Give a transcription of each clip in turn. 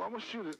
Well, I'm gonna shoot it.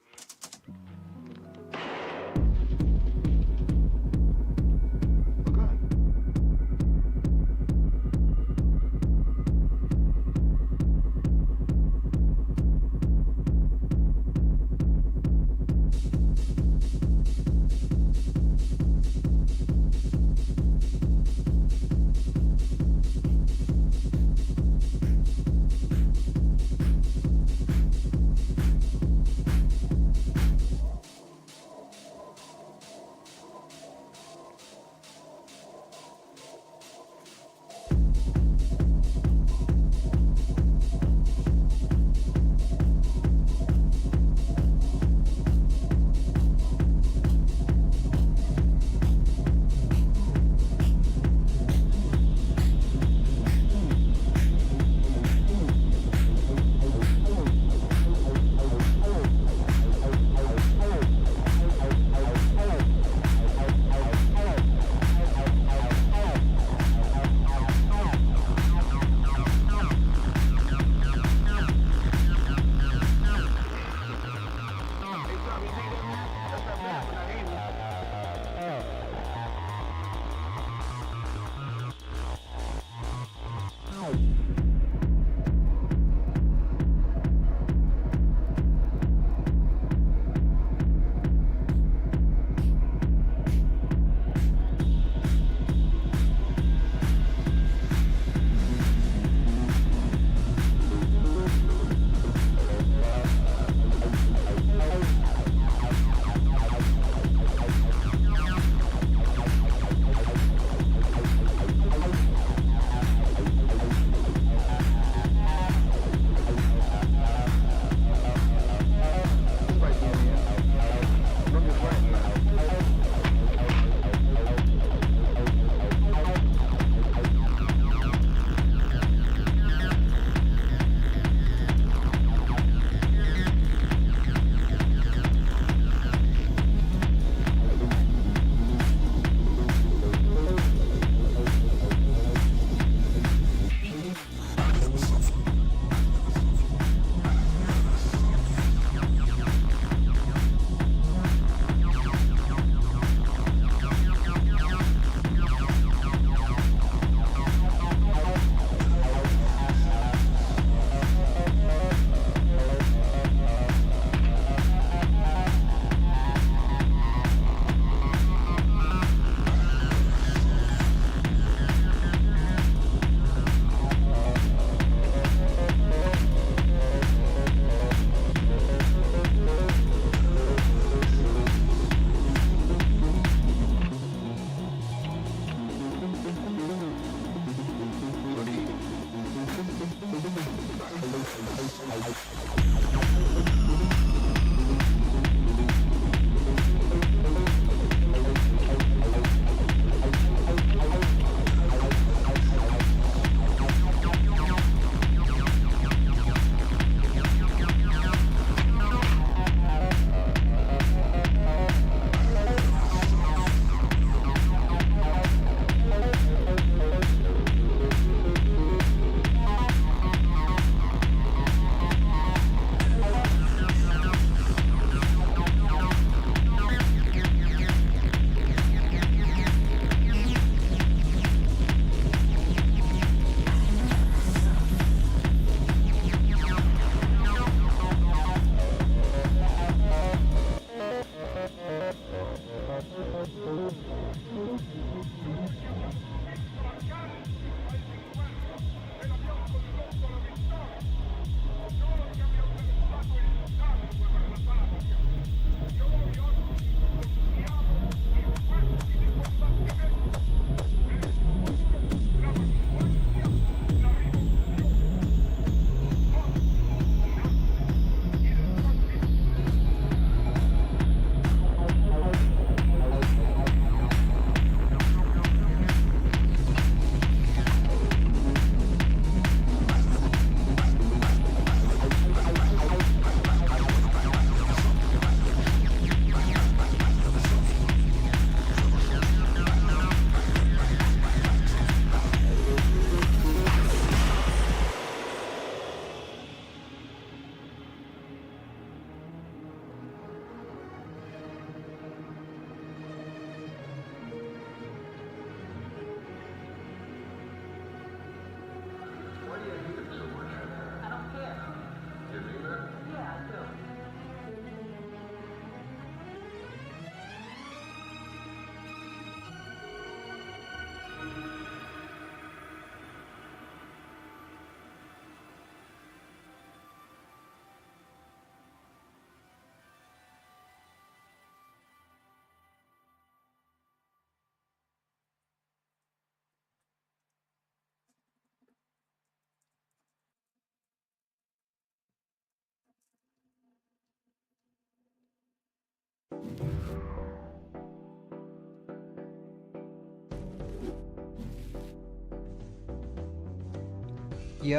Yo,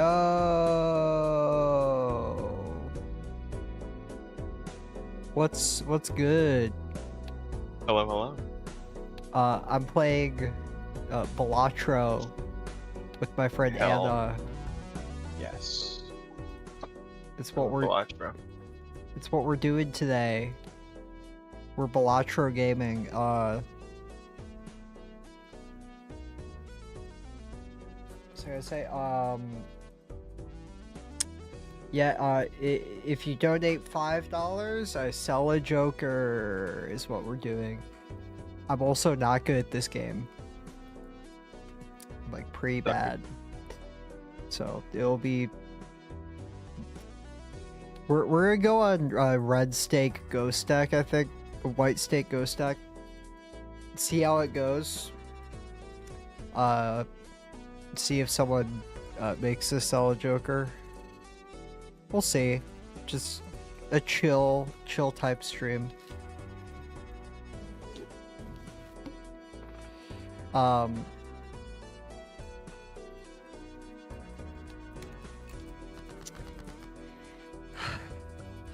what's good? Hello, hello. I'm playing balatro with my friend Hell. Anna. Yes. It's what Balatro. it's what we're doing today. We're balatro gaming. So I say yeah, if you donate $5, I sell a Joker is what we're doing. I'm also not good at this game. I'm like pretty bad. So it'll be we're gonna go on red stake ghost deck, I think. White stake ghost deck. See how it goes. See if someone makes us sell a Joker. We'll see. Just a chill type stream.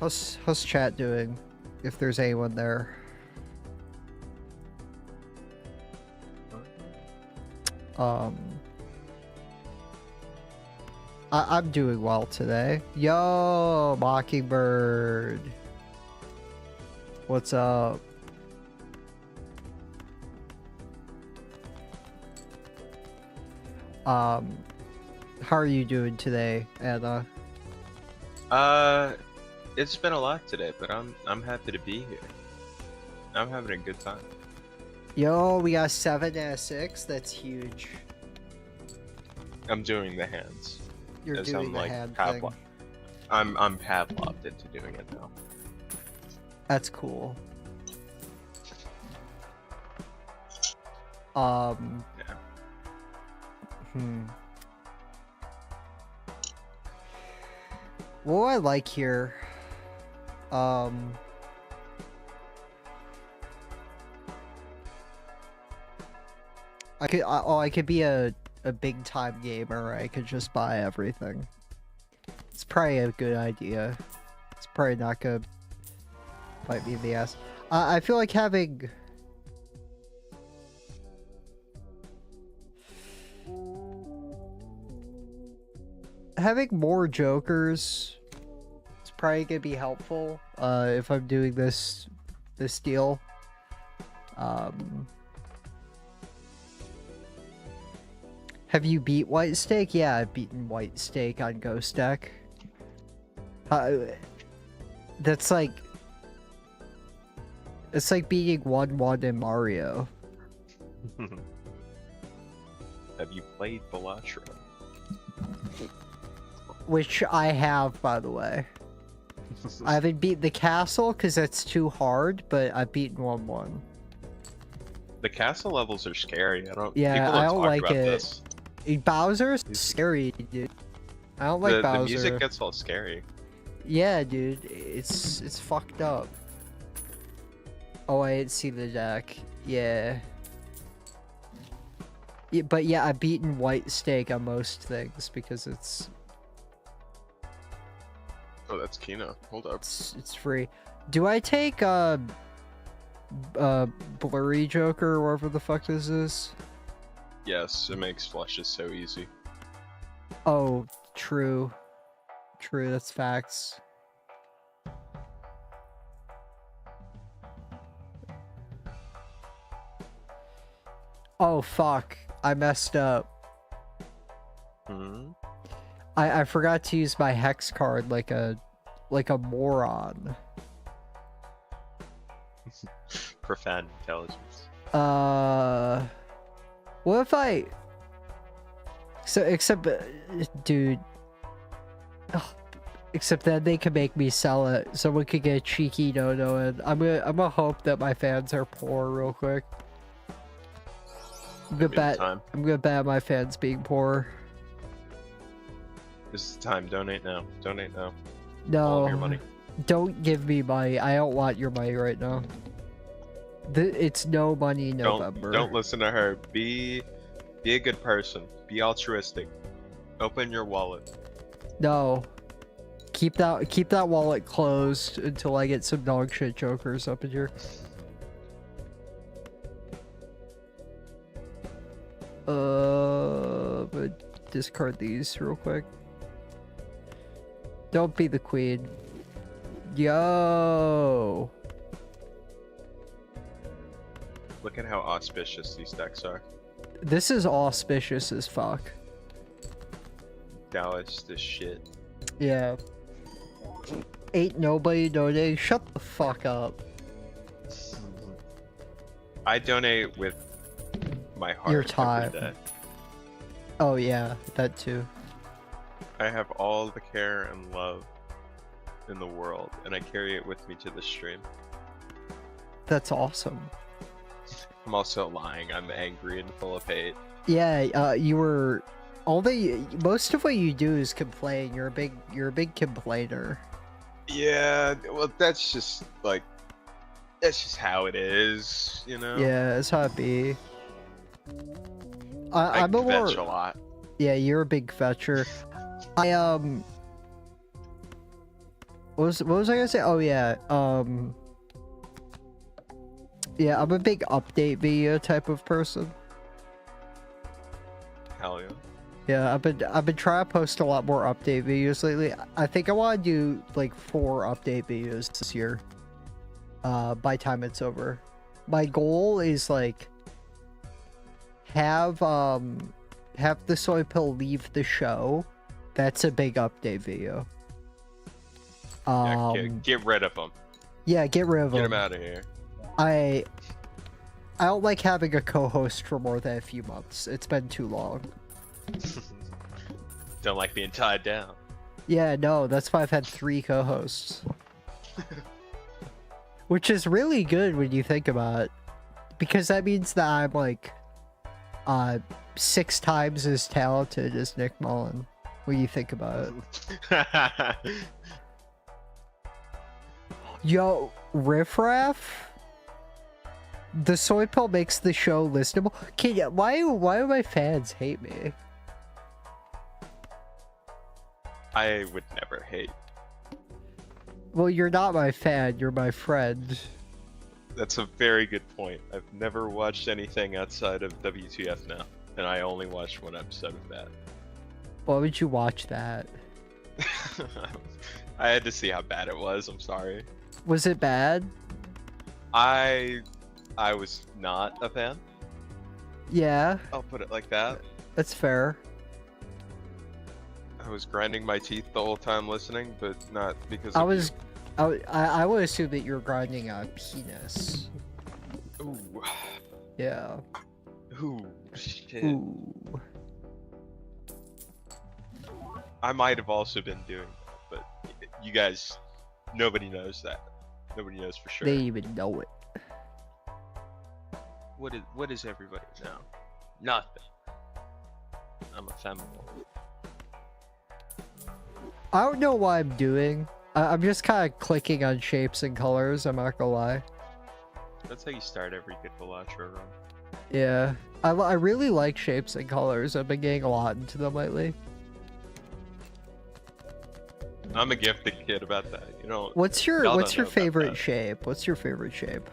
How's chat doing? If there's anyone there. I'm doing well today. Yo, Mockingbird. What's up? How are you doing today, Anna? It's been a lot today, but I'm happy to be here. I'm having a good time. Yo, we got 7 out of 6. That's huge. I'm doing the hands. You're doing the hand thing. I'm Pavloved into doing it now. That's cool. Yeah. What do I like here? I could be a big time gamer. I could just buy everything. It's probably a good idea. It's probably not gonna bite me in the ass. I feel like having more Jokers is probably gonna be helpful if I'm doing this deal. Have you beat White Stake? Yeah, I've beaten White Stake on Ghost Deck. That's like... It's like beating 1-1 in Mario. Have you played Balatro? Which I have, by the way. I haven't beaten the castle because that's too hard, but I've beaten 1-1. The castle levels are scary. Yeah, I don't like talk about it. this. Bowser's scary, dude. I don't like Bowser. The music gets all scary. Yeah, dude. It's fucked up. Oh, I didn't see the deck. Yeah. But yeah, I've beaten White Stake on most things because it's... Oh, that's Kino. Hold up. It's free. Do I take Blurry Joker or whatever the fuck this is? Yes, it makes flushes so easy. Oh, true. True, that's facts. Oh, fuck. I messed up. I forgot to use my hex card like a moron. Profound intelligence. What if I... So, except... dude... Ugh. Except then they could make me sell it. Someone could get a cheeky no-no, and I'm gonna hope that my fans are poor real quick. I'm gonna bet my fans being poor. This is the time. Donate now. Donate now. No. All of your money. Don't give me money. I don't want your money right now. It's no money Don't November. don't listen to her. Be a good person. Be altruistic. Open your wallet. No. Keep that wallet closed until I get some dog shit jokers up in here. But discard these real quick. Don't be the queen. Yo. Look at how auspicious these decks are. This is auspicious as fuck. Dallas, this shit. Yeah. Ain't nobody donating. Shut the fuck up. I donate with my heart. Your time. Every day. Oh yeah, that too. I have all the care and love in the world, and I carry it with me to the stream. That's awesome. I'm also lying. I'm angry and full of hate. Yeah, you were. Most of what you do is complain. You're a big complainer. Yeah, well, that's just how it is, you know. Yeah, that's how it be. I I'm a more. fetch a lot. Yeah, you're a big fetcher. What was I gonna say? Oh yeah, yeah, I'm a big update video type of person. Hell yeah. Yeah, I've been trying to post a lot more update videos lately. I think I want to do like 4 update videos this year. By time it's over. My goal is like have the soy pill leave the show. That's a big update video. Yeah, get rid of them. Yeah, get rid of Get them. them out of here. I don't like having a co-host for more than a few months. It's been too long. Don't like being tied down. Yeah, no, that's why I've had 3 co-hosts. Which is really good when you think about it. Because that means that I'm like 6 times as talented as Nick Mullen. When you think about it. Yo, Riff Raff? The soy pill makes the show listenable. Why do my fans hate me? I would never hate. Well, you're not my fan, you're my friend. That's a very good point. I've never watched anything outside of WTF now, and I only watched 1 episode of that. Why would you watch that? I had to see how bad it was. I'm sorry. Was it bad? I was not a fan. Yeah, I'll put it like that. that's fair. I was grinding my teeth the whole time listening, but not because I of was, I would assume that you're grinding a penis. you. Ooh. Yeah. Ooh. Shit. Ooh. I might have also been doing that, but you guys, nobody knows that. Nobody knows for sure. They even know it. What is everybody know? Nothing. I'm a feminine. I don't know what I'm doing. I'm just kind of clicking on shapes and colors, I'm not gonna lie. That's how you start every good balatro run. Yeah. I really like shapes and colors. I've been getting a lot into them lately. I'm a gifted kid about that. You know. What's y'all your don't know about favorite that. shape? What's your favorite shape?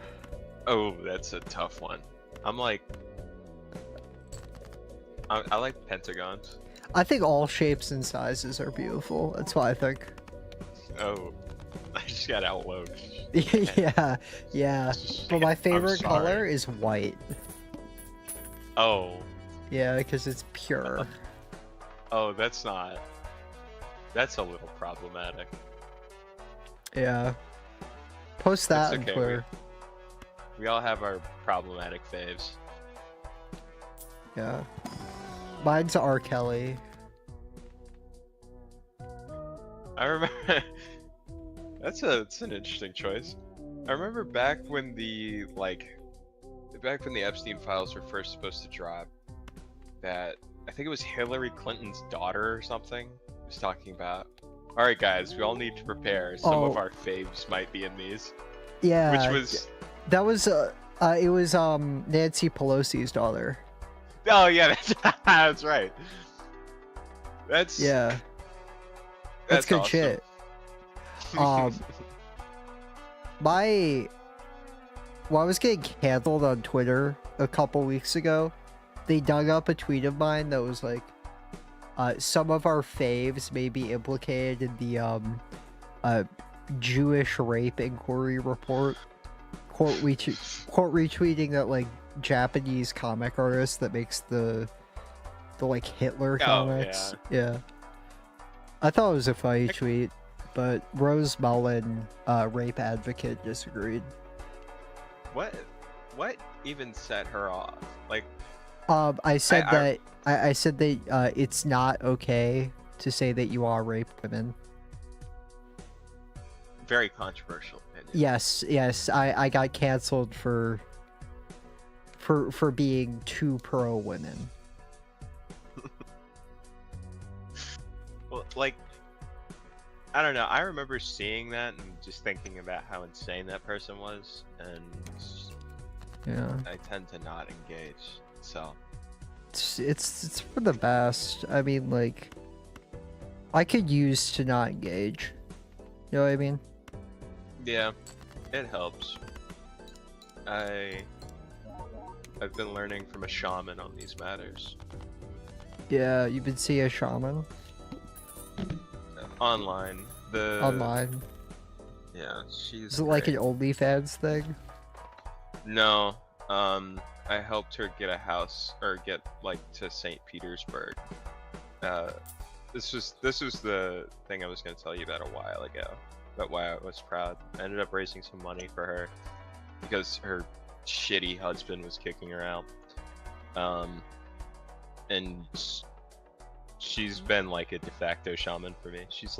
Oh, that's a tough one. I'm like, I like pentagons. I think all shapes and sizes are beautiful. That's what I think. Oh, I just got outload. Yeah, yeah. But my favorite sorry. color is white. Oh, Yeah, because it's pure. oh, that's not. That's a little problematic. Yeah. Post that It's on okay, Twitter. We all have our problematic faves. Yeah. Mine's R. Kelly. I remember. That's an interesting choice. I remember back when the Epstein files were first supposed to drop, that I think it was Hillary Clinton's daughter or something was talking about. All right, guys, we all need to prepare. Some of Oh. our faves might be in these. Yeah. Which was That was It was Nancy Pelosi's daughter. Oh yeah, that's right. That's Yeah, that's that's good awesome. shit. Um, my While I was getting handled on Twitter a couple weeks ago, they dug up a tweet of mine that was like, some of our faves may be implicated in the Jewish rape inquiry report. Quote retweeting that like Japanese comic artist that makes the like Hitler comics. Yeah. I thought it was a funny tweet, but Rose Mullen, rape advocate, disagreed. What even set her off? Like, I said that it's not okay to say that you all rape women. Very controversial opinion. Yes, I got canceled for being too pro women. Well, like, I don't know. I remember seeing that and just thinking about how insane that person was, and Yeah, I tend to not engage. So it's for the best. I mean, like, I could use to not engage. You know what I mean? yeah, it helps. I've been learning from a shaman on these matters. Yeah, you've been seeing a shaman Online. online. Yeah, she's. Is it like an great. OnlyFans thing? No. I helped her get a house, or get like to St. Petersburg. This was the thing I was gonna tell you about a while ago. About why I was proud. I ended up raising some money for her because her shitty husband was kicking her out. And she's been like a de facto shaman for me. She's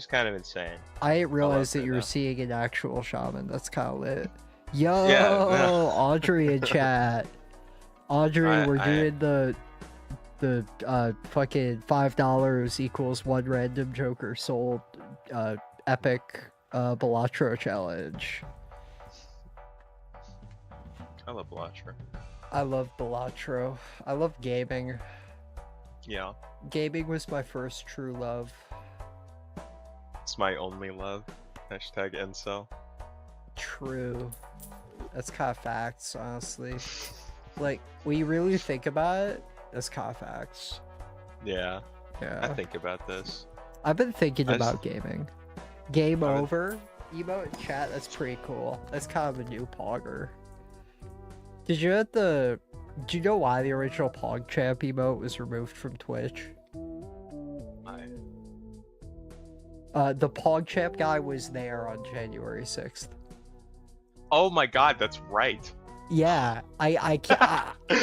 kind of insane. I didn't realize that her, you were though. seeing an actual shaman. That's kind of lit. Yo, Yeah, no. Audrey in chat. Audrey, we're doing the fucking $5 equals one random Joker sold epic balatro challenge. I love balatro. I love balatro. I love gaming. Yeah, Gaming was my first true love. it's my only love. Hashtag incel. True. That's kind of facts, honestly. Like, when you really think about it, that's kind of facts. Yeah, I Yeah. think about this. I've been thinking I about gaming. Game I would- over? Emote in chat, that's pretty cool. That's kind of a new pogger. Did you know why the original PogChamp emote was removed from Twitch? The PogChamp guy was there on January 6th. Oh my god, that's right. Yeah, I can't,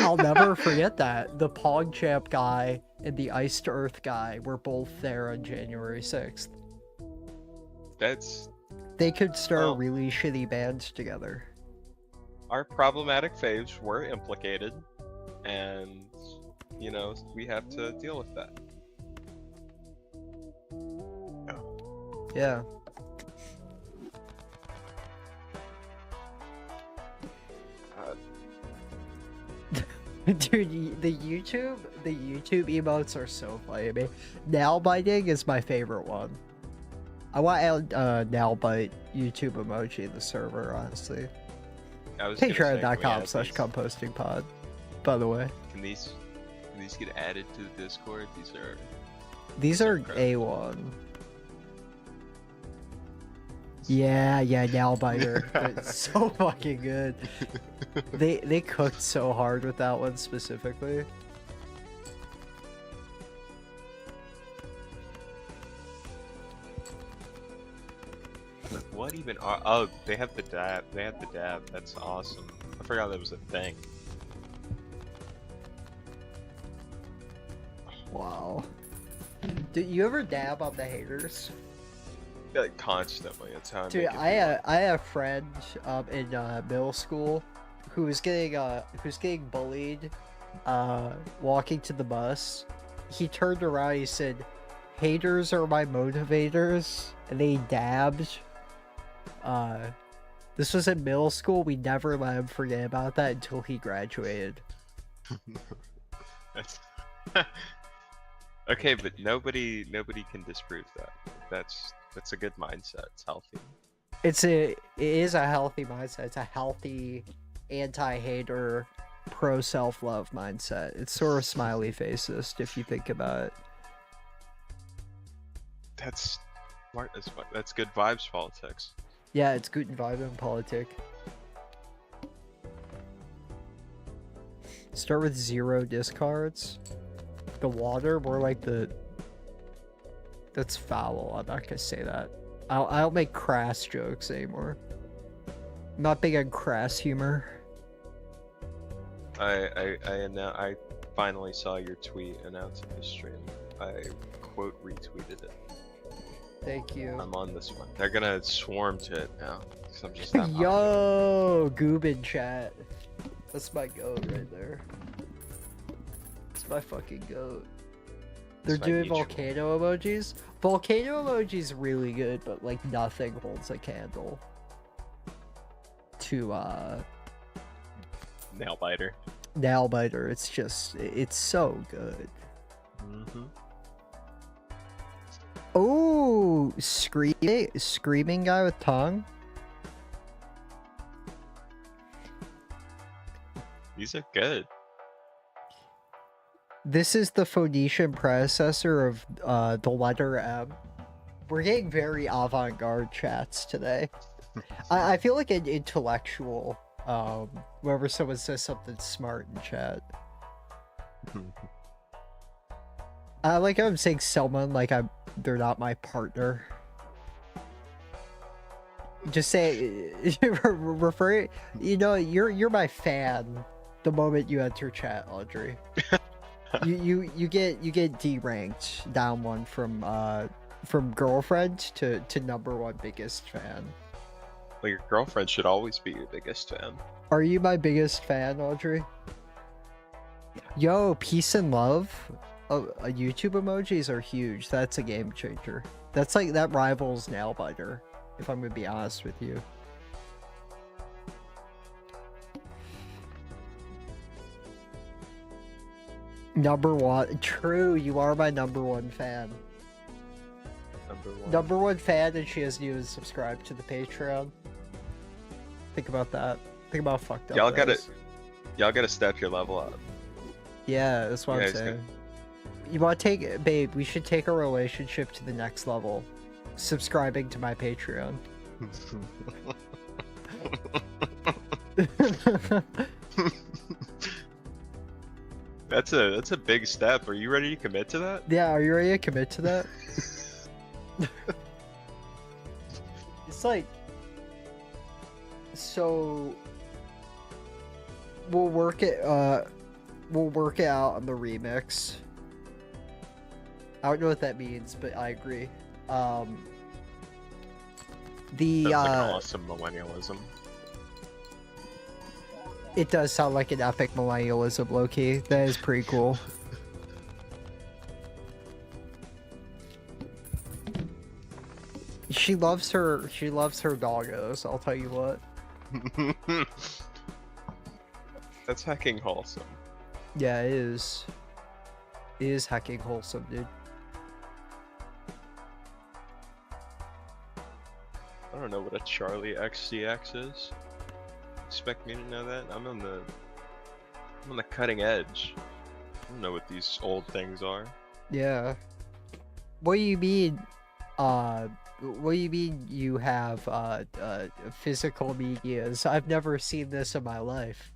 I'll never forget that. The PogChamp guy and the Iced Earth guy were both there on January 6th. They could start really shitty bands together. Our problematic faves were implicated, and you know, we have to deal with that. Yeah. Dude, the YouTube emotes are so funny to me. Nail biting is my favorite one. I want nail bite YouTube emoji in the server, honestly. Patreon.com/compostingpod. By the way, Can these get added to the Discord? these are A1. Yeah, nail biter. It's so fucking good. They cooked so hard with that one specifically. What even are? Oh, they have the dab. They have the dab. That's awesome. I forgot that was a thing. Wow. Do you ever dab on the haters? Like, constantly. That's how. Dude, I had a friend in middle school who was getting bullied walking to the bus. He turned around, he said, "Haters are my motivators," and they dabbed This was in middle school. We never let him forget about that until he graduated. That's okay, but nobody can disprove that. That's a good mindset. It's healthy. It is a healthy mindset. It's a healthy anti-hater, pro self-love mindset. It's sort of smiley facist if you think about it. That's smart as fuck. That's good vibes politics. Yeah, it's guten vibe in politic. Start with 0 discards. The water, more like the... That's foul. I'm not gonna say that. I don't make crass jokes anymore. I'm not big on crass humor. I finally saw your tweet announcing the stream. I quote retweeted it. Thank you. I'm on this one. They're gonna swarm to it now. 'Cause I'm just that popular. Yo, Goob in chat. That's my goat right there. That's my fucking goat. They're my doing mutual. volcano emojis. Volcano emoji's really good, but like nothing holds a candle to Nail biter. nail biter. It's just, it's so good. Mm-hmm. Oh, screaming guy with tongue. These are good. This is the Phoenician predecessor of the letter M. We're getting very avant-garde chats today. I feel like an intellectual whenever someone says something smart in chat. I like how I'm saying someone like they're not my partner. Just say refer, you know, you're my fan the moment you enter chat, Audrey. you get D-ranked down one from girlfriend to #1 biggest fan. Well, your girlfriend should always be your biggest fan. Are you my biggest fan, Audrey? Yo, peace and love. YouTube emojis are huge. That's a game changer. That's like, that rivals nail biter, if I'm gonna be honest with you. #1. True, you are my #1 fan. #1 fan, and she hasn't even subscribed to the Patreon. Think about that. Think about how fucked up Y'all that gotta step your level up. Yeah, that's what Yeah, I'm it's saying. You want to take, babe, we should take our relationship to the next level. Subscribing to my Patreon. That's a big step. Are you ready to commit to that? Yeah, are you ready to commit to that? It's like, so we'll work it out on the remix. I don't know what that means, but I agree. That's like an awesome millennialism. It does sound like an epic millennialism, low-key. That is pretty cool. She loves her doggos, I'll tell you what. That's hecking wholesome. Yeah, it is. It is hecking wholesome, dude. I don't know what a Charlie XCX is. Expect me to know that? I'm on the cutting edge. I don't know what these old things are. Yeah. What do you mean? What do you mean you have physical medias? I've never seen this in my life.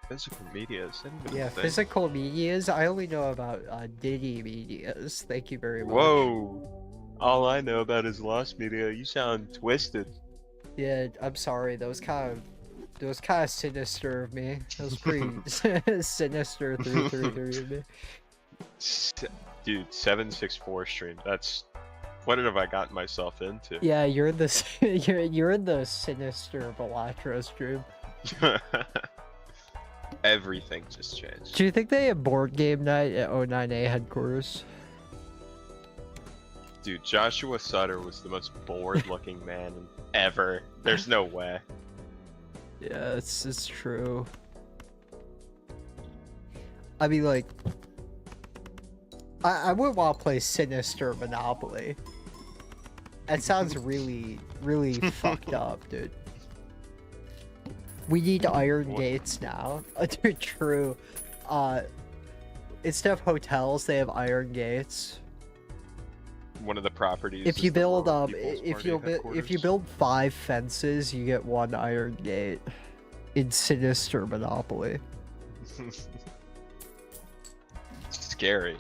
Physical medias. Yeah, physical medias. I only know about Diddy medias. Thank you very much. Whoa! All I know about is lost media. You sound twisted. Yeah, I'm sorry. That was kind of sinister of me. That was pretty sinister 333 of me. Dude, 764 stream. That's what have I gotten myself into? Yeah, you're in the you're in the sinister balatro stream. Everything just changed. Do you think they have board game night at 09A headquarters? Dude, Joshua Sutter was the most bored-looking man ever. There's no way. Yeah, it's true. I mean, like, I would want to play Sinister Monopoly. That sounds really, really fucked up, dude. We need iron gates now. Dude, true. Instead of hotels, they have iron gates. One of the properties. If you is the build Rural People's Party if you headquarters. build 5 fences, you get 1 iron gate in Sinister Monopoly. Scary.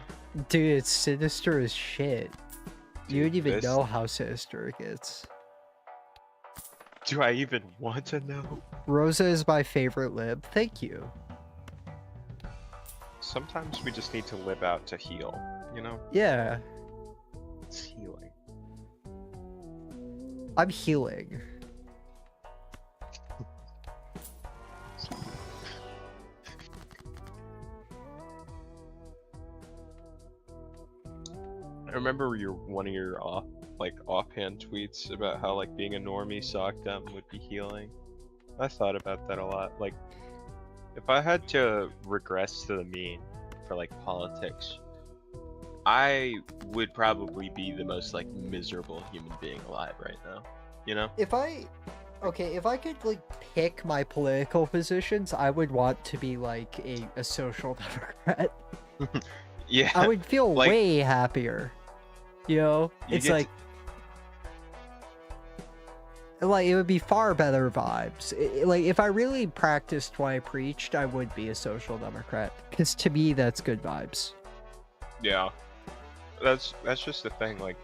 Dude, it's sinister as shit. You Dude, don't even this- know how sinister it gets. Do I even want to know? Rosa is my favorite lib. Thank you. Sometimes we just need to live out to heal, you know? Yeah, It's healing. I'm healing. I remember one of your offhand tweets about how like being a normie sockdom would be healing. I thought about that a lot. Like, if I had to regress to the mean for like politics, I would probably be the most like miserable human being alive right now. You know? If I could like pick my political positions, I would want to be like a social democrat. Yeah. I would feel Like- way happier. You know? You It's get like it would be far better vibes. Like if I really practiced what I preached, I would be a social democrat. Because to me, that's good vibes. Yeah. That's just the thing. Like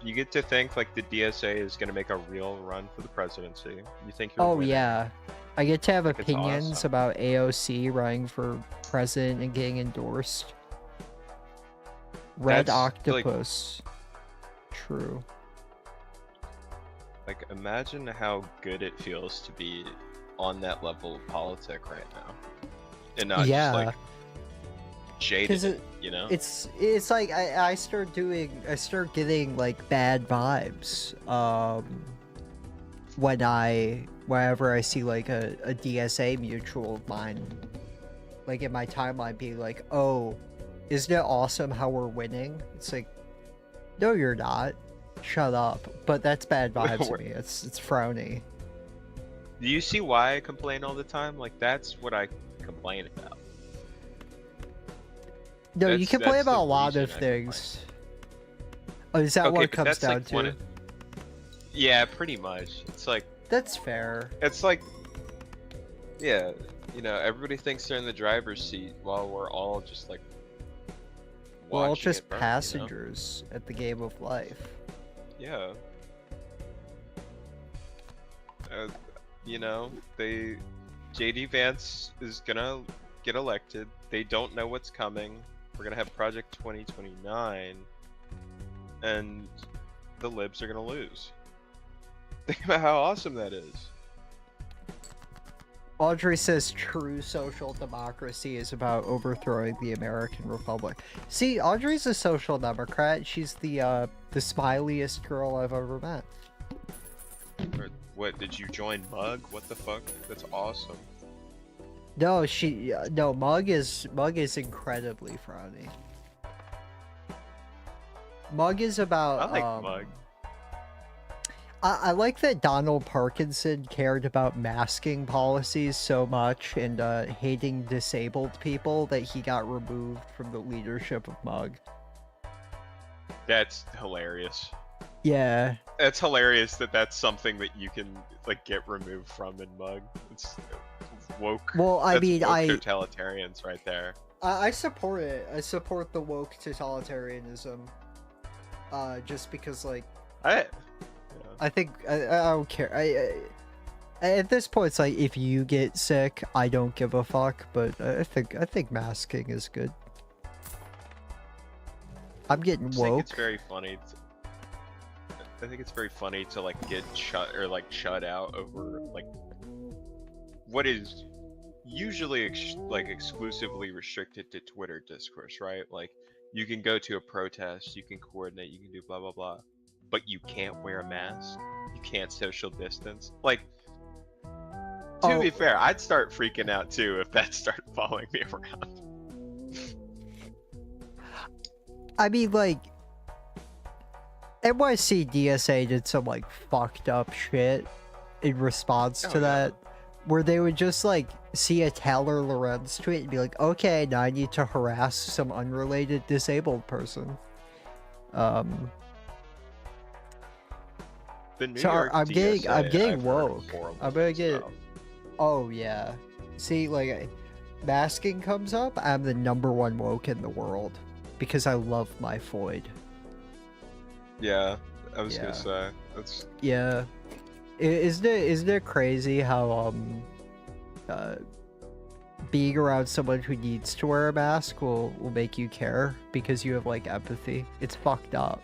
you get to think like the DSA is gonna make a real run for the presidency. You think you're Oh winning. yeah, I get to have It's opinions awesome. about AOC running for president and getting endorsed. Red That's, like- octopus. True. Like, imagine how good it feels to be on that level of politic right now, and not Yeah. just like jaded. 'Cause You know? It's like I start getting like bad vibes whenever I see like a DSA mutual of mine like in my timeline being like, oh, isn't it awesome how we're winning? It's like, no you're not, shut up. But that's bad vibes to me. It's frowny. Do you see why I complain all the time? Like, that's what I complain about. No, you That's- can play that's the about a lot reason of I complain. things. Oh, is that what it but comes that's, down like, one to? of- Yeah, pretty much. It's like, That's fair. yeah, you know, everybody thinks they're in the driver's seat while we're all just like We're all watching just it burn, passengers at the game of life. You know? Yeah. You know, JD Vance is gonna get elected. They don't know what's coming. We're gonna have Project 2029, and the libs are gonna lose. Think about how awesome that is. Audrey says true social democracy is about overthrowing the American Republic. See, Audrey's a social democrat. She's the smiliest girl I've ever met. Or what, did you join Mug? What the fuck? That's awesome. No, no, Mug is incredibly frowny. Mug is about I like Mug. I like that Donald Parkinson cared about masking policies so much and hating disabled people that he got removed from the leadership of Mug. That's hilarious. Yeah. It's hilarious that that's something that you can like get removed from in Mug. It's woke. Well, I that's mean, woke I totalitarians right there. I support it. I support the woke totalitarianism. Just because, like, I think I don't care. At this point, it's like if you get sick, I don't give a fuck. But I think masking is good. I'm getting I think woke. it's very funny. I think it's very funny to like get shut out over like what is usually like exclusively restricted to Twitter discourse, right? Like You can go to a protest, you can coordinate, you can do blah blah blah, but you can't wear a mask. You can't social distance. Like, to be fair, I'd start freaking out too if that started following me around. I mean, like, NYC DSA did some like fucked up shit in response to that, where they would just like see a Taylor Lorenz tweet and be like, okay, now I need to harass some unrelated disabled person. The New So York I'm getting DSA, woke. I'm gonna get. about. Oh yeah. See, like, masking comes up, I'm the #1 woke in the world because I love my Floyd. Yeah, I was gonna say that's. Yeah. Isn't it crazy how being around someone who needs to wear a mask will make you care because you have like empathy? It's fucked up.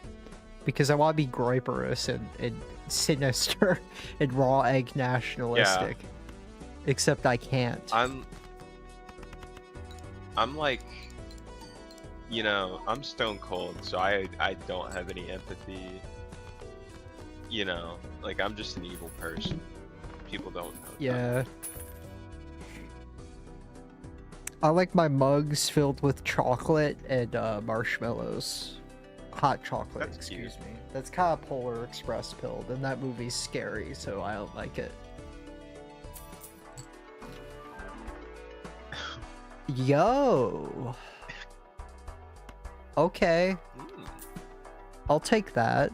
Because I want to be groiperous and sinister and raw egg nationalistic. Yeah. Except I can't. I'm like, you know, I'm stone cold, so I don't have any empathy. You know, like, I'm just an evil person. People don't know. Yeah. That. I like my mugs filled with chocolate and marshmallows. Hot chocolate, That's excuse cute. me. That's kind of Polar Express pilled, and that movie's scary, so I don't like it. Yo! Okay. I'll take that.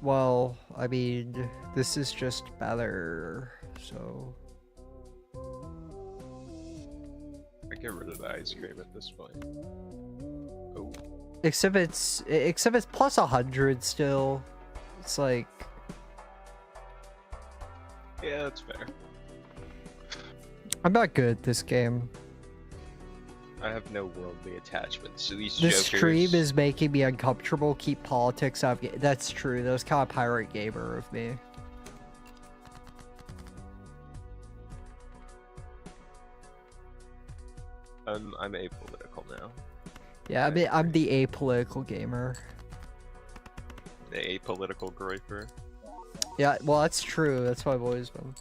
Well, I mean, this is just better, so... I get rid of the ice cream at this point. Oh. Except it's plus 100 still. It's like... Yeah, that's fair. I'm not good at this game. I have no worldly attachments to these This jokers. stream is making me uncomfortable. Keep politics out of That's true. That was kind of pirate gamer of me. I'm apolitical now. Yeah, I mean, I'm the apolitical gamer. The apolitical groiper. Yeah, well, that's true. That's what I've always been.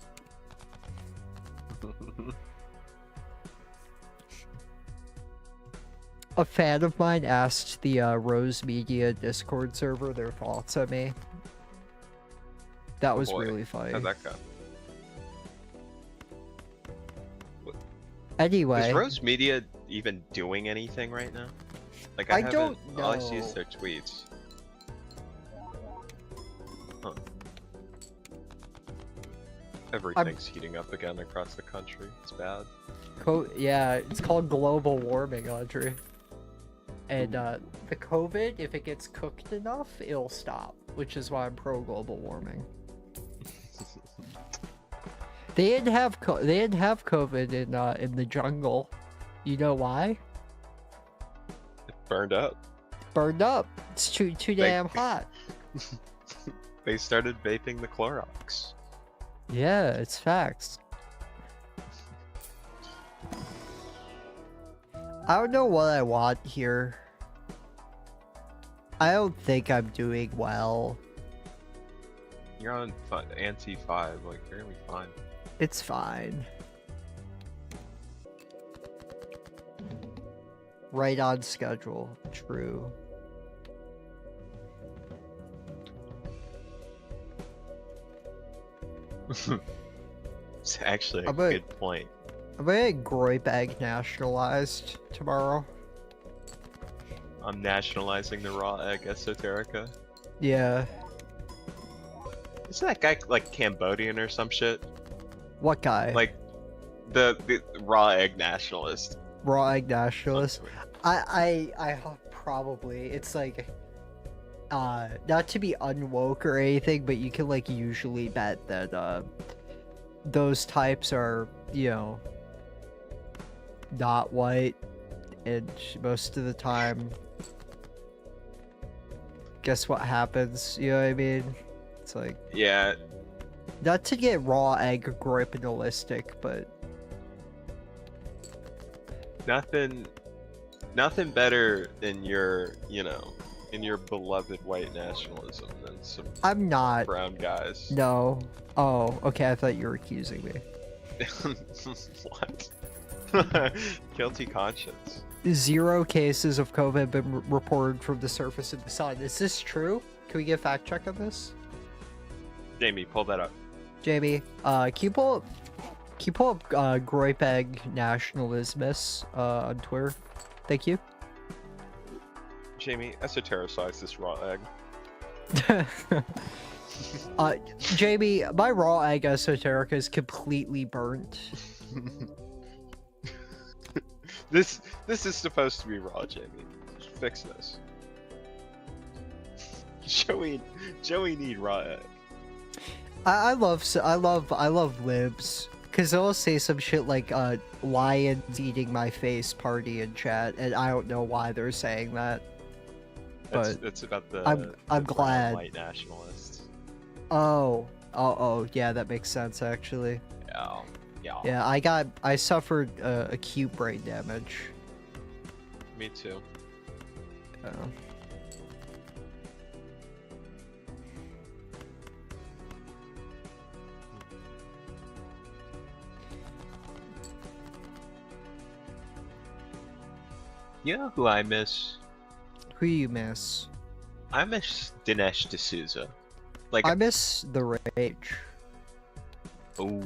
A fan of mine asked the Rose Media Discord server their thoughts on me. That was really funny. How'd that go? Anyway. Is Rose Media even doing anything right now? Like, I don't know. All I see is their tweets. Huh. Everything's heating up again across the country. It's bad. Yeah, it's called global warming, Audrey. And the COVID, if it gets cooked enough, it'll stop, which is why I'm pro global warming. They didn't have COVID in the jungle. You know why? It burned up. Burned up. It's too damn hot. They started vaping the Clorox. Yeah, it's facts. I don't know what I want here. I don't think I'm doing well. You're on anti-5, like, you're gonna be fine. It's fine. Right on schedule. True. It's actually a good point. I'm gonna get Groip Egg nationalized tomorrow. I'm nationalizing the raw egg esoterica. Yeah. Isn't that guy like Cambodian or some shit? What guy? Like the raw egg nationalist. Raw egg nationalist. I probably. It's like not to be unwoke or anything, but you can like usually bet that those types are, you know, not white, and most of the time, guess what happens? You know what I mean? It's like, Yeah, not to get raw egg groipinalistic, but nothing better in your, you know, in your beloved white nationalism than some I'm not. brown guys. No. Oh, okay. I thought you were accusing me. What? Guilty conscience. 0 cases of COVID have been reported from the surface of the sun. Is this true? Can we get a fact check on this? Jamie, pull that up. Jamie, can you pull up Groipeg Nationalismus on Twitter? Thank you. Jamie, esotericize this raw egg. Jamie, my raw egg esoterica is completely burnt. This is supposed to be raw, Jamie. Fix this. Joey need raw egg. I love libs, cause they'll say some shit like lions eating my face party in chat, and I don't know why they're saying that. But It's about the I'm brown glad. white nationalists. Oh, yeah, that makes sense actually. Yeah. Yeah, I suffered acute brain damage. Me too. Oh. You know who I miss? Who you miss? I miss Dinesh D'Souza. Like, I miss the rage. oh,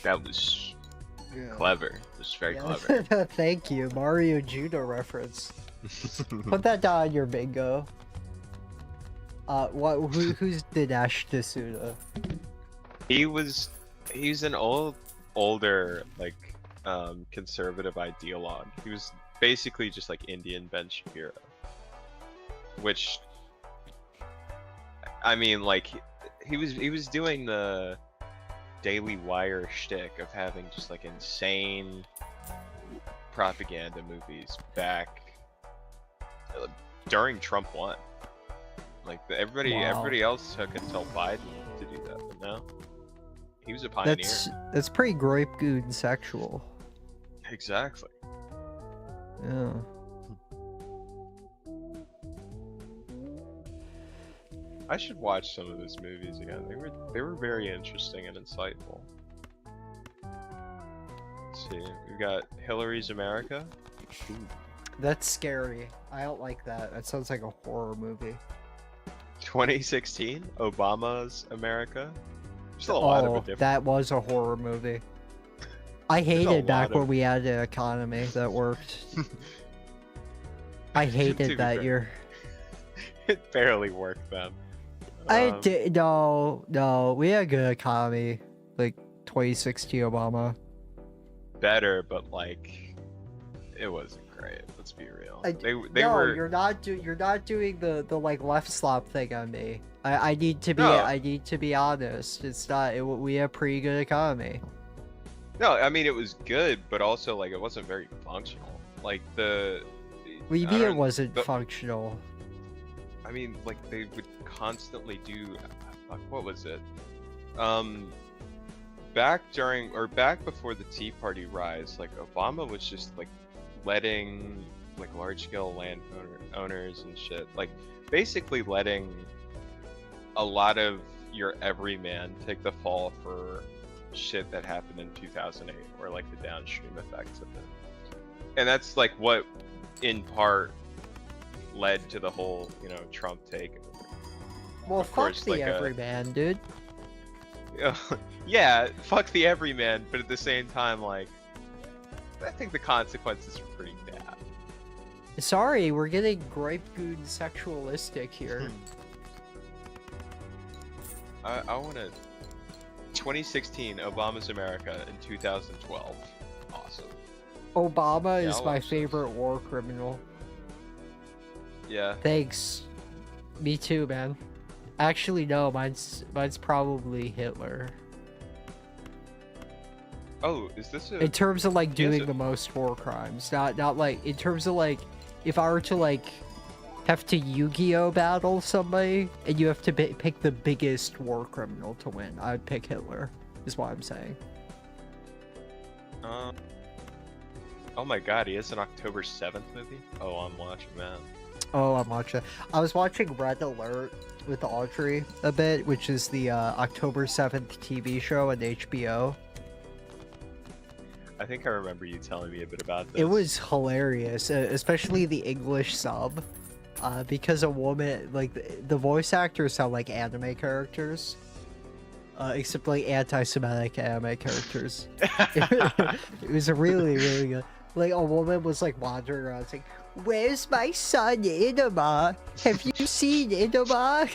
that was clever. It was very Yeah. clever. Thank you, Mario Judo reference. Put that down on your bingo. Who's Dinesh D'Souza? He's an older like conservative ideologue. He was basically just like Indian Ben Shapiro, which I mean, like he was doing the Daily Wire shtick of having just like insane propaganda movies back during Trump won. Like everybody else took until Biden to do that, but no, he was a pioneer. That's pretty groip-goon sexual. Exactly. Yeah. I should watch some of his movies again. They were very interesting and insightful. Let's see, we've got Hillary's America. Ooh. That's scary. I don't like that. That sounds like a horror movie. 2016, Obama's America. There's a lot of it different. That was a horror movie. I hated back when we had an economy that worked. I hated that year. It barely worked then. I did no. We had a good economy, like 2016 Obama. Better, but like, it wasn't great. Let's be real. They no, were. You're not doing the like left slop thing on me. I need to be. No. I need to be honest. It's not. We have pretty good economy. No, I mean it was good, but also like it wasn't very functional. Like the. What do you I mean it don't- wasn't the- functional? I mean, like they would constantly do. Fuck, what was it? Back before the Tea Party rise, like Obama was just like letting like large scale owners and shit, like basically letting a lot of your everyman take the fall for shit that happened in 2008 or like the downstream effects of it. And that's like what in part led to the whole, you know, Trump takeover. Well, Of fuck course, the like everyman, dude. Yeah, fuck the everyman, but at the same time, like, I think the consequences are pretty bad. Sorry, we're getting groip-goon sexualistic here. I want to. 2016, Obama's America in 2012. Awesome. Obama Yeah, is I'll my watch this. favorite war criminal. Yeah. Thanks. Me too, man. Actually, no, mine's probably Hitler. Oh, is this a? In terms of like He has doing a- the most war crimes, not like in terms of like if I were to like have to Yu-Gi-Oh battle somebody, and you have to pick the biggest war criminal to win. I'd pick Hitler, is what I'm saying. Oh my god, he has an October 7th movie? Oh, I'm watching that. Oh, I'm watching. I was watching Red Alert with Audrey a bit, which is the October 7th TV show on HBO. I think I remember you telling me a bit about this. It was hilarious, especially the English sub, because a woman, like, the voice actors sound like anime characters, except like anti-Semitic anime characters. It was really, really good. Like, a woman was like wandering around saying, "Where's my son, Inama? Have you seen Inama?"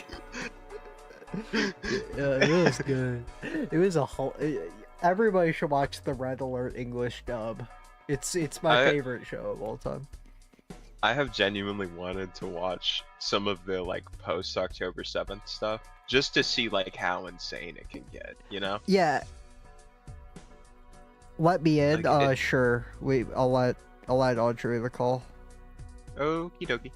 It was good. It was a whole... Everybody should watch the Red Alert English dub. It's my favorite show of all time. I have genuinely wanted to watch some of the like post October 7th stuff just to see like how insane it can get, you know? Yeah. Let me in. Like, Sure. Wait, I'll let Audrey the call. Okie dokie.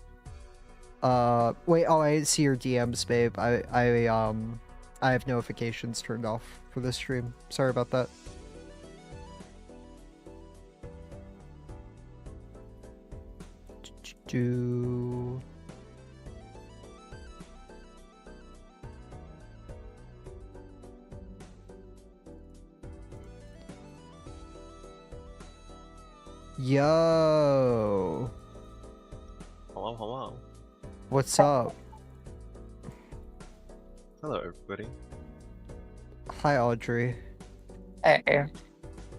Wait. Oh, I didn't see your DMs, babe. I have notifications turned off for this stream. Sorry about that. Yo. Hello, hello. What's up? Hello, everybody. Hi, Audrey. Hey.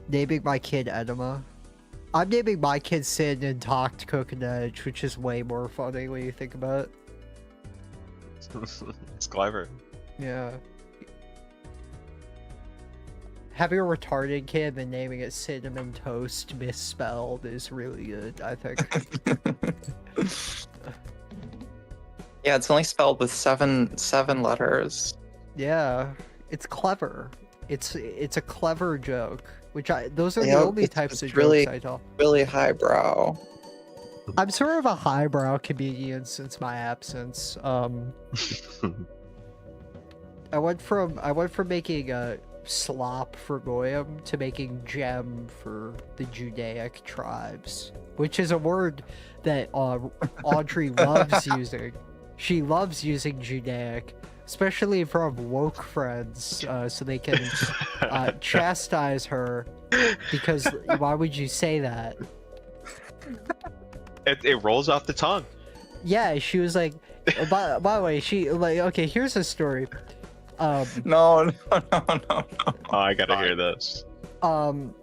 Naming my kid Enema. I'm naming my kid Sin and Talked Coconut, which is way more funny when you think about it. It's clever. Yeah. Having a retarded kid and naming it Cinnamon Toast misspelled is really good, I think. Yeah, it's only spelled with seven letters. Yeah, it's clever. It's a clever joke. Those are the Yeah, only types of jokes I tell. Really highbrow. I'm sort of a highbrow comedian since my absence. I went from making a slop for Goyim to making gem for the Judaic tribes, which is a word that Audrey loves using. She loves using Judaic, especially from woke friends, so they can chastise her, because why would you say that? It rolls off the tongue. Yeah, she was like, by the way, she like, okay, here's a story. No. Oh, I gotta hear this. Oh,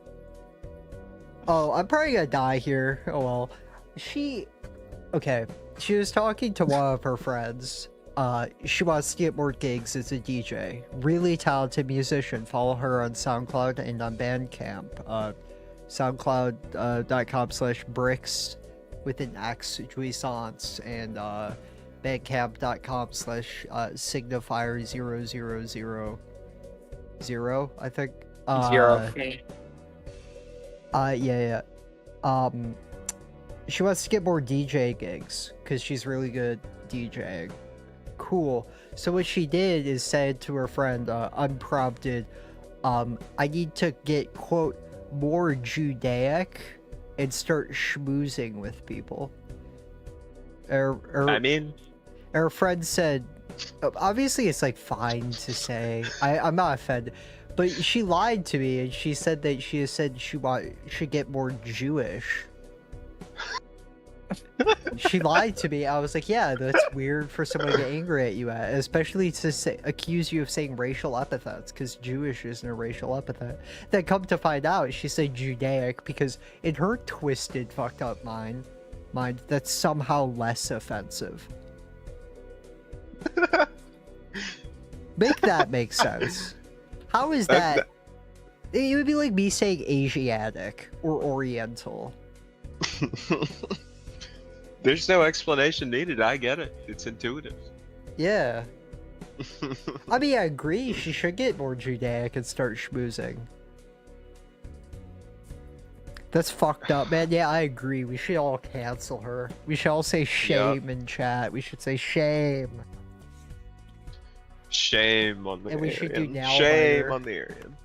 I'm probably gonna die here. Oh well. Okay, she was talking to one of her friends. She wants to get more gigs as a DJ. Really talented musician. Follow her on SoundCloud and on Bandcamp. SoundCloud.com/bricks with an X Jouissance, and bandcamp.com/signifier0000, I think. Zero. Yeah. She wants to get more DJ gigs because she's really good DJing. Cool. So what she did is said to her friend, unprompted, I need to get, quote, more Judaic and start schmoozing with people. Her friend said, obviously it's like fine to say, I'm not offended, but she lied to me and she said that she should get more Jewish. She lied to me. I was like, yeah, that's weird for someone to get angry at you at, especially to accuse you of saying racial epithets, because Jewish isn't a racial epithet. Then come to find out, she said Judaic because in her twisted, fucked up mind, that's somehow less offensive. Make that make sense. How is that? It would be like me saying Asiatic or Oriental. There's no explanation needed. I get it. It's intuitive. Yeah. I mean, I agree. She should get more Judaic and start schmoozing. That's fucked up, man. Yeah, I agree. We should all cancel her. We should all say shame in chat. We should say shame. Shame on the And we should do Aryan. nail Shame biter. on the Aryan.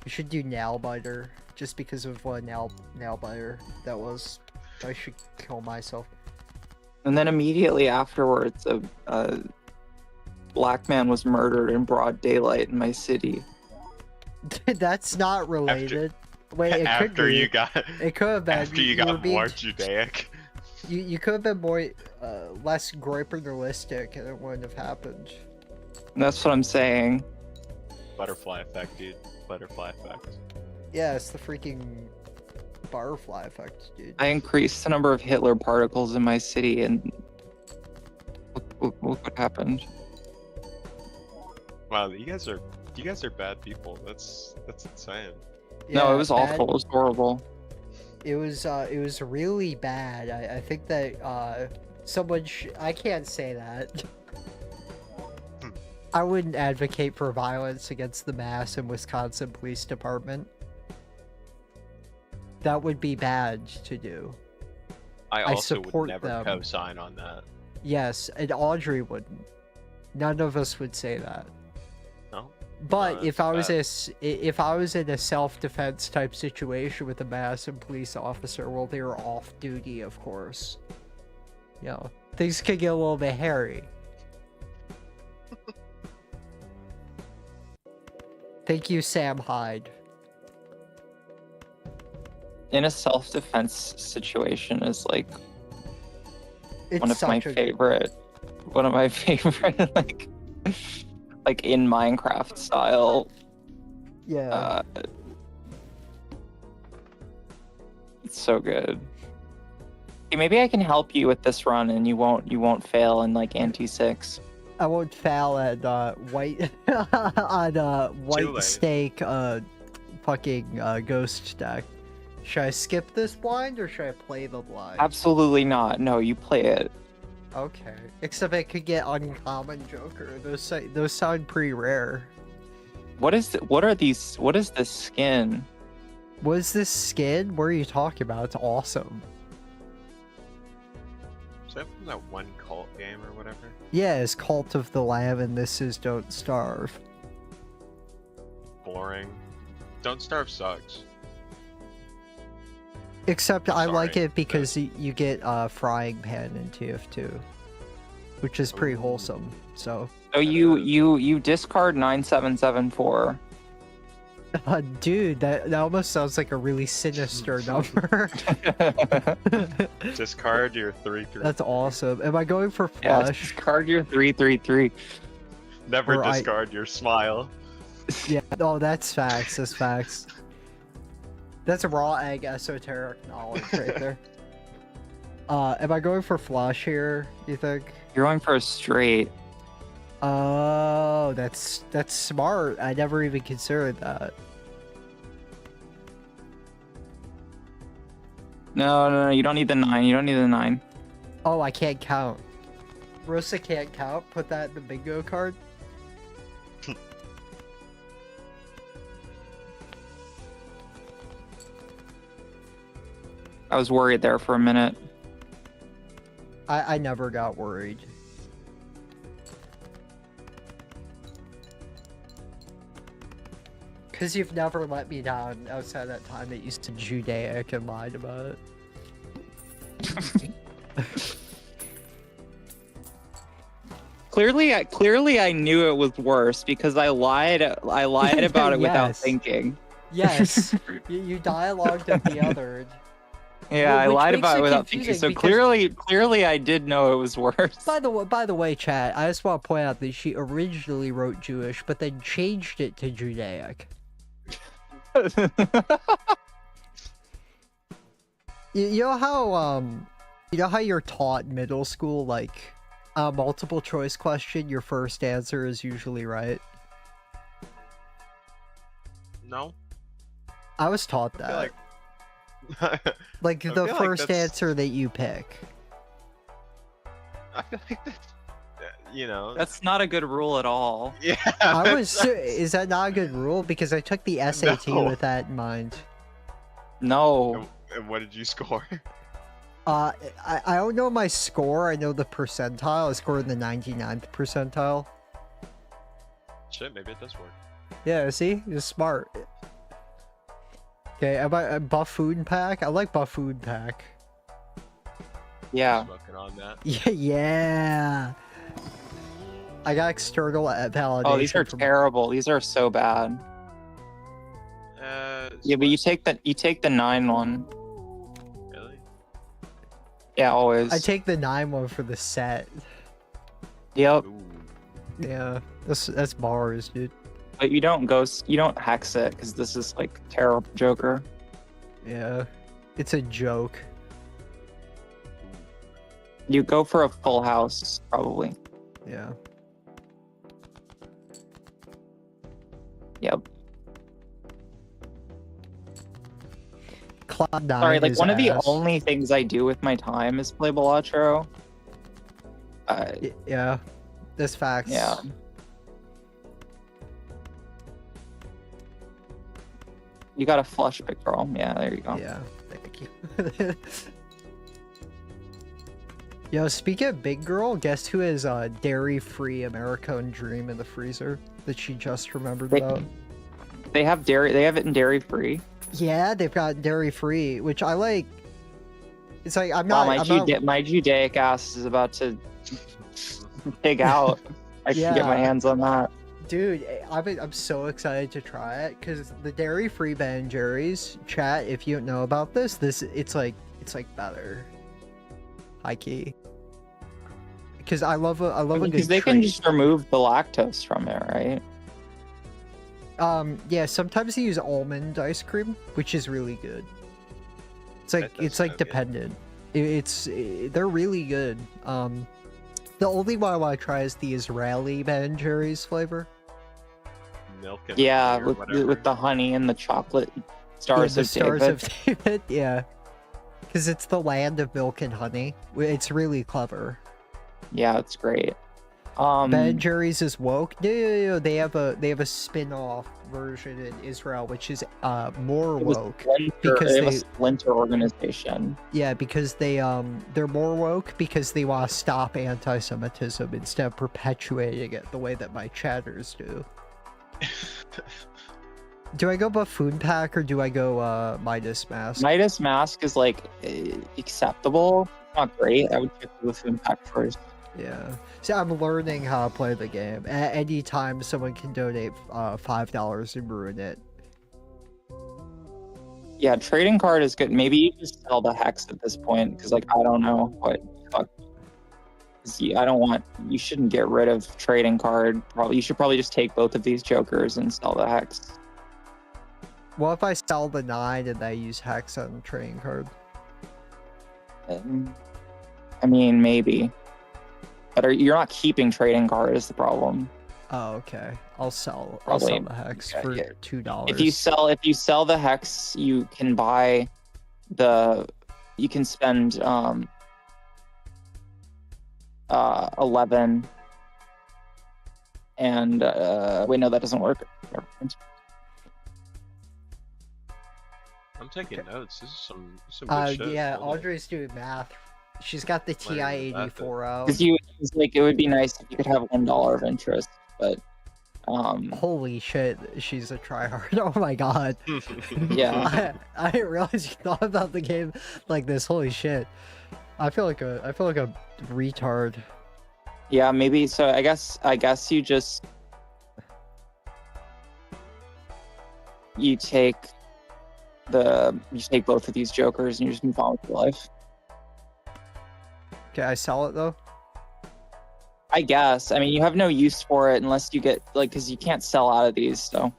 We should do nail biter just because of what nail biter that was. I should kill myself. And then immediately afterwards, a black man was murdered in broad daylight in my city. That's not related. Wait, it could After be. you got It could have been. after you were got being- more Judaic. You could have been more less realistic, and it wouldn't have happened. That's what I'm saying. Butterfly effect, dude. Butterfly effect. Yeah, it's the freaking butterfly effect, dude. I increased the number of Hitler particles in my city, and look what happened. Wow, you guys are bad people. That's insane. No, Yeah, it was bad- awful. It was horrible. It was really bad. I think that someone I can't say that. I wouldn't advocate for violence against the mass in Wisconsin Police Department. That would be bad to do. I also would support never them. co-sign on that. Yes, and Audrey wouldn't. None of us would say that. No. But No, if that's if I was in a self-defense type situation with a mass and police officer, well, they were off duty, of course. You know, things could get a little bit hairy. Thank you, Sam Hyde. In a self-defense situation is like It's one of my such a favorite like in Minecraft style. yeah. It's so good. Okay, maybe I can help you with this run, and you won't fail in like anti-6. I won't foul at white on white late. steak fucking ghost deck. Should I skip this blind or should I play the blind? Absolutely not. No, you play it. Okay. Except I could get uncommon Joker. Those sound pretty rare. What is this skin? What is this skin? What are you talking about? It's awesome. Is that from that one cult game or whatever? Yeah, it's Cult of the Lamb and this is Don't Starve. Boring. Don't Starve sucks. Except I like Sorry, it because you get frying pan in TF2. Which is pretty Ooh. wholesome, so... So you discard 9774. Dude, that almost sounds like a really sinister number. Discard your 3/3. That's awesome. Am I going for Yeah, flush? discard your 333. Never or I- discard your smile. Yeah, oh, that's facts. That's facts. That's a raw egg esoteric knowledge right there. Am I going for flush here, you think? You're going for a straight. Oh, that's smart. I never even considered that. No, you don't need the 9. You don't need the 9. Oh, I can't count. Rosa can't count. Put that in the bingo card. I was worried there for a minute. I never got worried. Because you've never let me down outside that time that you said Judaic and lied about it. Clearly I knew it was worse because I lied about it without Yes. thinking. Yes, you dialogued at the other. Yeah, I Which lied makes about it it without thinking. confusing So because- clearly I did know it was worse. By the way, chat, I just want to point out that she originally wrote Jewish, but then changed it to Judaic. You know how you're taught in middle school, like a multiple choice question, your first answer is usually right. No. I was taught I that. feel like Like I the feel like first that's- answer that you pick. I feel like that's, you know. That's not a good rule at all. Yeah. I was. Is that not a good rule? Because I took the SAT No. with that in mind. No. And what did you score? I don't know my score. I know the percentile. I scored in the 99th percentile. Shit, maybe it does work. Yeah, see? You're smart. Okay, a buffoon pack? I like buffoon pack. Yeah. Smoking on that. Yeah. I got external validation. Oh, these are from... terrible. These are so bad. Yeah, but you take the 9 one. Really? Yeah, always. I take the 9 one for the set. Yep. Ooh. Yeah, that's bars, dude. But you don't hex it because this is like terrible Joker. Yeah, it's a joke. You go for a full house probably. Yeah. Yep. Cloud 9 Sorry, like is one of the ass. only things I do with my time is play balatro. Yeah, that's facts. Yeah. You got a flush big girl. Yeah, there you go. Yeah, thank you. Yo, speaking of big girl, guess who has dairy-free American Dream in the freezer that she just remembered about? They have dairy. They have it in dairy free. Yeah, they've got dairy-free, which I like. It's like I'm Wow, not. my Judaic ass is about to pig out. I can get my Yeah. hands on that. Dude, I'm so excited to try it because the dairy-free Ben & Jerry's chat. If you don't know about this, it's like better. High key. Because I love a good Because they can treat. just remove the lactose from it, right? Yeah, sometimes they use almond ice cream, which is really good. It's like That does sound good. dependent. They're really good. The only one I want to try is the Israeli Ben & Jerry's flavor. Milk and Yeah, honey or with whatever. the honey and the chocolate stars Yeah, the of Stars David. of David, yeah. Because it's the land of milk and honey. It's really clever. Yeah, it's great. Ben & Jerry's is woke. No, they have a spin-off version in Israel, which is more It was woke. Splinter, because they have they- a Splinter organization. Yeah, because they're more woke because they want to stop anti-Semitism instead of perpetuating it the way that my chatters do. Do I go buffoon pack or do I go Midas mask? Midas Mask is like acceptable. Not great. I would check the Buffoon Pack first. Yeah. See, I'm learning how to play the game. At any time, someone can donate $5 and ruin it. Yeah, trading card is good. Maybe you just sell the hex at this point because, like, I don't know what. Fuck. See, I don't want. You shouldn't get rid of trading card. Probably you should probably just take both of these jokers and sell the hex. What if I sell the 9 and I use Hex on the trading card? I mean, maybe. But you're not keeping trading card is the problem. Oh, okay. I'll sell Probably, the Hex yeah, for yeah. $2. If you sell the hex, you can buy the. You can spend 11. And wait, no, that doesn't work. I'm taking notes. This is some good shit. yeah, Hold on. Audrey's doing math. She's got the Learning math. TI-84 out. Because it's like it would be nice if you could have $1 of interest, but Holy shit, she's a tryhard. Oh my god. yeah. I didn't realize you thought about the game like this. Holy shit. I feel like a retard. Yeah, maybe so. I guess you just take both of these jokers and you just move on with your life. Okay, I sell it though. I guess. I mean, you have no use for it unless you get like because you can't sell out of these. So,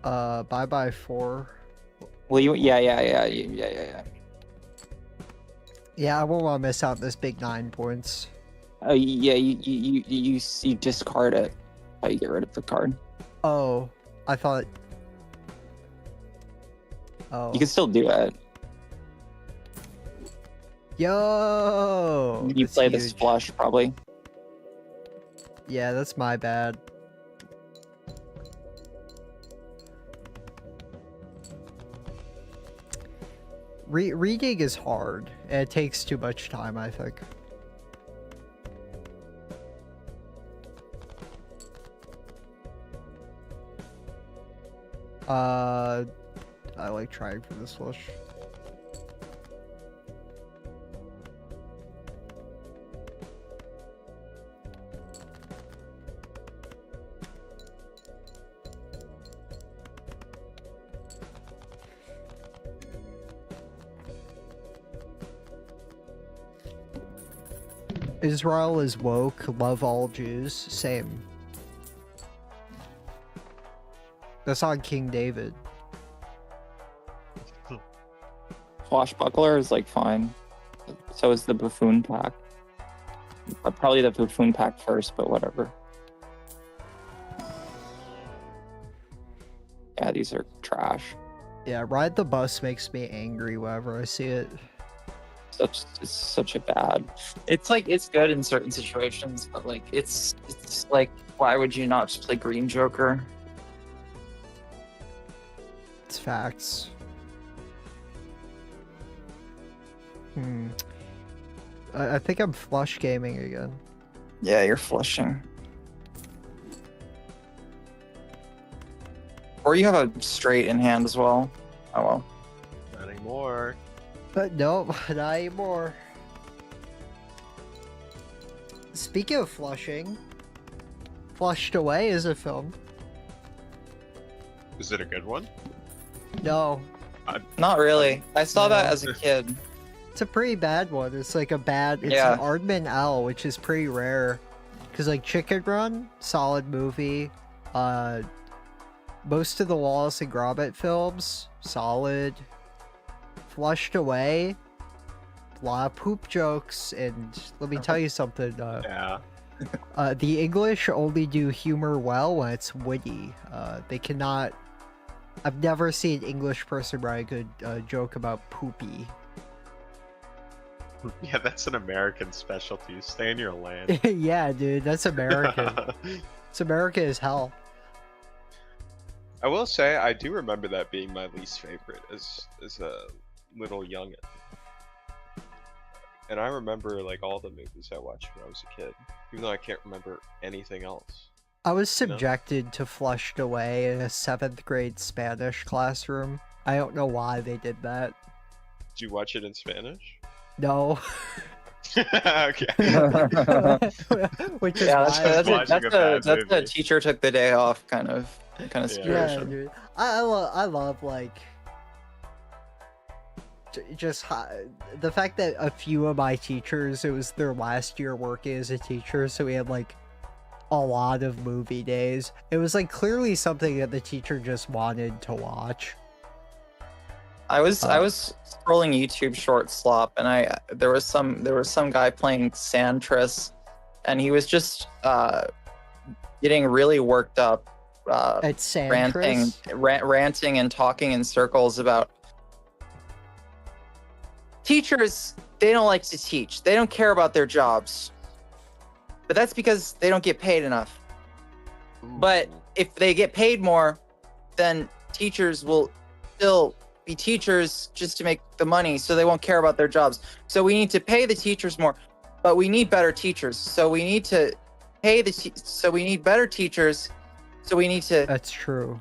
Bye 4. well, yeah. Yeah, I won't want to miss out this big 9 points. Yeah, you discard it. How you get rid of the card? Oh, I thought. Oh. You can still do it. Yo. You that's play this huge. flush probably. Yeah, that's my bad. Reading is hard. And it takes too much time, I think. I like trying for this flush. Israel is woke, love all Jews. Same. That's on King David. Swashbuckler is like fine. So is the buffoon pack. Probably the buffoon pack first, but whatever. Yeah, these are trash. Yeah, ride the bus makes me angry whenever I see it. It's such a bad. It's like it's good in certain situations, but like it's like why would you not just play Green Joker? It's facts. I think I'm flush gaming again. Yeah, you're flushing. Or you have a straight in hand as well. Oh well. Not anymore. But no, not anymore. Speaking of flushing, Flushed Away is a film. Is it a good one? No, Not really. I saw that as a kid. it's a pretty bad one. It's like a bad. It's Yeah. an Aardman L, which is pretty rare. Cause like Chicken Run, solid movie. Most of the Wallace and Gromit films, solid. Flushed Away, a lot of poop jokes, and let me tell you something. Yeah. The English only do humor well when it's witty. They cannot. I've never seen an English person write a good joke about poopy. Yeah, that's an American specialty. Stay in your lane. Yeah, dude, that's American. It's American as hell. I will say I do remember that being my least favorite as a little youngin. And I remember like all the movies I watched when I was a kid, even though I can't remember anything else. I was You know? subjected to Flushed Away in a 7th grade Spanish classroom. I don't know why they did that. Did you watch it in Spanish? No. Okay. Which is Yeah, why watching a bad that's a movie. teacher took the day off kind of yeah, situation. dude. I love like just the fact that a few of my teachers, it was their last year working as a teacher, so we had like a lot of movie days. It was like clearly something that the teacher just wanted to watch. I was scrolling YouTube short slop, and there was some guy playing Santris, and he was just getting really worked up, At Santris, ranting and talking in circles about teachers. They don't like to teach. They don't care about their jobs, but that's because they don't get paid enough. But if they get paid more, then teachers will still be teachers just to make the money, so they won't care about their jobs. So we need to pay the teachers more, but we need better teachers. So we need to pay so we need better teachers. So we need to that's true.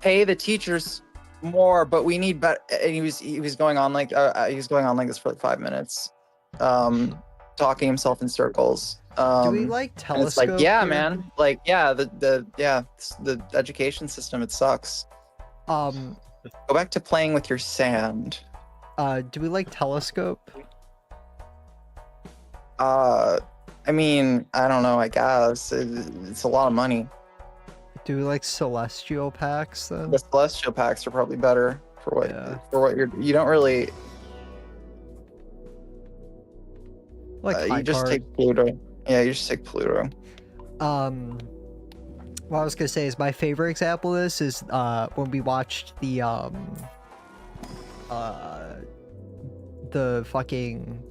pay the teachers more, but we need better. And he was going on like this for like 5 minutes, talking himself in circles. Do we like and it's telescope? like, yeah, here? man, like yeah, the education system, it sucks. Go back to playing with your sand. Do we like telescope? I mean, I don't know. I guess it's a lot of money. Do we like celestial packs then? The celestial packs are probably better for what you don't really. Like You just take Pluto. Yeah, you just take Pluto. What I was gonna say is my favorite example of this is when we watched the fucking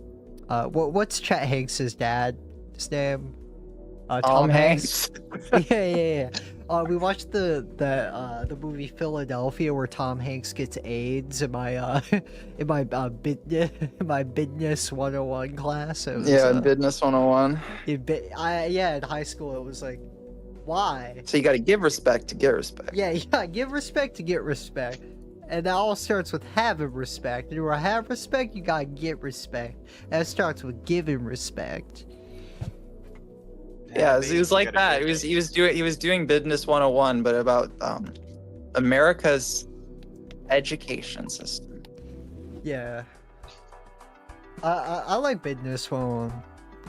what's Chet Hanks's dad's name? Tom Hanks. Yeah. We watched the movie Philadelphia where Tom Hanks gets AIDS in my in my my business 101 class. It was, Yeah, Business 101. yeah, in high school it was like, why? So you got to give respect to get respect. Yeah, give respect to get respect. And that all starts with having respect. And to have respect, you gotta get respect. That starts with giving respect. Yeah, he was like that. He was doing Business 101, but about America's education system. Yeah. I like business one.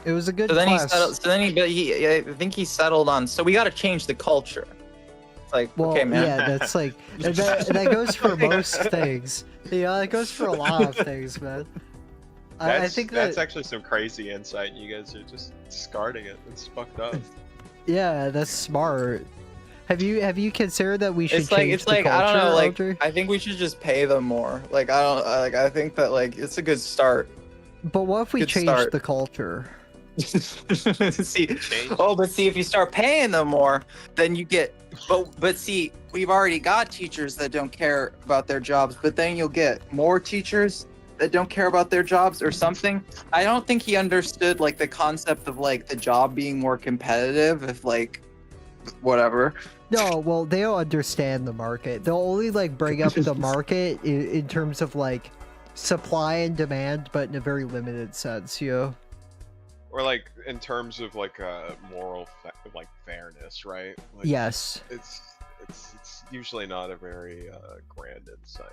It was a good So then class. he settled. So then I think he settled on. So we got to change the culture. It's like, Well, okay, man. yeah, that's like that goes for most things. Yeah, it goes for a lot of things, man. I think that's actually some crazy insight. You guys are just discarding it. It's fucked up. Yeah, that's smart. Have you considered that we should change the culture, I don't know, like Audrey? I think we should just pay them more. Like I think that like it's a good start. But what if we good change start. the culture? See, but see, if you start paying them more, then you get. But see, we've already got teachers that don't care about their jobs. But then you'll get more teachers that don't care about their jobs or something. I don't think he understood like the concept of like the job being more competitive. If like, whatever. No, well, they don't understand the market. They'll only like bring up the market in terms of like supply and demand, but in a very limited sense, you know. Or like in terms of like moral like fairness, right? Like, Yes. It's usually not a very grand insight.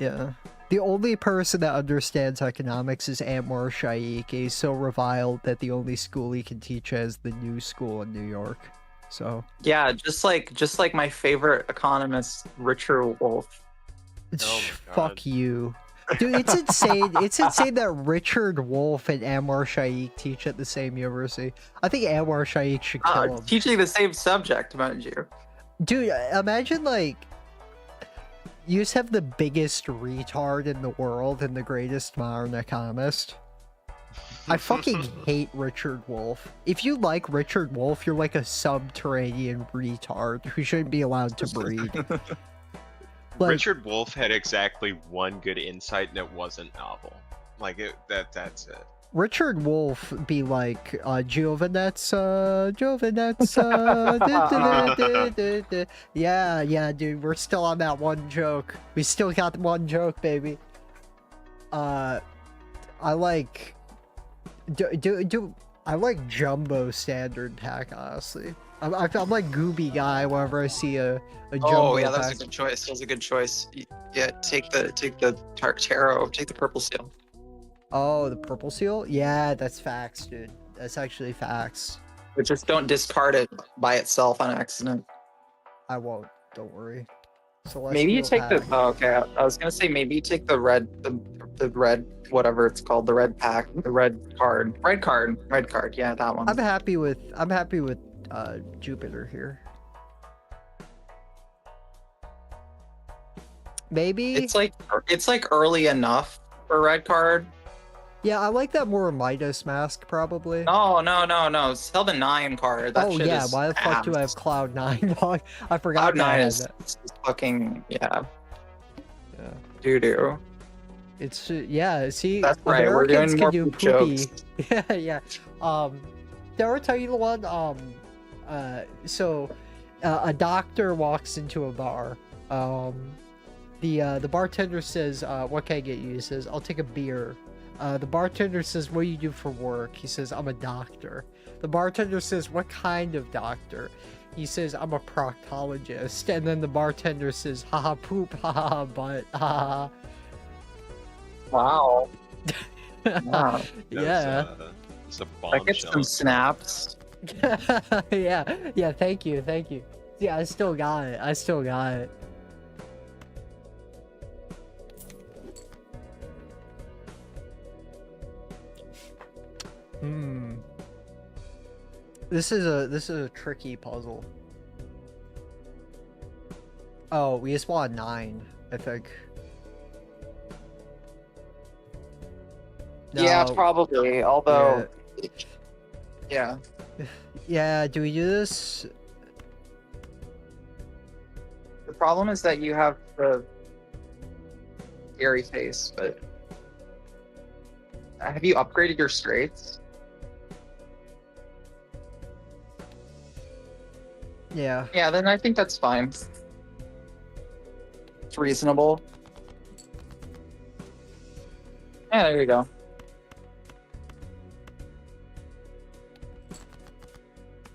Yeah. The only person that understands economics is Anwar Shaikh. He's so reviled that the only school he can teach is the new school in New York. So Yeah, just like my favorite economist, Richard Wolff. Oh my God. fuck you. Dude, it's insane. It's insane that Richard Wolff and Anwar Shaikh teach at the same university. I think Anwar Shaikh should kill him. Teaching the same subject, mind you. Dude, imagine like you just have the biggest retard in the world and the greatest modern economist. I fucking hate Richard Wolff. If you like Richard Wolff, you're like a subterranean retard who shouldn't be allowed to breed. Like, Richard Wolff had exactly one good insight, and it wasn't novel. Like that's it. Richard Wolff be like, Giovanet's, yeah, dude, we're still on that one joke. We still got the one joke, baby. I like, I like jumbo standard pack, honestly. I'm like Gooby guy whenever I see a jumbo Oh yeah, that's pack. a good choice. That's a good choice. Yeah, take the tarot, take the purple seal. Oh, the purple seal? Yeah, that's facts, dude. That's actually facts. But just don't discard it by itself on accident. I won't. Don't worry. So Maybe you take the. Oh, okay, I was gonna say maybe you take the red, the red, whatever it's called, the red pack, the red card. Yeah, that one. I'm happy with Jupiter here. Maybe. It's like early enough for red card. Yeah, I like that more Midas mask probably. No. Sell the 9 card. That Oh shit yeah, is why the fuck do I have ass. Cloud 9? Dog? I forgot. Cloud 9 is fucking Yeah. doo doo. It's yeah. See, That's right. We're Americans doing can more do poop poopy. jokes. Yeah. Did I ever tell you the one? So a doctor walks into a bar. The bartender says, "What can I get you?" He says, "I'll take a beer." The bartender says, "What do you do for work?" He says, "I'm a doctor." The bartender says, "What kind of doctor?" He says, "I'm a proctologist." And then the bartender says, "Haha, poop, haha, butt, haha." Wow. Wow. Yeah. It's a I get bombshell. some snaps. yeah. Thank you. Yeah, I still got it. This is a tricky puzzle. Oh, we just want 9, I think. Yeah, No, probably. Although, yeah. Yeah, do we do this? The problem is that you have the scary face, but have you upgraded your straights? Yeah. Yeah, then I think that's fine. It's reasonable. Yeah, there you go.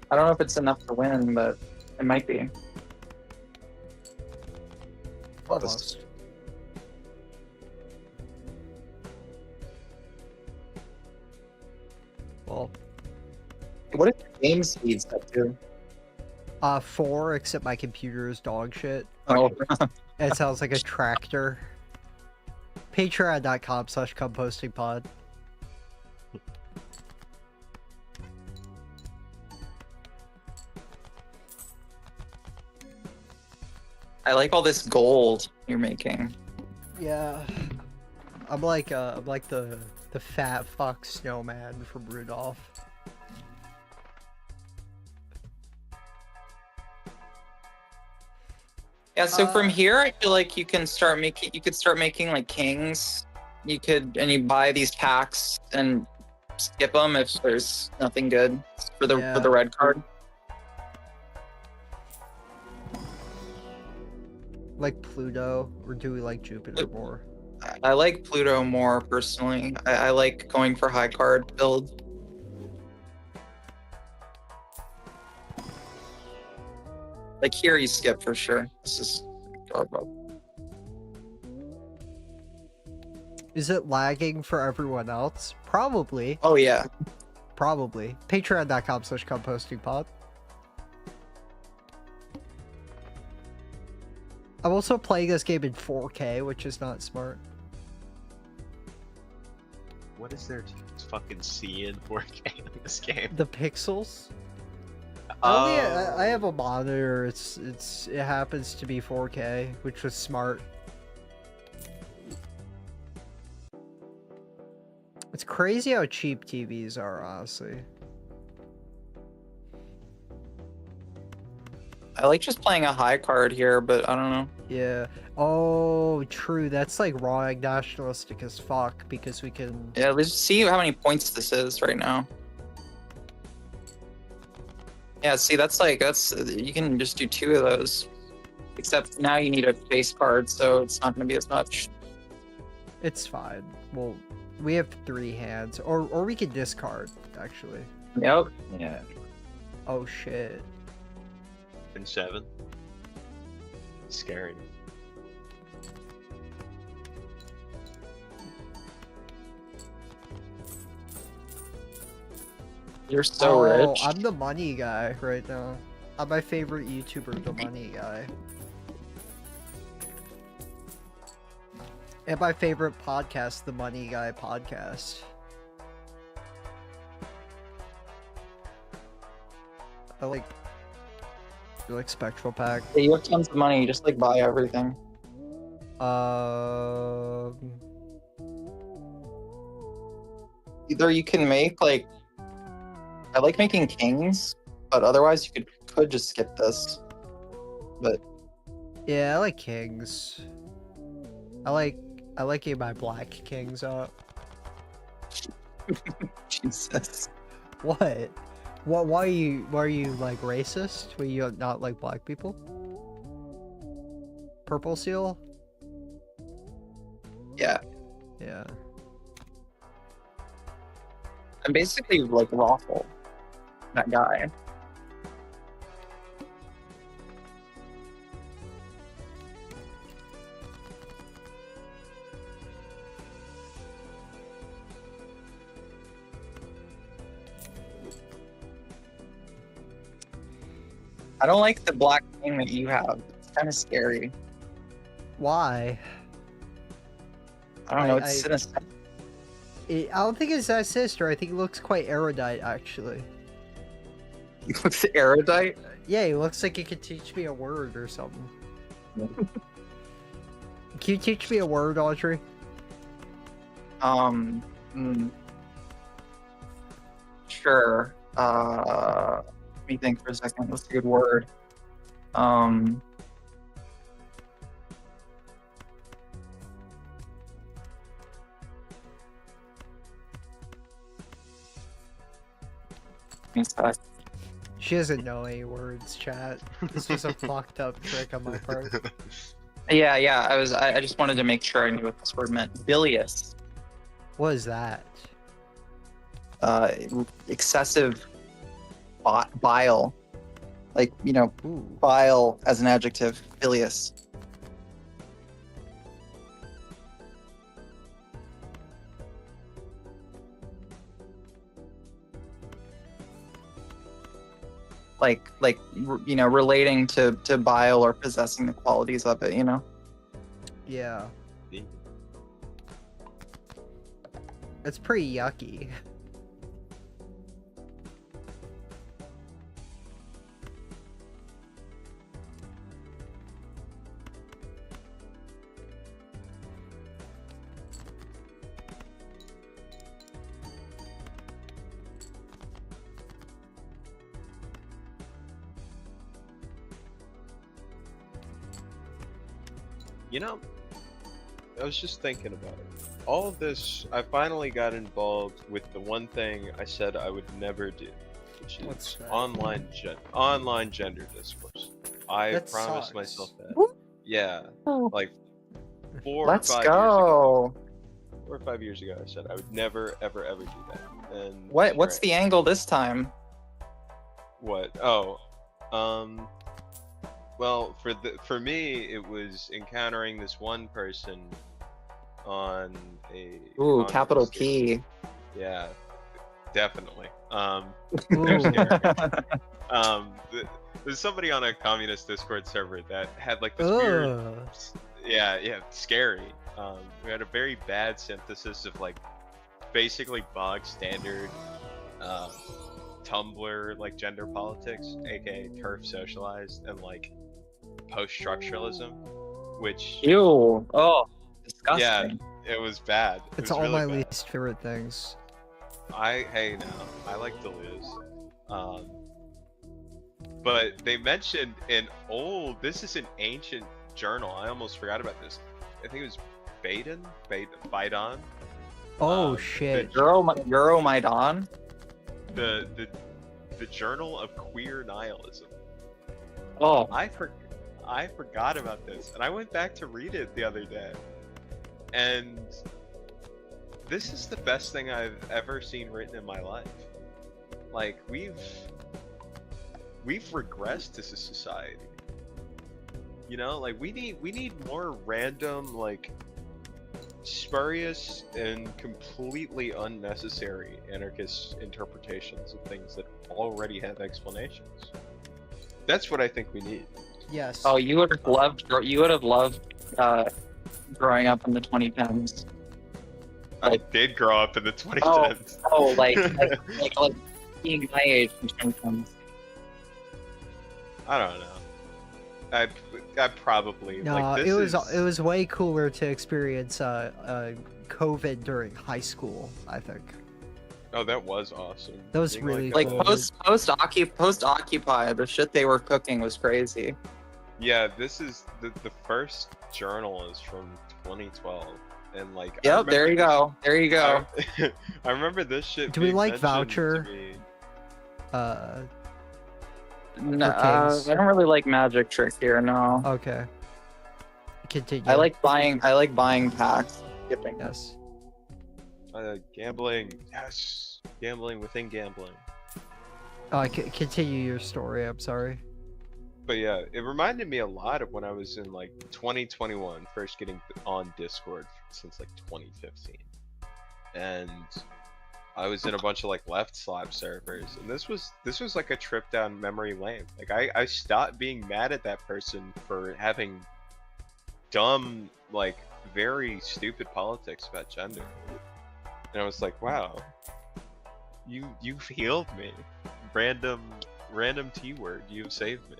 I don't know if it's enough to win, but it might be. Almost. Well, What if your game speed set to? 4, except my computer is dog shit. Oh, It sounds like a tractor. Patreon.com/compostingpod. I like all this gold you're making. Yeah. I'm like the fat fuck snowman from Rudolph. Yeah, so from here, I feel like you can start making. You could start making like kings. You could, and you buy these packs and skip them if there's nothing good for the Yeah. red card. Like Pluto, or do we like Jupiter more? I like Pluto more personally. I like going for high card build. Like here, you skip for sure. This is Garbo. Is it lagging for everyone else? Probably. Oh yeah. Probably. Patreon.com/compostingpod. I'm also playing this game in 4K, which is not smart. What is there to fucking see in 4K in this game? The pixels? Oh, I have a monitor. It happens to be 4K, which was smart. It's crazy how cheap TVs are, honestly. I like just playing a high card here, but I don't know. Yeah. Oh, true. That's like wrong nationalistic as fuck because we can. Yeah, let's see how many points this is right now. Yeah, see, that's you can just do 2 of those. Except now you need a face card, so it's not going to be as much. It's fine. Well, we have 3 hands, or we can discard actually. Yep. Yeah. Oh shit. and 7. Scary. You're so rich. I'm the money guy right now. I'm my favorite YouTuber, the money guy. And my favorite podcast, the Money Guy podcast. I like... You like Spectral Pack? Yeah, you have tons of money. You just like buy everything. Either you can make like... I like making kings, but otherwise you could just skip this. But Yeah, I like kings. I like getting my black kings up. Jesus. What? Why are you like racist? Were you not like black people? Purple seal? Yeah. Yeah. I'm basically like Raffle. That guy. I don't like the black thing that you have. It's kind of scary. Why? I don't know. I- It's sinister. I don't think it's that sister. I think it looks quite erudite, actually. He looks erudite. Yeah, he looks like he could teach me a word or something. Can you teach me a word, Audrey? Sure. me think for a second. What's a good word? She doesn't know any words, chat. This was a fucked up trick on my part. Yeah. I just wanted to make sure I knew what this word meant. Bilious. What is that? Excessive bile. Like, Ooh. bile as an adjective. Bilious. Like relating to bile or possessing the qualities of it, Yeah. It's pretty yucky. You know, I was just thinking about it. All of this, I finally got involved with the one thing I said I would never do, which What's is that? online gender discourse. I That promised sucks. myself that. Woo. Yeah, like 4 Let's or 5 years ago. go. 4 or 5 years ago, I said I would never, ever, ever do that. And What's the angle this time? what? Oh, well, for me, it was encountering this one person on a Ooh, conference capital that- P. Yeah, definitely. Ooh. They're scary. There's somebody on a communist Discord server that had like this weird, Ugh. yeah, scary. We had a very bad synthesis of like basically bog standard Tumblr like gender politics, aka TERF socialized, and like post-structuralism, which Ew. Oh, disgusting. yeah, it was bad. It It's was all really my bad. least favorite things. Hey now, I like to lose. But they mentioned this is an ancient journal. I almost forgot about this. I think it was Baidon. Oh Um, shit. Euromaidan? The Journal of Queer Nihilism. Oh, I forgot about this, and I went back to read it the other day. And this is the best thing I've ever seen written in my life. Like we've regressed as a society. You know, like we need more random, like spurious and completely unnecessary anarchist interpretations of things that already have explanations. That's what I think we need. Yes. oh, you would have loved growing up in the 2010s. I did grow up in the 2010s. Oh, like being my age in 2010s. I don't know. I probably No, like this it was way cooler to experience COVID during high school, I think. Oh, that was awesome. That was Being really Like cool. post Occupy, the shit they were cooking was crazy. Yeah, this is the first journal is from 2012, and like I Yep, there you remember go. There you go. I remember this shit. Do we being like mentioned Voucher? to me. No, kings. I don't really like magic trick here. No, Okay. Continue. I like buying packs. Skipping. Yes. Gambling, yes, gambling within gambling. Continue your story. I'm sorry. But yeah, it reminded me a lot of when I was in like 2021, first getting on Discord since like 2015, and I was in a bunch of like left slap servers, and this was like a trip down memory lane. Like I stopped being mad at that person for having dumb, like very stupid politics about gender, and I was like, wow, you've healed me, random T word, you've saved me.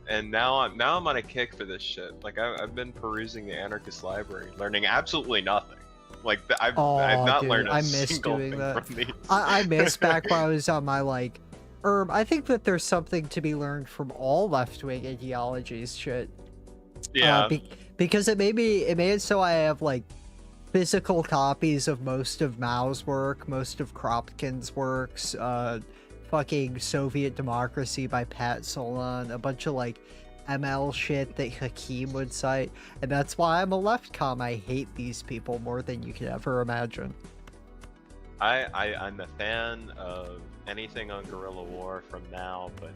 And now I'm on a kick for this shit. Like I've been perusing the anarchist library, learning absolutely nothing. Like I've not dude, learned a I miss single doing thing that. from these. I miss back when I was on my like I think that there's something to be learned from all left-wing ideologies, shit. Yeah. Because it made it so I have like physical copies of most of Mao's work, most of Kropotkin's works, fucking Soviet Democracy by Pat Solon, a bunch of like ML shit that Hakim would cite, and that's why I'm a left com. I hate these people more than you could ever imagine. I'm a fan of anything on guerrilla war from now, but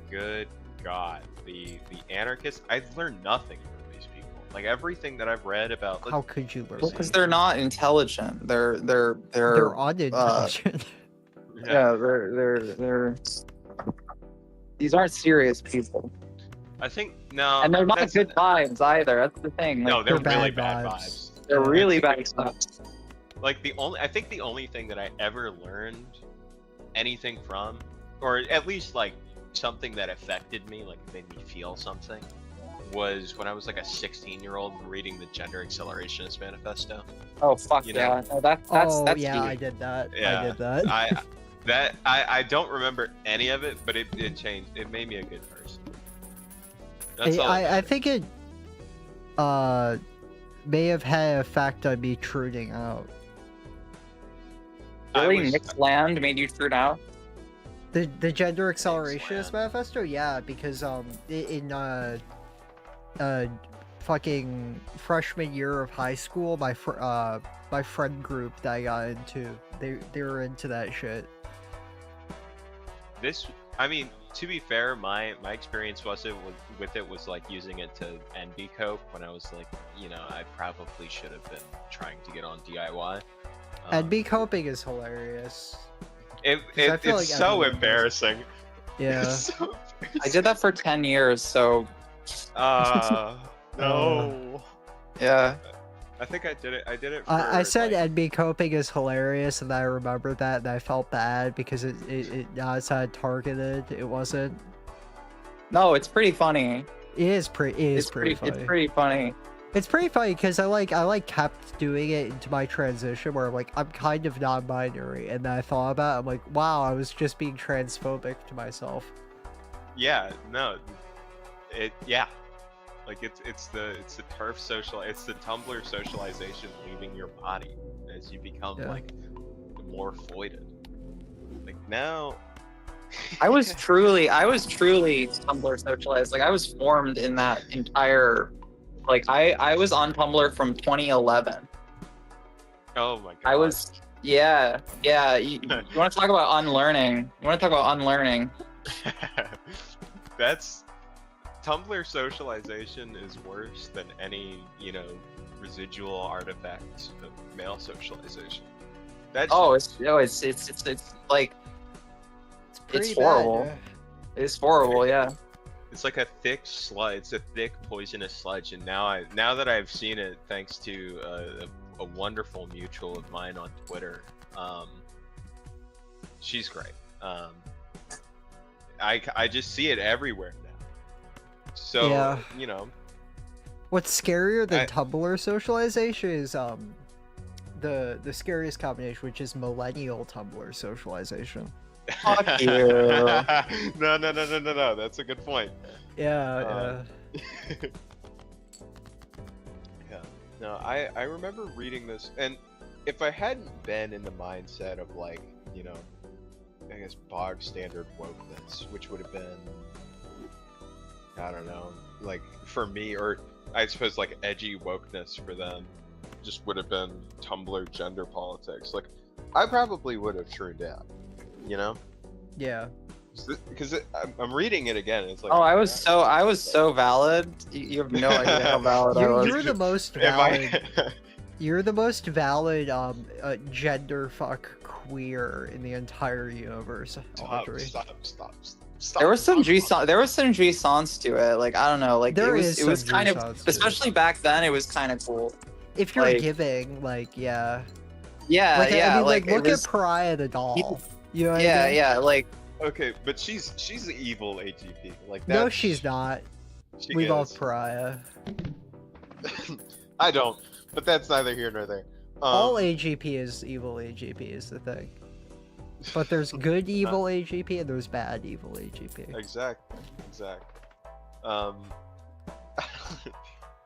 good God, the anarchists, I've learned nothing from these people. Like everything that I've read about. How could you learn? Well, because they're not intelligent. They're unintelligent. yeah, they're these aren't serious people. I think no, and they're not good vibes either. That's the thing. No, like, they're they're really bad bad vibes. vibes. they're really bad stuff. Like I think the only thing that I ever learned anything from, or at least like something that affected me, like made me feel something, was when I was like a 16-year-old reading the Gender Accelerationist Manifesto. Oh fuck You yeah! know? No, that's yeah, deep. I did that. Yeah, I did that. I don't remember any of it, but it changed. It made me a good person. That's all. I think it may have had an effect on me tuning out. Really, mixed land made you turn out. The Gender Accelerationist Manifesto, yeah, because in fucking freshman year of high school, my friend group that I got into, they were into that shit. I mean, to be fair, my experience with it was like using it to NB cope when I was like, you know, I probably should have been trying to get on DIY. NB coping is hilarious. It's like so embarrassing. Yeah. It's so embarrassing. I did that for 10 years, so no. yeah. I think I did it. For, I said like, NB coping is hilarious, and I remembered that, and I felt bad because it not targeted. It wasn't. No, it's pretty funny. It's pretty funny. It's pretty funny. It's pretty funny because I kept doing it into my transition where I'm kind of non-binary, and then I thought about it, I'm like, wow, I was just being transphobic to myself. Yeah, no, yeah, like it's the turf it's the Tumblr socialization leaving your body as you become like more foided. Like now, I was truly Tumblr socialized. Like I was formed in that entire. Like I was on Tumblr from 2011. Oh my god. I was yeah. You want to talk about unlearning? That's Tumblr socialization is worse than any, you know, residual artifact of male socialization. That's it's like pretty it's horrible. bad, It's horrible, yeah. It's like a thick sludge. It's a thick poisonous sludge, and now that I've seen it, thanks to a wonderful mutual of mine on Twitter, she's great. I just see it everywhere now. So Yeah. you know, What's scarier than Tumblr socialization is the scariest combination, which is millennial Tumblr socialization. Fuck you. No. That's a good point. Yeah. Yeah. No, I remember reading this, and if I hadn't been in the mindset of like, you know, I guess bog standard wokeness, which would have been, I don't know, like for me, or I suppose like edgy wokeness for them, just would have been Tumblr gender politics. Like, I probably would have turned out, you know? Yeah. Because I'm reading it again. And it's like, Oh, I was so valid. You have no idea how valid I was. You're the most valid. You're the most valid gender fuck queer in the entire universe. Stop. There was some jouissance to it. Like I don't know. Like it was kind of, especially back then. It was kind of cool. If you're like, giving, like yeah. Yeah, like, yeah. I mean, like look at Pariah the doll. You know what yeah, I mean? yeah. Like okay, but she's the evil AGP. Like no, she's not. We love Pariah. I don't, but that's neither here nor there. All AGP is evil. AGP is the thing. But there's good evil AGP and there's bad evil AGP. Exactly.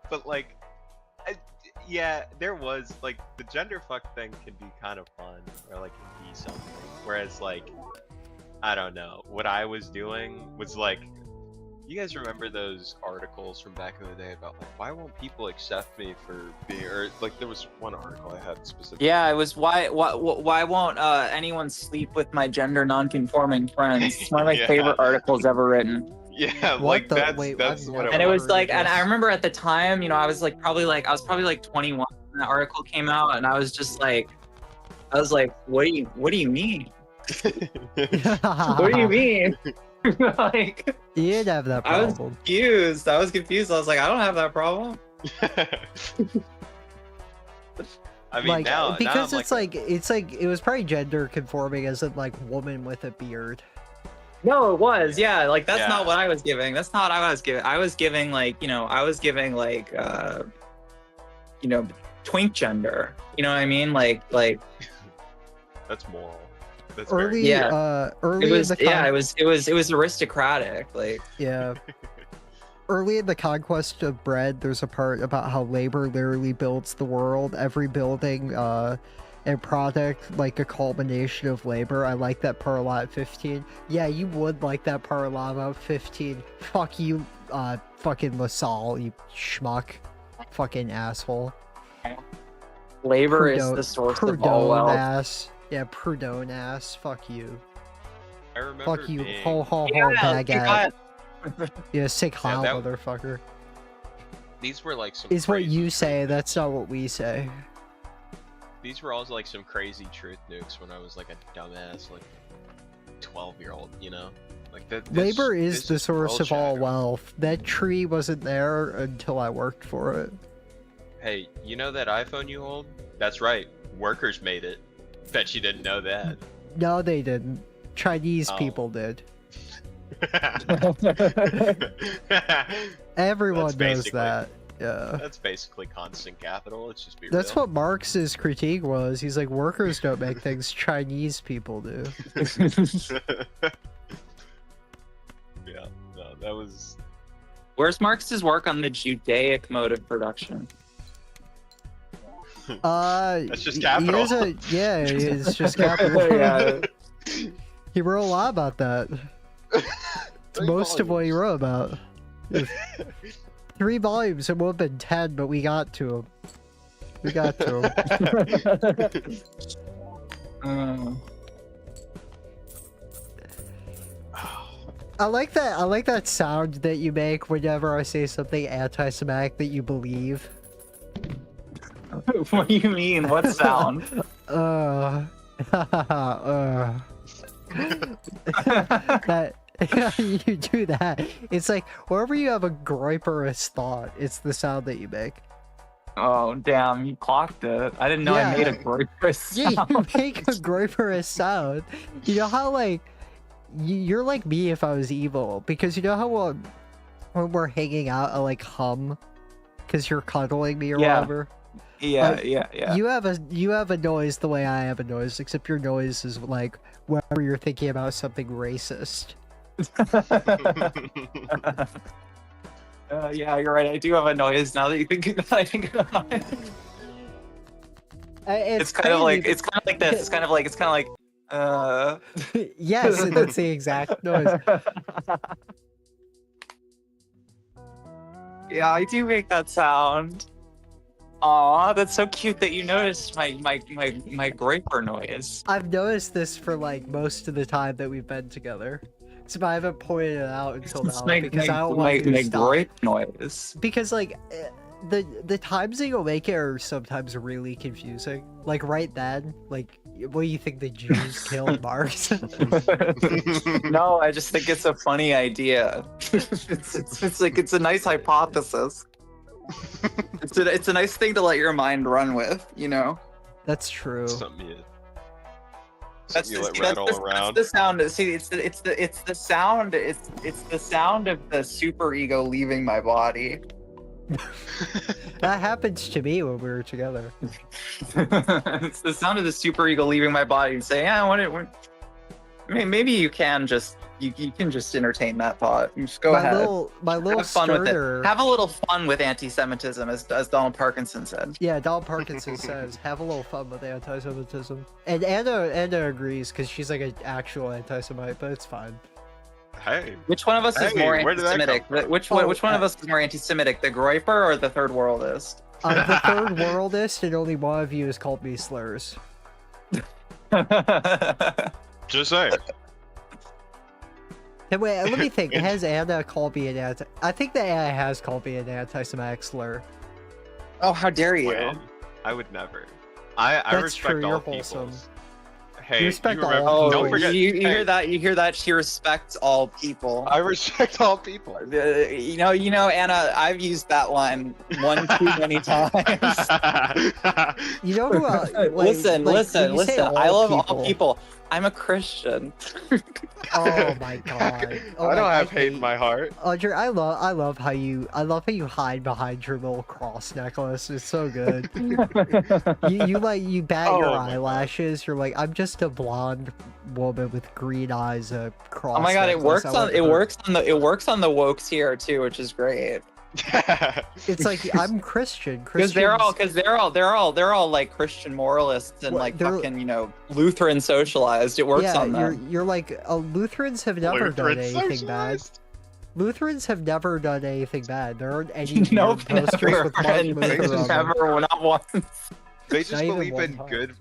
But like, yeah, there was like the gender fuck thing can be kind of fun, or like can be something. Whereas like, I don't know, what I was doing was like, you guys remember those articles from back in the day about like why won't people accept me for being, or like there was one article I had specifically. Yeah, it was why won't anyone sleep with my gender non-conforming friends? It's one of my Yeah. favorite articles ever written. Yeah, What like the- that's wait, that's I've what never- And it was like, and Yes. I remember at the time, you know, I was probably like 21 when the article came out, and I was just like, what do you mean? What do you mean? Like, You didn't have that I was problem. confused. I was like, I don't have that problem. I mean Like, now because now I'm it's like it was probably gender conforming as in like woman with a beard. No, it was, yeah. Like that's Yeah. not what I was giving. That's not what I was giving. I was giving like, twink gender. You know what I mean? Like that's moral. That's Early, very Yeah. early it was, in the yeah, it was aristocratic. Like, yeah. Early in the conquest of bread, there's a part about how labor literally builds the world. Every building and product, like a culmination of labor. I like that part a lot. 15. Yeah, you would like that part a lot about 15. Fuck you, fucking LaSalle, you schmuck. Fucking asshole. labor is Proudhon- the source of all Proudhon wealth. ass. Yeah, Proudhon ass. Fuck you. I remember Fuck you. being, Ho ho ho Yeah, baguette. Yeah, sick Yeah, how, that- motherfucker. these were like some It's what crazy you truth say, nukes. that's not what we say. These were also like some crazy truth nukes when I was like a dumbass like 12-year-old, you know? Like that Labor is this the source of all world-shattering. wealth. That tree wasn't there until I worked for it. Hey, you know that iPhone you hold? That's right. Workers made it. Bet you didn't know that. No, they didn't. Chinese Oh. people did. Everyone That's knows basically- that. Yeah. That's basically constant capital. Let's just be That's real. what Marx's critique was. He's like, workers don't make things, Chinese people do. Yeah, no, that was. Where's Marx's work on the Judaic mode of production? That's just he capital. is yeah, it's just capital. Yeah. He wrote a lot about that. It's most of what he wrote about. 3 volumes, it would have been 10, but we got to him. We got to him. I like that sound that you make whenever I say something anti-Semitic that you believe. What do you mean? What sound? That you do that. It's like wherever you have a groiperous thought, it's the sound that you make. Oh, damn, you clocked it. I didn't know Yeah. I made a groiperous Yeah, sound. you make a groiperous sound. You know how like you're like me if I was evil, because you know how when we're hanging out, I like hum because you're cuddling me or Yeah. whatever. Yeah, Like, yeah. You have a noise the way I have a noise, except your noise is like whenever you're thinking about something racist. Yeah, you're right. I do have a noise now that you think I think about it. It's kind of like this. It's kind of like yes, that's the exact noise. Yeah, I do make that sound. Aw, that's so cute that you noticed my groiper noise. I've noticed this for like most of the time that we've been together. So I haven't pointed it out until It's now because I don't want you my to stop. groip noise. Because like the times that you'll make it are sometimes really confusing. Like right then, like what do you think the Jews killed Marx? No, I just think it's a funny idea. It's like it's a nice hypothesis. It's a nice thing to let your mind run with, you know. That's true. Something you, That's something you the, let that's, rattle the, around. that's the sound. See, it's the sound. It's the sound of the super ego leaving my body. That happens to me when we were together. It's the sound of the super ego leaving my body and saying, "Yeah, I mean, maybe you can just you can just entertain that thought. You just go ahead. My little Have fun with starter. it. Have a little fun with anti-Semitism, as Donald Parkinson said. Yeah, Donald Parkinson says, have a little fun with anti-Semitism. And Anna agrees, because she's like an actual anti-Semite, but it's fine. Hey. Which one of us is Hey, more where did that anti-Semitic? come from? Which one of us is more anti-Semitic? The Groiper or the third worldist? I'm the third worldist, and only one of you has called me slurs. Just saying. Hey, wait, let me think. Has Anna called me an anti... I think that Anna has called me an anti-Semitic slur. Oh, how dare you! When? I would never. I That's respect true, all you're peoples. wholesome. Hey, You respect all remember, people. don't forget. You hey, hear that? You hear that? She respects all people. I respect all people. You know, Anna. I've used that line one too many times. You know who else? Listen. I love all people. people. I'm a Christian. Oh my god. Oh I don't have hate hate in my heart. Audrey, I love how you hide behind your little cross necklace. It's so good. you bat Oh your my God. eyelashes. You're like, I'm just a blonde woman with green eyes, a cross. Oh my god, it necklace. works I on love it her. works on the wokes here too, which is great. It's like I'm Christian. Because they're all like Christian moralists and Well, like they're- fucking Lutheran socialized. It works yeah, on them. you're like Lutherans have never done anything bad. Lutherans have never done anything bad. There aren't any No, weird posters never, with Martin and Luther on them. never, not once. They just Not even believe one in time. good.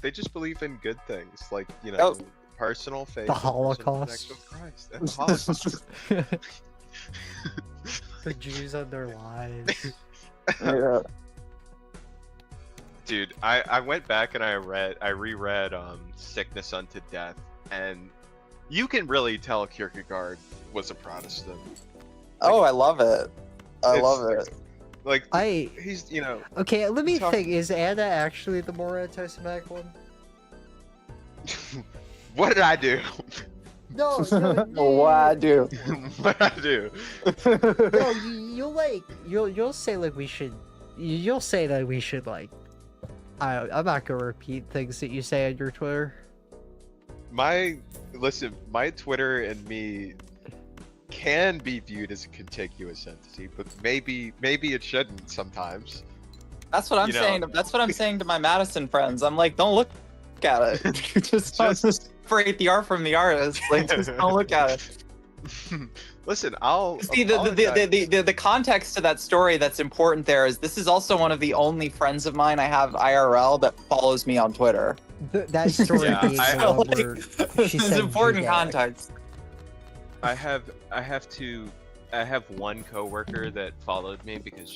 They just believe in good things, like Oh. personal faith. The and personal Holocaust. connection with Christ, and the Holocaust. The Jews and their lives. Yeah. Dude, I went back and I reread Sickness Unto Death, and you can really tell Kierkegaard was a Protestant. Oh, I love it. I It's- love it. Like I he's okay. Let me Talk- think. Is Anna actually the more anti-Semitic one? what did I do? No, What I do? what did I do? No, you'll say like we should. You'll say that we should like. I'm not gonna repeat things that you say on your Twitter. My Twitter and me can be viewed as a contiguous entity, but maybe it shouldn't sometimes. That's what I'm You know. saying. That's what I'm saying to my Madison friends. I'm like, don't look at it. just separate the art from the artist. Like, just don't look at it. Listen, I'll See, apologize. the context to that story that's important there is this is also one of the only friends of mine I have IRL that follows me on Twitter. That story Yeah, being I- the one like, where she It's said important Judac. context. I have one coworker that followed me because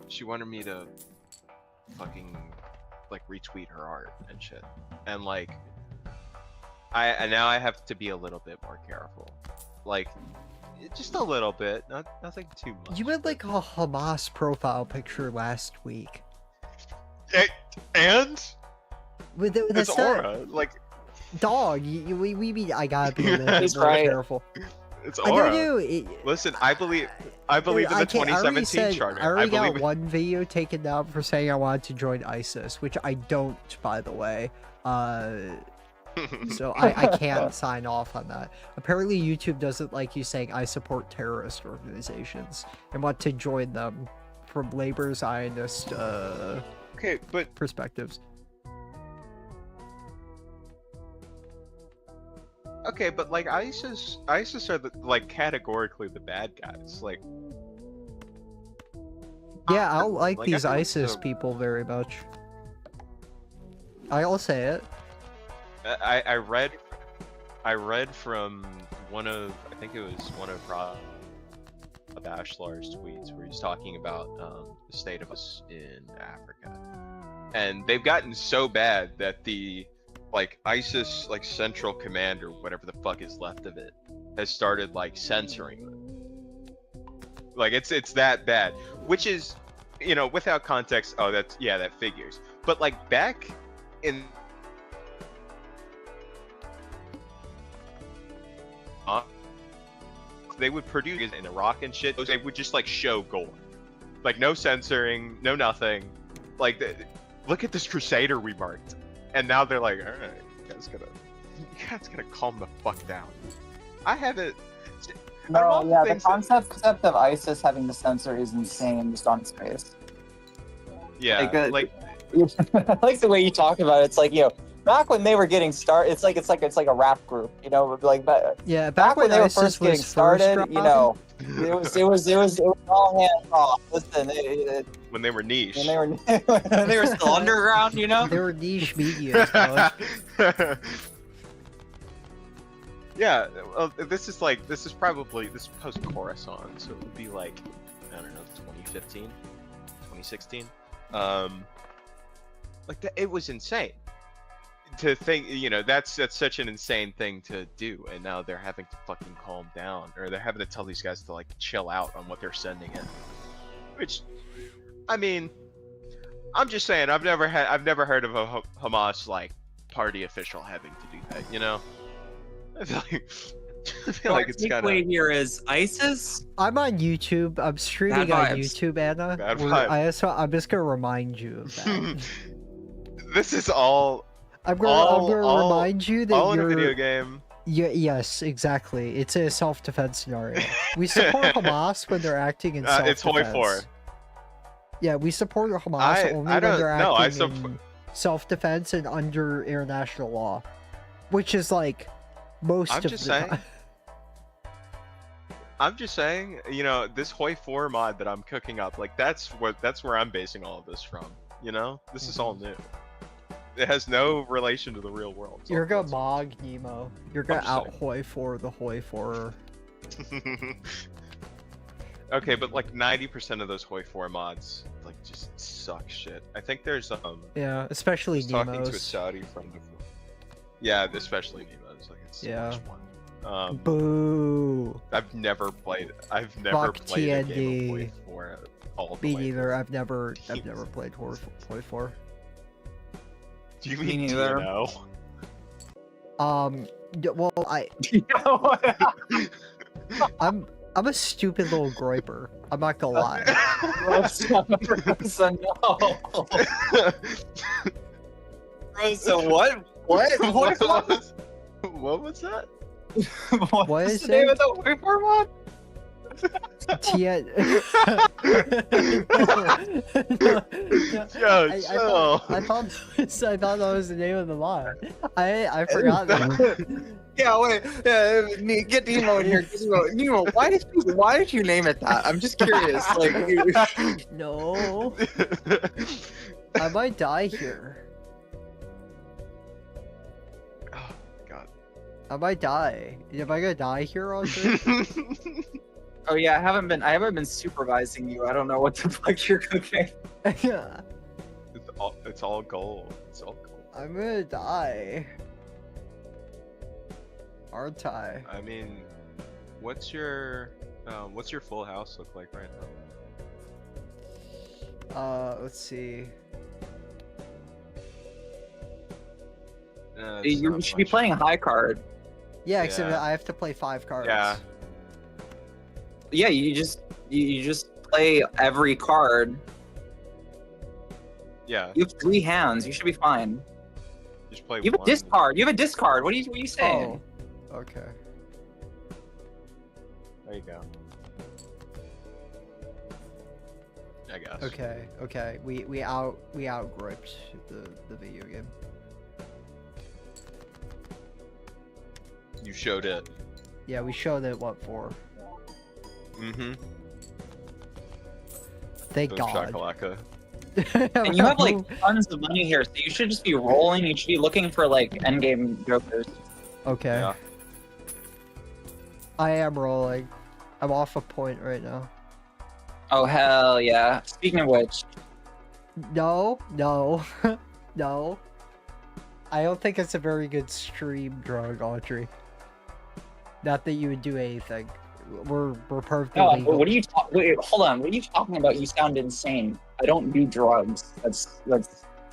she wanted me to fucking like retweet her art and shit, and like and now I have to be a little bit more careful, like just a little bit, nothing too much. You had like a Hamas profile picture last week. And With it's that's not- aura, like dog. We mean I gotta be a little He's bit more right. careful. it's I aura. know you. Listen, I believe in the 2017 charter. I already believe got one video taken down for saying I wanted to join ISIS, which I don't, by the way. So I can't sign off on that. Apparently YouTube doesn't like you saying I support terrorist organizations and want to join them from labor Zionist Okay, but perspectives. okay, but like ISIS are like categorically the bad guys. Like, Yeah, I don't like Like, these I feel ISIS so- people very much. I'll say it. I read from one of Rob Bashlar's tweets where he's talking about the state of us in Africa, and they've gotten so bad that the like ISIS like central command or whatever the fuck is left of it has started like censoring them. Like it's that bad, which is, you know, without context, oh that figures. But like back in they would produce in Iraq and shit. They would just like show gore, like no censoring, no nothing. Like look at this Crusader we marked, and now they're like, all right, you guys gotta You guys gotta calm the fuck down. I haven't. No, yeah, the things that- concept of ISIS having the censor is insane just on its face. Yeah, Like, I like the way you talk about it. It's like, back when they were getting started, it's like a rap group, like Yeah, back when they were ISIS first getting was started, dropping, it was all hands off. Listen, when they were niche. when they were still underground, They were niche media. So Yeah, well, this is probably post Coruscant, so it would be like, I don't know, 2015, 2016. It was insane to think, that's such an insane thing to do, and now they're having to fucking calm down, or they're having to tell these guys to like chill out on what they're sending in. Which, I mean, I'm just saying, I've never heard of a Hamas like party official having to do that, I feel like it's kind of. Takeaway here is ISIS. I'm on YouTube. I'm streaming Bad on vibes. YouTube, Anna. Bad I'm just gonna remind you of that. This is all I'm gonna remind you that in you're a video game. Yes, exactly. It's a self-defense scenario. We support Hamas when they're acting in self-defense. It's Hoi 4. Yeah, we support Hamas I only don't when they're know, acting in self-defense and under international law, which is like most of the time. I'm just saying, this Hoi 4 mod that I'm cooking up, like that's where I'm basing all of this from. This is all new. It has no relation to the real world. It's You're all gonna mog Nemo. You're gonna just out saying. Hoi for the Hoi 4. Okay, but like 90% of those Hoi 4 mods like just suck shit. I think there's Yeah, especially I was talking to a Nemo's. Saudi friend before. Yeah, especially Nemo's. Like it's so Yeah. much fun. Boo. I've never played a Fuck game of TND. Hoi 4 all the Me way. neither. I've never played Hoi 4. Do you Me mean neither. DNO? Well, I'm a stupid little groiper. I'm not gonna lie. So no. So what? What? What was that? What is the name it? of the Hoi 4 mod? Tien. Yo, I chill. thought that was the name of the mod. I forgot that. Yeah, wait. Get Nemo in here. Nemo, why did you name it that? I'm just curious. Like, No, I might die here. Oh god. I might die. Am I gonna die here on this? oh yeah, I haven't been supervising you. I don't know what the fuck you're cooking. Yeah, It's all gold. It's all gold. I'm gonna die. Aren't I? I mean, what's your full house look like right now? Let's see. It's You not should be much. playing high card. Yeah, except Yeah. that I have to play 5 cards. Yeah. Yeah, you just play every card. Yeah. You have 3 hands. You should be fine. Just play You have a one. discard. You have a discard. What are you saying? Oh, okay. There you go. I guess. Okay. We outgripped the video game. You showed it. Yeah, we showed it what for. Mm-hmm. Thank God. Shakalaka. And you have like tons of money here, so you should just be rolling. You should be looking for like endgame jokers. Okay. Yeah. I am rolling. I'm off a point right now. Oh hell yeah! Speaking of which, No. No. I don't think it's a very good stream drug, Audrey. Not that you would do anything. We're perfectly no, legal. what are you? Wait, hold on. What are you talking about? You sound insane. I don't do drugs. That's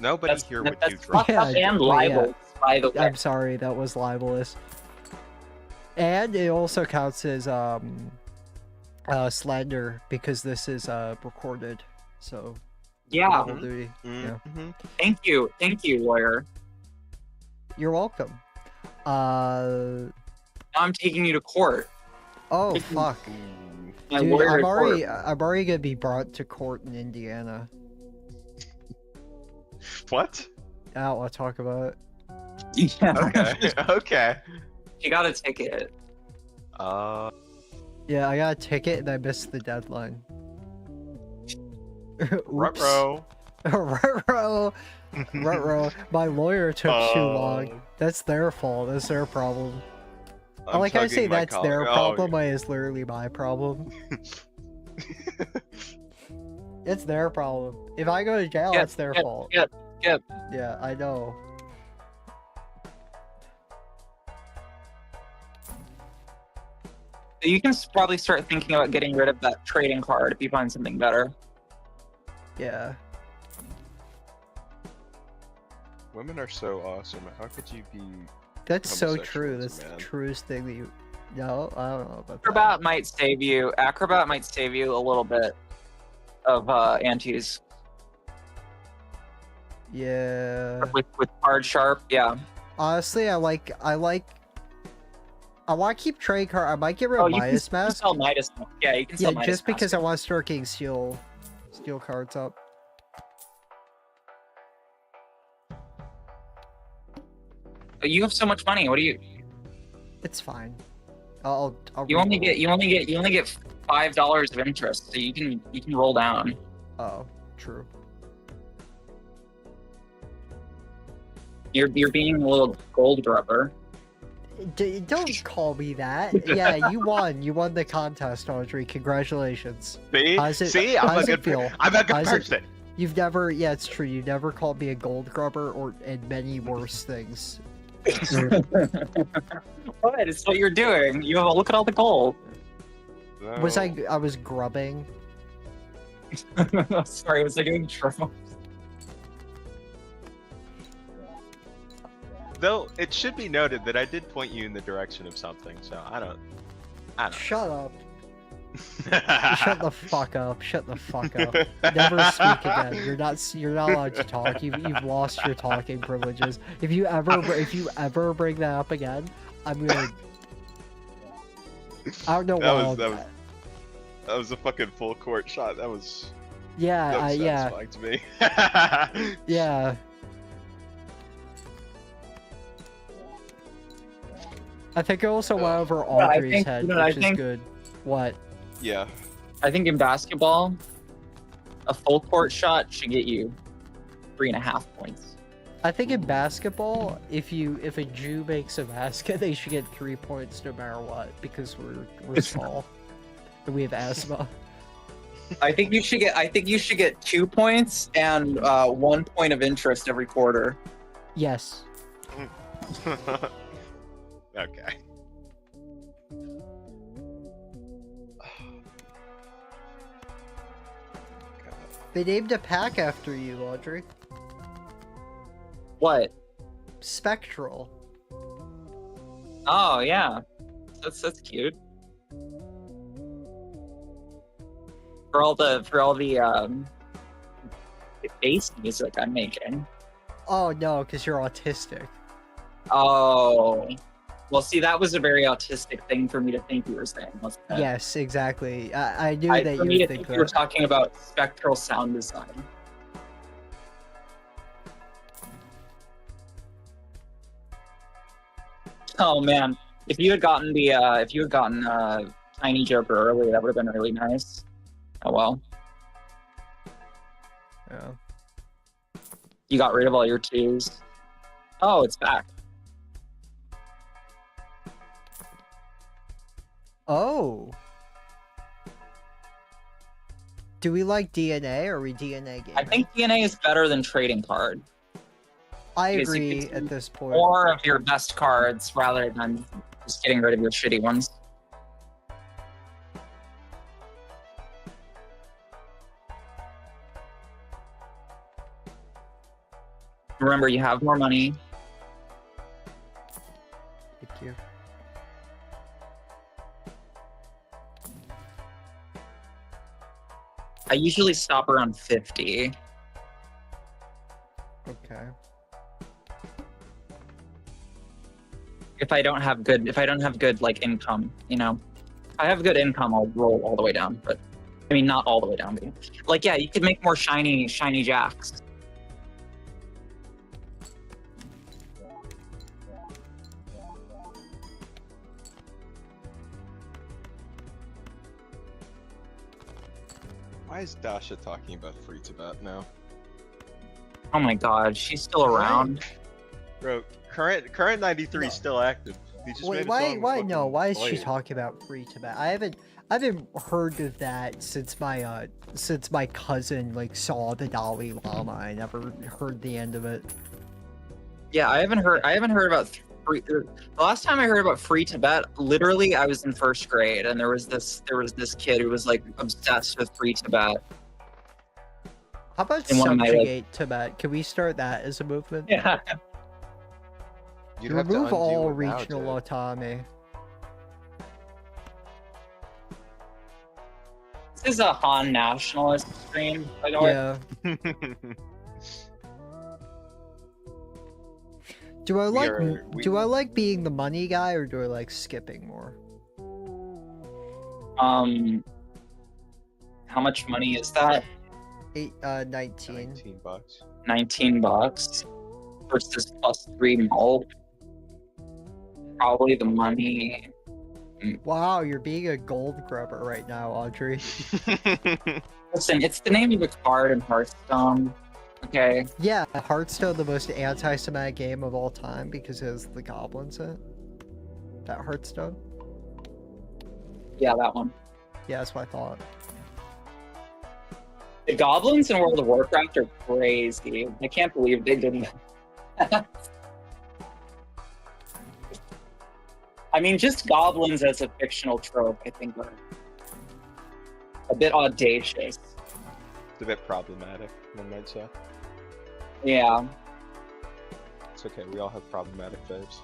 Nobody here would do that's drugs. fucked up Yeah, and yeah. libel. By the way, I'm sorry, that was libelous. And it also counts as slander because this is recorded. So yeah. double duty. Yeah. Mm-hmm. Thank you, lawyer. You're welcome. Now I'm taking you to court. Oh Taking fuck. my Dude, lawyer I'm to already court. I'm already gonna be brought to court in Indiana. What? I don't want to talk about it. Yeah. Okay. Okay. You got a ticket. Yeah, I got a ticket and I missed the deadline. Oops. Ruh-roh. Ruh-roh. Ruh-roh. My lawyer took too long. That's their fault. That's their problem. I'm Like I say, tugging my that's collar. their Oh, problem. It's literally my problem. It's their problem. If I go to jail, it's their fault. Yep. Yeah, I know. So you can probably start thinking about getting rid of that trading card if you find something better. Yeah. Women are so awesome. How could you be? That's so true. Homosexual as That's a the man. truest thing that you... No, I don't know about that. Acrobat might save you. Acrobat might save you a little bit of antes Yeah. with hard sharp. Yeah. Honestly, I want to keep trading card. I might get rid Oh, of you can Midas Mask. sell Midas. Yeah, you can Yeah, sell Midas. just because I Mask. want to start getting steel cards up. But you have so much money. What do you? It's fine. I'll You only re-roll. get $5 of interest, so you can roll down. Oh, true. You're being a little gold grubber. Don't call me that. Yeah, you won. You won the contest, Audrey. Congratulations. See? How's it- See? how I'm a does it good. feel? I'm a good How's it- person. You've never. Yeah, it's true. You never called me a gold grubber and many worse things. What? It's what you're doing. You have a look at all the gold. Was No. I was grubbing? Sorry, was I doing trouble? Though it should be noted that I did point you in the direction of something, so I don't. Shut up. Shut the fuck up. Shut the fuck up. Never speak again. You're not allowed to talk. You've lost your talking privileges. If you ever bring that up again, I'm gonna. I don't know why. That was a fucking full court shot. That was Yeah, yeah, satisfying to me. yeah. I think I also went over I Audrey's think- head, you know, I which is think- good. What? Yeah. I think in basketball, a full court shot should get you 3.5 points. I think in basketball, if a Jew makes a basket, they should get 3 points no matter what, because we're small and we have asthma. I think you should get 2 points and 1 point of interest every quarter. Yes. Okay. They named a pack after you, Audrey. What? Spectral. Oh yeah, that's cute. For all the bass music I'm making. Oh no, because you're autistic. Oh, well, see, that was a very autistic thing for me to think you were saying, wasn't it? Yes, exactly. I knew that For you me to would think think you were that. talking about spectral sound design. Oh man, if you had gotten Tiny Joker early, that would have been really nice. Oh well, Yeah. you got rid of all your twos. Oh, it's back. Oh. Do we like DNA or are we DNA gaming? I think DNA is better than trading card. I because you agree can at see this point. More of your best cards rather than just getting rid of your shitty ones. Remember, you have more money. Thank you. I usually stop around 50. Okay. if I don't have good like income, you know. If I have good income, I'll roll all the way down. But I mean, not all the way down. But, like, yeah, you could make more shiny jacks. Why is Dasha talking about free Tibet now? Oh my God, she's still around. Bro, current 93 is still active. He just Wait, made a song with why no? fucking Why is she Blade. talking about free Tibet? I haven't heard of that since my cousin like saw the Dalai Lama. I never heard the end of it. Yeah, I haven't heard about free. The last time I heard about free Tibet, literally, I was in first grade, and there was this kid who was like obsessed with free Tibet. How about In one of my, like- subjugate Tibet? Can we start that as a movement? Yeah. You'd have to Remove undo all it now, regional dude. autonomy. This is a Han nationalist stream, by the way. Yeah. Do I like do I like being the money guy or do I like skipping more? How much money is that? 19. 19 bucks. $19 versus +3 mul. Probably the money. Wow, you're being a gold grubber right now, Audrey. Listen, it's the name of the card in Hearthstone. Okay. Yeah, Hearthstone, the most anti-Semitic game of all time because it has the goblins in it. That Hearthstone? Yeah, that one. Yeah, that's what I thought. The goblins in World of Warcraft are crazy. I can't believe they did that. I mean, just goblins as a fictional trope, I think, are a bit audacious. It's a bit problematic, one might say. Yeah. It's okay, we all have problematic faves.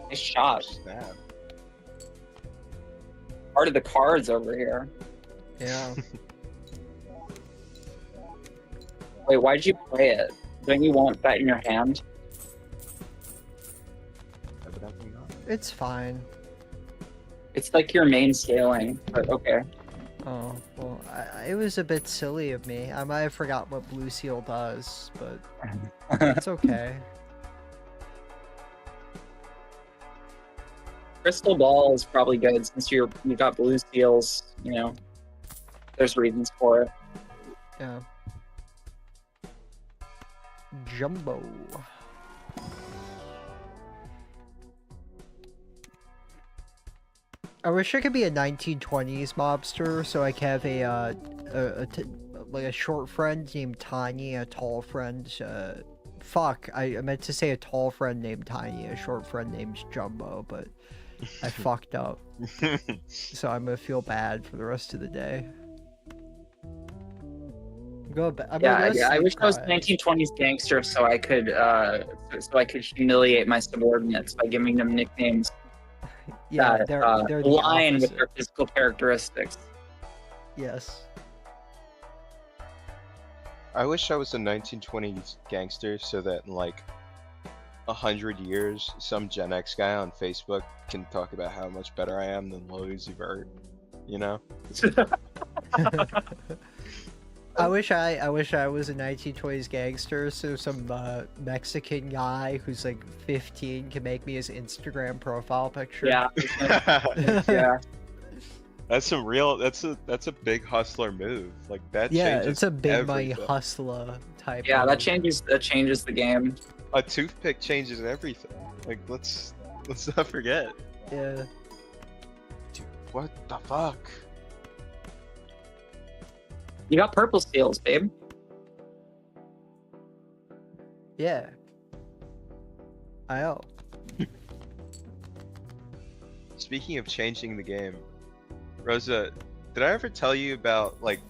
Nice shot. Snap. Part of the cards over here. Yeah. Wait, why'd you play it? Don't you want that in your hand? Evidently not. It's fine. It's like your main scaling, but okay. Oh, well, it was a bit silly of me. I might have forgot what Blue Seal does, but it's okay. Crystal Ball is probably good since you got blue seals, you know. There's reasons for it. Yeah. Jumbo. I wish I could be a 1920s mobster so I could have like a short friend named Tiny, a tall friend. Fuck, I meant to say a tall friend named Tiny, a short friend named Jumbo, but I fucked up. So I'm gonna feel bad for the rest of the day. I wish I was a 1920s gangster so I could humiliate my subordinates by giving them nicknames Yeah, that they're the align with opposite. their physical characteristics. Yes. I wish I was a 1920s gangster so that in like 100 years, some Gen X guy on Facebook can talk about how much better I am than Lil Uzi Vert. You know? I wish I was a 1920s gangster so some Mexican guy who's like 15 can make me his Instagram profile picture. Yeah. Yeah. That's some real. That's a big hustler move. Like that. Yeah, changes it's a big money everything. hustler type. Yeah, that move. changes the game. A toothpick changes everything. Like let's not forget. Yeah. Dude, what the fuck? You got purple seals, babe. Yeah. I know. Speaking of changing the game, Rosa, did I ever tell you about like?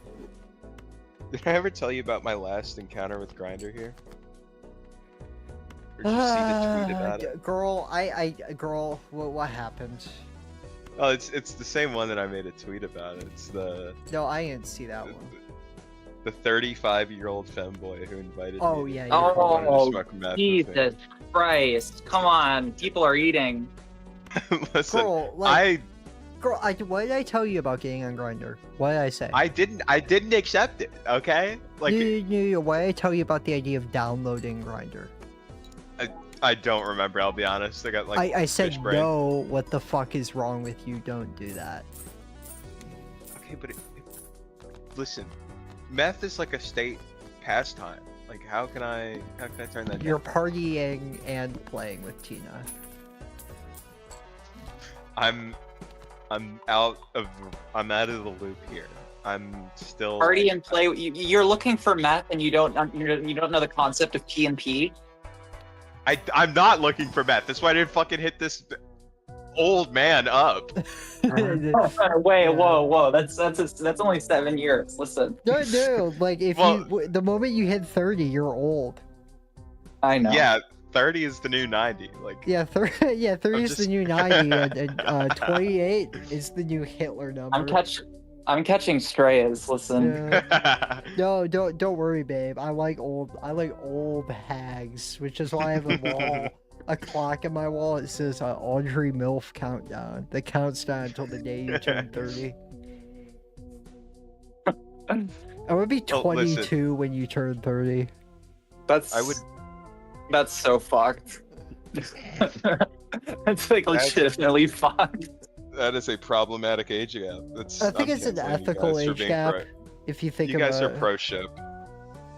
Did I ever tell you about my last encounter with Grindr here? Did you see the tweet about it? Girl, what happened? Oh, it's the same one that I made a tweet about. It's the No, I didn't see that one. the 35-year-old femboy who invited Oh, me. yeah, to you're wanted to Oh, smoke meth with Jesus me. Christ. Come on. People are eating. Listen, Girl, like, girl, what did I tell you about getting on Grindr? What did I say? I didn't accept it. Okay, like No, what did I tell you about the idea of downloading Grindr? I don't remember. I'll be honest. I got like I said fish brain. no. What the fuck is wrong with you? Don't do that. Okay, but listen, meth is like a state pastime. Like, how can I turn that You're down? partying and playing with Tina. I'm out of the loop here. I'm still Party and play. You're looking for meth and you don't know the concept of P and P. I'm not looking for meth. That's why I didn't fucking hit this old man up. Wait, whoa. That's only 7 years. Listen. No, like if the moment you hit 30, you're old. I know. Yeah, 30 is the new 90. Like, Yeah, 30 is just- the new 90, and 28 is the new Hitler number. I'm catching strays. Listen. Yeah. No, don't worry, babe. I like old hags, which is why I have a clock in my wall. It says Audrey MILF countdown. That counts down until the day you turn 30. I'm gonna be Oh, listen. 22 when you turn 30. That's so fucked. That's like legitimately fucked. That is a problematic age gap. I think it's an ethical age gap. If you think You about guys are it. pro ship.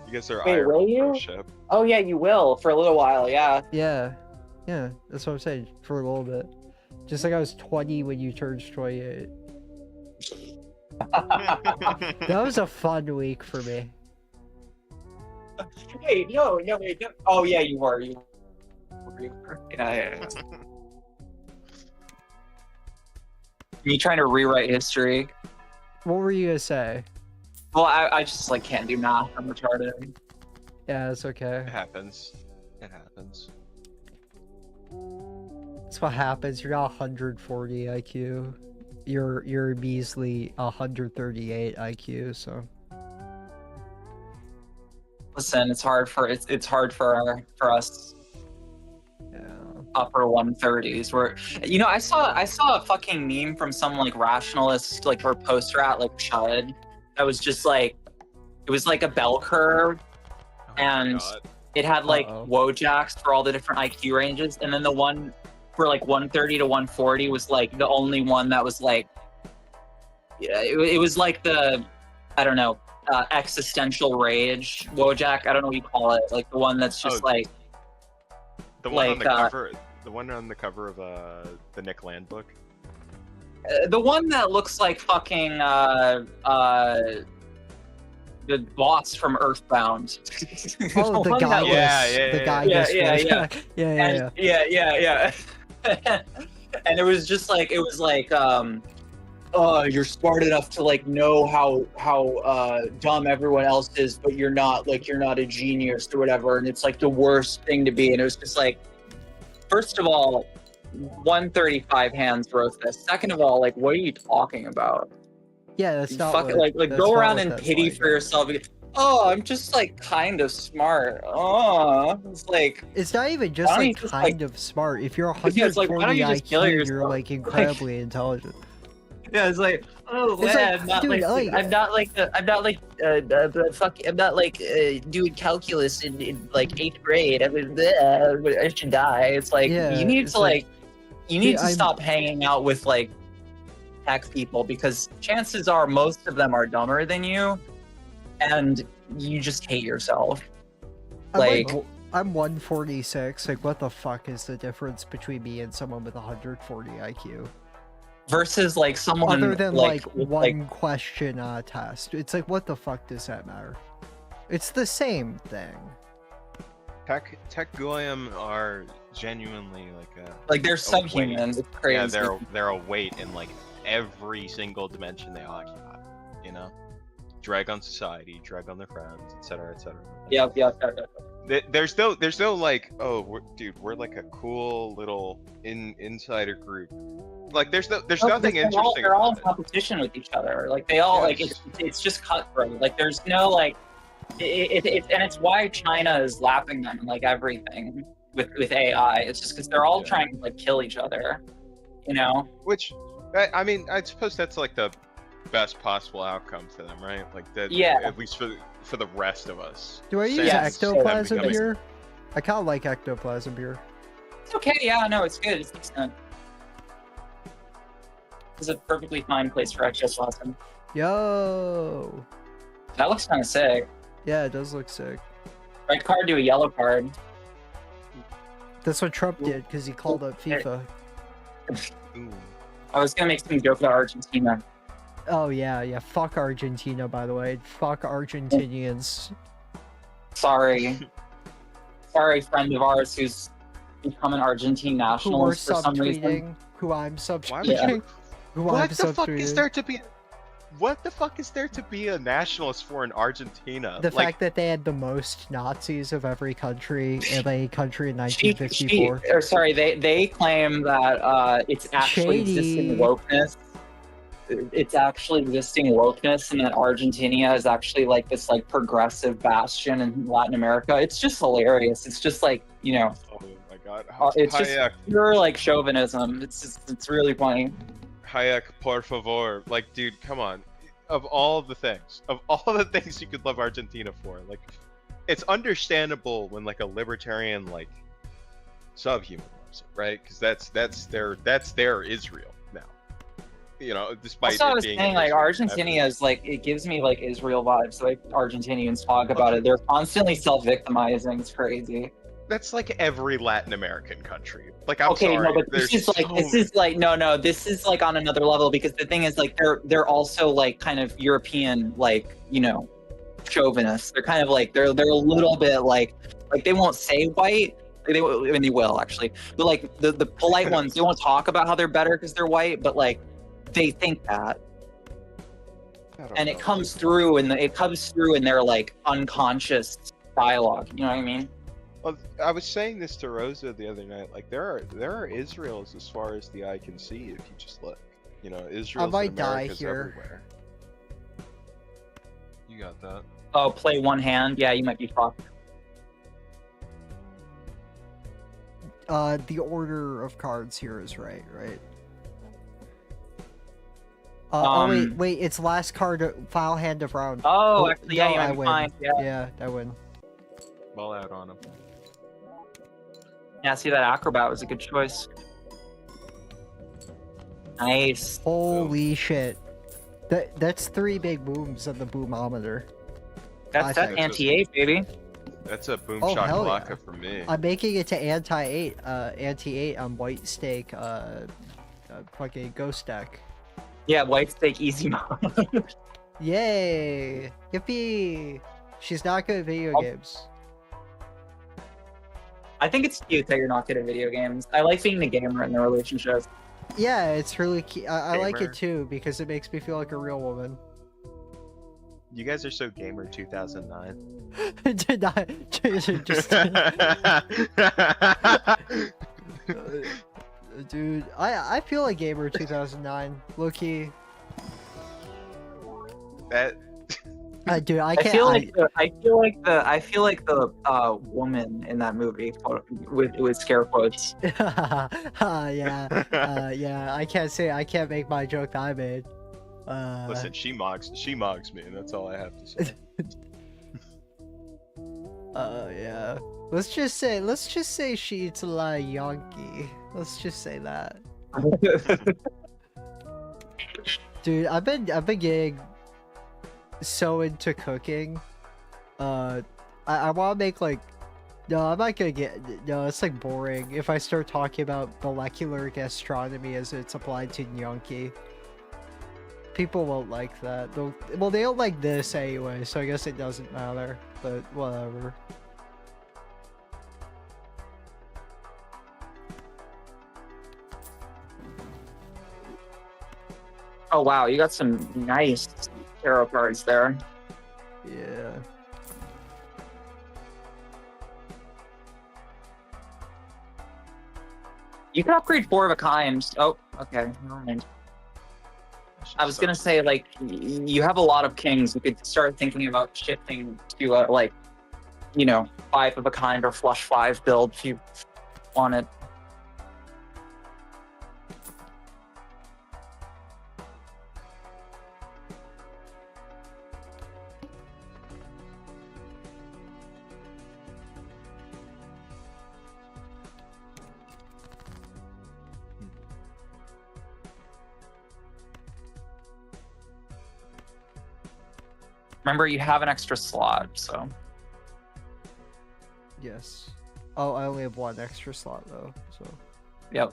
You guys are Wait, will pro you? ship. Oh yeah, you will for a little while. Yeah. Yeah, that's what I'm saying. For a little bit. Just like I was 20 when you turned 28. That was a fun week for me. Wait, no. Oh yeah, you were. Yeah. Me trying to rewrite history. What were you gonna say? Well, I just like can't do math. I'm retarded. Yeah, it's okay. It happens. It happens. That's what happens. You're not 140 IQ. You're a measly 138 IQ. So. Listen, it's hard for us Yeah. upper 130s. Where I saw a fucking meme from some like rationalist like or poster at like Chud that was just like it was like a bell curve Oh my and God. it had like Uh-oh. Wojaks for all the different IQ ranges, and then the one for like 130 to 140 was like the only one that was like it was like the I don't know existential rage Wojak. I don't know what you call it. Like the one that's just like The one on like, the cover. The one on the cover of the Nick Land book. the one that looks like fucking the boss from Earthbound. Oh, the one that guy. Yeah, The guy. yeah, Yeah. yeah. And it was just like you're smart enough to like know how dumb everyone else is, but you're not a genius or whatever, and it's like the worst thing to be. And it was just like, first of all, 135 hands wrote this. Second of all, like, what are you talking about? Yeah, that's not Fuck, what, like that's go not around what and that's pity like. for yourself. Oh, I'm just like kind of smart. Oh, it's like It's not even just Why don't like you just, kind of smart. If you're Yeah, it's like, why don't 140 you just kill IQ, you're yourself? like incredibly intelligent. yeah, it's like It's man, like, dude, I'm not like doing calculus in like 8th grade. I should die. It's like Yeah, you need it's to like, you need dude, to stop hanging out with like tech people, because chances are most of them are dumber than you, and you just hate yourself. I'm 146. Like, what the fuck is the difference between me and someone with 140 IQ? Versus like someone Other than like with, one question on a test. It's like, what the fuck does that matter? It's the same thing. Tech Goyim are genuinely like a like they're weight. subhuman. It's crazy. Yeah, they're a weight in like every single dimension they occupy. You know, drag on society, drag on their friends, etc., etc. Yep. There's no like, oh, dude, we're like a cool little insider group. Like there's nothing interesting. They're all in about competition with each other. Like they all like Yes. it's just cutthroat. Like there's no like and it's why China is lapping them in like everything with AI. It's just because they're all Yeah. trying to like kill each other. You know? Which, I mean, I suppose that's like the best possible outcome for them, right? Like that. Yeah. At least for the rest of us. Do I use Yes. ectoplasm Becoming- beer? I kind of like ectoplasm beer. It's okay. Yeah. No, it's good. It's decent. It's a perfectly fine place for ectoplasm. Yo. That looks kind of sick. Yeah, it does look sick. Red card to a yellow card. That's what Trump did because he called up FIFA. Ooh. I was gonna make some joke about Argentina. Oh yeah. Fuck Argentina, by the way. Fuck Argentinians. Sorry. Sorry, friend of ours who's become an Argentine Who we're nationalist for some reason. subtweeting. Who I'm Why would subtweeting. you? Who I'm What the fuck is subtweeting. there to be? What the fuck is there to be a nationalist for in Argentina? The like, fact that they had the most Nazis of every country in a country in She, 1954. or sorry, they claim that it's actually existing Shady. wokeness. It's actually existing wokeness, and that Argentina is actually like this like progressive bastion in Latin America. It's just hilarious. It's just like, you know, oh my god, it's just Hayek, pure like chauvinism. It's really funny. Hayek, por favor. Like, dude, come on. Of all the things you could love Argentina for, like, it's understandable when like a libertarian like subhuman loves it, right? Because that's their Israel now. You know, despite Also, I it was being saying in like Israel. Argentina is like it gives me like Israel vibes. The way Argentinians talk about it, they're constantly self-victimizing. It's crazy. That's like every Latin American country. Like, I'm Okay, sorry. no, but this is like this is like on another level because the thing is like they're also like kind of European, like, you know, chauvinists. They're kind of like they're a little bit like they won't say white. I mean, they will actually, but like the polite ones, they won't talk about how they're better because they're white, but like they think that, I don't and know. it comes through in their like unconscious dialogue. You know what I mean? Well, I was saying this to Rosa the other night. Like, there are Israels as far as the eye can see if you just look. You know, Israel's might and die America's here. everywhere. You got that. Oh, play one hand. Yeah, you might be fucked. The order of cards here is right? Wait, it's last card, file hand of round. Oh, Oh, actually, yeah, no, you I might be win. fine. Yeah. Yeah, I win. Ball out on him. Yeah, see, that acrobat was a good choice. Nice. Holy shit. That's 3 big booms on the boomometer. That's think. anti-8, baby. That's a boom Oh, hell shakalaka yeah. for me. I'm making it to anti-8 on white stake, fucking ghost deck. Yeah, white steak easy mode. Yay! Yippee! She's not good at video Oh. games. I think it's cute that you're not good at video games. I like being the gamer in the relationship. Yeah, it's really cute. I like Gamer. it too because it makes me feel like a real woman. You guys are so gamer 2009. Did not just, dude. I feel like gamer 2009. Low key. That Dude, I I can't. feel like the woman in that movie with scare quotes. yeah, yeah. I can't make my joke that I made. listen, she mocks me, and that's all I have to say. Yeah. Let's just say she eats a lot of Yankee. Let's just say that. Dude, I've been getting so into cooking. I want to make like, no, I'm not gonna get, no, it's like boring if I start talking about molecular gastronomy as it's applied to gnocchi. People won't like that. Well, they don't like this anyway, so I guess it doesn't matter, but whatever. Oh wow, you got some nice tarot cards there. Yeah. You can upgrade 4 of a kind. Oh, okay. Never mind. I was gonna say, like, you have a lot of kings. You could start thinking about shifting to, like, you know, 5 of a kind or flush 5 build if you want it. Remember, you have an extra slot, so. Yes. Oh, I only have 1 extra slot though, so. Yep.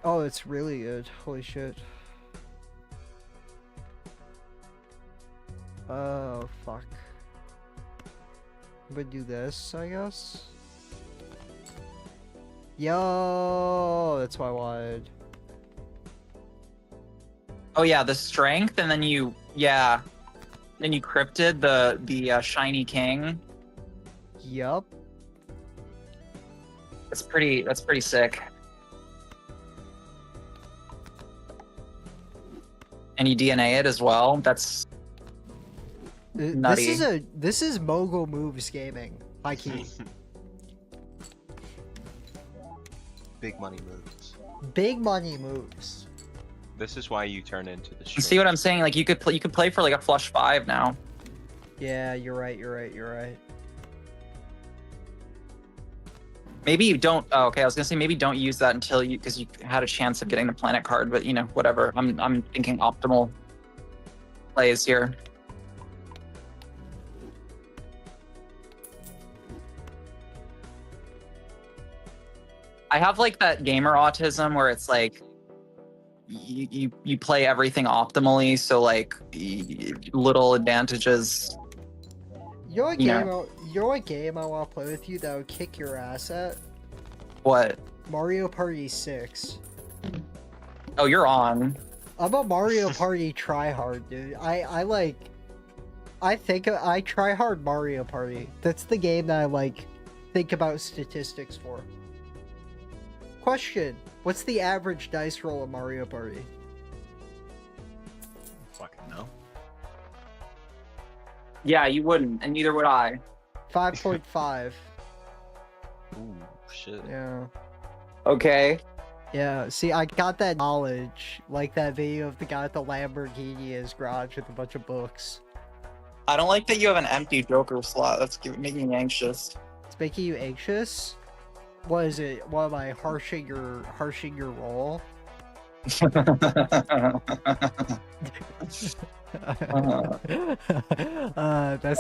Oh, it's really good. Holy shit. Oh, fuck. I'm gonna do this, I guess. Yo, that's what I wanted. Oh yeah, the strength, and then you, yeah, then you cryptid the shiny king. Yup. That's pretty sick. And you DNA it as well. That's nutty. This is Mogul Moves Gaming. High key. Big money moves. Big money moves. This is why you turn into the. You see what I'm saying? Like you could play for like a flush 5 now. Yeah, you're right. Maybe you don't. Oh, okay. I was gonna say maybe don't use that until because you had a chance of getting the planet card. But you know, whatever. I'm thinking optimal plays here. I have like that gamer autism where it's like you play everything optimally, so like little advantages. You know what game I want to play with you that would kick your ass at? What? Mario Party 6. Oh, you're on. I'm a Mario Party tryhard, dude. I try hard Mario Party. That's the game that I like think about statistics for. Question: what's the average dice roll of Mario Party? Fucking no. Yeah, you wouldn't, and neither would I. 5.5. Ooh, shit. Yeah. Okay. Yeah, see, I got that knowledge, like that video of the guy at the Lamborghini in his garage with a bunch of books. I don't like that you have an empty Joker slot. That's making me anxious. It's making you anxious? What is it? What am I harshing your roll? That's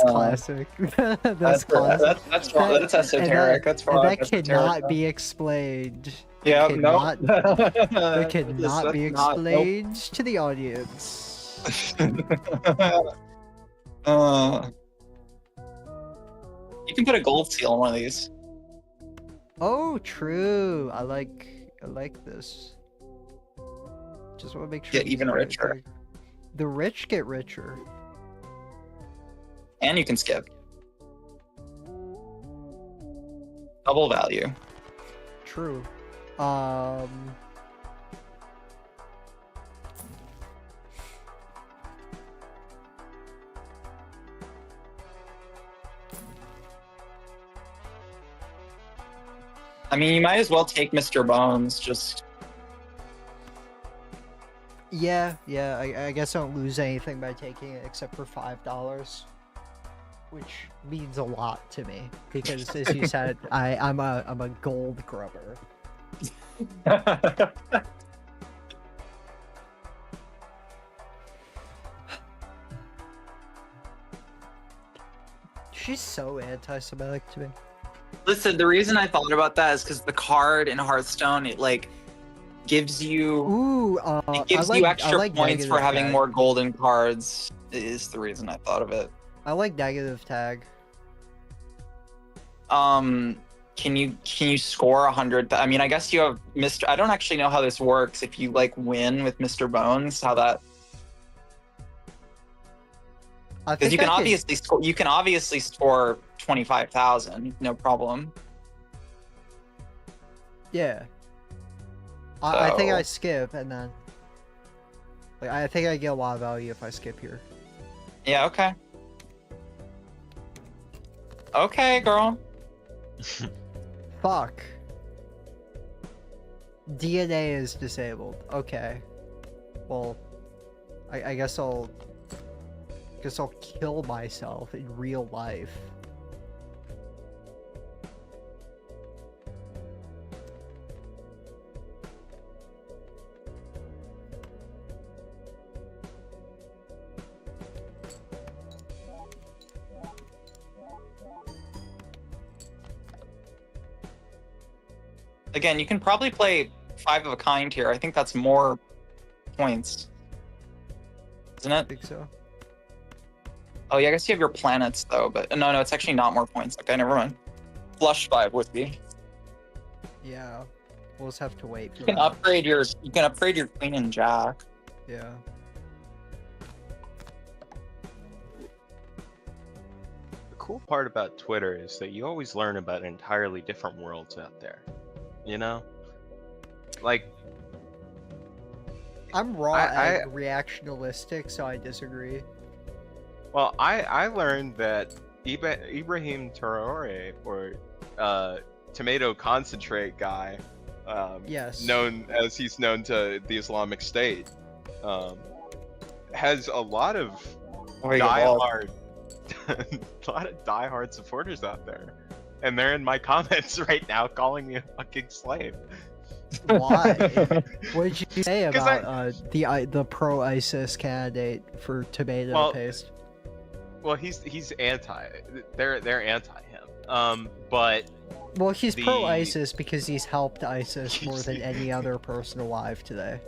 classic. That's classic. That's esoteric. That's fraud. That cannot be explained. Yeah, no. That cannot be explained to the audience. You can put a gold seal on one of these. Oh, true. I like this. Just want to make sure. Get even richer. The rich get richer. And you can skip. Double value. True. I mean, you might as well take Mr. Bones, just... Yeah, I guess I don't lose anything by taking it except for $5. Which means a lot to me. Because as you said, I'm a gold grubber. She's so anti-Semitic to me. Listen, the reason I thought about that is because the card in Hearthstone, it like gives you it gives you extra points for having more golden cards. Is the reason I thought of it. I like negative tag. Can you score 100? I mean, I guess you have Mr. I don't actually know how this works. If you like win with Mr. Bones, how that. Because you can obviously score 25,000, no problem. Yeah. I think I So- skip and then like I think I get a lot of value if I skip here. Yeah, okay. Okay, girl. Fuck. DNA is disabled. Okay. Well, I guess I'll kill myself in real life. Again, you can probably play 5 of a kind here. I think that's more points. Isn't I it? think so. Oh, yeah, I guess you have your planets, though. But no, it's actually not more points. Okay, never mind. Flush 5 would be. Yeah. We'll just have to wait for You can that. upgrade your queen and jack. Yeah. The cool part about Twitter is that you always learn about entirely different worlds out there. You know? Like, I'm raw I- and reactionalistic, so I disagree. well, I learned that Ibrahim Traore, or tomato concentrate guy, Yes. he's known to the Islamic State, has a lot of diehard, a lot of diehard supporters out there, and they're in my comments right now calling me a fucking slave. Why? What did you say 'Cause about the pro ISIS candidate for tomato Well, paste? Well, he's anti. They're anti him. But Well, he's pro the- ISIS because he's helped ISIS more than any other person alive today.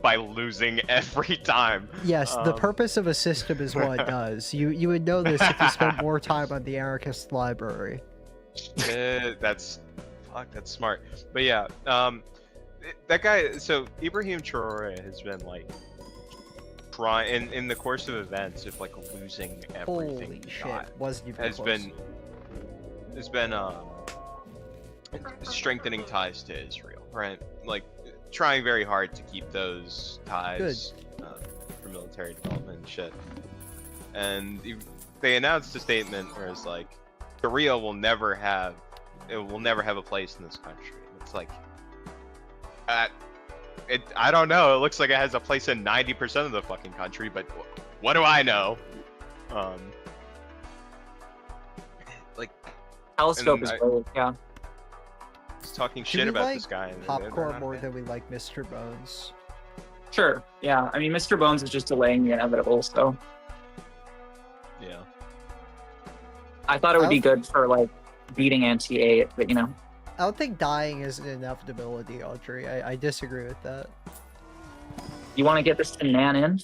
by losing every time. Yes, the purpose of a system is what it does. You would know this if you spent more time on the anarchist library. That's smart. But yeah, that guy. So Ibrahim Traore has been like trying in the course of events of like losing everything Holy he shit! got, Wasn't even has close. been strengthening ties to Israel, right? Like trying very hard to keep those ties for military development and shit. And they announced a statement where it's like, Korea will never have a place in this country. It's like, I don't know. It looks like it has a place in 90% of the fucking country, but what do I know? Like, Telescope is I- great, yeah. he's talking Do shit we about like this guy. And they're popcorn not a more fan. than we like Mr. Bones. Sure, yeah. I mean, Mr. Bones is just delaying the inevitable, so Yeah. I thought it would be good for, like, beating anti-8, but, you know. I don't think dying is an inevitability, Audrey. I disagree with that. You want to get this to Nan in?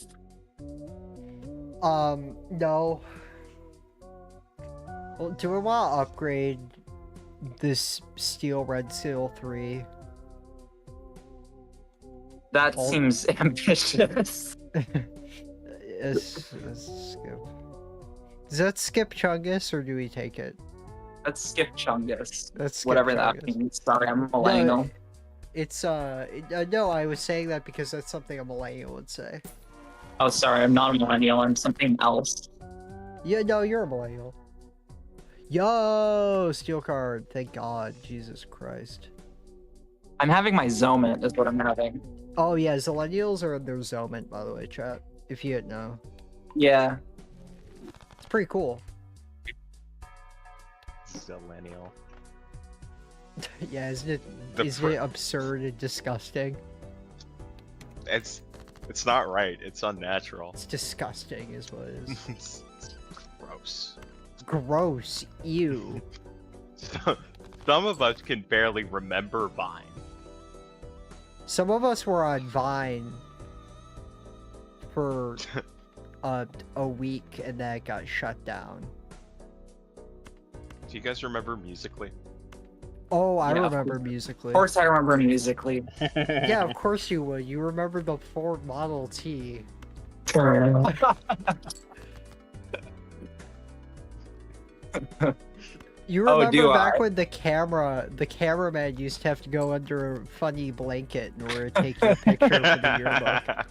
No. Well, do we want to upgrade this Red Steel 3? That Oh. seems ambitious. Skip. Does that skip Chungus, or do we take it? Let's skip Chungus. Let's skip Whatever that Chungus. means. Sorry, I'm a millennial. No, it's, no, I was saying that because that's something a millennial would say. Oh, sorry, I'm not a millennial. I'm something else. Yeah, no, you're a millennial. Yo, steel card. Thank God. Jesus Christ. I'm having my Zoment, is what I'm having. Oh, yeah, Zillennials are in their Zoment, by the way, chat. If you didn't know. Yeah. It's pretty cool. Zillennial. Yeah, isn't it absurd and disgusting? It's not right. It's unnatural. It's disgusting is what it is. It's gross. Gross. Ew. Some of us can barely remember Vine. Some of us were on Vine for a week and then it got shut down. Do you guys remember Musically? Oh, I Yeah, remember Musically. Of course I remember Musically. Yeah, of course you would. You remember the Ford Model T. You Oh, remember do back I? when the cameraman used to have to go under a funny blanket in order to take your picture for the yearbook?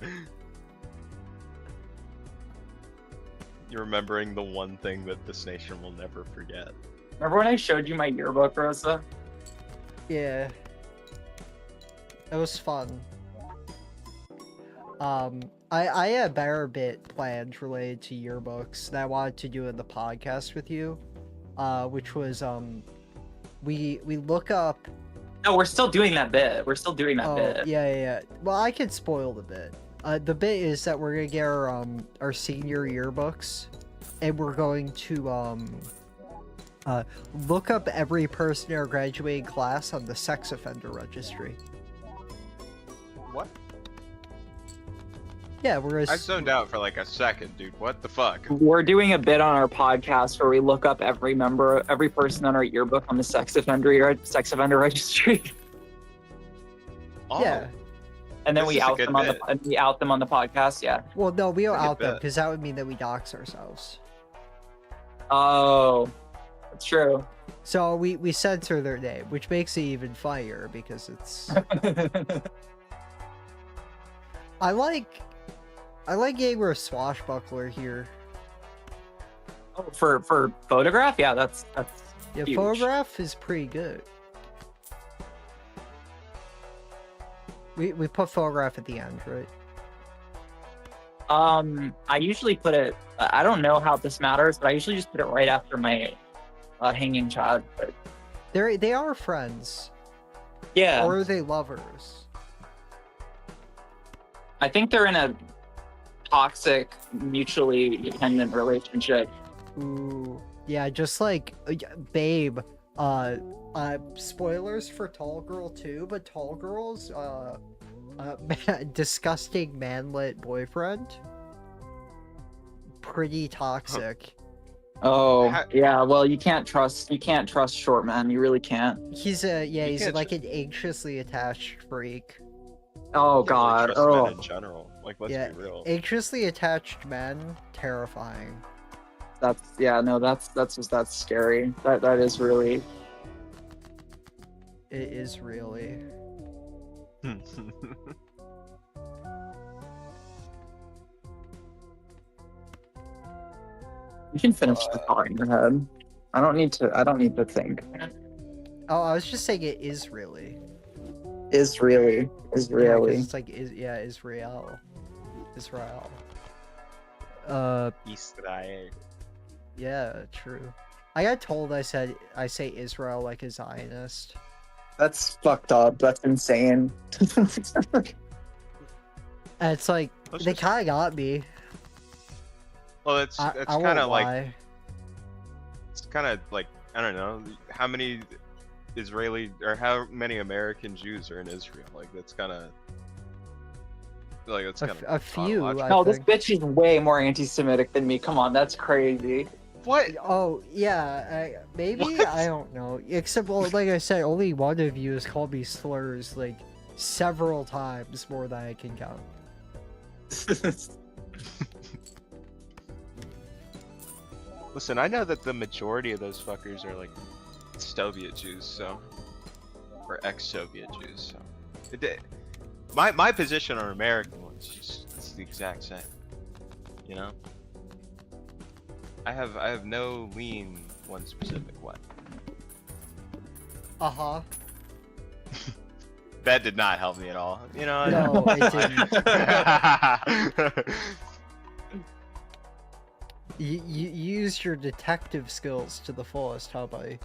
You're remembering the one thing that this nation will never forget. Remember when I showed you my yearbook, Rosa? Yeah. It was fun. I had a better bit planned related to yearbooks that I wanted to do in the podcast with you. Which was, we look up... No, we're still doing that bit. We're still doing that Oh, bit. yeah. Well, I could spoil the bit. The bit is that we're gonna get our senior yearbooks, and we're going to, look up every person in our graduating class on the sex offender registry. What? Yeah, we're gonna... I zoned out for like a second, dude. What the fuck? We're doing a bit on our podcast where we look up every person on our yearbook on the sex offender registry, Oh, Yeah. and then This we is a out good them on bit. we out them on the podcast. Yeah. Well, no, we don't It's a good out them, bit. because that would mean that we dox ourselves. Oh, that's true. So we censor their name, which makes it even funnier, because it's... I like getting a swashbuckler here. Oh, for photograph, yeah, that's Yeah, huge. photograph is pretty good. We put photograph at the end, right? I usually put it. I don't know how this matters, but I usually just put it right after my hanging child. But They are friends, yeah, or are they lovers? I think they're in a toxic, mutually dependent relationship. Ooh, yeah, just like Babe. Spoilers for Tall Girl 2, but Tall Girl's disgusting manlet boyfriend. Pretty toxic. Oh, Ha- yeah. Well, you can't trust short men. You really can't. He's You he's can't like an anxiously attached freak. Oh Can't really God. trust men Oh, in general. Like, let's Yeah, be real. anxiously attached men, terrifying. that's scary. That is really. It is really. You can finish the thought in your head. I don't need to think. Oh, I was just saying it is really. Is really. Yeah, 'cause it's like Israel. Israel. Israel. Yeah, true. I got told I say Israel like a Zionist. That's fucked up. That's insane. And it's like Let's they just- kind of got me. Well, it's I kind won't of like lie. it's kind of like I don't know how many Israeli or how many American Jews are in Israel. Like that's kind of like that's kind A of few. I No, this think. bitch is way more anti-Semitic than me. Come on, that's crazy. What? Oh yeah, maybe What? I don't know. Except, well, like I said, only one of you has called me slurs like several times more than I can count. Listen, I know that the majority of those fuckers are like Soviet Jews, so or ex-Soviet Jews. So my position on American ones it's the exact same. You know, I have no lean one specific way. Uh-huh. That did not help me at all. You know. No, it didn't. You used your detective skills to the fullest, huh, buddy?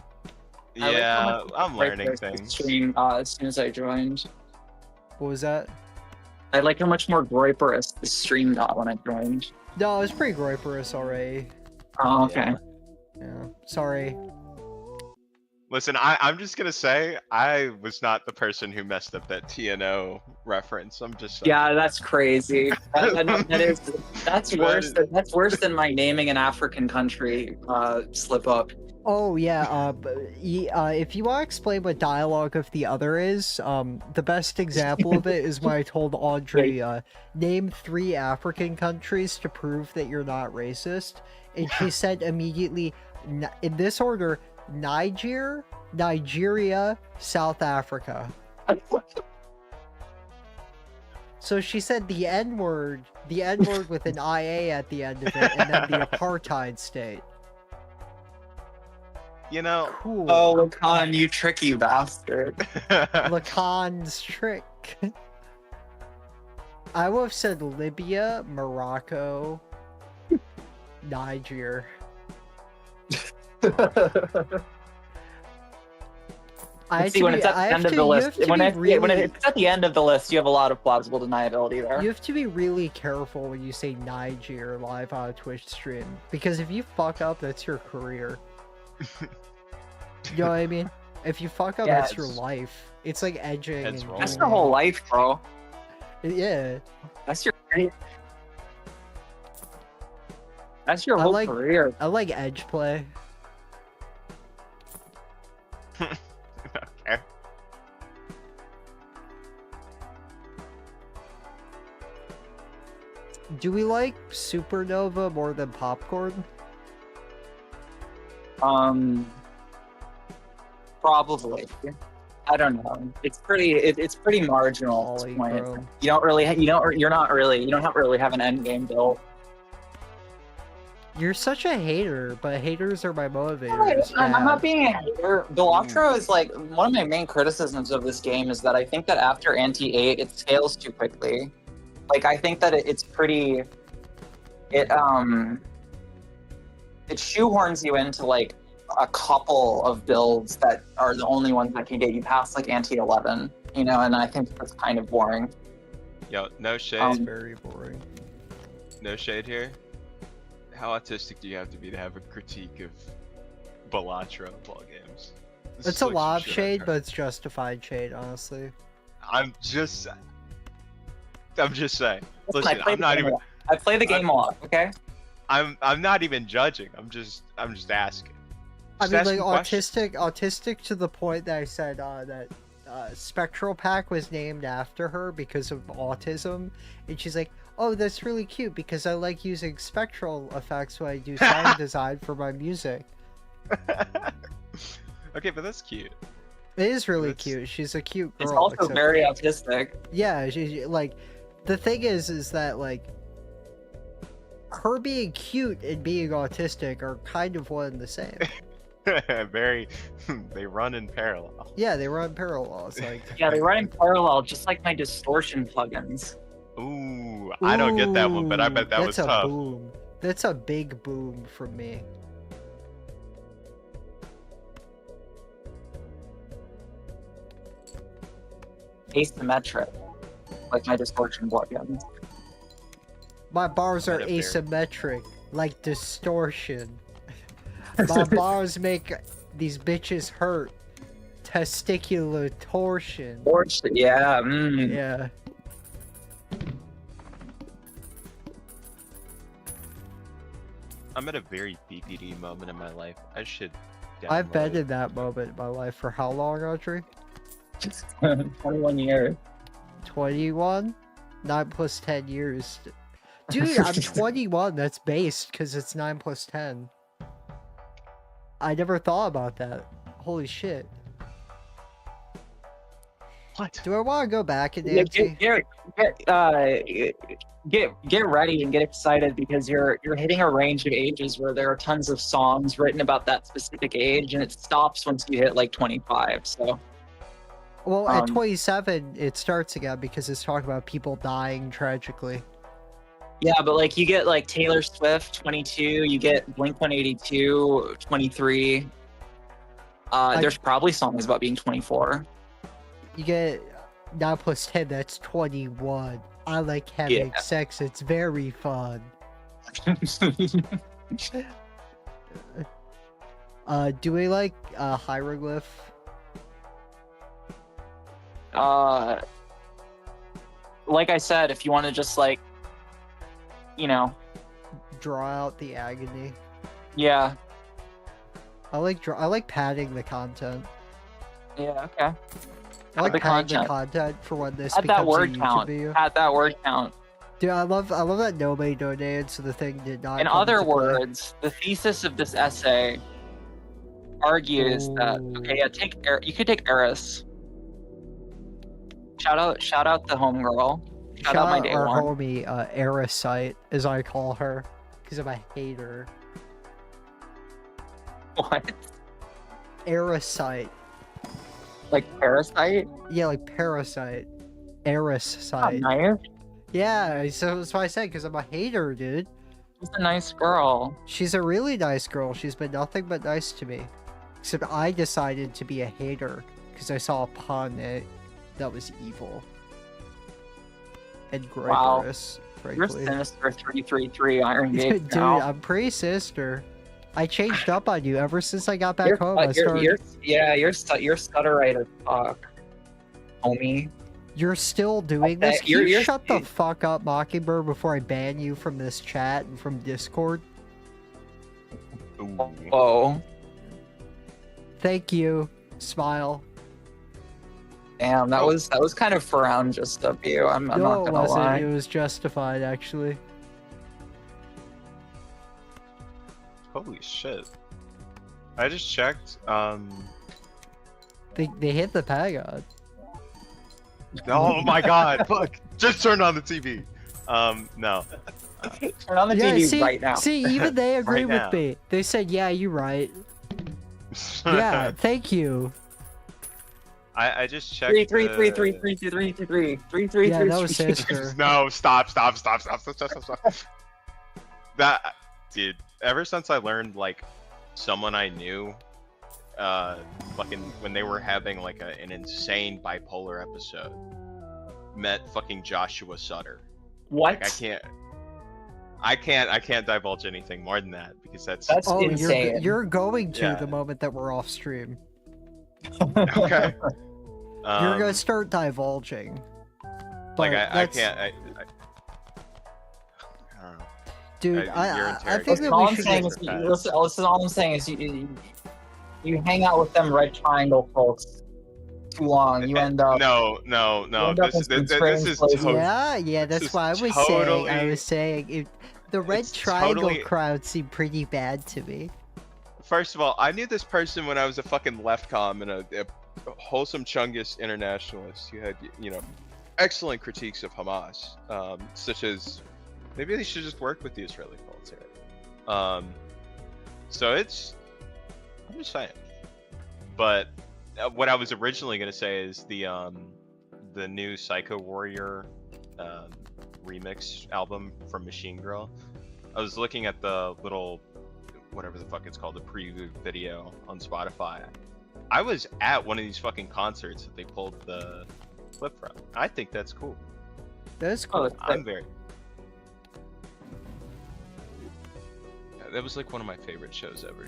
Yeah, I'm learning Right, things. Stream, as soon as I joined, What was that? I like how much more groiperous the stream got when I joined. No, it was pretty groiperous already. Oh, okay. Yeah. Sorry. Listen, I'm just gonna say I was not the person who messed up that TNO reference. I'm just saying. Yeah, that's crazy. That's worse than my naming an African country slip up. Oh yeah. If you want to explain what Dialogue of the Other is, the best example of it is when I told Audrey, name 3 African countries to prove that you're not racist, and she said immediately, in this order: Nigeria, South Africa. So she said the N-word with an IA at the end of it, and then the apartheid state. You know. Cool. Oh, Lacan, you tricky bastard. Lacan's trick. I would have said Libya, Morocco, Niger. See, when it's at the end of the list, when it's at the end of the list, you have a lot of plausible deniability there. You have to be really careful when you say Niger live on a Twitch stream, because if you fuck up, that's your career. You know what I mean? If you fuck up, that's your life. It's like edging. That's your whole life, bro. Yeah. That's your whole career. I like edge play. Okay. Do we like Supernova more than Popcorn? Probably. I don't know. It's pretty marginal at this point. Bro. You don't really have an end game built. You're such a hater, but haters are my motivators. I'm not being a hater. Balatro is like one of my main criticisms of this game is that I think that after Ante 8 it scales too quickly. Like I think that it shoehorns you into like a couple of builds that are the only ones that can get you past like Ante 11, you know, and I think that's kind of boring. Yo, no shade. It's very boring. No shade here. How autistic do you have to be to have a critique of Balatro in ball games? It's a lot of shade, but it's justified shade, honestly. I'm just saying. Listen, Listen, I play the game a lot, okay? I'm not even judging. I'm just asking. I Just mean, asking like questions. autistic to the point that I said that Spectral Pack was named after her because of autism, and she's like, "Oh, that's really cute because I like using spectral effects when I do sound design for my music." Okay, but that's cute. It is really cute. She's a cute girl. It's also except- very autistic. Yeah, she like the thing is that like her being cute and being autistic are kind of one and the same. Very, they run in parallel. Yeah, they run parallel. It's like Yeah, they run in parallel, just like my distortion plugins. Ooh, I don't get that one, but I bet that was that's a tough. boom. That's a big boom from me. Asymmetric, like my distortion plugins. My bars are Not up there. asymmetric, like distortion. My bars make these bitches hurt. Testicular torsion. Yeah. Yeah. I'm at a very BPD moment in my life. I should. I've been download- in that moment in my life for how long, Audrey? 21 years. 21? 9 plus 10 years. Dude, I'm 21. That's based because it's 9 plus 10. I never thought about that. Holy shit. What? Do I want to go back in Yeah, DMT? get ready and get excited because you're hitting a range of ages where there are tons of songs written about that specific age, and it stops once you hit like 25. So Well, at 27, it starts again because it's talking about people dying tragically. yeah, but like you get like Taylor Swift 22, you get Blink 182 23. There's probably songs about being 24. You get 9 plus 10, that's 21. I like having Yeah. sex, it's very fun. Do we like hieroglyph? Like I said, if you want to just like, you know, Draw out the agony. yeah, I like padding the content. yeah, okay. I like the padding the content. content for when this At becomes that word a YouTube count. video. At that word count. Dude, I love that nobody donated, so the thing did not. In come other into play. words, the thesis of this essay argues that okay, yeah, you could take Eris. Shout out the homegirl. Shout out my day our one. homie, Aerosite, as I call her, because I'm a hater. What? Aerosite. Like parasite? Yeah, like parasite. Oh, Aerosite. nice. Yeah, so that's why I said, because I'm a hater, dude. She's a nice girl. She's a really nice girl. She's been nothing but nice to me. Except I decided to be a hater, because I saw a pun that was evil. And Wow. Gregorous, You're frankly. sinister 333 Iron Gate. Dude, now. I'm pretty sinister. I changed up on you ever since I got back You're, home. I started... you're stutterite as fuck, homie. You're still doing Okay, this? Can you you're- shut the fuck up, Mockingbird, before I ban you from this chat and from Discord? Ooh. Whoa. Thank you. Smile. Damn, that was kind of just of you. I'm No, not it gonna wasn't. lie. It was justified, actually. Holy shit. I just checked. They hit the Pentagon. Oh my god, fuck. Just turned on the TV. No. Turn on the Yeah, TV see, right now. see, even they agree Right with now. me. They said, yeah, you're right. Yeah, thank you. I just checked. Three, three, three. Yeah, that was sister. No, stop. That, dude. Ever since I learned like someone I knew, fucking when they were having like an insane bipolar episode, met fucking Joshua Sutter. What? Like, I can't divulge anything more than that because that's Oh, insane. you're going to Yeah. the moment that we're off stream. okay. You're gonna start divulging. But Like I that's- can't. I don't know. Dude, you're I think interrogating. that all we I'm should saying get... is, listen, all I'm saying is you hang out with them red triangle folks too long, you end up. No. you end up in This some is strange places. totally. Yeah, that's is what I was saying. I totally- was saying if the red it's triangle totally- crowd seemed pretty bad to me. First of all, I knew this person when I was a fucking leftcom and a wholesome Chungus internationalist who had, excellent critiques of Hamas, such as maybe they should just work with the Israeli military. So I'm just saying. But what I was originally gonna say is the new Psycho Warrior remix album from Machine Girl. I was looking at the little, whatever the fuck it's called, the preview video on Spotify. I was at one of these fucking concerts that they pulled the clip from. I think that's cool. That's Oh, cool. that's I'm very. Yeah, that was like one of my favorite shows ever.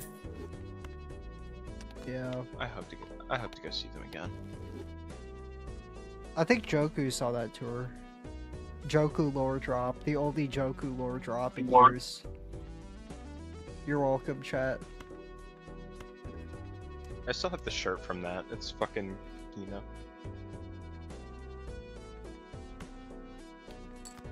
Yeah. I hope to go see them again. I think Joku saw that tour. Joku lore drop. The only Joku lore drop in Lore. years. You're welcome, chat. I still have the shirt from that. It's fucking,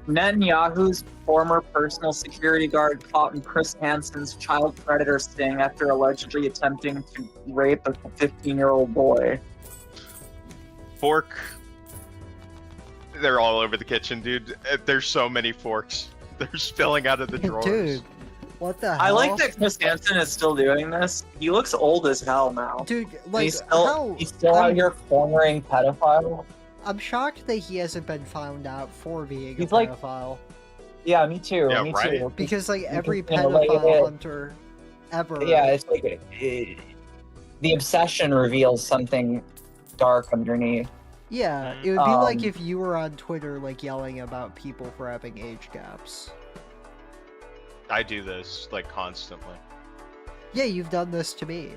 Netanyahu's former personal security guard caught in Chris Hansen's child predator sting after allegedly attempting to rape a 15-year-old boy. fork. They're all over the kitchen, dude. There's so many forks. They're spilling out of the drawers. Dude, what the hell? I like that Chris Hansen is still doing this. He looks old as hell now. Dude, like, he's still, how... he's still out here cornering pedophiles. I'm shocked that he hasn't been found out for being He's a like- pedophile. Yeah, me too. Yeah, me right? too. Because, like, every You know, like, pedophile hunter ever... Yeah, it's like the obsession reveals something dark underneath. Yeah, it would be like Um, if you were on Twitter, like, yelling about people for having age gaps. I do this like constantly. Yeah, you've done this to me.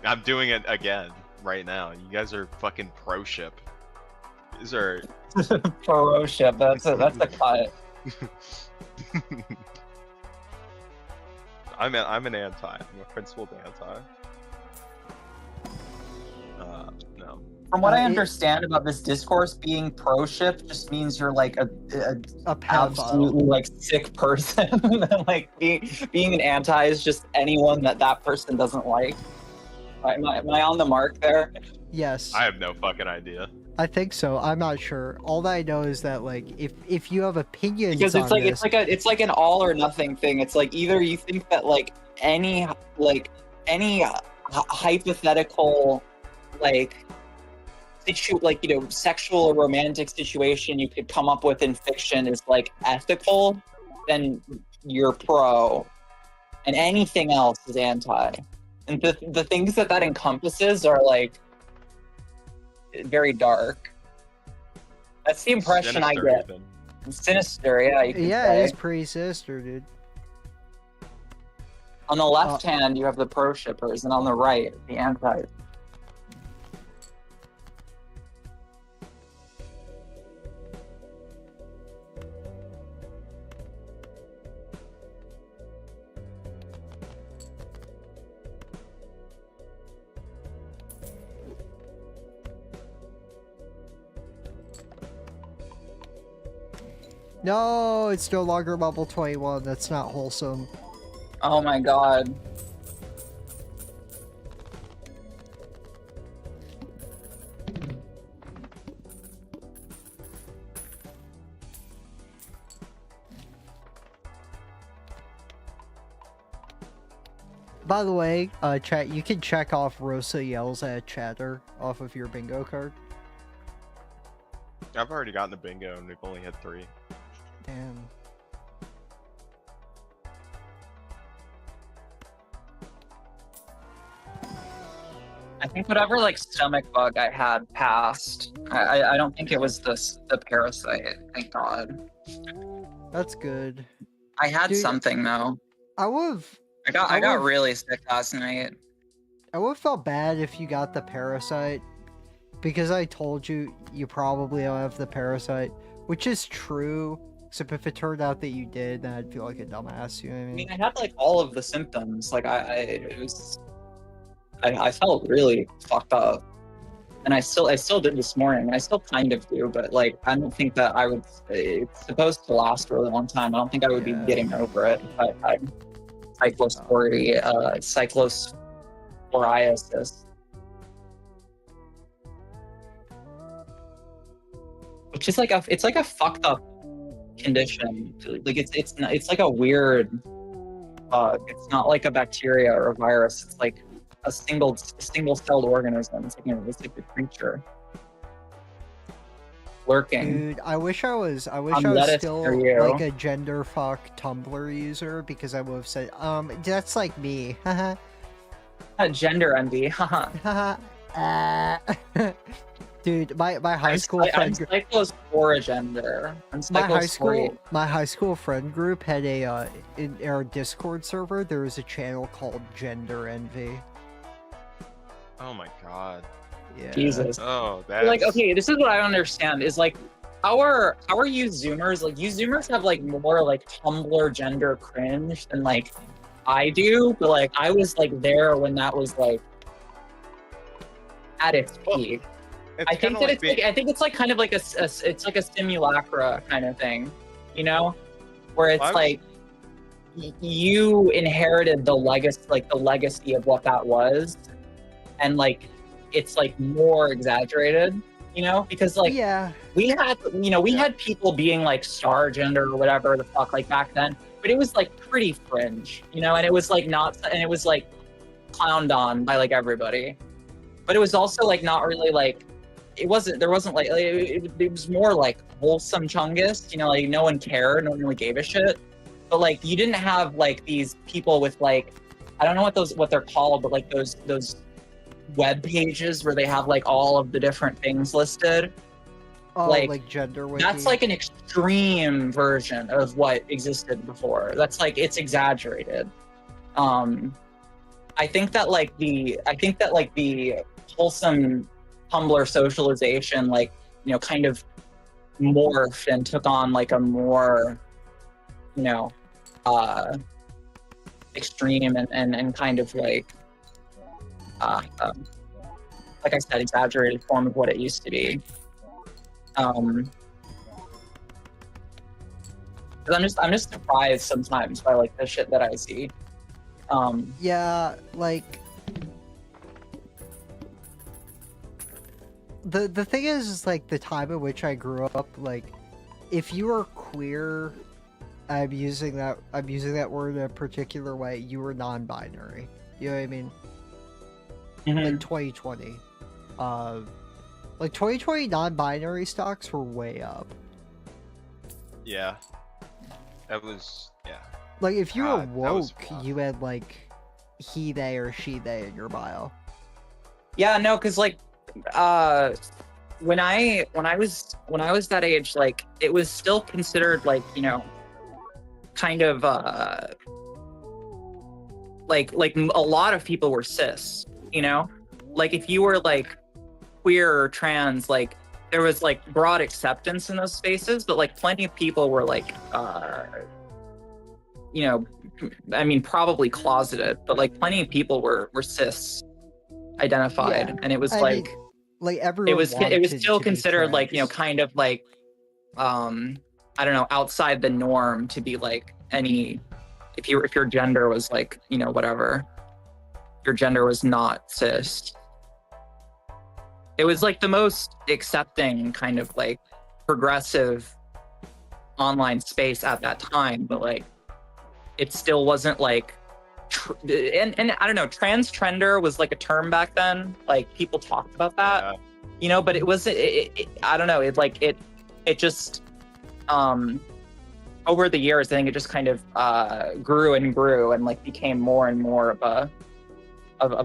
I'm doing it again right now. You guys are fucking pro ship. These are. Pro-ship, that's a cut. I'm an anti. I'm a principled anti. No. From what I it- understand about this discourse, being pro-ship just means you're like a A pedophile. absolutely like sick person. Like being an anti is just anyone that person doesn't like. Am I on the mark there? Yes. I have no fucking idea. I think so. I'm not sure. All that I know is that like if you have opinions Because it's on like this, it's like an all or nothing thing. It's like either you think that like any hypothetical like like sexual or romantic situation you could come up with in fiction is like ethical, then you're pro, and anything else is anti. And the things that encompasses are like very dark. That's the impression I Sinister, get. even. Sinister, yeah, you could yeah, say. it is pretty sinister, dude. On the left hand, you have the pro shippers, and on the right, the anti. No, it's no longer level 21. That's not wholesome. Oh my god. By the way, chat, you can check off Rosa yells at chatter off of your bingo card. I've already gotten the bingo and we've only had 3. Damn. I think whatever like stomach bug I had passed. I don't think it was the parasite. Thank God. That's good. I had Dude, something though. I would've I got really sick last night. I would've felt bad if you got the parasite, because I told you probably don't have the parasite, which is true. Except if it turned out that you did, then I'd feel like a dumbass. You know what I I mean? mean, I had like all of the symptoms. Like I felt really fucked up, and I still did this morning. I still kind of do, but like I don't think that I would. It's supposed to last a really long time. I don't think I would be getting over it. I'm cyclosporiasis, which is like a fucked up condition. Like it's like a weird bug. It's not like a bacteria or a virus. It's like a single-celled organism. It's like a creature lurking. Dude, I wish I was lettuce still for you. like a gender fuck Tumblr user, because I would have said, that's like me. Haha. Gender envy. Haha. Haha. Dude, my high school I'm friend cyclosporagender. I'm my high school friend group had a in our Discord server there was a channel called Gender Envy. Oh my god. Yeah. Jesus. Oh, that's... Like, okay, this is what I don't understand is like how are you Zoomers? Like, you Zoomers have like more like Tumblr gender cringe than like I do, but like I was like there when that was like at its peak. I think that I think it's like kind of like it's like a simulacra kind of thing, you know, where it's like you inherited the legacy of what that was, and like it's like more exaggerated, you know, because like we had people being like star gender or whatever the fuck like back then, but it was like pretty fringe, you know, and it was like it was like clowned on by like everybody, but it was also like not really like there wasn't like it was more like wholesome Chungus, you know, like no one cared, no one really gave a shit, but like you didn't have like these people with like I don't know what they're called, but like those web pages where they have like all of the different things listed. Oh, like gender wiki. That's like an extreme version of what existed before. That's like it's exaggerated. I think that like the wholesome Tumblr socialization, like, you know, kind of morphed and took on like a more, you know, extreme and kind of like like I said, exaggerated form of what it used to be. 'Cause I'm just surprised sometimes by like the shit that I see. Yeah, like the thing is like the time in which I grew up, like if you were queer, I'm using that word in a particular way, you were non-binary. You know what I mean? Like 2020. Like 2020 non-binary stocks were way up. Yeah. That was, yeah. Like if you were God, that was woke, rough. you had like he, they, or she, they in your bio. Yeah, no, because like when I was that age, like it was still considered like, you know, kind of like a lot of people were cis, you know? Like if you were like queer or trans, like there was like broad acceptance in those spaces, but like plenty of people were like you know, I mean probably closeted, but like plenty of people were cis identified. Yeah, And it was I like mean, like everyone it was wanted still to be considered like, you know, trans. kind of like I don't know, outside the norm to be like any, if your gender was like, you know, whatever, your gender was not cis. It was like the most accepting kind of like progressive online space at that time, but like it still wasn't like and I don't know, trans-trender was like a term back then, like people talked about that. Yeah. You know, but it wasn't I don't know, it just over the years I think it just kind of grew and grew and like became more and more of a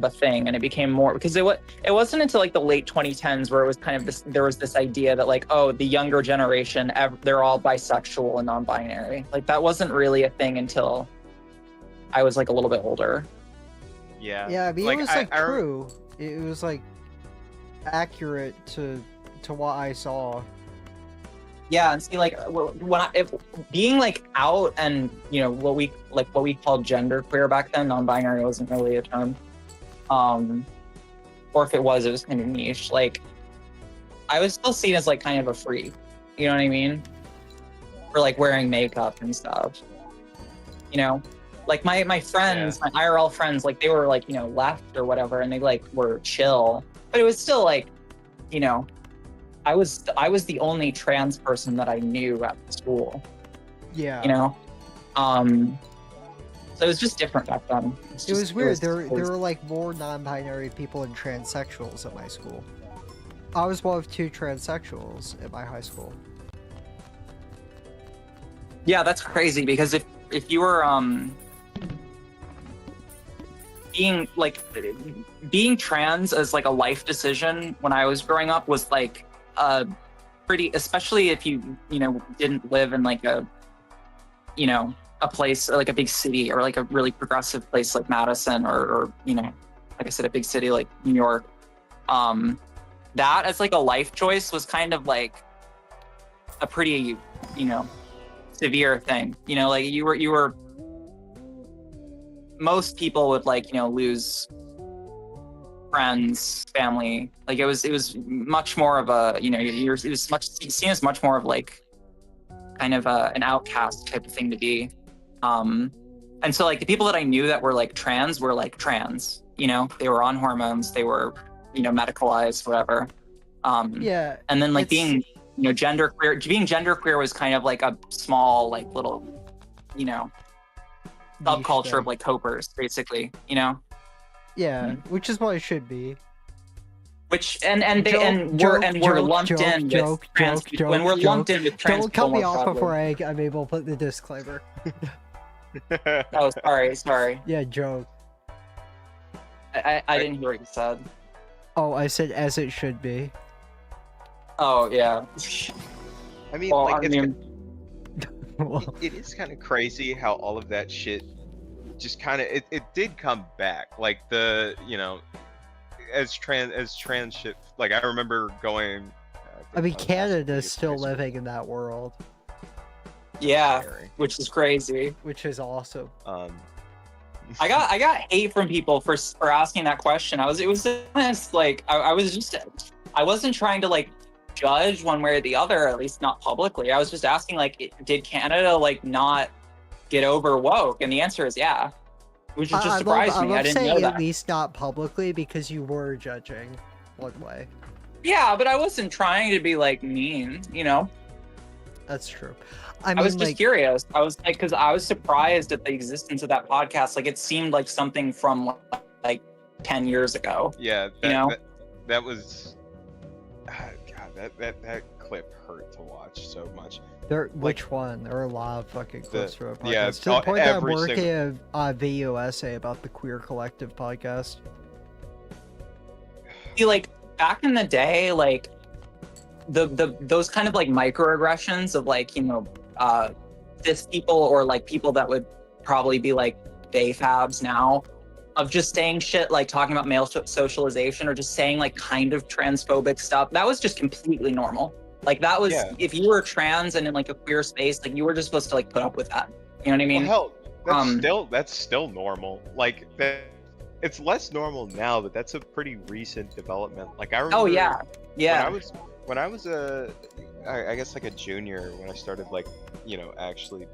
thing, and it became more because it wasn't until like the late 2010s where it was kind of there was this idea that like, oh, the younger generation, they're all bisexual and non-binary. Like that wasn't really a thing until I was like a little bit older. Yeah. Yeah, I mean Like, it was I- like I rem- true. It was like accurate to what I saw. Yeah, and see, like if being like out and, you know, what we called genderqueer back then, non-binary wasn't really a term, or if it was kind of niche. Like I was still seen as like kind of a freak, you know what I mean? For like wearing makeup and stuff, you know. Like my friends, my IRL friends, like they were like, you know, left or whatever, and they like were chill, but it was still like, you know, I was the only trans person that I knew at the school, Yeah. you know. So it was just different back then. It was weird. There were like more non-binary people and transsexuals at my school. I was one of 2 transsexuals at my high school. Yeah, that's crazy because if you were being trans as like a life decision when I was growing up was like pretty, especially if you know, didn't live in like a, you know, a place like a big city or like a really progressive place like Madison or you know, like I said, a big city like New York. That as like a life choice was kind of like a pretty, you know, severe thing. You know, like you were most people would like, you know, lose friends, family. Like it was much more of a, you know, it was much seen as much more of like kind of an outcast type of thing to be. And so like the people that I knew that were like trans, you know, they were on hormones, they were, you know, medicalized, whatever. Yeah. And then like being, you know, being genderqueer was kind of like a small, like little, you know, subculture of like copers, basically, you know. Yeah, which is what it should be. Which we're lumped in with trans people. When we're lumped in with trans Don't cut me people, off probably. before I'm able to put the disclaimer. Oh, sorry. Yeah, joke. I didn't hear what you said. Oh, I said as it should be. Oh yeah. I mean, Well, like, I mean, it is kind of crazy how all of that shit just kind of it did come back. Like the, you know, as trans shit. Like I remember going. I mean, think I was Canada's in still high school. living in that world, yeah, Scary. which is crazy. which is awesome. I got hate from people for asking that question. It was honest, like I wasn't trying to like judge one way or the other, at least not publicly. I was just asking like, did Canada like not get over woke? And the answer is yeah, which just surprised me. I didn't know that. At least not publicly, because you were judging one way. Yeah, but I wasn't trying to be like mean, you know. That's true. I was just curious. I was like, because I was surprised at the existence of that podcast. Like, it seemed like something from like 10 years ago. Yeah, that was. God, that clip hurt to watch so much. Which one? There are a lot of fucking clips from a podcast. Yeah, to the point that I'm working a video essay about the Queer Collective podcast. See, like back in the day, like those kind of like microaggressions of like, you know, cis people or like people that would probably be like bayfabs now, of just saying shit like talking about male socialization or just saying like kind of transphobic stuff. That was just completely normal. Like that was, if you were trans and in like a queer space, like you were just supposed to like put up with that. You know what I mean? Well, hell, that's still normal. Like it's less normal now, but that's a pretty recent development. Like I remember. Oh yeah, yeah. When I was I guess like a junior, when I started like, you know, actually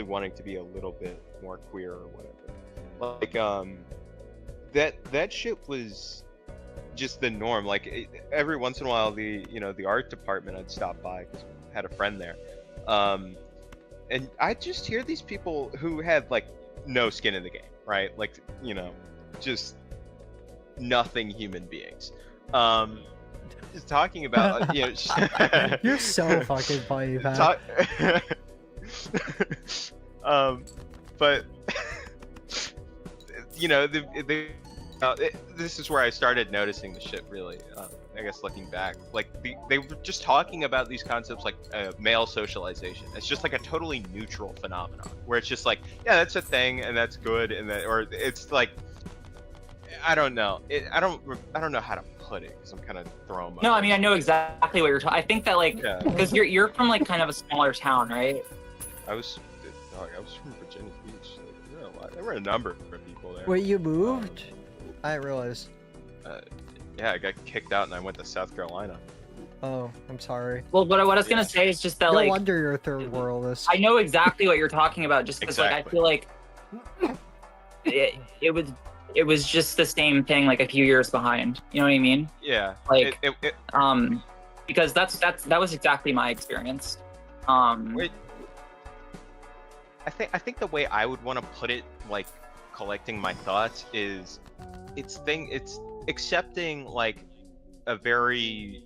wanting to be a little bit more queer or whatever. Like that shit was just the norm. Like every once in a while, the art department I'd stop by because I had a friend there, and I just hear these people who had like no skin in the game, right? Like, you know, just nothing human beings. Just talking about, you know, you're so fucking funny, Pat. But you know, this is where I started noticing the shit really. I guess looking back, like they were just talking about these concepts like male socialization. It's just like a totally neutral phenomenon where it's just like, yeah, that's a thing and that's good, and that, or it's like, I don't know. I don't know how to put it because I'm kind of throwing. No, I mean I know exactly what you're talking. I think that like because you're from like kind of a smaller town, right? I was from Virginia Beach. So there were a number of people there. Wait, you moved? I didn't realize. Yeah, I got kicked out and I went to South Carolina. Oh, I'm sorry. Well, what I was gonna say is just that no like. No wonder you're third worldist. I know exactly what you're talking about, just because like I feel like it was just the same thing like a few years behind. You know what I mean? Yeah. Like because that was exactly my experience. Wait. I think the way I would want to put it, like collecting my thoughts, is it's accepting like a very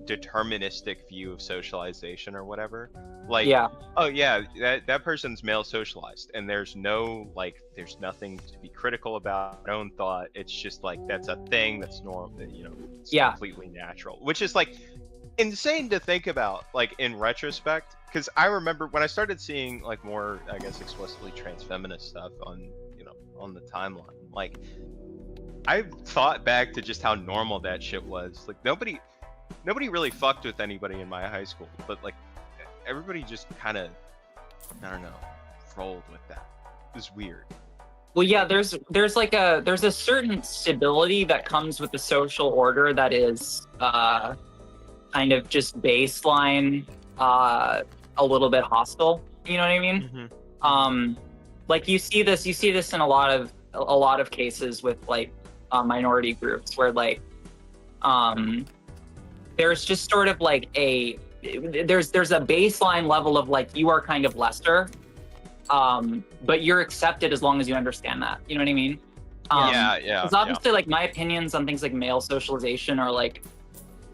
deterministic view of socialization or whatever. Like, oh yeah, that person's male socialized, and there's nothing to be critical about my own thought. It's just like that's a thing that's normal, you know, it's completely natural, which is like insane to think about, like in retrospect. Because I remember when I started seeing like more, I guess, explicitly trans-feminist stuff on the timeline, like I thought back to just how normal that shit was. Like nobody really fucked with anybody in my high school, but like everybody just kind of, I don't know, rolled with that. It was weird. Well, yeah, there's a certain stability that comes with the social order that is kind of just baseline a little bit hostile. You know what I mean? Mm-hmm. Like you see this in a lot of cases with like minority groups where like there's just sort of like there's a baseline level of like you are kind of lesser, but you're accepted as long as you understand that. You know what I mean? Yeah. Because obviously like my opinions on things like male socialization are like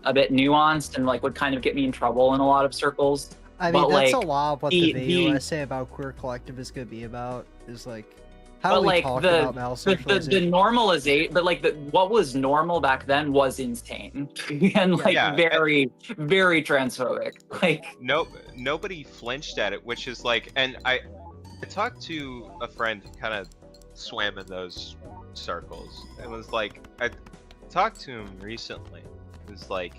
a bit nuanced and like would kind of get me in trouble in a lot of circles. I mean, that's a lot of what the video essay about Queer Collective is going to be about, is like how we talk about male socialization. The normalization, but like what was normal back then was insane and like very, very transphobic. Like nobody flinched at it, which is like, and I talked to a friend who kind of swam in those circles and was like, I talked to him recently. It was like,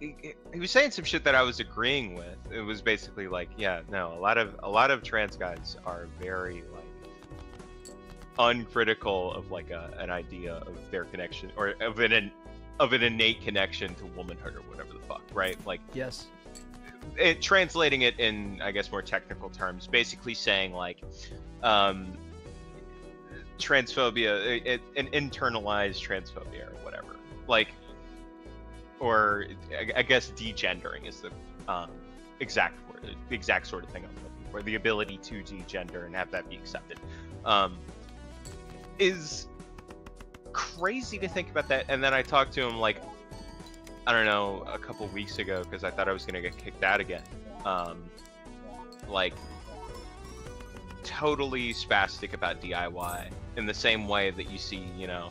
he was saying some shit that I was agreeing with. It was basically like, yeah, no, a lot of trans guys are very like uncritical of like an idea of their connection or of an innate connection to womanhood or whatever the fuck, right? Like, Yes. Translating it in, I guess, more technical terms, basically saying like, transphobia, an internalized transphobia or whatever, like, or I guess degendering is the exact word, the exact sort of thing I'm looking for. The ability to degender and have that be accepted is crazy to think about that. And then I talked to him like, I don't know, a couple weeks ago because I thought I was gonna get kicked out again. Like, totally spastic about DIY in the same way that you see, you know,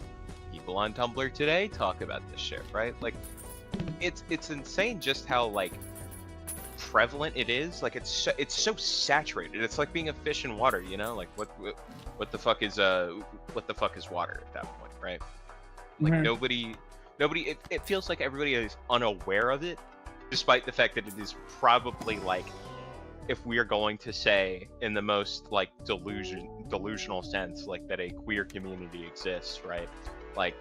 people on Tumblr today talk about this shit, right? Like, it's insane just how like prevalent it is. Like, it's so saturated. It's like being a fish in water, you know? Like, what the fuck is water at that point, right? Like, nobody. It feels like everybody is unaware of it, despite the fact that it is probably like, if we are going to say in the most like delusional sense, like that a queer community exists, right? Like,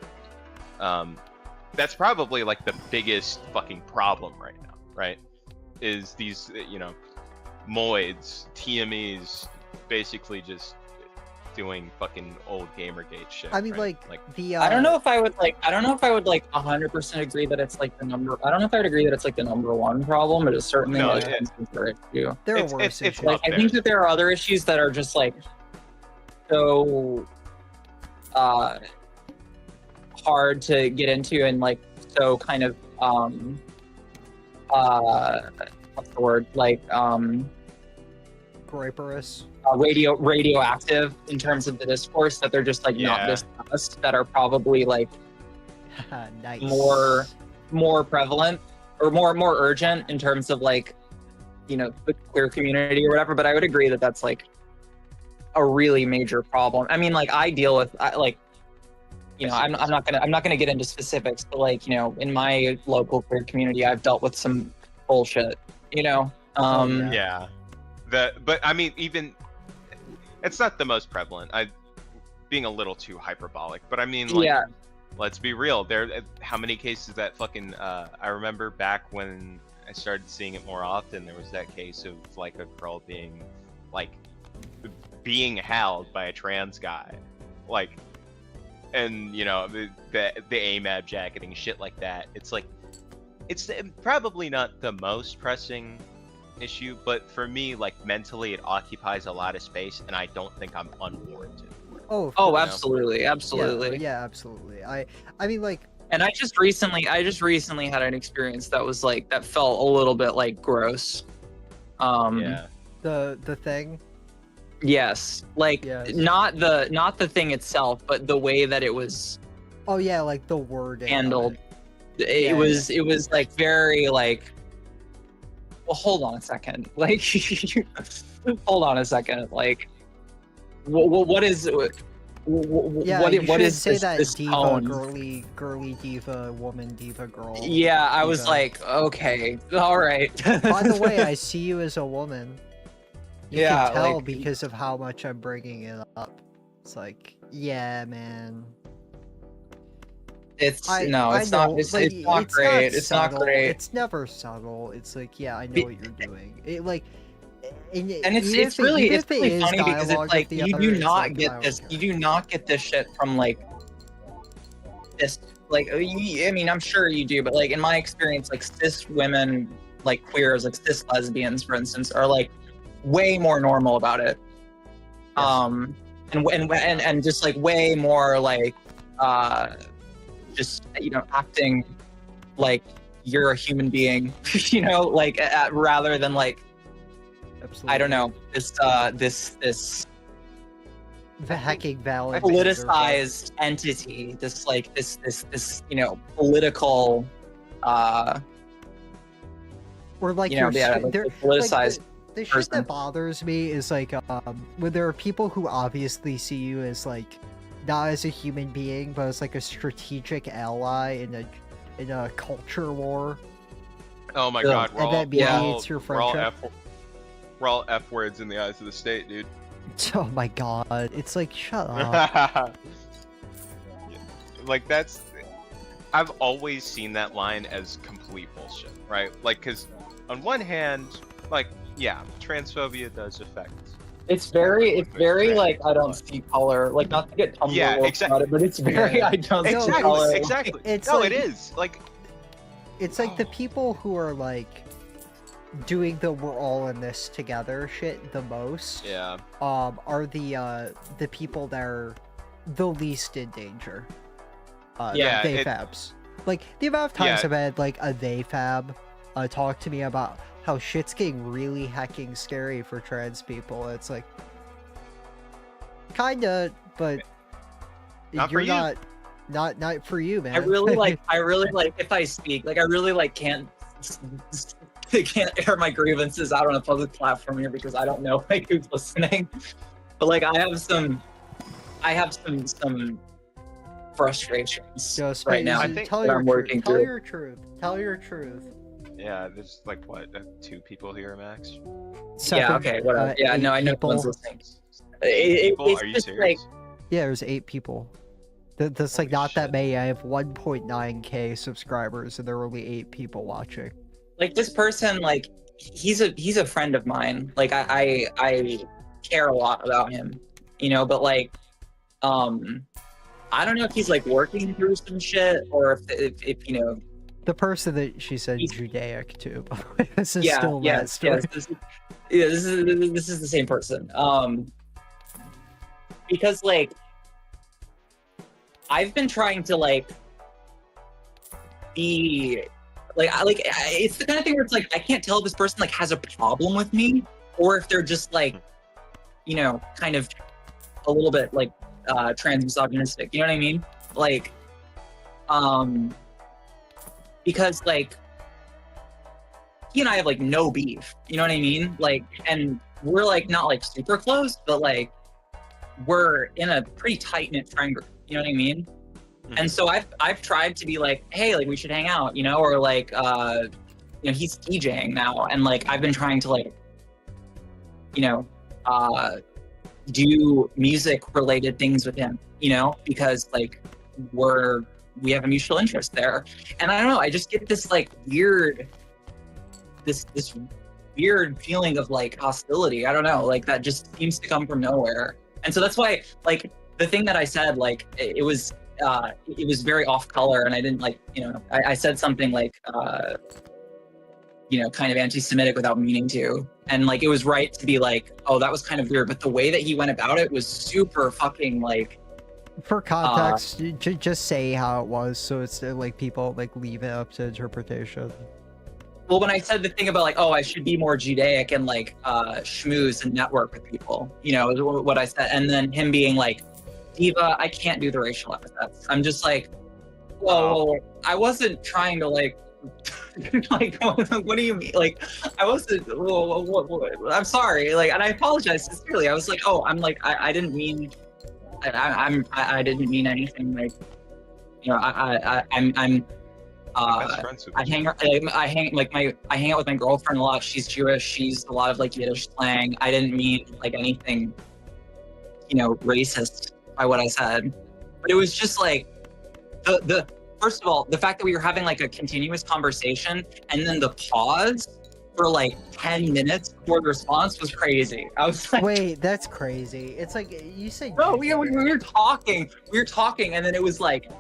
that's probably like the biggest fucking problem right now, right? Is these, you know, moids, TMEs, basically just doing fucking old Gamergate shit. I mean, right? like the. I don't know if I would like. I don't know if I would like 100% agree that it's like the number. I don't know if I would agree that it's like the number one problem. It is certainly No, like an issue. There are it's- worse it's issues. Like, I think that there are other issues that are just like so hard to get into and like so kind of what's the word, like Graperous. radioactive in terms of the discourse, that they're just like not Yeah. discussed, that are probably like Nice. more prevalent or more urgent in terms of like, you know, the queer community or whatever. But I would agree that that's like a really major problem. I mean, like, I deal with like, you know, I'm not gonna get into specifics, but like, you know, in my local queer community, I've dealt with some bullshit, you know. yeah. Yeah. But I mean, even it's not the most prevalent. I being a little too hyperbolic, but I mean, like, Yeah. let's be real. How many cases that fucking I remember back when I started seeing it more often. There was that case of like a girl being held by a trans guy, like, and you know, the AMAB jacketing, shit like that. It's like, it's probably not the most pressing issue, but for me, like, mentally it occupies a lot of space, and I don't think I'm unwarranted. Oh. of Oh, course. absolutely, absolutely. Yeah, absolutely. I mean, like, And I just recently had an experience that was like, that felt a little bit like gross. Yeah. the thing. Yes, like, Yes. not the thing itself, but the way that it was Oh yeah, like the wording. of handled. it. It Yeah, was like very like, well, hold on a second, like, hold on a second, like, what is Yeah, what you what should is say this, that this diva, tone? girly diva, woman diva, girl. Yeah, I was diva. like, okay, all right. By the way, I see you as a woman. You Yeah, can tell like- because of how much I'm bringing it up. It's like, yeah, man. It's I no, it's know, not. It's like, not great. It's not subtle, great. It's never subtle. It's like, yeah, I know Be- what you're doing. It like, and It's really funny because it's like, you do not get I this. don't You care. do not get this shit from like this. Like, I mean, I'm sure you do, but like, in my experience, like, cis women, like queers, like cis lesbians, for instance, are like way more normal about it. And just like way more like just, you know, acting like you're a human being, you know, like, rather than like, Absolutely. I don't know, this The hecking valid. politicized entity, this like this you know, political Or like, you know, you're yeah, st- like, they're- politicized. The shit person. that bothers me is like when there are people who obviously see you as like not as a human being but as like a strategic ally in a culture war. Oh my Yeah. god, And that mediates your we're all friendship. we're all F words in the eyes of the state, dude. Oh my god, it's like, shut up. Like that's, I've always seen that line as complete bullshit, right? Like, cause on one hand, like, yeah, transphobia does affect. It's very Right. like I don't see color. Like not to get Tumblr Yeah, woke exact- about it, but it's very Yeah. I don't see Exactly, color. exactly. It's No, like- it is. Like, It's like the people who are like doing the we're all in this together shit the most yeah. are the people that are the least in danger. Yeah, they it- fabs. Like the amount of times Yeah. I've had like a they fab talk to me about how shit's getting really hecking scary for trans people. It's like kinda, but Not for you're you. not for you, man. I really like if I speak, like I really like can't air my grievances out on a public platform here because I don't know like who's listening. But like I have some frustrations Just right now. I think tell that your I'm truth. working Tell through. your truth. Tell your truth. Yeah, there's like what, 2 people here, Max? Yeah, Seven, okay, whatever. Yeah, 8 no, I know people. one's listening. People? It's Are you just serious? Yeah, there's 8 people. That's like Holy not that shit. many. I have 1.9k subscribers, and there are only 8 people watching. like this person, like he's a friend of mine. Like I care a lot about him, you know, but like I don't know if he's like working through some shit or if you know. The person that she said He's- Judaic to, by the way, this is Yeah, still that story. this is the same person. Because like I've been trying to like be like it's the kind of thing where it's like I can't tell if this person like has a problem with me or if they're just like, you know, kind of a little bit like trans misogynistic. You know what I mean? Like because like he and I have like no beef. You know what I mean? Like, and we're like not like super close, but like we're in a pretty tight knit friend group. You know what I mean? And so I've tried to be like, hey, like we should hang out, you know, or like you know, he's DJing now, and like I've been trying to like, you know, do music related things with him, you know, because like we have a mutual interest there. And I don't know, I just get this like weird this weird feeling of like hostility. I don't know, like that just seems to come from nowhere. And so that's why like the thing that I said, like it was very off color, and I didn't like, you know, I said something like you know, kind of anti-Semitic without meaning to, and like it was right to be like, oh, that was kind of weird, but the way that he went about it was super fucking like. For context, just say how it was, so it's like people like leave it up to interpretation. Well, when I said the thing about like, oh, I should be more Judaic and like schmooze and network with people, you know, is what I said, and then him being like, Diva, I can't do the racial epithets. I'm just like, whoa, I wasn't trying to like, like, what do you mean? Like, I wasn't. I'm sorry. Like, and I apologize sincerely. I was like, oh, I'm like, I didn't mean. I didn't mean anything. Like, you know, I'm Best friends with I hang out with my girlfriend a lot. She's Jewish. She's a lot of like Yiddish slang. I didn't mean like anything, you know, racist by what I said. But it was just like the first of all, the fact that we were having like a continuous conversation and then the pause for like 10 minutes before the response was crazy. I was like, Wait, that's crazy. It's like you said. no, we were talking, and then it was like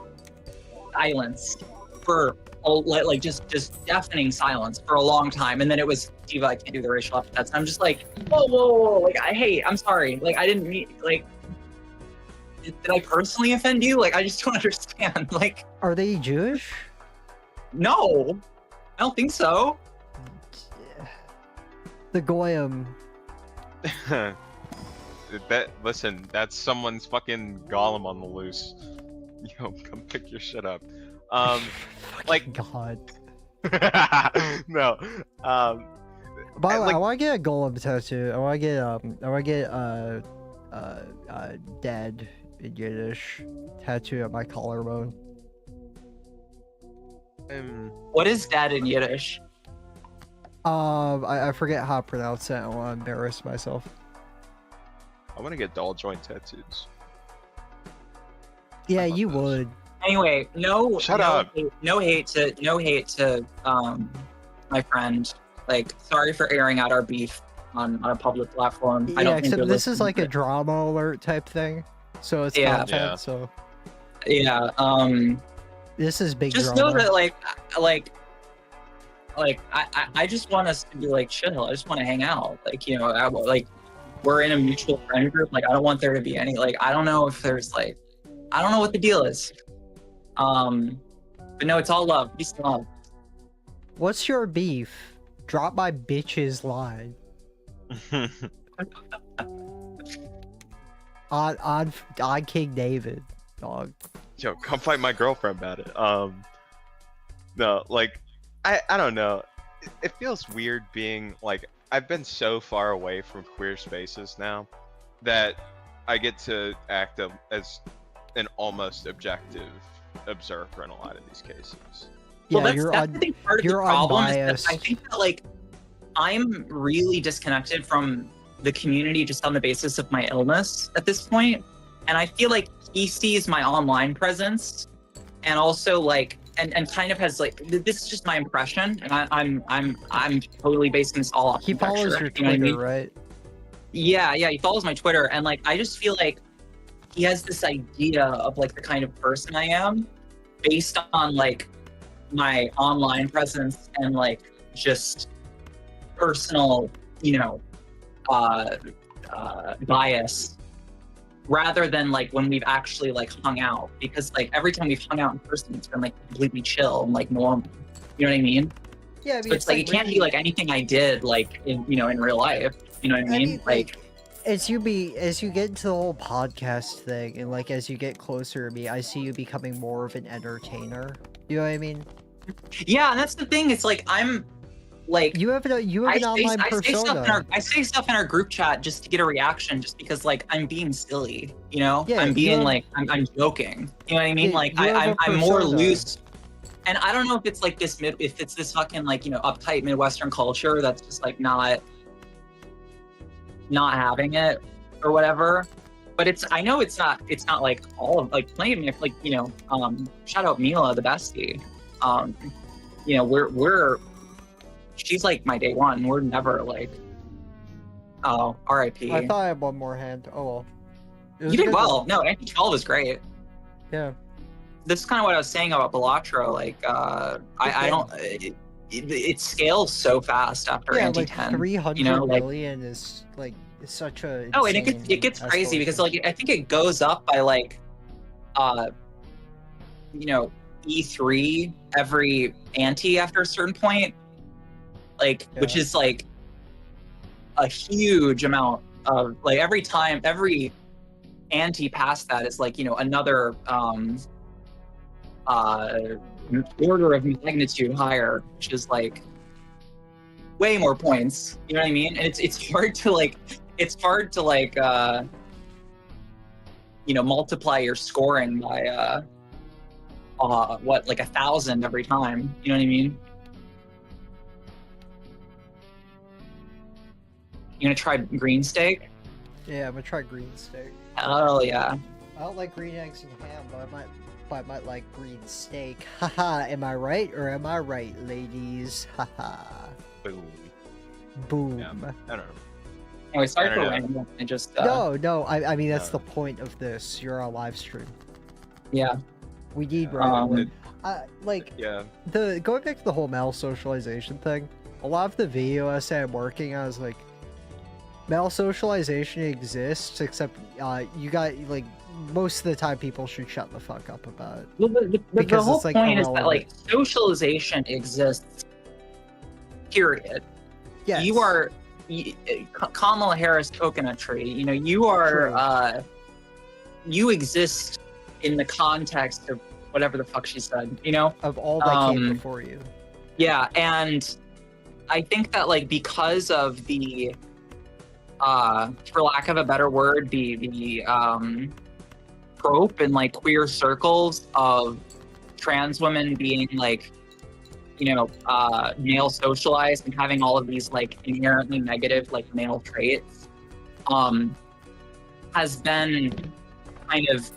silence for like just deafening silence for a long time, and then it was Diva, I can't do the racial epithets. And I'm just like, whoa, like I'm sorry, like I didn't mean like. Did I personally offend you? Like I just don't understand. Like, Are they Jewish? no, I don't think so. The Goyim. Listen, that's someone's fucking golem on the loose. Yo, come pick your shit up. Like, God. no. By the way, like- I want to get a golem tattoo. I want to get dead in Yiddish tattoo at my collarbone. What is dad in Yiddish? I forget how to pronounce it. I don't want to embarrass myself. I want to get doll joint tattoos. Yeah, I love you those. would. Anyway, Shut up. no hate to my friend. Like, sorry for airing out our beef on a public platform. I Yeah, don't think except they're this is listening like to a it. drama alert type thing. So it's Yeah. content, Yeah. so Yeah. this is big Just drama. know that I just want us to be like chill. I just want to hang out. Like, you know, like we're in a mutual friend group. Like, I don't want there to be any like, I don't know if there's like, I don't know what the deal is. But no, it's all love. Peace and love. What's your beef? Drop my bitch's line. On King David, dog. Yo, come fight my girlfriend about it. No, like, I don't know. It feels weird being like, I've been so far away from queer spaces now that I get to act as an almost objective observer in a lot of these cases. Yeah, Well, you're that's I think part of the you're problem is unbiased. that I think that like I'm really disconnected from the community just on the basis of my illness at this point, and I feel like he sees my online presence, and also like and kind of has like this is just my impression, and I'm totally basing this all off He follows conjecture, your you know what I Twitter, mean? right? Yeah, he follows my Twitter, and like I just feel like he has this idea of like the kind of person I am based on like my online presence and like just personal, you know, bias, rather than like when we've actually like hung out. Because like every time we've hung out in person, it's been like completely chill and like normal. You know what I mean? Yeah, I mean, So it's like it can't be like anything I did like in in real life. You know what I mean? Like as you get into the whole podcast thing, and like as you get closer to me, I see you becoming more of an entertainer. You know what I mean? yeah, and that's the thing. It's like I'm like You have an online persona. I say stuff in our group chat just to get a reaction, just because like I'm being silly, you know? Yeah, I'm being have- like I'm joking. You know what I mean? Yeah, Like you have a I'm more persona. loose. And I don't know if it's like this if it's this fucking like, you know, uptight Midwestern culture that's just like not having it or whatever. But I know it's not like all of like playing me like, you know, shout out Mila, the bestie. You know, we're she's like my day one. We're never like, oh, R.I.P. I thought I had one more hand. Oh well. It was You did good well. though. No, NP12 was great. Yeah. This is kind of what I was saying about Balatro. Like, I don't. It scales so fast after Yeah, NT10. like 300 you know, like, million is like such a. oh, and it insane gets crazy because escalation. like I think it goes up by like, you know, E3 every ante after a certain point, like which Yeah. is like a huge amount of like every ante past that is like, you know, another order of magnitude higher, which is like way more points. You know what I mean? And it's hard to like you know, multiply your scoring by what, like 1,000 every time. You know what I mean? You gonna try green steak? Yeah, I'm gonna try green steak. Oh yeah. I don't like green eggs and ham, but I might like green steak. Haha, am I right or am I right, ladies? Haha. Boom. Boom. Yeah. I don't know. Anyway, sorry I for don't know. rambling. I just No, I mean that's No. the point of this. You're on live stream. yeah. We need Yeah, rambling. Like Yeah. going back to the whole male socialization thing. A lot of the video essay I'm working on is like male socialization exists, except you got like most of the time people should shut the fuck up about it. Well, the Because whole it's, like, point is that like irrelevant. socialization exists. Period. Yes. You are Kamala Harris coconut tree. You know, you are you exist in the context of whatever the fuck she said. You know. of all that came before you. Yeah, and I think that like because of the for lack of a better word, the trope in like queer circles of trans women being like male socialized and having all of these like inherently negative like male traits has been kind of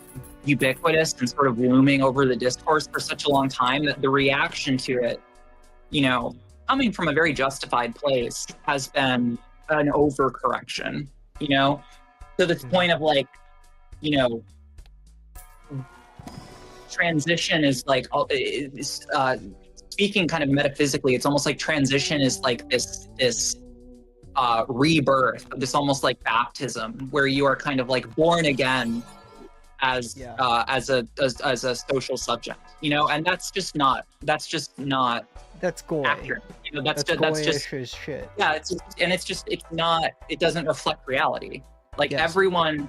ubiquitous and sort of looming over the discourse for such a long time that the reaction to it, coming from a very justified place, has been an overcorrection, to the point of like, transition is like, speaking kind of metaphysically, it's almost like transition is like this rebirth, this almost like baptism, where you are kind of like born again as a social subject, and that's just not That's goy. accurate. That's just shit. yeah, it doesn't reflect reality. Like Yes. everyone,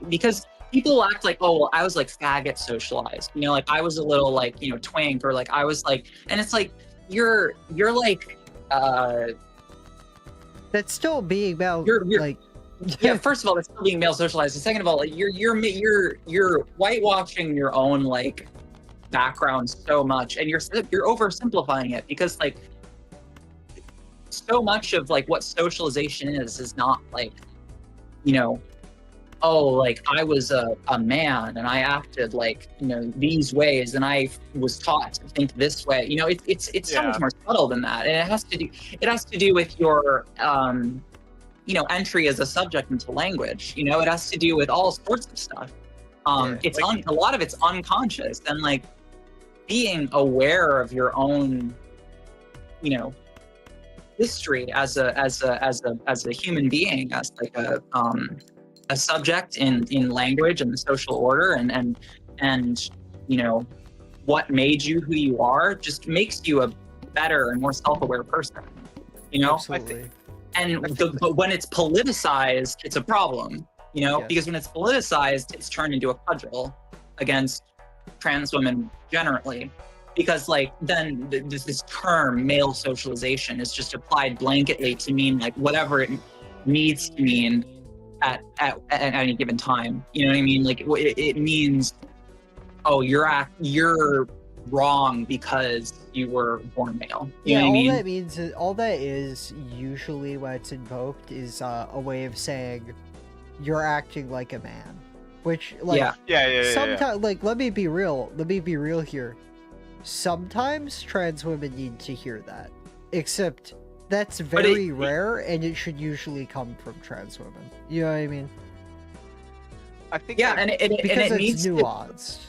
because people act like, oh, well, I was like faggot socialized, like I was a little like, twink, or like I was like, and it's like, you're like, That's still being about You're- like yeah, first of all, it's still being male socialized, and second of all, like you're whitewashing your own like background so much, and you're oversimplifying it, because like so much of like what socialization is not like, oh, like I was a man and I acted like, these ways, and I was taught to think this way. It's so much more subtle than that, and it has to do with your entry as a subject into language. It has to do with all sorts of stuff. It's a lot of it's unconscious, and like being aware of your own, history as a human being, as like a subject in language and the social order, and what made you who you are, just makes you a better and more self-aware person. absolutely. But when it's politicized, it's a problem, Yes. because when it's politicized, it's turned into a cudgel against trans women generally, because like then this term male socialization is just applied blanketly to mean like whatever it needs to mean at any given time. You know what I mean? Like it means, oh, you're wrong because you were born male. You know what I mean? That means all that is usually when it's invoked is a way of saying you're acting like a man, which like Yeah. sometimes like let me be real here. Sometimes trans women need to hear that, except that's very rare, and it should usually come from trans women. You know what I mean? I think Yeah, that- and Because it it's needs to, nuanced.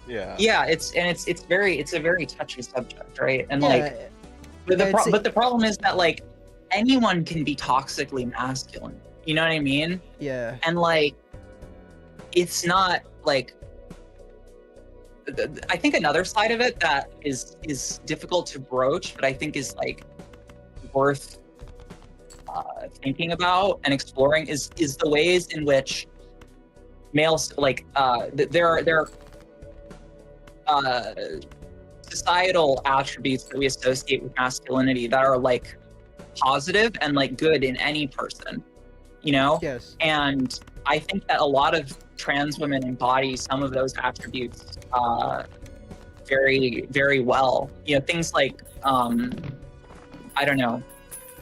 yeah, it's a very touchy subject, right? And Yeah, like but the problem is that like anyone can be toxically masculine. You know what I mean? yeah. And like it's not like I think another side of it that is difficult to broach, but I think is like worth thinking about and exploring is the ways in which males like there are societal attributes that we associate with masculinity that are like positive and like good in any person, Yes. and I think that a lot of trans women embody some of those attributes very, very well. Things like I don't know,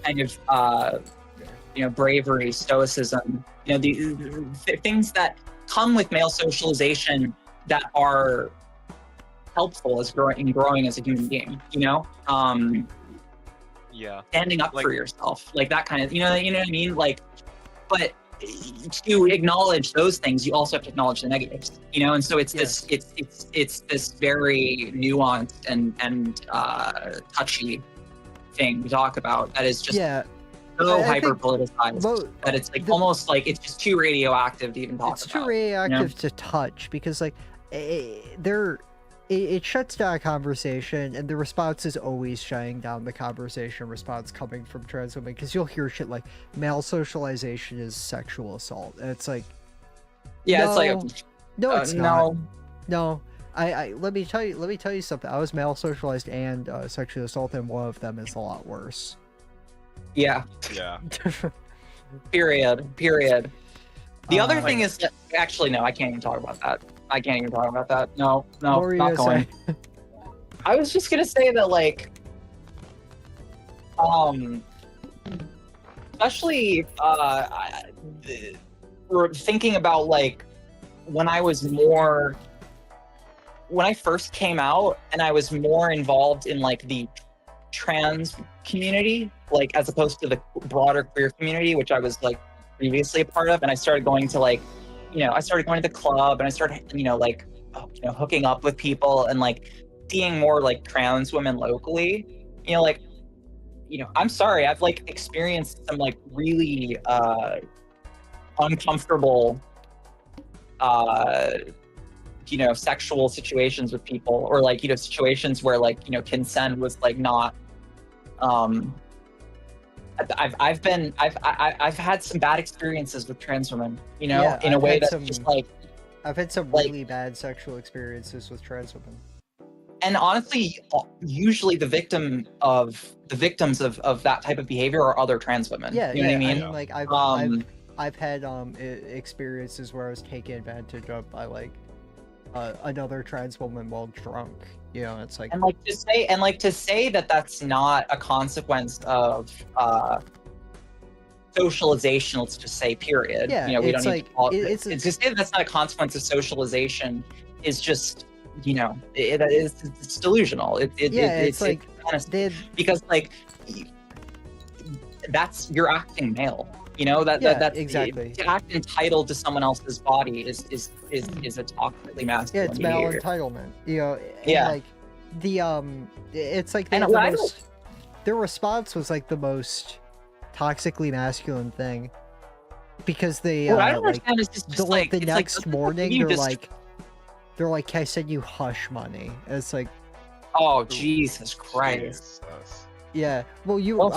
kind of bravery, stoicism. The things that come with male socialization that are helpful as growing as a human being. Standing up Like- for yourself, like that kind of, you know what I mean? Like, but to acknowledge those things, you also have to acknowledge the negatives, and so it's Yes. it's this very nuanced and touchy thing to talk about that is just Yeah. so I think hyper politicized that it's like almost like it's just too radioactive to even talk It's about. too radioactive to touch, because like it shuts down a conversation, and the response is always shutting down the conversation response coming from trans women, because you'll hear shit like male socialization is sexual assault, and it's like, Yeah, no, it's like no, it's not. no. No, I let me tell you something. I was male socialized and sexually assaulted, and one of them is a lot worse. Yeah. Yeah. Period. The other Uh, thing is that, actually, no, I can't even talk about that. I can't even talk about that. No, What were you not gonna going. I was just gonna say that, like, Especially we're thinking about like when I first came out and I was more involved in like the trans community, like as opposed to the broader queer community, which I was like previously a part of, and I started going to like, I started going to the club and I started, like, hooking up with people and like seeing more like trans women locally, like, I'm sorry, I've like experienced some like really uncomfortable sexual situations with people, or like situations where like consent was like not I've had some bad experiences with trans women, Yeah, in a I've way had that's some- just like, I've had some like- really bad sexual experiences with trans women. and honestly, usually the victims of that type of behavior are other trans women. Yeah, you know what I mean? I mean, like I've had experiences where I was taken advantage of by like another trans woman while drunk. It's like, And to say that that's not a consequence of socialization, let's just say, period. Yeah, we it's don't need like- to call it's to say that that's not a consequence of socialization is just, it's delusional. it's like they because like you're acting male. That's exactly. To act entitled to someone else's body is a toxically masculine Yeah, it's male behavior. entitlement. And Yeah. like it's like And the I don't- most, their response was like the most toxically masculine thing, because they What I don't like understand is just the like it's like, next doesn't morning you they're just- like, "Can I send you hush money?" And it's like, Oh Jesus Christ! Jesus. yeah, well, Well,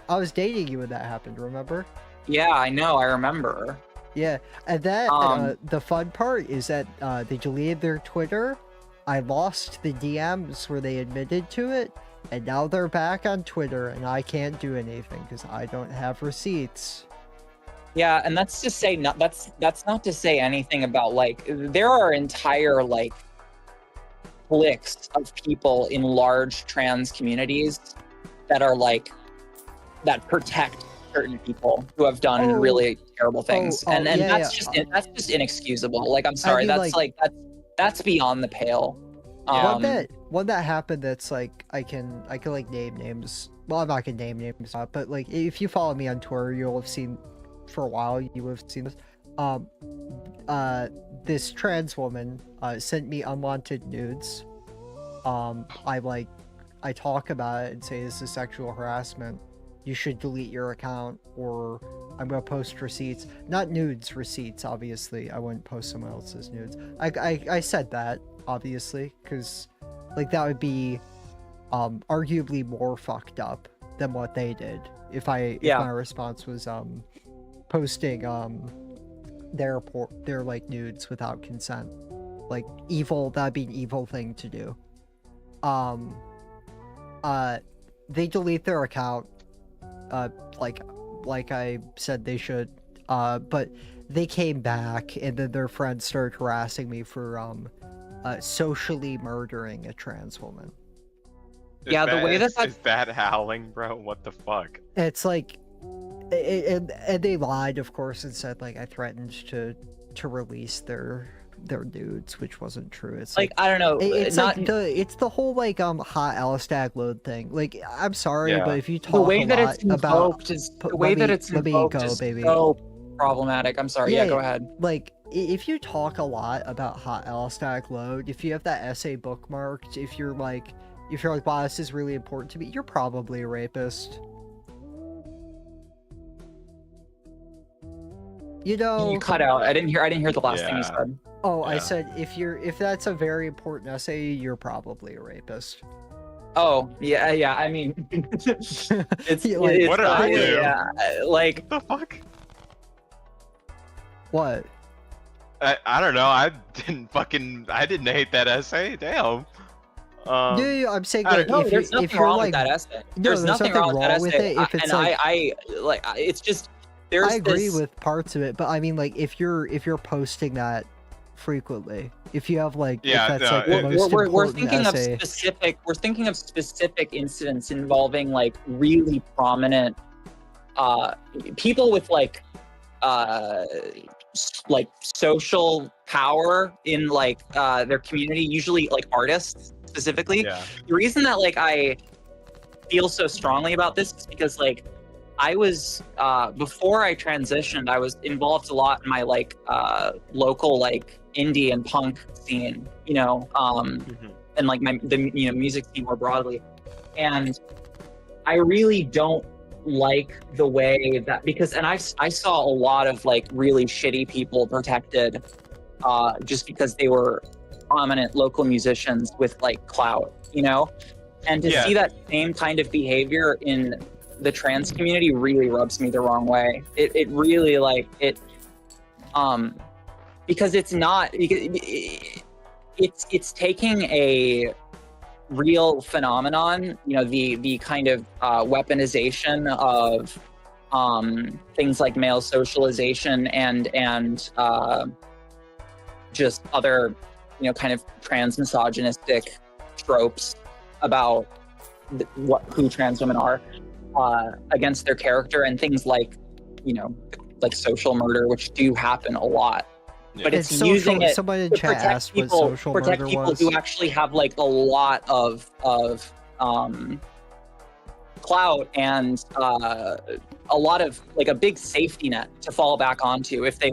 I was dating you when that happened, remember? Yeah, I know. I remember. Yeah, and that the fun part is that they deleted their Twitter. I lost the DMs where they admitted to it, and now they're back on Twitter, and I can't do anything because I don't have receipts. Yeah, and that's not to say anything about like there are entire like cliques of people in large trans communities that are like that protect certain people who have done Oh. really terrible things, and yeah, that's yeah. that's just inexcusable. Like, I'm sorry, mean, that's beyond the pale. One that happened that's like I can like name names. Well, I'm not gonna name names, but like if you follow me on Twitter, you'll have seen for a while. You have seen this. This trans woman sent me unwanted nudes. I talk about it and say this is sexual harassment. You should delete your account, or I'm gonna post receipts. Not nudes, receipts. Obviously, I wouldn't post someone else's nudes. I said that obviously because like that would be arguably more fucked up than what they did if my response was posting their like nudes without consent. Like evil, that'd be an evil thing to do. They delete their account, like I said they should, but they came back, and then their friends started harassing me for socially murdering a trans woman. Yeah, the way that is that howling, bro. What the fuck? It's like, and they lied, of course, and said like I threatened to release their nudes, which wasn't true. It's like I don't know. It's not like it's the whole like hot Alstag load thing. Like, I'm sorry, Yeah. but if you talk the way a that lot it's about invoked is the way that it's let me invoked go, is baby. so problematic. I'm sorry. Yeah, go ahead. Like, if you talk a lot about hot Alstag load, if you have that essay bookmarked, if you're like, wow, this is really important to me, you're probably a rapist. You know, You cut out. I didn't hear the last thing you Yeah. said. oh, I Yeah. said if that's a very important essay, you're probably a rapist. Oh, yeah. I mean, it's Yeah, like, it's What did I do? yeah, like What the fuck? What? I don't know. I didn't hate that essay. Damn. No, I'm saying I like don't- no, there's nothing if you're wrong like with that essay. no, There's nothing wrong with that with essay. it if it's and like I it's just there's I agree this, with parts of it, but I mean like if you're posting that frequently. If you have like, Yeah, if that's no, like the it- most we're important thinking essay. of specific. We're thinking of specific incidents involving like really prominent people with like social power in like their community, usually like artists specifically. Yeah. The reason that like I feel so strongly about this is because like I was before I transitioned, I was involved a lot in my like local like indie and punk scene, Mhm. and like the music scene more broadly. And I really don't like the way that, because I saw a lot of like really shitty people protected just because they were prominent local musicians with like clout, and to Yeah. see that same kind of behavior in the trans community really rubs me the wrong way. It really like it because it's not, it's taking a real phenomenon, the kind of weaponization of things like male socialization and just other kind of trans misogynistic tropes about who trans women are against their character, and things like like social murder, which do happen a lot. But It's it's social, using it somebody in to chat protect asked what people, social murder was. who actually have like a lot of clout and a lot of like a big safety net to fall back onto if they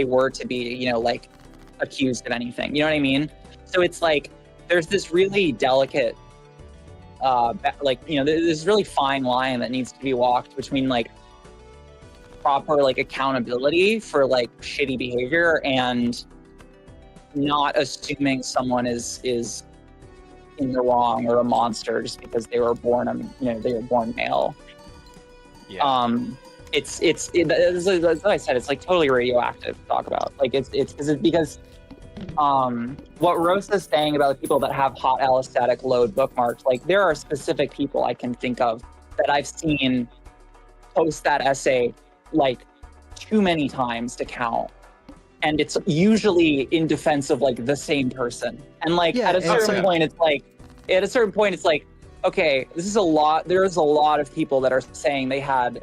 were to be like accused of anything. You know what I mean? So it's like there's this really delicate this really fine line that needs to be walked between like proper like accountability for like shitty behavior and not assuming someone is in the wrong or a monster just because they were born male. Yeah. It's as I said, it's like totally radioactive to talk about. Like it's because what Rosa's saying about the people that have hot allostatic load bookmarks, like there are specific people I can think of that I've seen post that essay like too many times to count, and it's usually in defense of like the same person. And like Yeah, at a certain yeah. point it's like okay, this is a lot. There's a lot of people that are saying they had,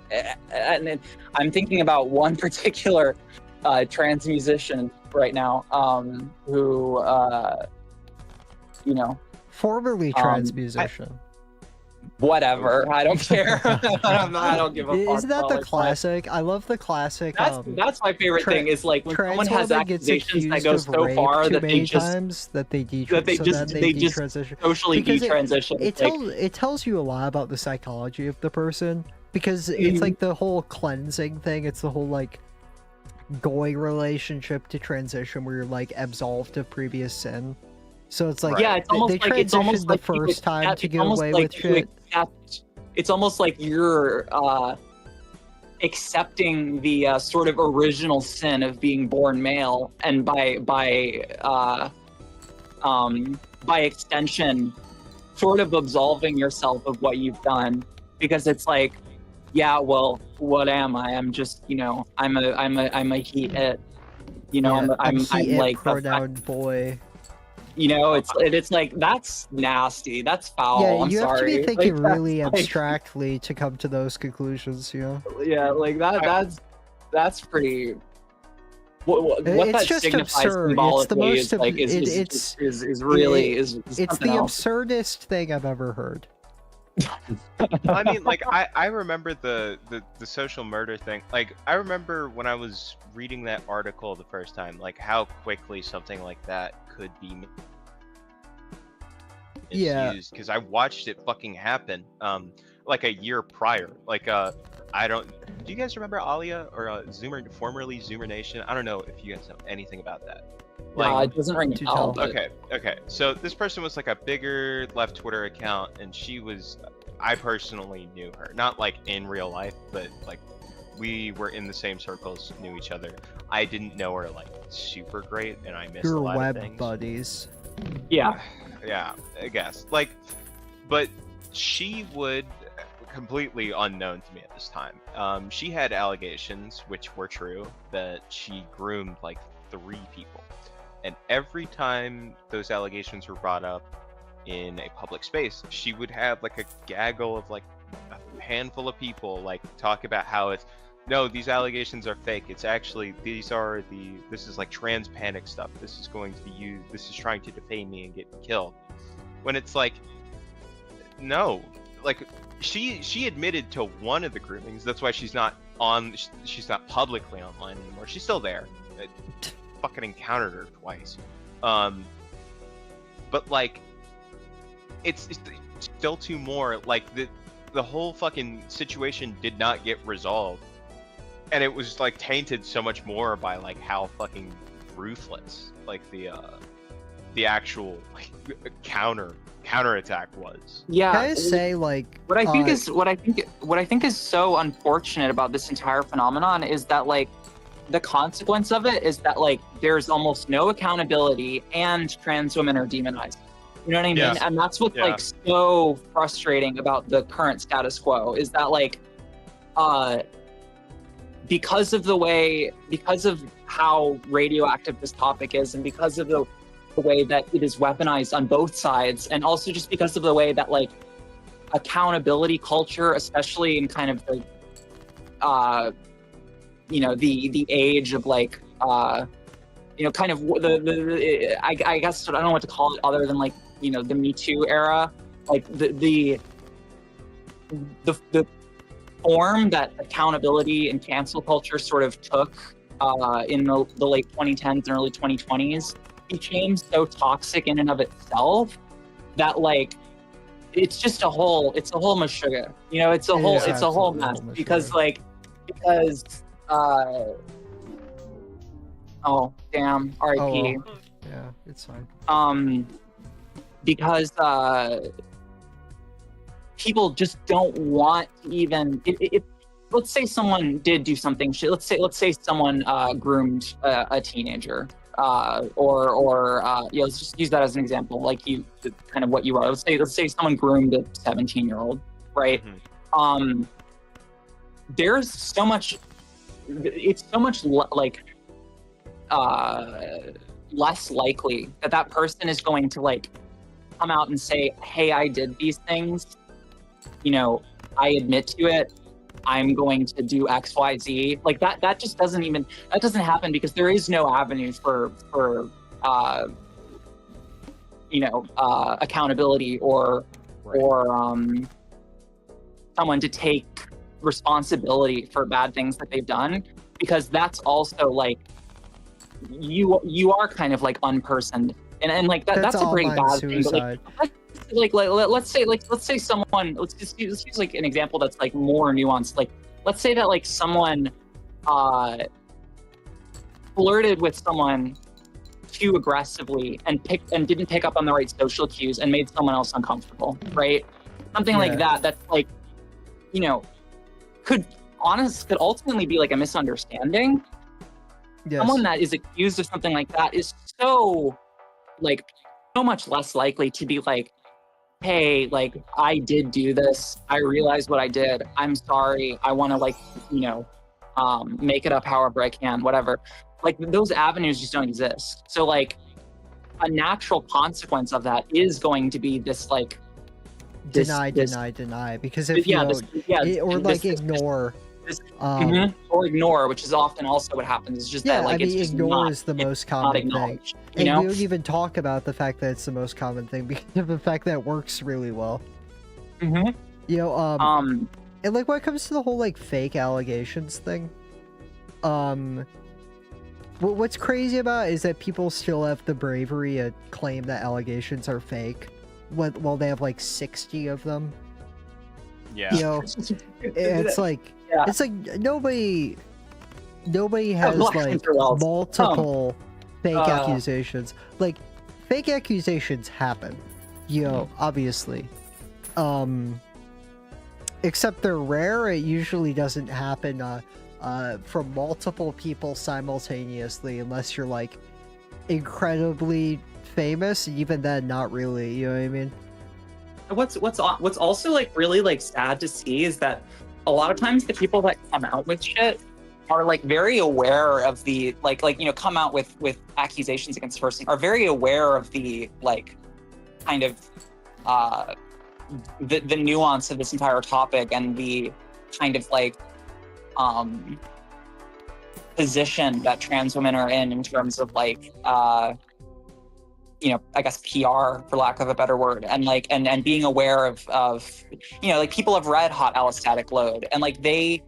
and I'm thinking about one particular trans musician right now who Formerly trans musician. whatever, I don't care. I don't give a fuck. Isn't that about the it, but classic? I love the classic. That's my favorite tra- thing is like when trans someone has woman gets accusations that accused go of so rape far too that they many just times that they they just detransition. socially Because detransition. it tells you a lot about the psychology of the person, because it's Mhm. like the whole cleansing thing. It's the whole like going relationship to transition where you're like absolved of previous sin. So it's like Right. Yeah, it's almost they like it's almost transitioned the like you first time accept- to it's get almost away like with you shit. accept- It's almost like you're accepting the sort of original sin of being born male, and by extension, sort of absolving yourself of what you've done, because it's like, yeah, well, what am I? I'm just, I'm a he it, I'm he like the pronoun boy. it's like that's nasty, that's foul. Yeah, I'm you have to sorry. be thinking Like, really that's, like, abstractly to come to those conclusions, yeah, like that's pretty. What It's that just signifies absurd. It's the symbolically most is like is really is It's something the else. absurdest thing I've ever heard. I mean, like, I remember the social murder thing. Like, I remember when I was reading that article the first time, like, how quickly something like that could be Yeah. misused. Because I watched it fucking happen, like a year prior. Like, I don't. Do you guys remember Alia or Zoomer, formerly Zoomer Nation? I don't know if you guys know anything about that. It doesn't ring a to bell. tell. But Okay. So this person was like a bigger left Twitter account, and she was. I personally knew her, not like in real life, but like we were in the same circles, knew each other. I didn't know her like super great, and I missed Your a lot web of things. buddies. yeah, Yeah, I guess. Like, but she would, completely unknown to me at this time. She had allegations, which were true, that she groomed like 3 people. And every time those allegations were brought up in a public space, she would have like a gaggle of like a handful of people like talk about how it's, no, these allegations are fake. It's actually, this is like trans panic stuff. This is going to be used, this is trying to defame me and get me killed. When it's like, no, like she admitted to one of the groomings. That's why she's not publicly online anymore. She's still there. I fucking encountered her twice. But like, it's still 2 more. Like the whole fucking situation did not get resolved, and it was like tainted so much more by like how fucking ruthless like the actual like counterattack was. Yeah. Can I say like What I think is so unfortunate about this entire phenomenon is that like the consequence of it is that like there's almost no accountability and trans women are demonized. You know what I mean? Yes. And that's what's like so frustrating about the current status quo is that like because of how radioactive this topic is, and because of the way that it is weaponized on both sides, and also just because of the way that like accountability culture, especially in kind of the the age of like kind of I guess I don't know what to call it other than like the Me Too era, like the form that accountability and cancel culture sort of took in the late 2010s and early 2020s became so toxic in and of itself that like it's a whole meshuggah. It's a whole mess because oh damn, RIP. Oh, well. Yeah, it's fine. Because people just don't want to even if let's say someone did do something shit. Let's say someone groomed a teenager, or let's just use that as an example, like kind of what you are. Let's say someone groomed a 17-year-old, right? Mm-hmm. There's so much. It's so much less likely that person is going to like come out and say, hey, I did these things, I admit to it, I'm going to do XYZ. Like that just doesn't happen because there is no avenue for accountability or someone to take responsibility for bad things that they've done, because that's also like you are kind of like unpersoned, and like that's a pretty bad suicide. thing. But let's say someone, let's use like an example that's like more nuanced. Like let's say that like someone flirted with someone too aggressively and didn't pick up on the right social cues and made someone else uncomfortable, right? Something like that. That's like could ultimately be like a misunderstanding. Yes. Someone that is accused of something like that is so much less likely to be like, hey, like I did do this, I realized what I did, I'm sorry, I want to make it up however I can, whatever. Like those avenues just don't exist. So like a natural consequence of that is going to be this like deny, because if ignore. Or ignore, which is often also what happens. It's just ignore is the most common thing. And we don't even talk about the fact that it's the most common thing because of the fact that it works really well. Mm-hmm. And like when it comes to the whole like fake allegations thing, what's crazy about it is that people still have the bravery to claim that allegations are fake while they have like 60 of them. Yeah. It's like nobody has like multiple fake accusations. Like fake accusations happen, obviously. Except they're rare. It usually doesn't happen from multiple people simultaneously unless you're like incredibly famous. Even then, not really. You know what I mean? What's also like really like sad to see is that a lot of times the people that come out with shit are like very aware of the like you know, come out with accusations against the person, are very aware of the like kind of the nuance of this entire topic and the kind of like position that trans women are in terms of like you know, I guess PR for lack of a better word, and like and being aware of you know, like people have read Hot Allostatic Load, and like they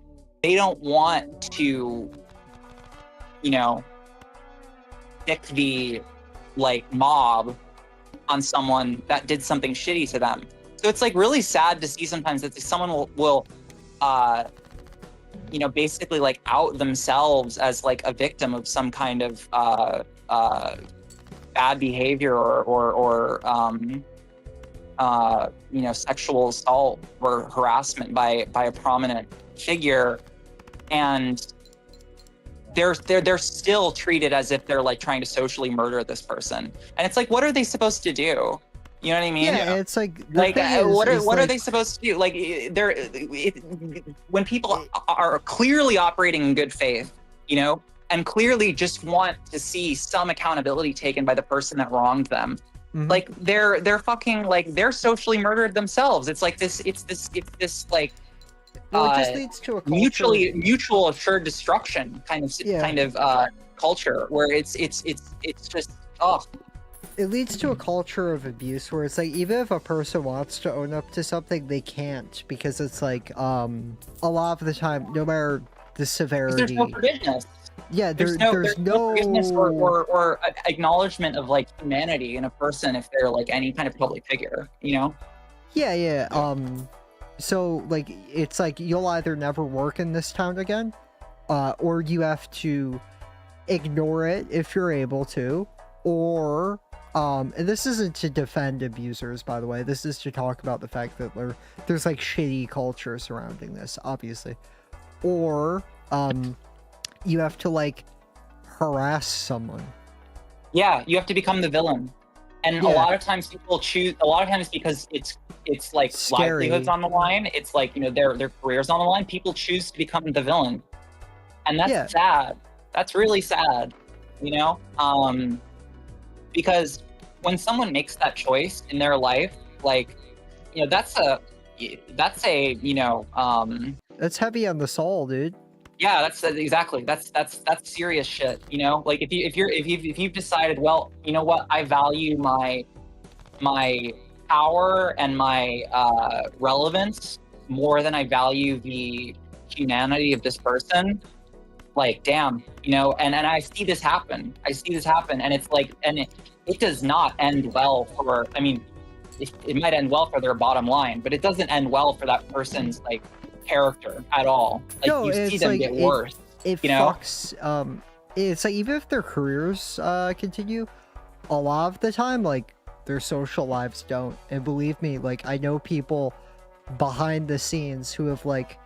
don't want to, you know, stick the like mob on someone that did something shitty to them. So it's like really sad to see sometimes that someone will you know, basically like out themselves as like a victim of some kind of bad behavior or you know, sexual assault or harassment by a prominent figure, and they're still treated as if they're like trying to socially murder this person. And it's like, what are they supposed to do? You know what I mean? Yeah, it's like Like what are like, they supposed to do? Like when people are clearly operating in good faith, you know, and clearly just want to see some accountability taken by the person that wronged them. Mhm. Like they're fucking like they're socially murdered themselves. It's like this like well, it just leads to a culture mutual assured destruction kind of culture where it's just it leads to a culture of abuse where it's like, even if a person wants to own up to something, they can't, because it's like a lot of the time, no matter the severity, there's no forgiveness. Yeah, There's no forgiveness or acknowledgement of like humanity in a person if they're like any kind of public figure, you know? Yeah. So like, it's like you'll either never work in this town again, or you have to ignore it if you're able to, or and this isn't to defend abusers, by the way. This is to talk about the fact that there's like shitty culture surrounding this, obviously. Or you have to like harass someone. Yeah, you have to become the villain. And a lot of times people choose, a lot of times because it's like Scary. livelihoods on the line, it's like, you know, their careers on the line, people choose to become the villain. And that's sad. That's really sad, you know? Because when someone makes that choice in their life, like, you know, that's a you know, that's heavy on the soul, dude. yeah, that's exactly. That's serious shit. You know, like if you've decided, well, you know what, I value my power and my relevance more than I value the humanity of this person. Like, damn, you know, and I see this happen. And it's like, and it does not end well for. I mean, it might end well for their bottom line, but it doesn't end well for that person's like character at all. Like, No, you see it's them like, get worse. It you know? fucks. It's like, even if their careers continue, a lot of the time, like, their social lives don't. And believe me, like, I know people behind the scenes who have like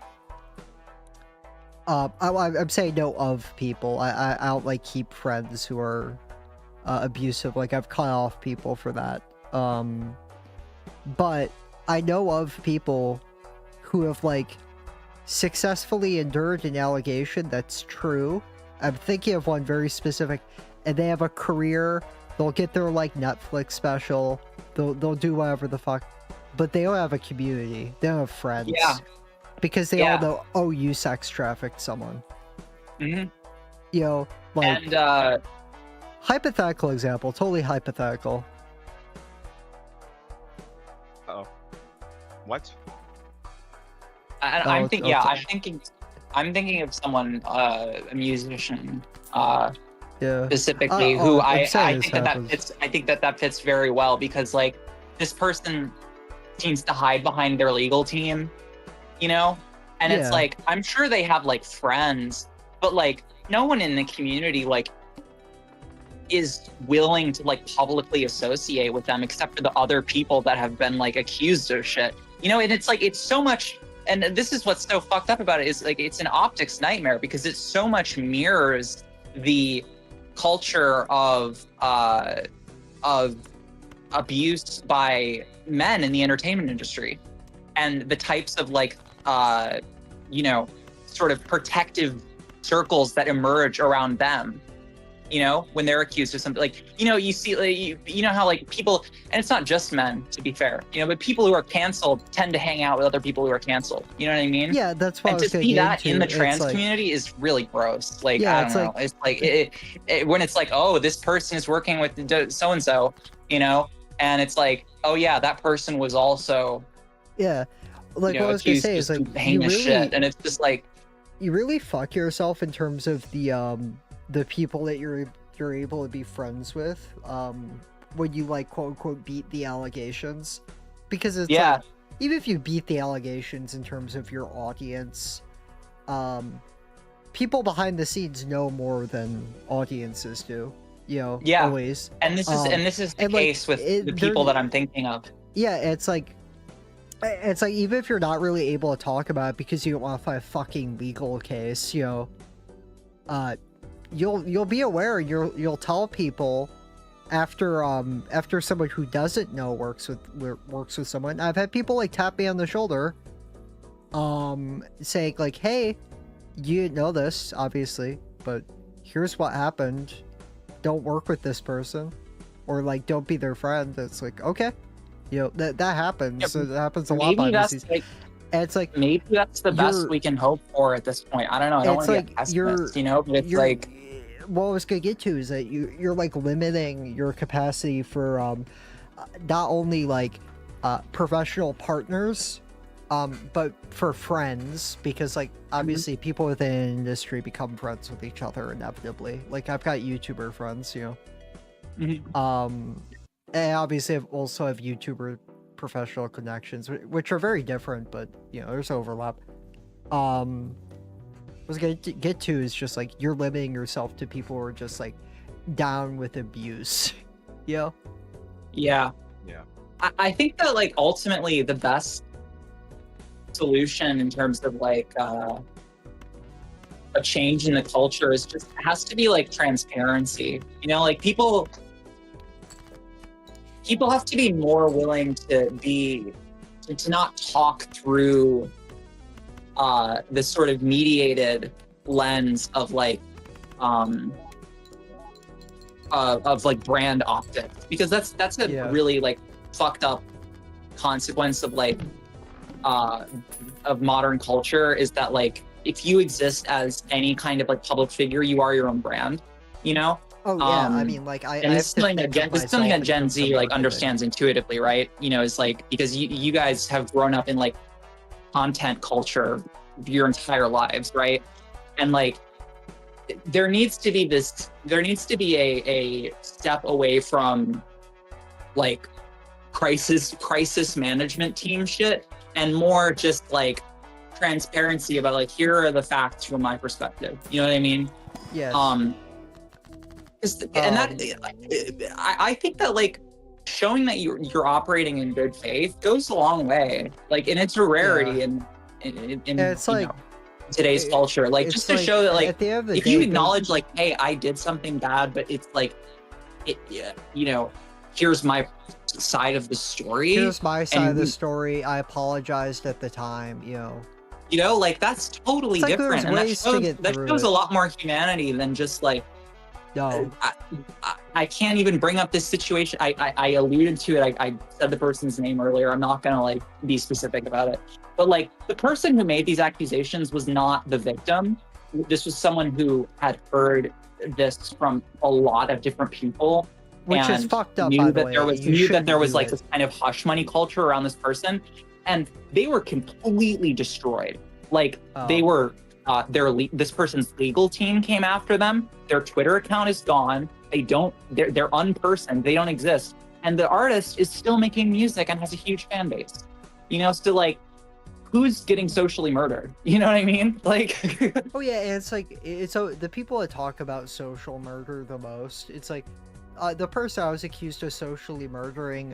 I'm saying no of people. I don't like keep friends who are abusive. Like, I've cut off people for that. But I know of people who have like successfully endured an allegation that's true. I'm thinking of one very specific, and they have a career. They'll get their like Netflix special. They'll do whatever the fuck, but they don't have a community. They don't have friends. Yeah. Because they all know, oh, you sex trafficked someone. Mm-hmm. You know, like, And hypothetical example, totally hypothetical. Oh, what? I'm thinking, okay. I'm thinking of someone, a musician, specifically, who I think that fits very well, because like this person seems to hide behind their legal team, you know, and it's like, I'm sure they have like friends, but like no one in the community like is willing to like publicly associate with them except for the other people that have been like accused of shit, you know. And it's like, it's so much. And this is what's so fucked up about it, is like, it's an optics nightmare, because it so much mirrors the culture of abuse by men in the entertainment industry, and the types of like, you know, sort of protective circles that emerge around them. You know, when they're accused of something, like, you know, you see, like, you know how like people, and it's not just men, to be fair, you know, but people who are canceled tend to hang out with other people who are canceled. You know what I mean? Yeah, that's what I And was to gonna see get that in into. the It's trans like, community is really gross. Like, Yeah, I it's don't know. like- It's like when it's like, oh, this person is working with so and so, you know, and it's like, oh yeah, that person was also, yeah, like you know, what I was gonna accused say of is like some heinous shit, and it's just like, you really fuck yourself in terms of the people that you're able to be friends with when you like quote unquote beat the allegations, because it's yeah, like, even if you beat the allegations in terms of your audience, people behind the scenes know more than audiences do, you know. Yeah. Always. and this is the and, like, case with it- the people there- that I'm thinking of. Yeah, it's like even if you're not really able to talk about it because you don't want to fight a fucking legal case, you know, you'll be aware, you'll tell people after someone who doesn't know works with someone. I've had people like tap me on the shoulder, saying like, hey, you didn't know this obviously, but here's what happened, don't work with this person, or like don't be their friend. It's like, okay, you know, that happens. Yeah, It happens a lot Maybe behind the that's scenes. like, And it's like, maybe that's the best you're- we can hope for at this point. I don't know. I don't it's want to be like a pessimist, you know, but it's you're like, what I was gonna get to is that you're like limiting your capacity for not only like professional partners, but for friends, because like obviously people within an industry become friends with each other inevitably. Like I've got YouTuber friends, you know. And obviously I also have YouTuber professional connections, which are very different, but you know, there's overlap. What I was gonna get to is just like you're limiting yourself to people who are just like down with abuse. You know? yeah. Yeah. I think that like ultimately the best solution in terms of like a change in the culture is just has to be like transparency. You know, like people have to be more willing to not talk through this sort of mediated lens of like of like brand optics, because that's a Yeah. really like fucked up consequence of like of modern culture, is that like if you exist as any kind of like public figure, you are your own brand, you know. Oh yeah, I mean like I And have this is to something think that of this is something myself that in Gen terms of Z like marketing. understands intuitively, right? You know, it's like because you guys have grown up in like content culture your entire lives, right? And like there needs to be a step away from like crisis management team shit, and more just like transparency about like, here are the facts from my perspective. You know what I mean? Yes. And that I think that like showing that you're operating in good faith goes a long way. Like, and it's a rarity in it's you like know, today's culture. Like, it's just to like, show that like at the end of the if day, you it goes- acknowledge like, hey, I did something bad, but it's like you know, here's my side of the story. here's my side of the and- story. I apologized at the time, you know. You know, like that's totally It's like different, there's and that ways to get that through shows it. a lot more humanity than just like No. I can't even bring up this situation. I alluded to it. I said the person's name earlier. I'm not gonna like be specific about it. But like the person who made these accusations was not the victim. This was someone who had heard this from a lot of different people, Which is and fucked up, knew by the that way. there was You knew that shouldn't there was do like it. this kind of hush money culture around this person, and they were completely destroyed. Like they Oh. were. This person's legal team came after them. Their Twitter account is gone. They're unpersoned. They don't exist. And the artist is still making music and has a huge fan base. You know, still like, who's getting socially murdered? You know what I mean? Like, Oh yeah, and it's like so the people that talk about social murder the most, it's like the person I was accused of socially murdering,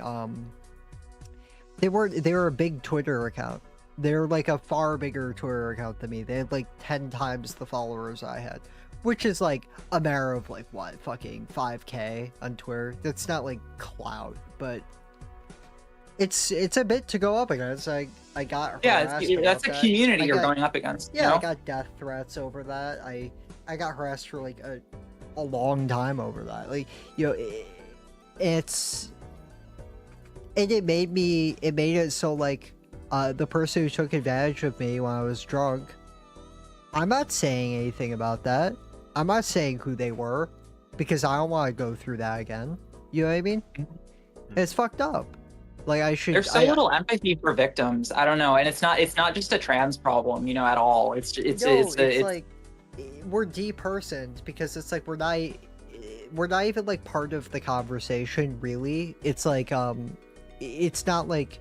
they were a big Twitter account. They're like a far bigger Twitter account than me. They had like 10 times the followers I had, which is like a matter of like what, fucking 5K on Twitter. That's not like clout, but it's a bit to go up against. Like I got Yeah, harassed that's a about that. community I you're got- going up against. Yeah, you know? I got death threats over that. I got harassed for like a long time over that. Like, you know, it's and it made it so like the person who took advantage of me when I was drunk, I'm not saying anything about that. I'm not saying who they were because I don't want to go through that again. You know what I mean? It's fucked up. Like I should. There's so little empathy for victims. I don't know, and it's not just a trans problem, you know, at all. It's like we're depersoned because it's like we're not even like part of the conversation really. It's like it's not like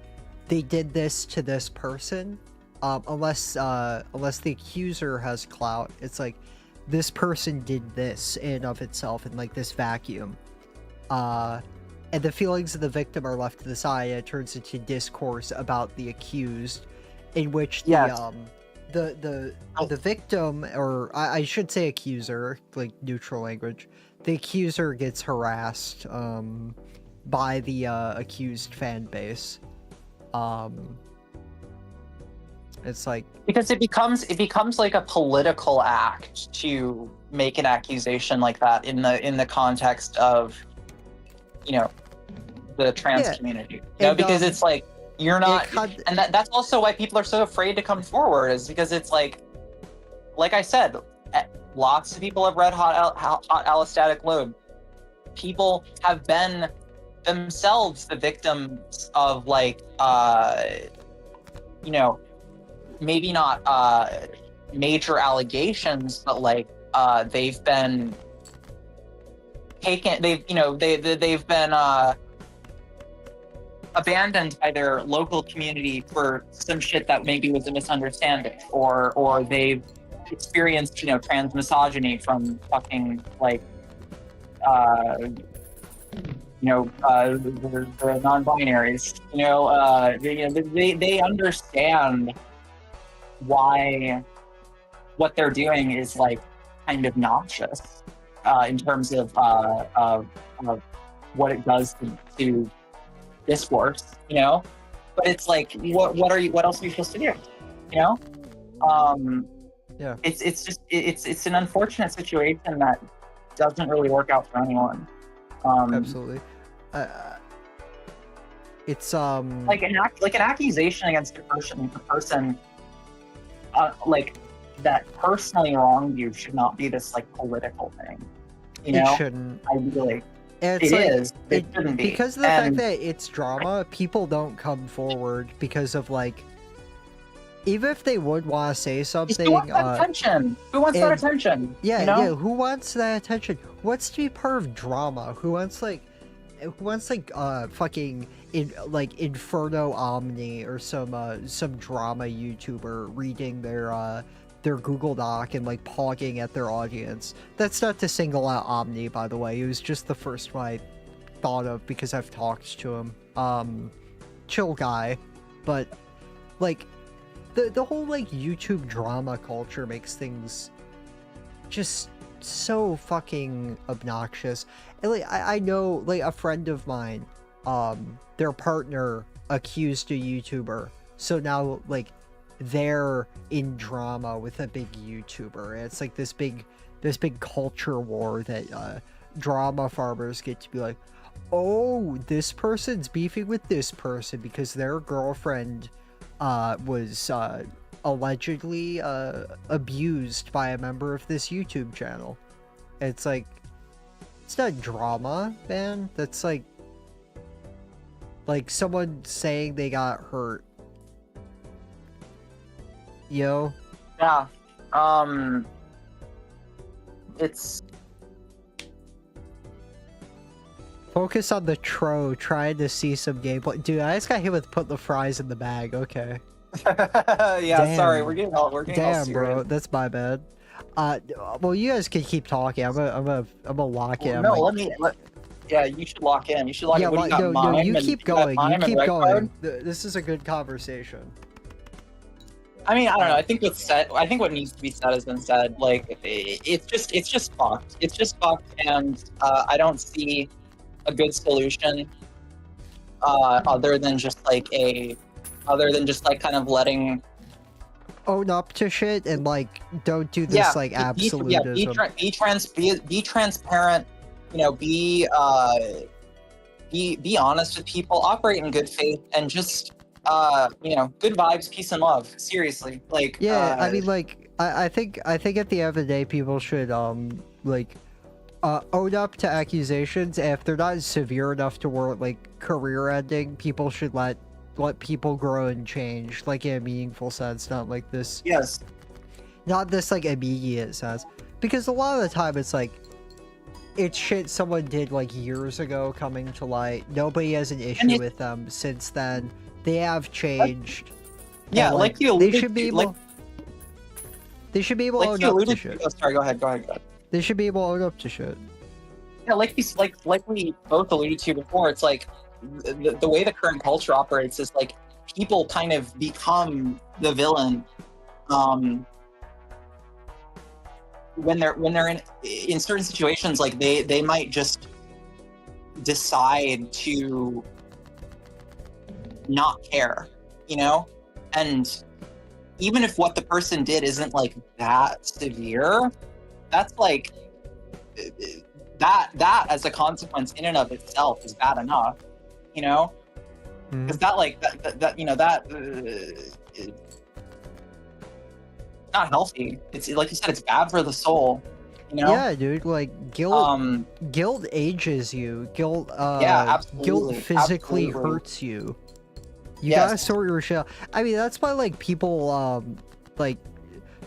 they did this to this person unless the accuser has clout. It's like this person did this in and of itself in like this vacuum, and the feelings of the victim are left to the side, and it turns into discourse about the accused, in which the victim, or I should say accuser, like neutral language, the accuser gets harassed by the accused fan base. It's like because it becomes like a political act to make an accusation like that in the context of, you know, the trans community. You know, because it's like you're not, and that's also why people are so afraid to come forward, is because it's like I said, lots of people have read hot allostatic load. People have been themselves the victims of like you know, maybe not major allegations, but like they've been taken, they've been abandoned by their local community for some shit that maybe was a misunderstanding, or they've experienced, you know, trans misogyny from fucking like you know, the non-binaries, you know, they understand why what they're doing is like kind of noxious in terms of what it does to discourse, you know. But it's like, what else are you supposed to do, you know? Yeah. It's an unfortunate situation that doesn't really work out for anyone. Absolutely. It's like an accusation against a person like that personally wronged you should not be this like political thing. You know? It shouldn't. Ideally. It shouldn't be. Because of the fact that it's drama, people don't come forward because of like, even if they would want to say something. Who wants that attention? Who wants that attention? Yeah, you know? yeah. Who wants that attention? Who wants to be part of drama? Who wants fucking Inferno Omni or some drama YouTuber reading their Google Doc and like pogging at their audience? That's not to single out Omni, by the way. It was just the first one I thought of because I've talked to him. Chill guy, but like the whole like YouTube drama culture makes things just so fucking obnoxious. And like I know like a friend of mine, their partner accused a YouTuber, so now like they're in drama with a big YouTuber. It's like this big culture war that drama farmers get to be like, oh, this person's beefing with this person because their girlfriend was allegedly abused by a member of this YouTube channel. It's like, it's not drama, man. That's like someone saying they got hurt. Yo. Yeah. It's focus on the tro, trying to see some gameplay. Dude, I just got hit with put the fries in the bag. Okay. yeah. Damn. Sorry, we're getting all serious. Bro, that's my bad. Well, you guys can keep talking. I'm gonna lock in. Yeah, you should lock in. You should lock in. What do you got, no, you keep going. You keep going. Card? This is a good conversation. I mean, I don't know. I think what needs to be said has been said. Like, it's just fucked. It's just fucked, and I don't see a good solution other than just like a other than just like kind of letting Own up to shit and like don't do this like absolutism. Be transparent. You know, be honest with people. Operate in good faith, and just you know, good vibes, peace and love. Seriously, like Yeah, I mean, like I think at the end of the day, people should like own up to accusations. If they're not severe enough to warrant like career ending, people should let people grow and change, like in a meaningful sense, not like this. Yes. Not this like immediate sense, because a lot of the time it's like it's shit someone did like years ago coming to light. Nobody has an issue with them since then. They have changed. Yeah, and, like you alluded they should be to, able. They should be able to like own you up to alluded shit. to. Oh, sorry, go ahead. They should be able to own up to shit. Yeah, like we both alluded to before, it's like the way the current culture operates is like people kind of become the villain when they're in certain situations. Like they might just decide to not care, you know, and even if what the person did isn't like that severe, that's like that as a consequence in and of itself is bad enough, you know, because that like that you know that it's not healthy. It's like you said, it's bad for the soul, you know. Yeah, dude, like guilt ages you. Guilt yeah, absolutely. Guilt physically Absolutely. hurts you. You Yes. gotta sort your shit out. I mean, that's why like people like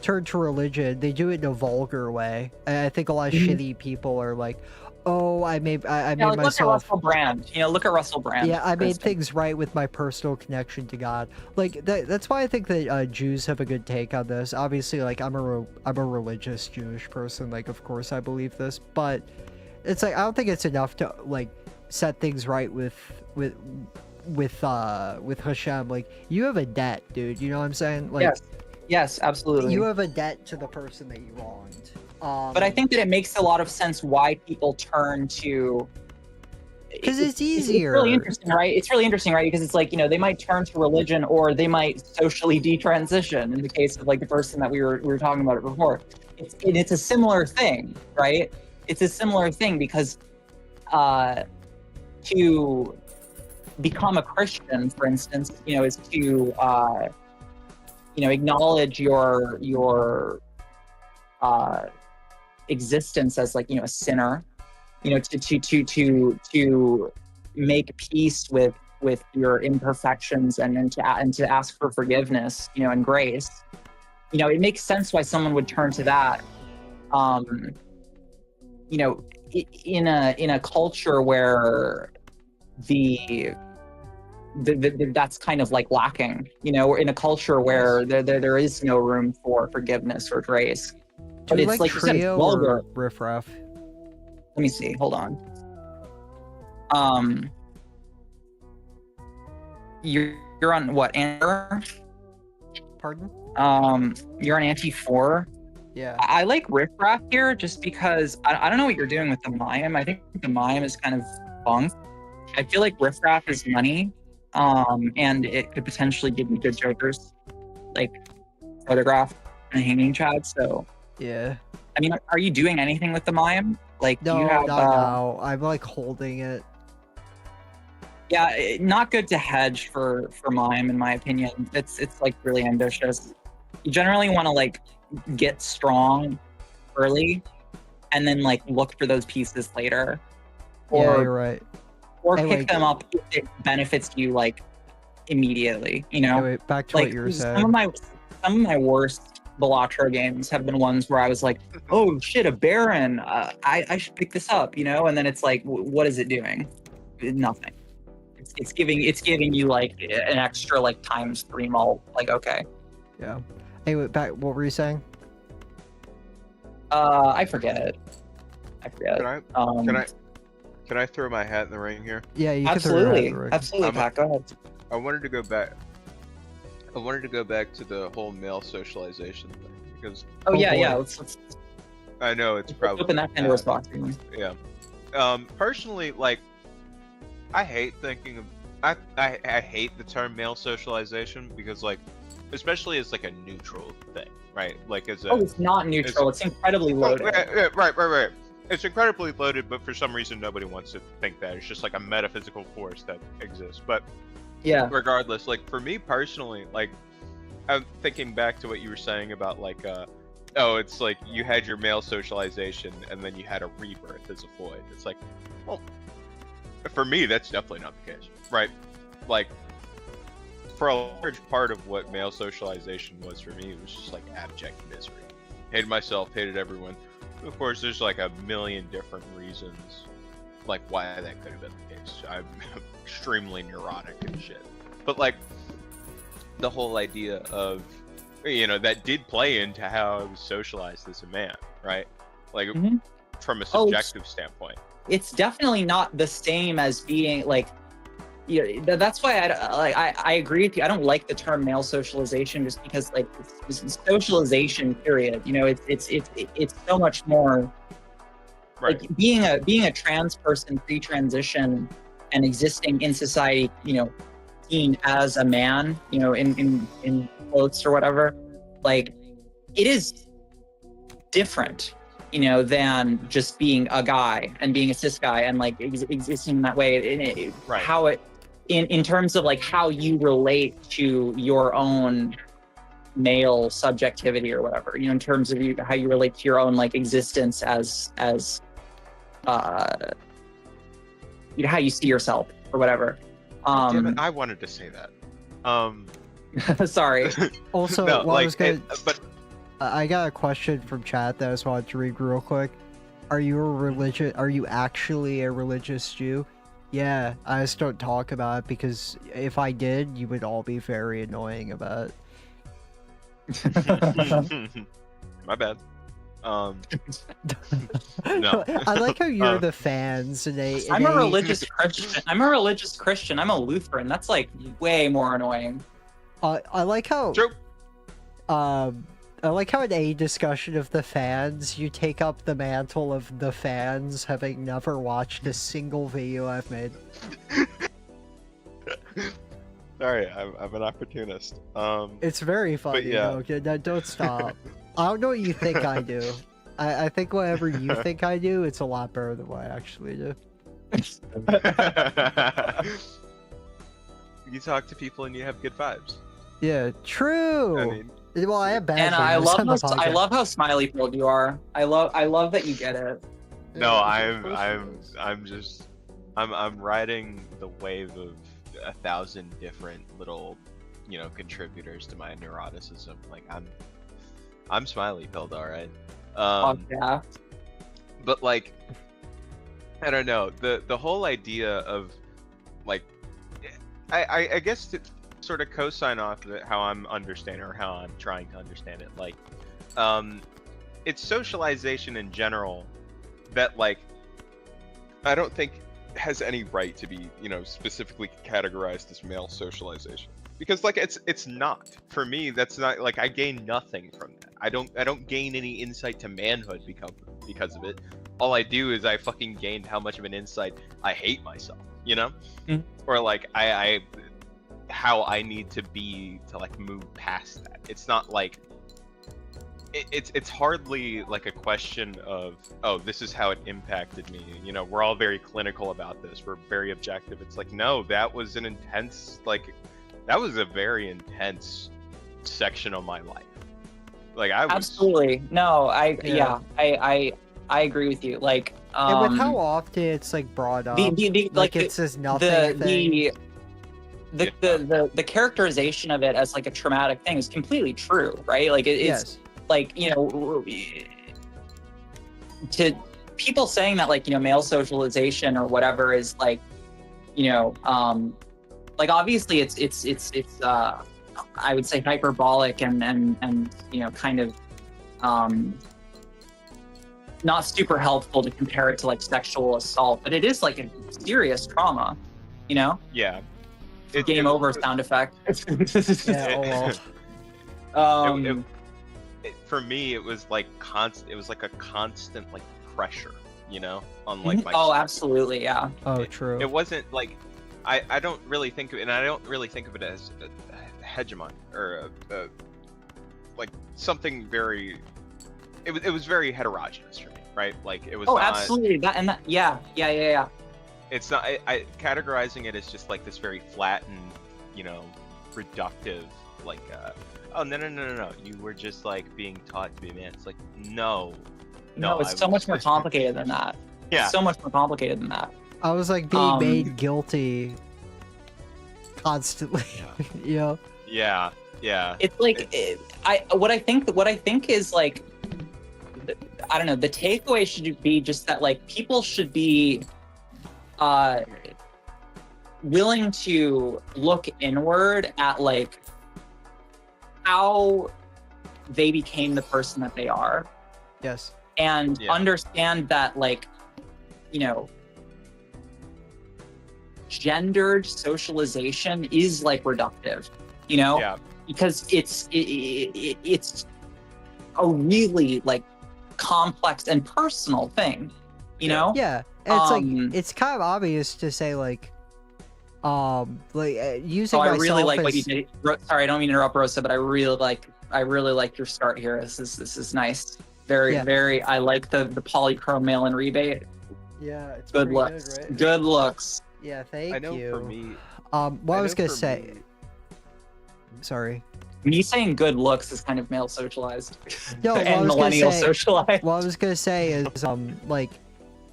turn to religion. They do it in a vulgar way. And I think a lot of shitty people are like, oh, I made like, myself. Look at Russell Brand. You know, look at Russell Brand. Yeah, I for made instance. things right with my personal connection to God. Like that's why I think that Jews have a good take on this. Obviously, like I'm a religious Jewish person. Like, of course, I believe this, but it's like I don't think it's enough to like set things right with Hashem. Like, you have a debt, dude. You know what I'm saying? Like, Yes, absolutely. you have a debt to the person that you wronged. But I think that it makes a lot of sense why people turn to. because it's easier. It's really interesting, right? It's really interesting, right? Because it's like, you know, they might turn to religion or they might socially detransition. In the case of like the person that we were talking about it before, it's a similar thing, right? It's a similar thing because to become a Christian, for instance, you know, is to you know, acknowledge your existence as like, you know, a sinner, you know, to make peace with your imperfections and to ask for forgiveness, you know, and grace. You know, it makes sense why someone would turn to that. You know, in a culture where that's kind of like lacking, you know, in a culture where there is no room for forgiveness or grace. But Do you it's like you said, it's Trio vulgar. or Riff Raff? Let me see. Hold on. You're on what? Pardon? You're on Anti 4. Yeah. I like Riff Raff here just because I don't know what you're doing with the mime. I think the mime is kind of bunk. I feel like Riff Raff is money, and it could potentially give you good jokers, like photograph and hanging chad. So Yeah. I mean, are you doing anything with the mime? Like, No, do you have? not now. I'm like holding it. Yeah, not good to hedge for mime, in my opinion. It's like really ambitious. You generally want to like get strong early, and then like look for those pieces later, Yeah, or you're right. pick them up if it benefits you like immediately. You know, Anyway, back to like what you were saying. some of my worst balatro games have been ones where I was like, oh shit, a baron, I should pick this up, you know, and then it's like, what is it doing? Nothing. It's giving you like an extra like ×3 mult. Like, okay. Yeah. Anyway, back. What were you saying? I forget. Can I throw my hat in the ring here? Yeah, you can throw your hat in Absolutely, the ring. absolutely, Pat. Go ahead. I wanted to go back to the whole male socialization thing because Oh, yeah, boy. yeah. Let's I know it's probably open that Pandora's box. yeah. Personally, like, I hate thinking of I hate the term male socialization because like, especially as like a neutral thing, right? Like as a Oh, it's not neutral. It's incredibly loaded. right. It's incredibly loaded, but for some reason nobody wants to think that. It's just like a metaphysical force that exists. But Yeah. regardless, like for me personally, like I'm thinking back to what you were saying about like oh, it's like you had your male socialization and then you had a rebirth as a boy. It's like, well, for me that's definitely not the case, right? Like for a large part of what male socialization was for me, it was just like abject misery. Hated myself, hated everyone. Of course, there's like a million different reasons, like why that could have been the case. I'm extremely neurotic and shit. But like, the whole idea of, you know, that did play into how I was socialized as a man, right? Like, from a subjective standpoint. It's definitely not the same as being like, you know, that's why I agree with you. I don't like the term male socialization just because like it's socialization period. You know, it's so much more. Right. Like being a trans person pre-transition and existing in society, you know, seen as a man, you know, in quotes or whatever, like it is different, you know, than just being a guy and being a cis guy and like existing in that way. Right. How it in terms of like how you relate to your own male subjectivity or whatever, you know, in terms of how you relate to your own like existence as you know, how you see yourself or whatever. Damn it, I wanted to say that. Sorry. Also, No, what like, I was gonna, but I got a question from chat that I just wanted to read real quick. Are you actually a religious Jew? Yeah, I just don't talk about it because if I did, you would all be very annoying about it. my bad. No. I like how you're the fans and I'm a religious Christian. I'm a Lutheran. That's like way more annoying. I like how True. I like how in a discussion of the fans, you take up the mantle of the fans, having never watched a single video I've made. Sorry, I'm an opportunist. It's very funny, yeah. though. Don't stop. I don't know what you think I do. I think whatever you think I do, it's a lot better than what I actually do. You talk to people and you have good vibes. Yeah, true. I mean, Well, I have bad And I vibes love on the how, I podcast. love how smiley filled you are. I love that you get it. no, Yeah, I'm riding the wave of 1,000 different little, you know, contributors to my neuroticism. Like I'm smiley pilled, all right. Yeah. But like, I don't know, the whole idea of like, I guess to sort of co-sign off of it, how I'm understanding or how I'm trying to understand it, like, it's socialization in general that like I don't think has any right to be, you know, specifically categorized as male socialization, because like it's not, for me that's not, like I gain nothing from that. I don't gain any insight to manhood because of it. All I do is I fucking gained how much of an insight I hate myself, you know? Or like I how I need to be to like move past that. It's not like it's hardly like a question of, oh, this is how it impacted me, you know, we're all very clinical about this, we're very objective. It's like, no, that was an intense, like that was a very intense section of my life. Like I was Absolutely. No, I agree with you. Like and with how often it's like brought up, like it says nothing. The characterization of it as like a traumatic thing is completely true, right? Like it's Yes. like, you know, to people saying that like, you know, male socialization or whatever is like, you know, like obviously it's I would say hyperbolic and you know, kind of not super helpful to compare it to like sexual assault, but it is like a serious trauma, you know? yeah. Game over sound effect. Yeah, oh well. For me, it was like it was like a constant like pressure, you know, on like my Oh, stomach. absolutely, yeah. Oh, true. It wasn't like I don't really think of it, and I don't really think of it as a hegemon or like something very. It was very heterogeneous for me, right? Like it was. Oh, not, absolutely. Yeah. It's not. I categorizing it as just like this very flat and reductive, like. Oh no! You were just like being taught to be a man. It's like no, It's so much more complicated than that. Yeah. It's so much more complicated than that. I was like being made guilty constantly. Yeah. Yeah. Yeah. It's like what I think is like, I don't know. The takeaway should be just that like people should be willing to look inward at like how they became the person that they are. Yes. And understand that like, gendered socialization is like reductive, Yeah. because it's a really like complex and personal thing, Yeah, and it's like it's kind of obvious to say like using I myself really like as... what you did. Sorry, I don't mean to interrupt, Rosa, but I really like your start here. This is nice. Very. I like the polychrome mail-in rebate. Yeah, it's good pretty looks. good, right? Good looks. Yeah, thank you. I know for me. What I was gonna say. Sorry. Me saying good looks is kind of male socialized. No, and millennial socialized. What I was gonna say is like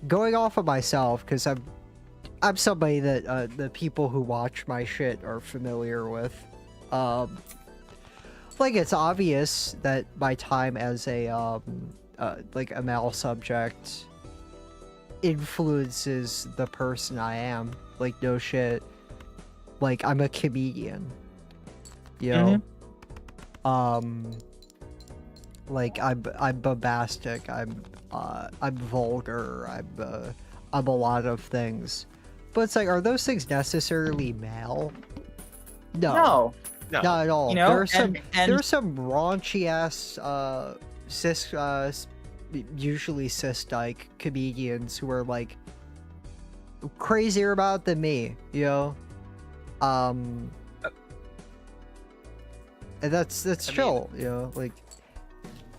going off of myself, because I'm somebody that the people who watch my shit are familiar with. Like it's obvious that my time as a like a male subject influences the person I am. Like no shit. Like I'm a comedian. Like I'm bombastic. I'm vulgar. I'm a lot of things. But it's like, are those things necessarily male? No. No. Not at all. There's some raunchy ass cis usually cis-like comedians who are like crazier about than me, and that's chill, like.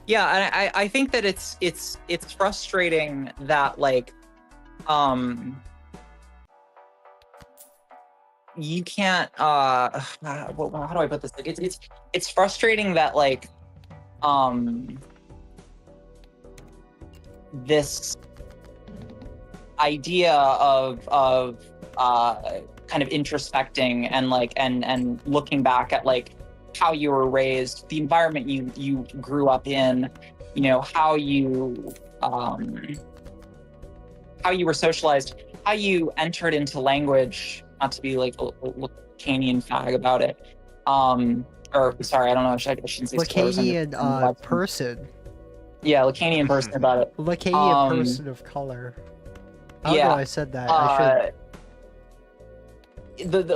Yeah, and I think that it's frustrating that like you can't how do I put this? Like it's frustrating that like this idea of kind of introspecting and like and looking back at like how you were raised, the environment you grew up in, how you were socialized, how you entered into language, not to be like a Lacanian fag about it. Or sorry, I don't know, I shouldn't say Lacanian person. Yeah, Lacanian person about it. Lacanian person of color. I don't know I said that. I should.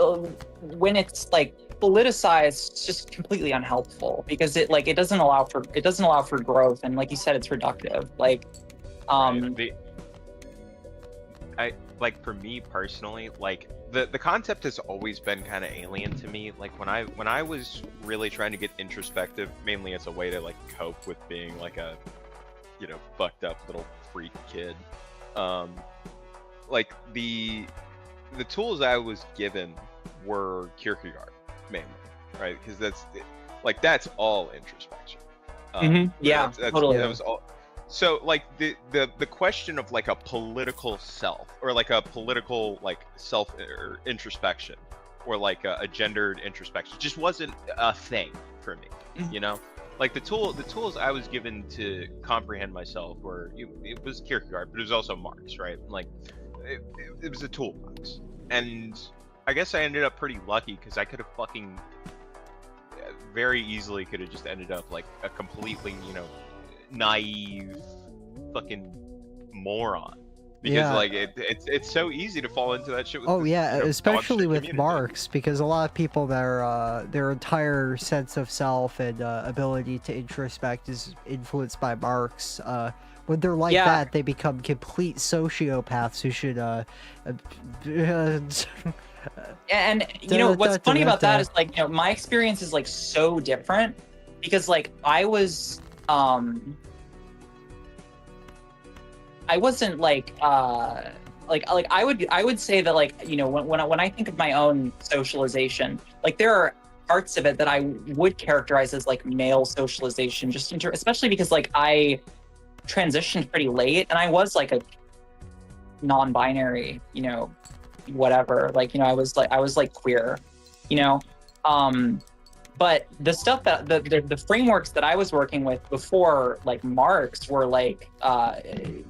When it's like politicized, it's just completely unhelpful because it doesn't allow for growth, and like you said, it's reductive. Like I like, for me personally, like the concept has always been kind of alien to me. Like when I was really trying to get introspective, mainly as a way to like cope with being like a fucked up little freak kid, like the tools I was given were Kierkegaard mainly, right? Because that's all introspection. Yeah, totally. That was all. So like the question of like a political self, or like a political like self or introspection, or like a gendered introspection just wasn't a thing for me. Like the tools I was given to comprehend myself were, it was Kierkegaard, but it was also Marx, right? Like it was a toolbox, and I guess I ended up pretty lucky because I could have fucking very easily could have just ended up like a completely naive fucking moron, because like it's so easy to fall into that shit with especially with community. Marx, because a lot of people, their entire sense of self and ability to introspect is influenced by Marx. When they're like that, they become complete sociopaths who should And you know what's funny about that is like, you know, my experience is like so different because like I wasn't like I would say that like, you know, when I think of my own socialization, like there are parts of it that I would characterize as like male socialization, just especially because like I transitioned pretty late and I was like a non-binary, you know, whatever, like, you know, I was like queer, you know, but the stuff that the frameworks that I was working with before like Marx were like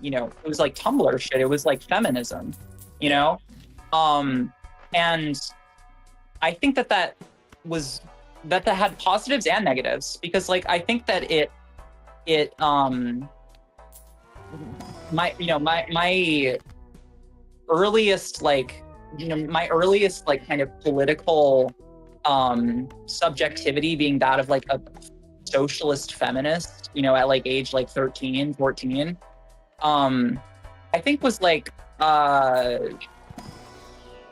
you know, it was like Tumblr shit, it was like feminism, you know, and I think that had positives and negatives because like I think that my earliest like, you know, my earliest like kind of political subjectivity being that of like a socialist feminist, you know, at like age like 13, 14, I think was like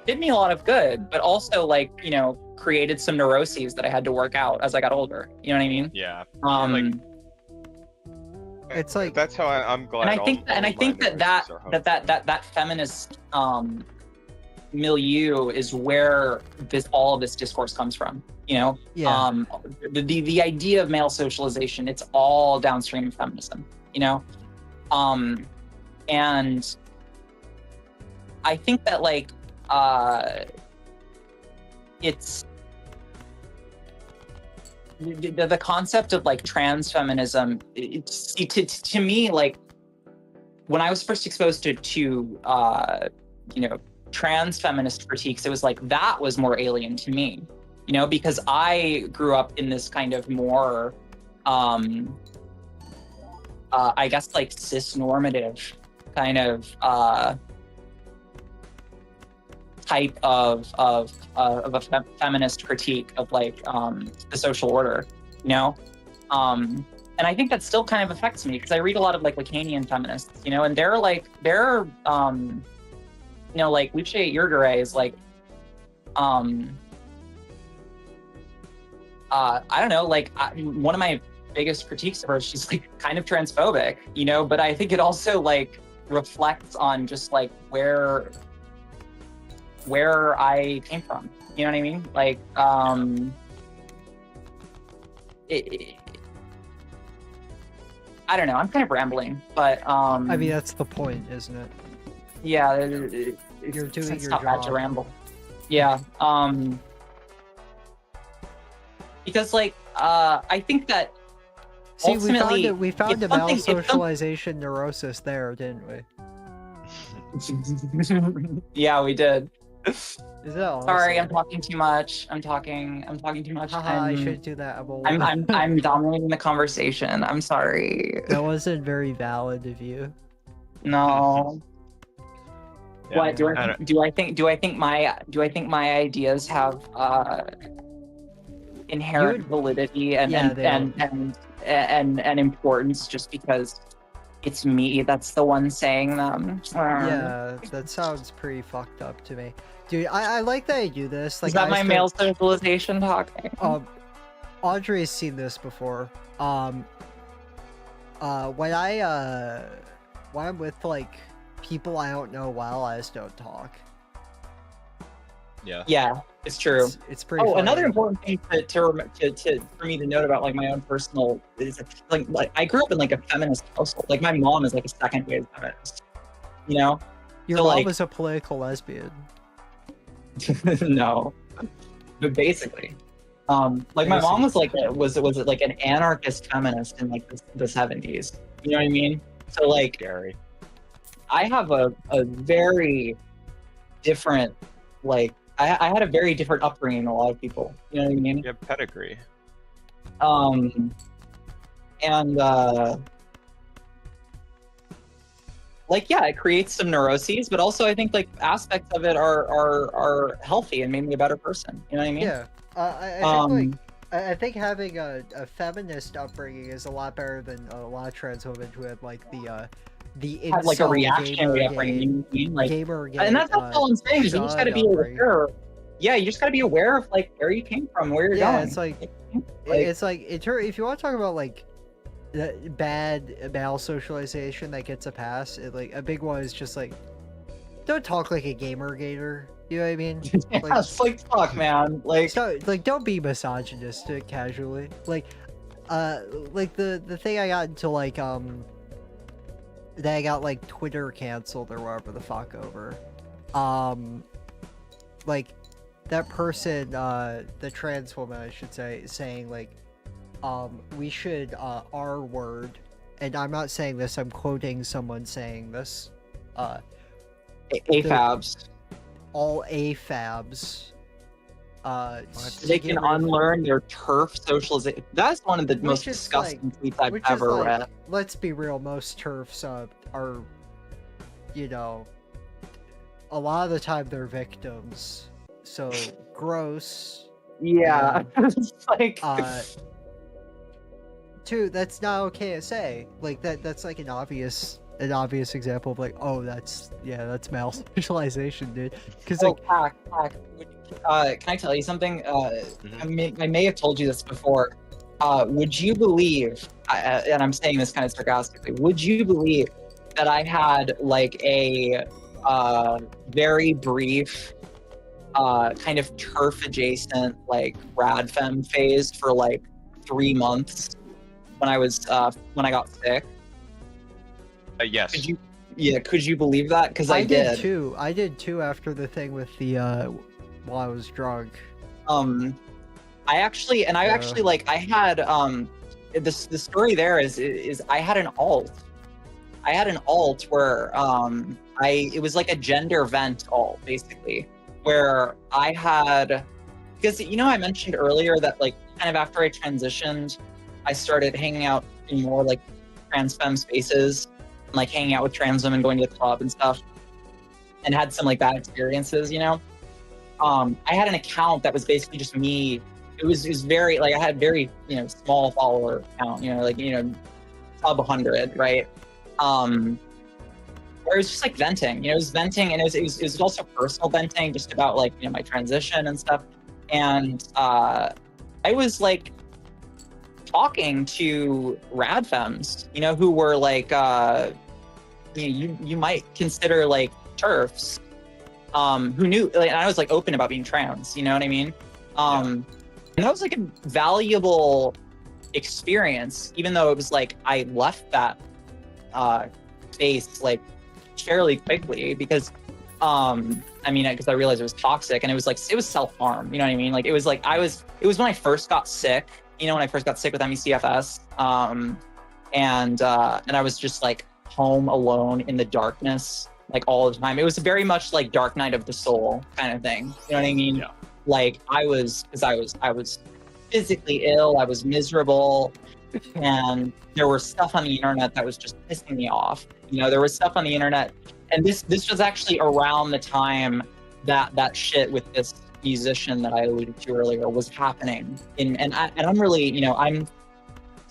did me a lot of good, but also like, you know, created some neuroses that I had to work out as I got older. You know what I mean? Yeah. It's like that's how I'm glad. And I think that feminist milieu is where all of this discourse comes from. You know, yeah. The idea of male socialization, it's all downstream of feminism. You know, and I think that like it's the concept of like trans feminism. To me, like when I was first exposed to you know, trans feminist critiques, it was like that was more alien to me, you know, because I grew up in this kind of more I guess like cis-normative kind of type of a feminist critique of like the social order, you know, and I think that still kind of affects me because I read a lot of like Lacanian feminists, you know, and they're you know, like Luce Irigaray is like I don't know, like one of my biggest critiques of her, she's like kind of transphobic, you know, but I think it also like reflects on just like where I came from, you know what I mean? Like I don't know, I'm kind of rambling, but I mean, that's the point, isn't it? Yeah, you're doing it's your not bad job. to ramble. Yeah, because like I think that see, ultimately we found a male socialization neurosis there, didn't we? Yeah, we did. Is that awesome? Sorry, I'm talking too much. I'm talking too much. Haha, I should do that. I'm dominating the conversation. I'm sorry. That wasn't very valid of you. No. Yeah, What do I think my ideas have inherent validity and importance just because it's me that's the one saying them? Yeah, that sounds pretty fucked up to me. Dude, I like that you do this. Like, is that my male socialization talking? Audrey's seen this before. When I'm with like people I don't know well, I just don't talk. Yeah, it's true. It's pretty funny. Another important thing for me to note about like my own personal is like I grew up in like a feminist household. Like my mom is like a second wave feminist, you know. Your so, mom like, is a political lesbian. No, but basically, like my mom was like like an anarchist feminist in like the 70s. You know what I mean? So like, scary. I have a very different like I had a very different upbringing than a lot of people. You know what I mean? You have pedigree. And like, yeah, it creates some neuroses, but also I think like aspects of it are healthy and made me a better person. You know what I mean? Yeah. I think having a feminist upbringing is a lot better than a lot of trans women who had like the incel, have like a reactionary upbringing, like, gamer and that's all I'm saying is you just got to be aware yeah, you just gotta be aware of like where you came from, where you're Yeah, going. it's like Like- it's like if you want to talk about like bad socialization that gets a pass, like a big one is just like don't talk like a gamer. You know what I mean? yeah, it's like fuck, man. Like, So like don't be misogynistic casually. Like the thing I got into like that I got like Twitter canceled or whatever the fuck over. Like that person, the trans woman I should say, saying like we should R word, and I'm not saying this, I'm quoting someone saying this. AFABs. All AFABs. They can unlearn their turf socialization. That's one of the most is, disgusting tweets I've which is, ever like, read. let's be real, most turfs are, you know, a lot of the time they're victims. So gross. Yeah, it's like Two, that's not okay to say. Like that's like an obvious example of like, oh, that's male socialization, dude. Because like, Pack. Can I tell you something? I may have told you this before. Would you believe, and I'm saying this kind of sarcastically, would you believe that I had like a very brief kind of turf adjacent like rad fem phase for like 3 months when I got sick? Yes. Could you believe that? Because I did. Too. I did too after the thing with the while I was drunk. I actually like I had the story there is I had an alt. I had an alt where it was like a gender vent alt basically, where I had, because I mentioned earlier that like kind of after I transitioned, I started hanging out in more like trans femme spaces, and, like hanging out with trans women, going to the club and stuff, and had some like bad experiences, I had an account that was basically just me. It was very like I had very small follower count, sub 100, right? Where it was just like venting, it was venting, and it was also personal venting, just about like my transition and stuff. And I was like talking to rad femmes, who were like you might consider like turfs, who knew, like, and I was like open about being trans, you know what I mean? And that was like a valuable experience, even though it was like I left that space like fairly quickly because because I realized it was toxic, and it was self-harm, you know what I mean? Like it was when I first got sick, when I first got sick with ME/CFS, and I was just like home alone in the darkness like all the time. It was very much like Dark Night of the Soul kind of thing, you know what I mean? Yeah. Like I was physically ill, I was miserable, and there was stuff on the internet that was just pissing me off. There was stuff on the internet, and this was actually around the time that shit with this musician that I alluded to earlier was happening. And I'm really, I'm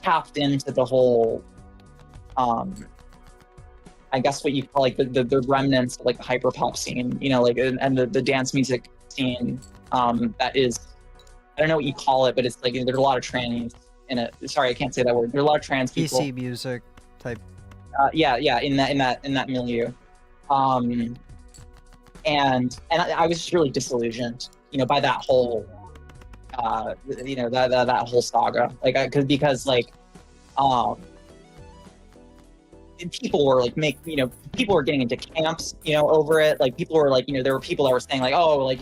tapped into the whole, I guess what you call like the remnants of like the hyperpop scene, and the dance music scene, that is, I don't know what you call it, but it's like there's a lot of trans in it. Sorry, I can't say that word. There's a lot of trans people. PC music type. Yeah, in that milieu. And I was just really disillusioned, by that whole, that whole saga. Like, because people were like people were getting into camps, over it. Like people were like, there were people that were saying like, oh, like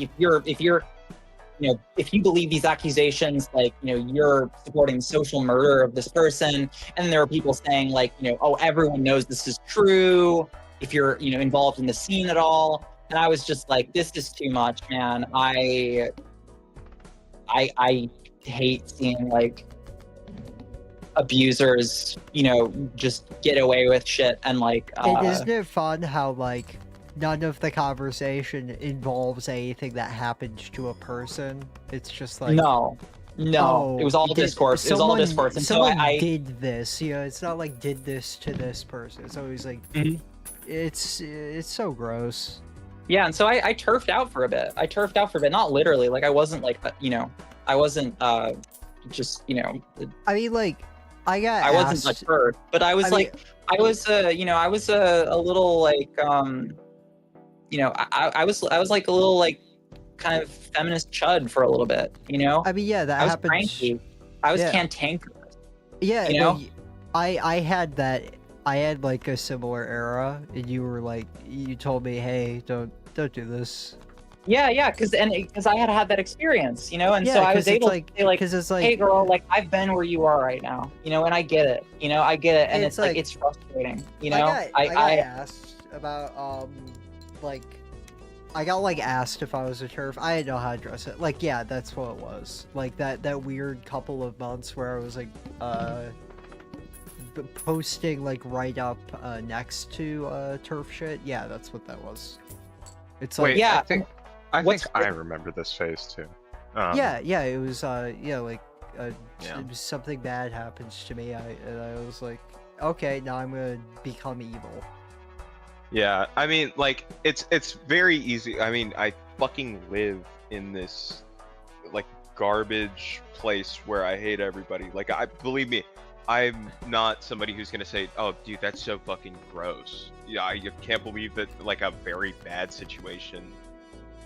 if you believe these accusations, like, you're supporting social murder of this person. And there were people saying like, oh, everyone knows this is true if you're, involved in the scene at all. And I was just like, this is too much, man. I hate seeing like abusers, just get away with shit. And like, and isn't it fun how like none of the conversation involves anything that happened to a person? It's just like no, it was all discourse. It was all discourse. And someone so I did this, it's not like did this to this person. It's always like, it's so gross. Yeah, and so I turfed out for a bit. Not literally, like I wasn't like I wasn't just I mean, like, I got I wasn't asked. like hurt, but I was I mean, I was a little like I was like a little like kind of feminist chud for a little bit, I mean, yeah, that I was happened. cranky. I was Yeah. cantankerous. Yeah, You no, know? I had that. I had like a similar era, and you were like, you told me, hey, don't do this. Yeah, because I had that experience, and Yeah, so I 'cause was it's able like- to say like, 'cause it's like, hey girl, like I've been where you are right now, and I get it, and It's it's like like- it's frustrating, I got asked about like, I got like asked if I was a TERF. I didn't know how to address it. Like, yeah, that's what it was. Like that weird couple of months where I was like posting like right up next to TERF shit. Yeah, that's what that was. It's like, Wait, yeah, I what's think I remember this phase too. yeah, it was like Yeah. something bad happens to me, and I was like, okay, now I'm gonna become evil. Yeah, I mean, like, it's very easy. I mean, I fucking live in this, like, garbage place where I hate everybody. Like, believe me, I'm not somebody who's gonna say, oh, dude, that's so fucking gross. Yeah, I can't believe that, like, a very bad situation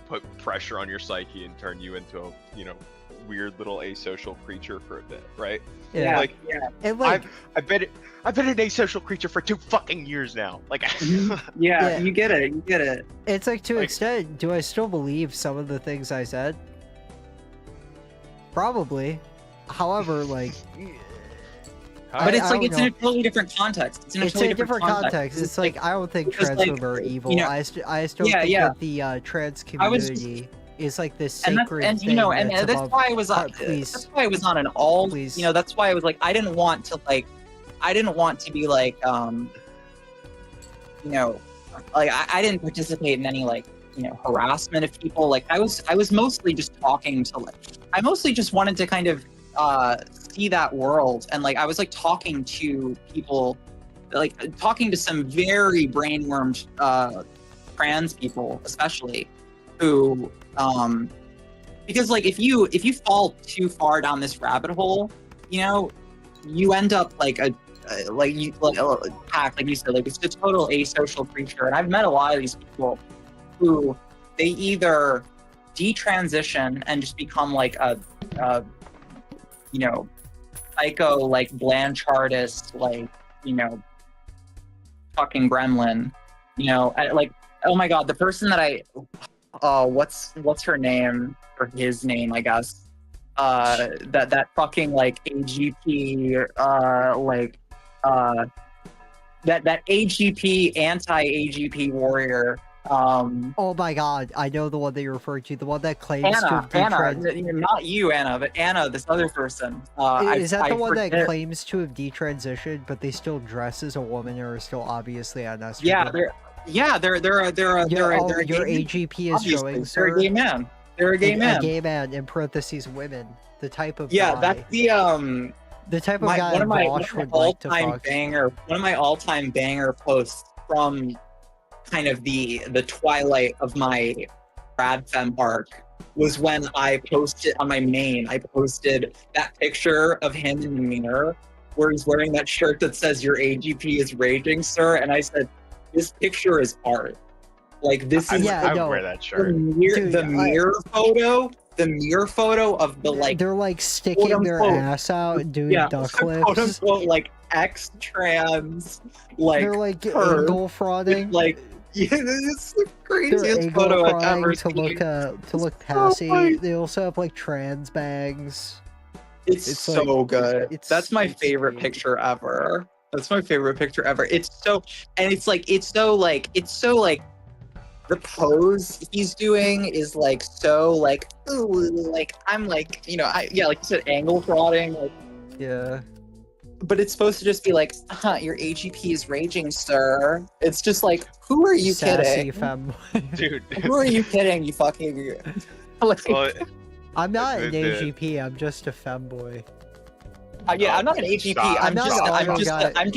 put pressure on your psyche and turn you into a, weird little asocial creature for a bit, right? Yeah, Like, and like, I've been an asocial creature for 2 fucking years now. Like, Yeah. you get it. it's like to like- extent. Do I still believe some of the things I said? Probably. However, like, But it's I like don't it's in know. a totally different context. It's in a it's totally a different context. It's like, I don't think because, trans like, women are evil. you know- I still Yeah, think yeah. that the trans I was just- community is like this and that's sacred and thing and that's that's above. why I was Please. that's why I was on an all Please. that's why I was like I didn't want to be like like I didn't participate in any like harassment of people. Like I was mostly just talking to I mostly just wanted to kind of see that world, and like I was like talking to people, like talking to some very brainwormed trans people especially, who because like if you fall too far down this rabbit hole, you end up like a pack, like you said, like it's a total asocial creature. And I've met a lot of these people who they either detransition and just become like a psycho, like Blanchardist, like fucking gremlin, like, oh my god, the person that I what's her name, or his name, I guess, that fucking like AGP that AGP anti-AGP warrior, Oh my god, I know the one that you're referring to, the one that claims to have Anna, not you, Anna, but Anna, this other person. Is that the one that forget- claims to have detransitioned, but they still dress as a woman or are still obviously on estrogen? they're a Your gay- AGP is obviously, showing, they're sir. a gay man. They're a gay man. A gay man, in parentheses, women. The type of Yeah, guy. that's the type of guy one of my Vosh would like to all-time fuck. one of my all-time banger posts from kind of the twilight of my radfem arc was when I posted on my main. I posted that picture of him in the mirror where he's wearing that shirt that says "Your AGP is raging, sir," and I said, "This picture is art. Like this is Yeah, I no. would wear that the shirt. mirror photo." The mirror photo of the like They're like sticking their quote-unquote- ass out and doing duck quote flips. unquote like ex-trans like They're like perv angle with, frauding. like this is the They're craziest angle photo I've frying ever to seen. look So passy. funny. They also have like trans bangs. It's it's so like- good. That's my it's favorite great. picture ever. That's my favorite picture ever. It's so like the pose he's doing is like so like ooh, like I'm like like you said, angle frauding, like, Yeah. but it's supposed to just be like, your AGP is raging, sir. It's just like, who are you Sassy kidding? femboy. Dude. Who are you kidding? You fucking like, Well, I'm not an The- AGP. I'm just a femboy. yeah, I'm not an AGP. Stop. I'm not an auto guy. I'm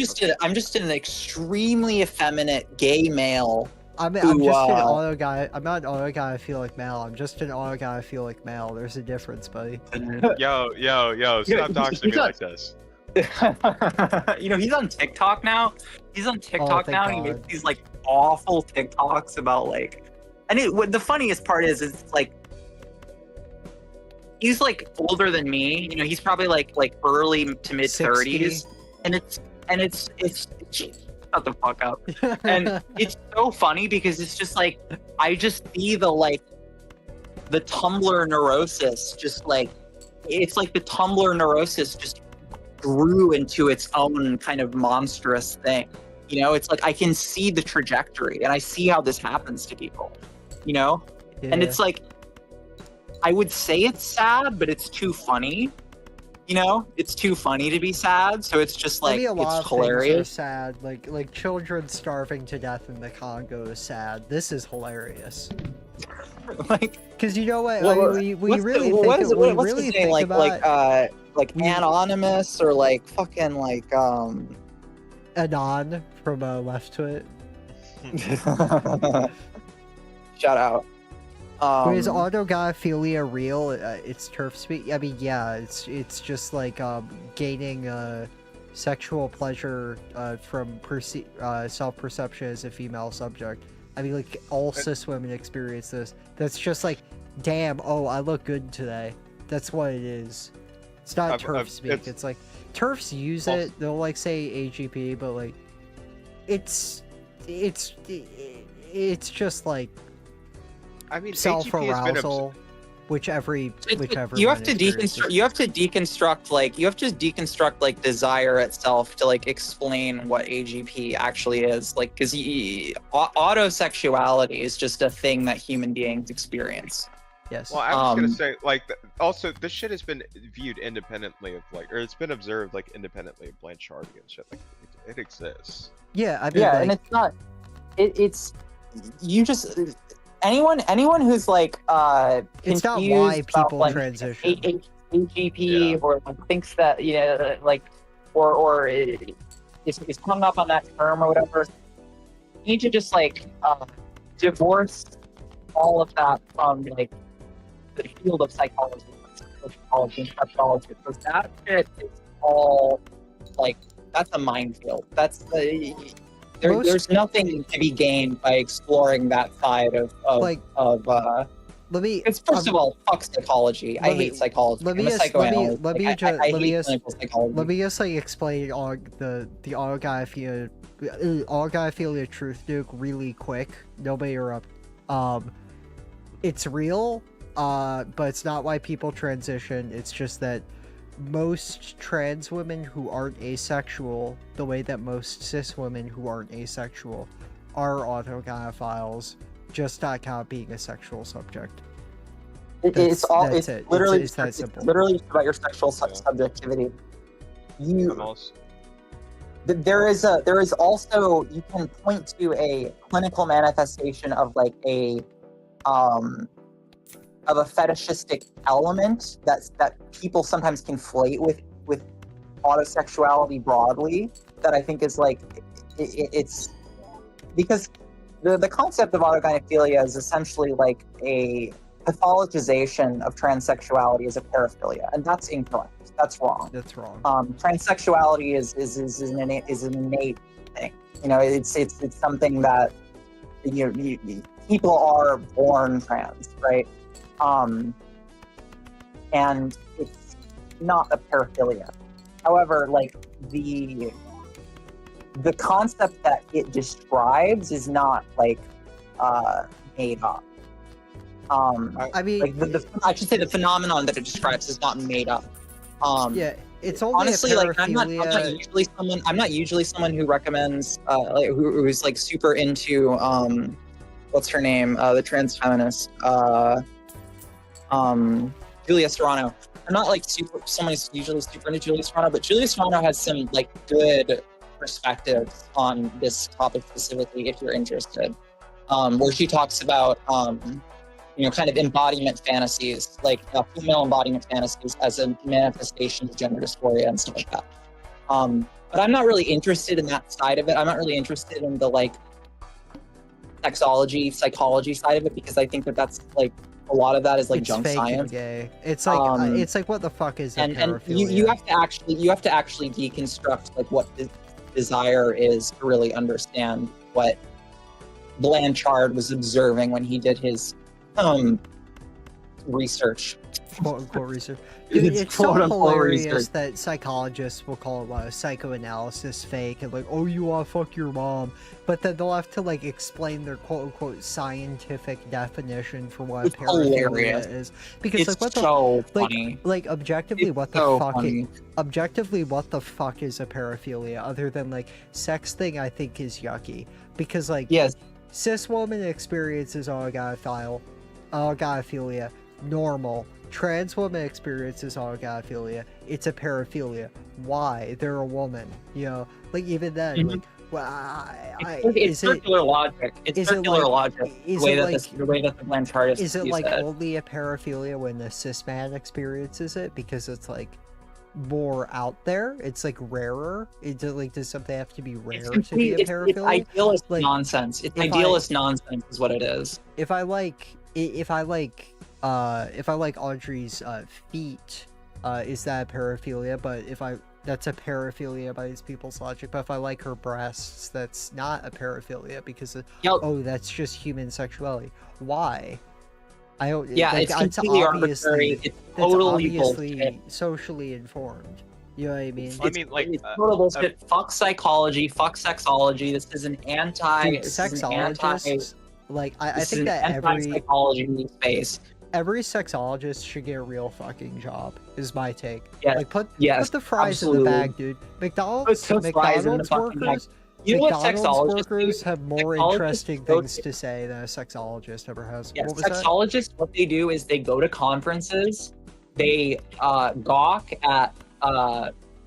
just an extremely effeminate gay male I'm who, just an auto guy. I'm not an auto guy. I feel like male. I'm just an auto guy. I feel like male. There's a difference, buddy. Yo, stop doxing me like this. you know, he's on TikTok now. He's on TikTok thank now. And he God. makes these like awful TikToks about like, and what the funniest part is like, he's like older than me. You know, he's probably like early to mid 30s, and it's shut the fuck up. And it's so funny because it's just like I just see the Tumblr neurosis, just like it's like the Tumblr neurosis just grew into its own kind of monstrous thing. You know, it's like I can see the trajectory and I see how this happens to people, you know? Yeah. And it's like, I would say it's sad, but it's too funny. You know, it's too funny to be sad, so it's just like, a lot it's of things are hilarious. sad. Like children starving to death in the Congo is sad. This is hilarious. Like, Because you know what? well, we what's really the, think what is it, we what's really his name? think Like about we- anonymous or like fucking like Anon from Left Twit. shout out. But is autogynephilia real? It's turf speak. I mean, yeah, it's just like gaining sexual pleasure from self-perception as a female subject. I mean, like all cis women experience this. That's just like, damn, oh, I look good today. That's what it is. It's not turf speak. It's like turfs use it. They'll like say AGP, but like it's just like. I mean, self-arousal, whichever you have to deconstruct. You have to deconstruct like desire itself to like explain what AGP actually is. Like, because autosexuality is just a thing that human beings experience. Yes. Well, I was gonna say, like, also this shit has been viewed independently of like, or it's been observed like independently of Blanchard and shit. Like, it exists. Yeah, I mean, yeah, like, and it's not. It's you just. Anyone who's like it's not confused why people about, like, transition. AGP or like, thinks that like or is hung up on that term or whatever. You need to just like divorce all of that from like the field of psychology and sexuology, because that shit is all like that's a minefield. That's there's nothing to be gained by exploring that side of let me. It's first of all, fuck psychology. I hate psychology. I'm a psychoanalyst. Let me I hate clinical psychology. Let me just like explain the autogynephilia truth nuke really quick. Nobody interrupt. It's real, but it's not why people transition. It's just that most trans women who aren't asexual, the way that most cis women who aren't asexual are autogynephiles, just not count being a sexual subject. It's literally it's that simple. It's literally just about your sexual subjectivity. There is also, you can point to a clinical manifestation of like of a fetishistic element that people sometimes conflate with autosexuality broadly, that I think is like it's because the concept of autogynephilia is essentially like a pathologization of transsexuality as a paraphilia, and that's incorrect. That's wrong. That's wrong. Transsexuality is an innate thing. You know, it's something that people are born trans, right? And it's not a paraphilia. However, like the concept that it describes is not like made up. I mean, like I should say the phenomenon that it describes is not made up. Yeah, it's only honestly like I'm not usually someone who recommends like who's like super into what's her name, the trans feminist Julia Serrano. I'm not like someone who's usually super into Julia Serrano, but Julia Serrano has some like good perspectives on this topic specifically if you're interested, where she talks about kind of embodiment fantasies, like female embodiment fantasies as a manifestation of gender dysphoria and stuff like that. But I'm not really interested in that side of it. I'm not really interested in the like sexology, psychology side of it, because I think that that's like a lot of that is like It's junk fake and science. gay. It's like what the fuck is And paraphilia? you have to actually deconstruct like what desire is to really understand what Blanchard was observing when he did his research. Quote unquote research. Dude, it's so hilarious that psychologists will call psychoanalysis fake and like, oh, you wanna fuck your mom, but then they'll have to like explain their quote unquote scientific definition for what It's paraphilia hilarious. is. Because It's like what the so funny. like objectively It's what the so fuck funny. objectively what the fuck is a paraphilia other than like sex thing I think is yucky. Because like Yes. cis woman experiences oligophobia, normal. Trans woman experiences oligophobia, it's a paraphilia. Why? They're a woman, you know? Like even then, like, well, It's circular logic. It's circular logic. The way that the Blanchard is it like only a paraphilia when the cis man experiences it because it's like more out there? It's like rarer. Does something have to be rare to be a paraphilia? It's idealist like, nonsense. It's idealist nonsense is what it is. If I like Audrey's feet, is that a paraphilia? But that's a paraphilia by these people's logic. But if I like her breasts, that's not a paraphilia because that's just human sexuality. Why? I don't. Yeah, it's completely arbitrary. It's totally bullshit. Socially informed. You know what I mean? I mean, like, it's total bullshit. Fuck psychology. Fuck sexology. This is an sexologist. Like I think that psychology space. Every sexologist should get a real fucking job. Is my take. Yeah. Like put the fries in the bag, dude. McDonald's workers. You know what McDonald's sexologists workers do? have more interesting things to say than a sexologist ever has. Yeah, What was sexologists, what they do is they go to conferences, they gawk at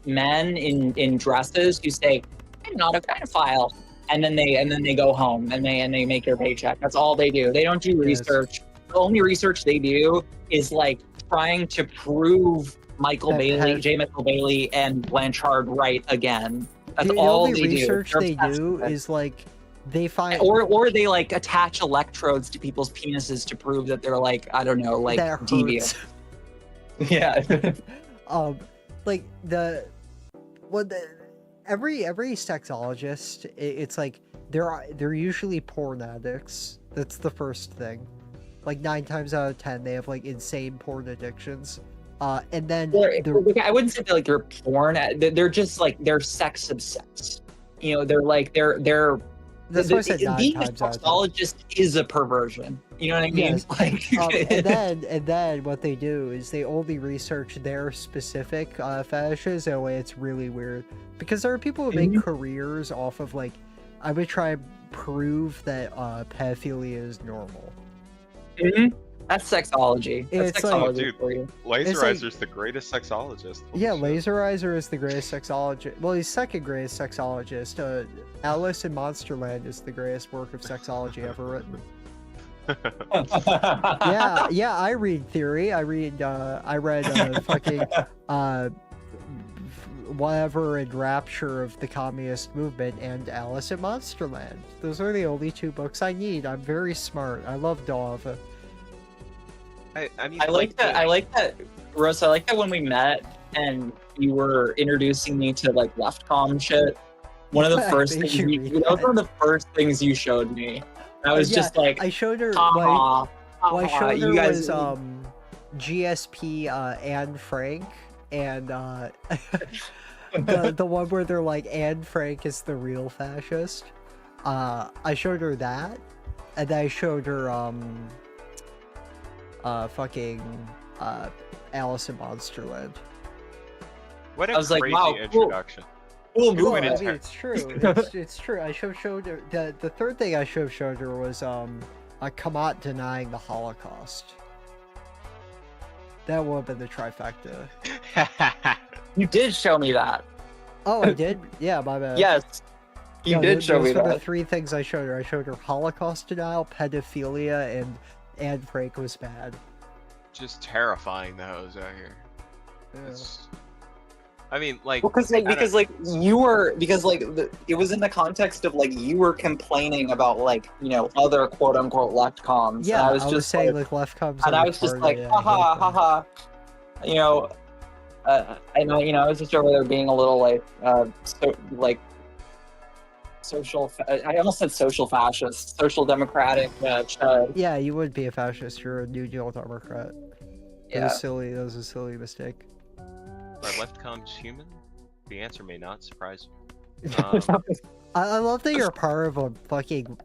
men in dresses who say, "I'm not a pedophile," and then they go home and they make their paycheck. That's all they do. They don't do research. The only research they do is like trying to prove J. Michael Bailey and Blanchard right again. That's all they do. The only research they do is like they find or they like attach electrodes to people's penises to prove that they're like, I don't know, like deviant. Yeah. Like every sexologist, it's like they're usually porn addicts. That's the first thing. Like 9 times out of 10, they have like insane porn addictions. And then I wouldn't say they're porn. They're just like they're sex obsessed. You know, they're that's why I said 9 being a sexologist is a perversion. You know what I mean? Yes. Like, and then what they do is they only research their specific fetishes in a way it's really weird. Because there are people who make careers off of like, I would try and prove that pedophilia is normal. That's sexology. That's sexology for you. Laserizer's the greatest sexologist. Yeah, Laserizer is the greatest sexologist. Well, he's second greatest sexologist. Alice in Monsterland is the greatest work of sexology ever written. yeah, I read theory. I read fucking whatever and Rapture of the Communist Movement and Alice in Monsterland. Those are the only 2 books I need. I'm very smart. I love Dava. I mean, I like that, Rose. I like that when we met and you were introducing me to like leftcom shit. One of the first things that was one of the first things you showed me. I was just like, I showed her. What I showed her was GSP Anne Frank and the one where they're like Anne Frank is the real fascist. I showed her that, and then I showed her Alice in Monsterland. What a I was like, crazy wow, introduction. Cool. Well, I mean, it's true. It's true. I showed her the third thing I showed her was Kamat denying the Holocaust. That would have been the trifecta. You did show me that. Oh, I did? Yeah, my bad. Yes. You did show me that. Those were the 3 things I showed her. I showed her Holocaust denial, pedophilia, and Anne Frank was bad. Just terrifying the hoes out here. Yeah. I mean, like, Because I don't- it was in the context of like you were complaining about like other quote unquote left comms. Yeah, and I I was was just saying like, left comes and I was just like, haha, haha, you know, I know, I was just over there being a little like, social. I almost said social fascist, social democratic. Chud. Yeah, you would be a fascist. You're a New Deal Democrat. That was Yeah. silly. That was a silly mistake. are left comms human? The answer may not surprise you. I love that you're part of a fucking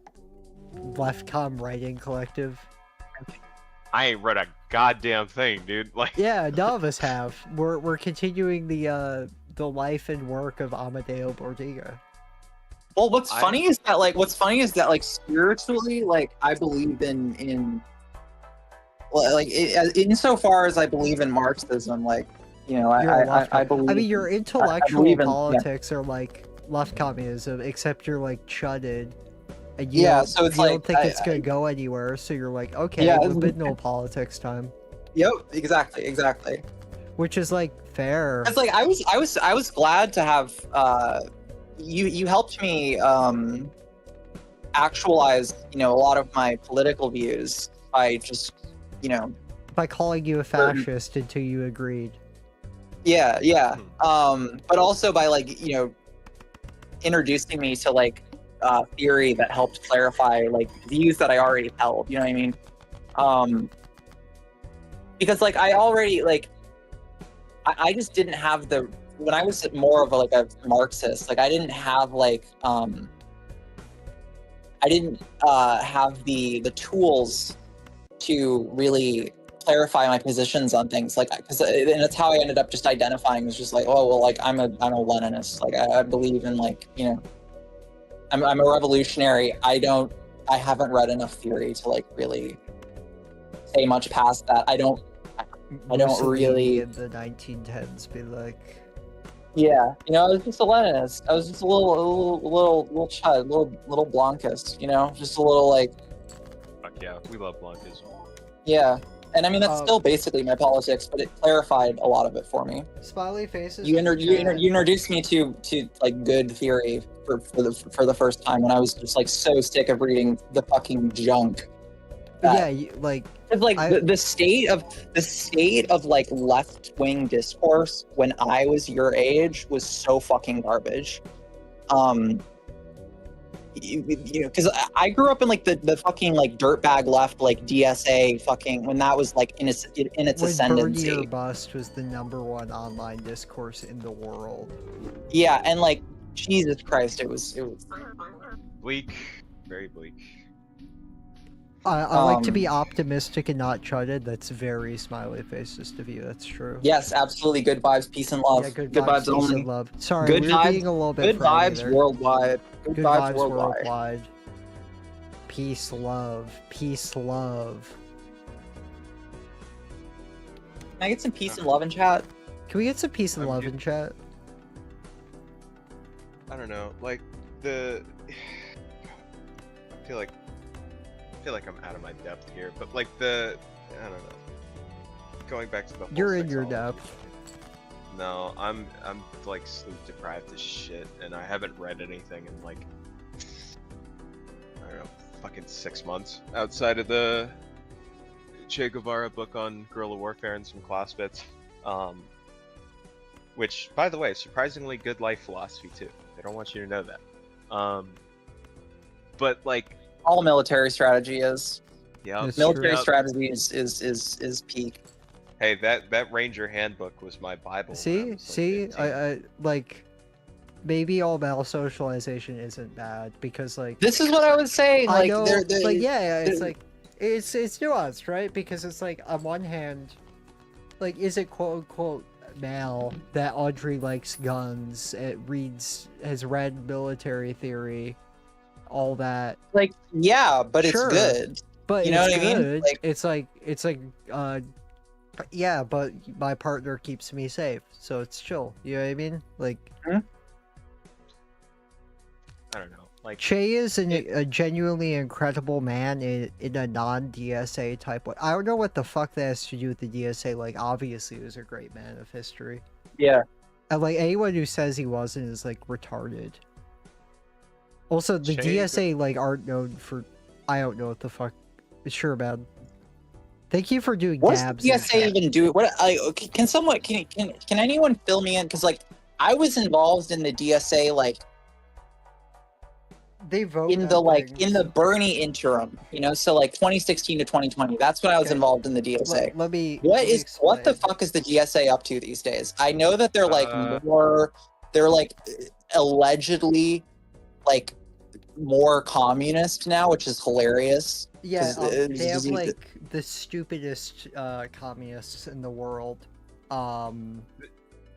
left-com writing collective. I ain't read a goddamn thing, dude. Like, Yeah, none of us have. We're continuing the life and work of Amadeo Bordiga. Well, what's funny is that like spiritually, like I believe in insofar as I believe in Marxism, like You're a left I believe. I mean, your intellectual believe in- politics are like left communism, except you're like chudded. And you Yeah, don't, so it's you like, don't think it's gonna go anywhere, so you're like, okay, Yeah, libidinal politics time. Yep, exactly. Which is like fair. It's like I was glad to have you helped me actualize a lot of my political views by just By calling you a fascist until you agreed. yeah but also by like introducing me to like theory that helped clarify like views that I already held, you know what I mean? Because like I already like I just didn't have when I was more of a Marxist, like I didn't have like I didn't have the tools to really clarify my positions on things, like and that's how I ended up just identifying as just like, oh well, like I'm a Leninist, like I believe in like I'm a revolutionary. I haven't read enough theory to like really say much past that. I don't really in the 1910s be like, yeah, I was just a Leninist. I was just a little chud, little Blancist, just a little like. fuck yeah, we love Blancas. Yeah, and I mean that's still basically my politics, but it clarified a lot of it for me. smiley faces. You introduced me to like good theory for the first time when I was just like so sick of reading the fucking junk. Yeah, It's like the state of like left wing discourse when I was your age was so fucking garbage. Because I grew up in like the fucking like dirtbag left, like DSA fucking, when that was like in its when ascendancy. Bernie or Bust was the #1 online discourse in the world. Yeah, and like Jesus Christ, it was Bleak, very bleak. I like to be optimistic and not chudded. That's very smiley faces of you. That's true. Yes, absolutely. Good vibes, peace and love. Yeah, good vibes, peace only. and love. Sorry, Good we're vibes- being a little bit Good friendly vibes there. worldwide. Good vibes worldwide. worldwide. Peace, love. Peace, love. Can I get some peace and love in chat? Can we get some peace and love in chat? I don't know, like I feel like I'm out of my depth here, but like I don't know. Going back to the whole You're in your sexology depth. No, I'm like sleep deprived as shit, and I haven't read anything in like I don't know, fucking 6 months outside of the Che Guevara book on guerrilla warfare and some class bits. Which, by the way, surprisingly good life philosophy too. They don't want you to know that. But like All military strategy is. yeah, It's Military true. strategy is peak. hey, that Ranger handbook was my Bible. when I See, was, like, 15. I like maybe all battle socialization isn't bad because like This is what I was saying. I Like, know, they're- like yeah, it's they're- like it's nuanced, right? Because it's like on one hand, like is it quote unquote male that Audrey likes guns, has read military theory, all that, like yeah, but Sure. it's good. but You know it's what I mean? good. Like- It's like yeah, but my partner keeps me safe, so it's chill. You know what I mean? Like I don't know. Like Che is a genuinely incredible man in a non-DSA type way. I don't know what the fuck that has to do with the DSA. Like, obviously, he was a great man of history. Yeah. And like anyone who says he wasn't is like retarded. Also, the Shade. DSA like aren't known for. I don't know what the fuck. Sure, man. Thank you for doing What does dabs. the in DSA chat. even do? What can someone can anyone fill me in? Because like I was involved in the DSA like They vote in on the like things. in the Bernie interim, so like 2016 to 2020. That's when I was Okay. involved in the DSA. Let me. What the explain. fuck is the DSA up to these days? I know that they're like Uh, they're like allegedly like more communist now, which is hilarious. Yeah, 'cause, they have like the stupidest communists in the world.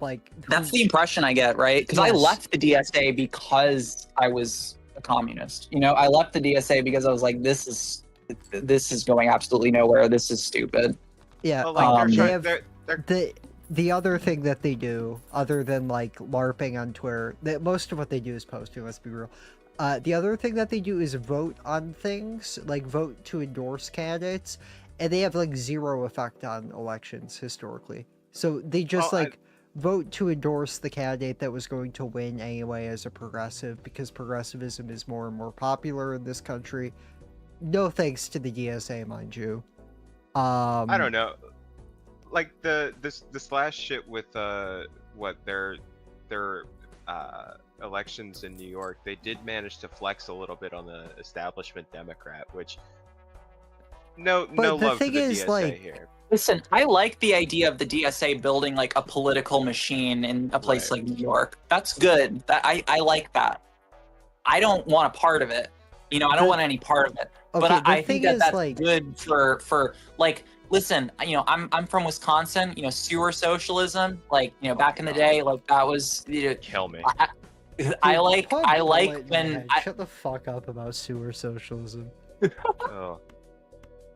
Like That's who- the impression I get, right? Because I Yes. left the DSA because I was a communist. I left the DSA because I was like, this is going absolutely nowhere. This is stupid. yeah. well, like they they're, have they're the other thing that they do, other than like LARPing on Twitter, that most of what they do is posting. Let's be real. The other thing that they do is vote on things, like vote to endorse candidates, and they have like zero effect on elections historically. So they just Well, vote to endorse the candidate that was going to win anyway as a progressive, because progressivism is more and more popular in this country. No thanks to the DSA, mind you. I don't know. Like this last shit with what their elections in New York, they did manage to flex a little bit on the establishment Democrat, which no But the love for thing the is, DSA like, here. Listen, I like the idea of the DSA building like a political machine in a place Right. like New York. That's good. I like that. I don't want a part of it. I don't want any part of it. Okay, But the I thing think that is, that's like, good for like. Listen, I'm from Wisconsin. Sewer socialism. Like, back in the day, like that was. Kill me. I dude, like put a I bullet like in your when head. Shut the fuck up about sewer socialism. Oh.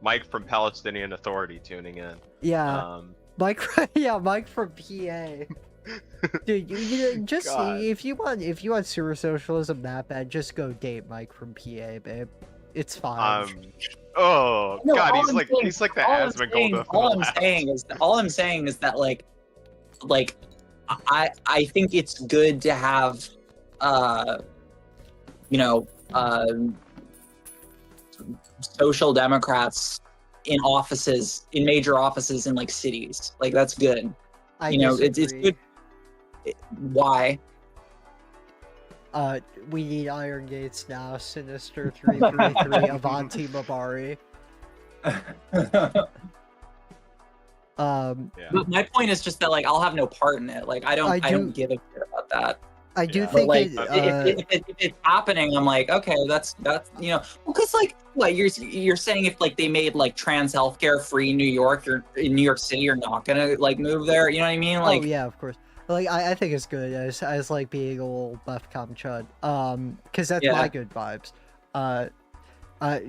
Mike from Palestinian Authority tuning in. Yeah, Mike. Yeah, Mike from PA. Dude, just God. if you want sewer socialism that bad, just go date Mike from PA, babe. It's fine. Oh No, God, all he's I'm like saying- he's like the all I'm Asmongold saying- of the all I'm left. saying is that like I think it's good to have social democrats in major offices in like cities. Like that's good. I it's disagree. good. Why? We need Iron Gates now. Sinister 333 Avanti Mabari. Yeah. But my point is just that like I'll have no part in it. Like I don't give a shit about that. I do Yeah. But think like it. if it's happening, I'm like, okay, that's because like what you're saying, if like they made like trans healthcare free in New York, or in New York City, you're not gonna like move there. You know what I mean? Like, Oh yeah, of course. Like I think it's good as like being a little left com chud. Because that's Yeah. my good vibes.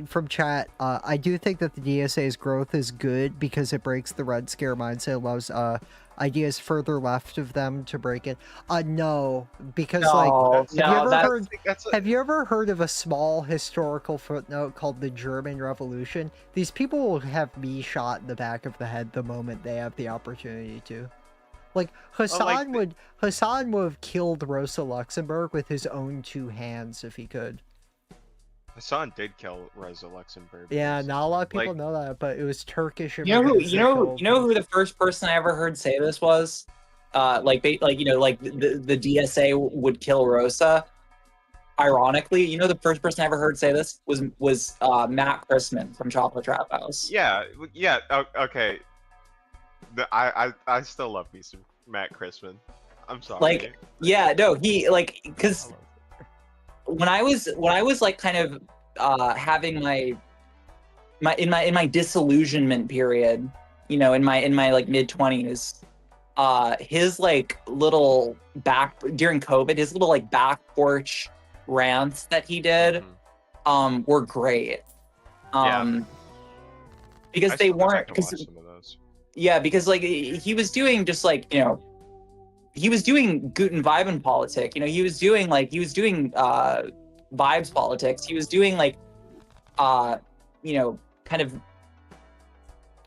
From chat, I do think that the DSA's growth is good because it breaks the Red Scare mindset, allows ideas further left of them to break it. No, because have you ever heard of a small historical footnote called the German Revolution? These people will have me shot in the back of the head the moment they have the opportunity to. Like Hassan would have killed Rosa Luxemburg with his own two hands if he could. Hassan did kill Rosa Luxemburg. Yeah, not a lot of people Like- know that, but it was Turkish. you know who the first person I ever heard say this was? The DSA would kill Rosa. Ironically, the first person I ever heard say this was Matt Christman from Chocolate Trap House. Yeah. Okay. I still love me some Matt Christman. I'm sorry. Like, yeah, no, he like because when I was like kind of having my disillusionment period, in my like mid-20s, his like little during COVID, his little like back porch rants that he did were great. Yeah. Because I they still go back weren't to watch some of those. yeah, because like he was doing just like, he was doing Guten Weiben politic. He was doing vibes politics. He was doing like kind of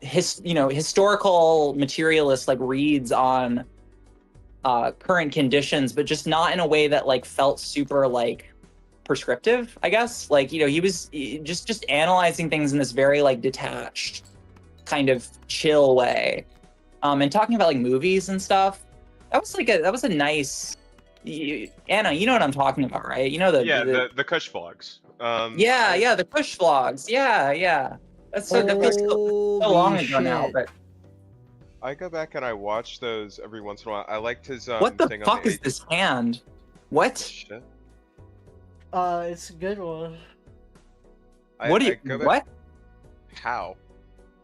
historical materialist like reads on current conditions, but just not in a way that like felt super like prescriptive, I guess. Like, you know, he was just analyzing things in this very like detached, kind of chill way. And talking about like movies and stuff. That was a nice Anna, you know what I'm talking about, right? You know the Kush vlogs. yeah, the push vlogs. Yeah. That feels so long ago now, but I go back and I watch those every once in a while. I liked his what the thing on fuck the is this hand? What? Shit. It's a good one. What do you what? How?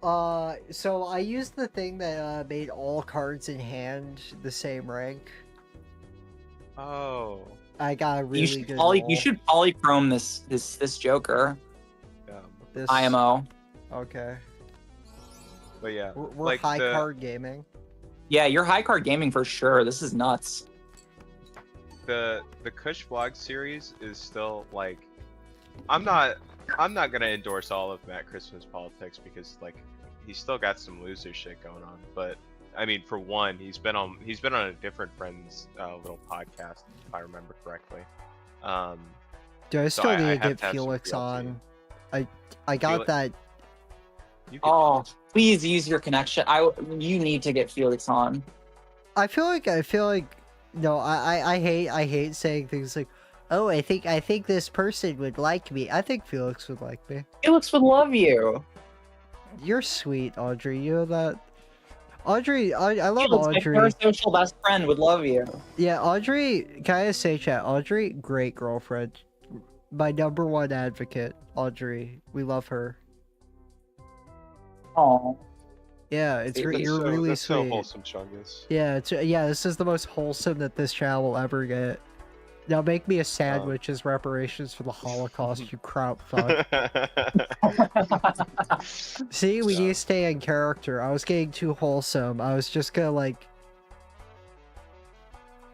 So I used the thing that made all cards in hand the same rank. Oh. I got a really good You should polychrome this Joker. Yeah. This IMO. Okay. But yeah, We're like high card gaming. Yeah, you're high card gaming for sure. This is nuts. The Kush vlog series is still like, I'm not gonna endorse all of Matt Christmas politics because like he's still got some loser shit going on. But I mean, for one, he's been on a different friend's little podcast, if I remember correctly. Do I so still I need to have get to have some Felix VLT. on? I got that. You can, Oh, please use your connection. You need to get Felix on. I feel like no, I hate saying things like, oh, I think this person would like me. I think Felix would like me. Felix would love you. You're sweet, Audrey. You know that. Audrey, I love Felix, Audrey. my parasocial best friend would love you. Yeah, Audrey, can I just say, chat? Audrey, great girlfriend. My #1 advocate, Audrey. We love her. Oh, Yeah, you're really that's sweet. so wholesome, Chungus. Yeah, this is the most wholesome that this channel will ever get. Now make me a sandwich as reparations for the Holocaust, you kraut fuck. See, we need to stay in character. I was getting too wholesome. I was just gonna like...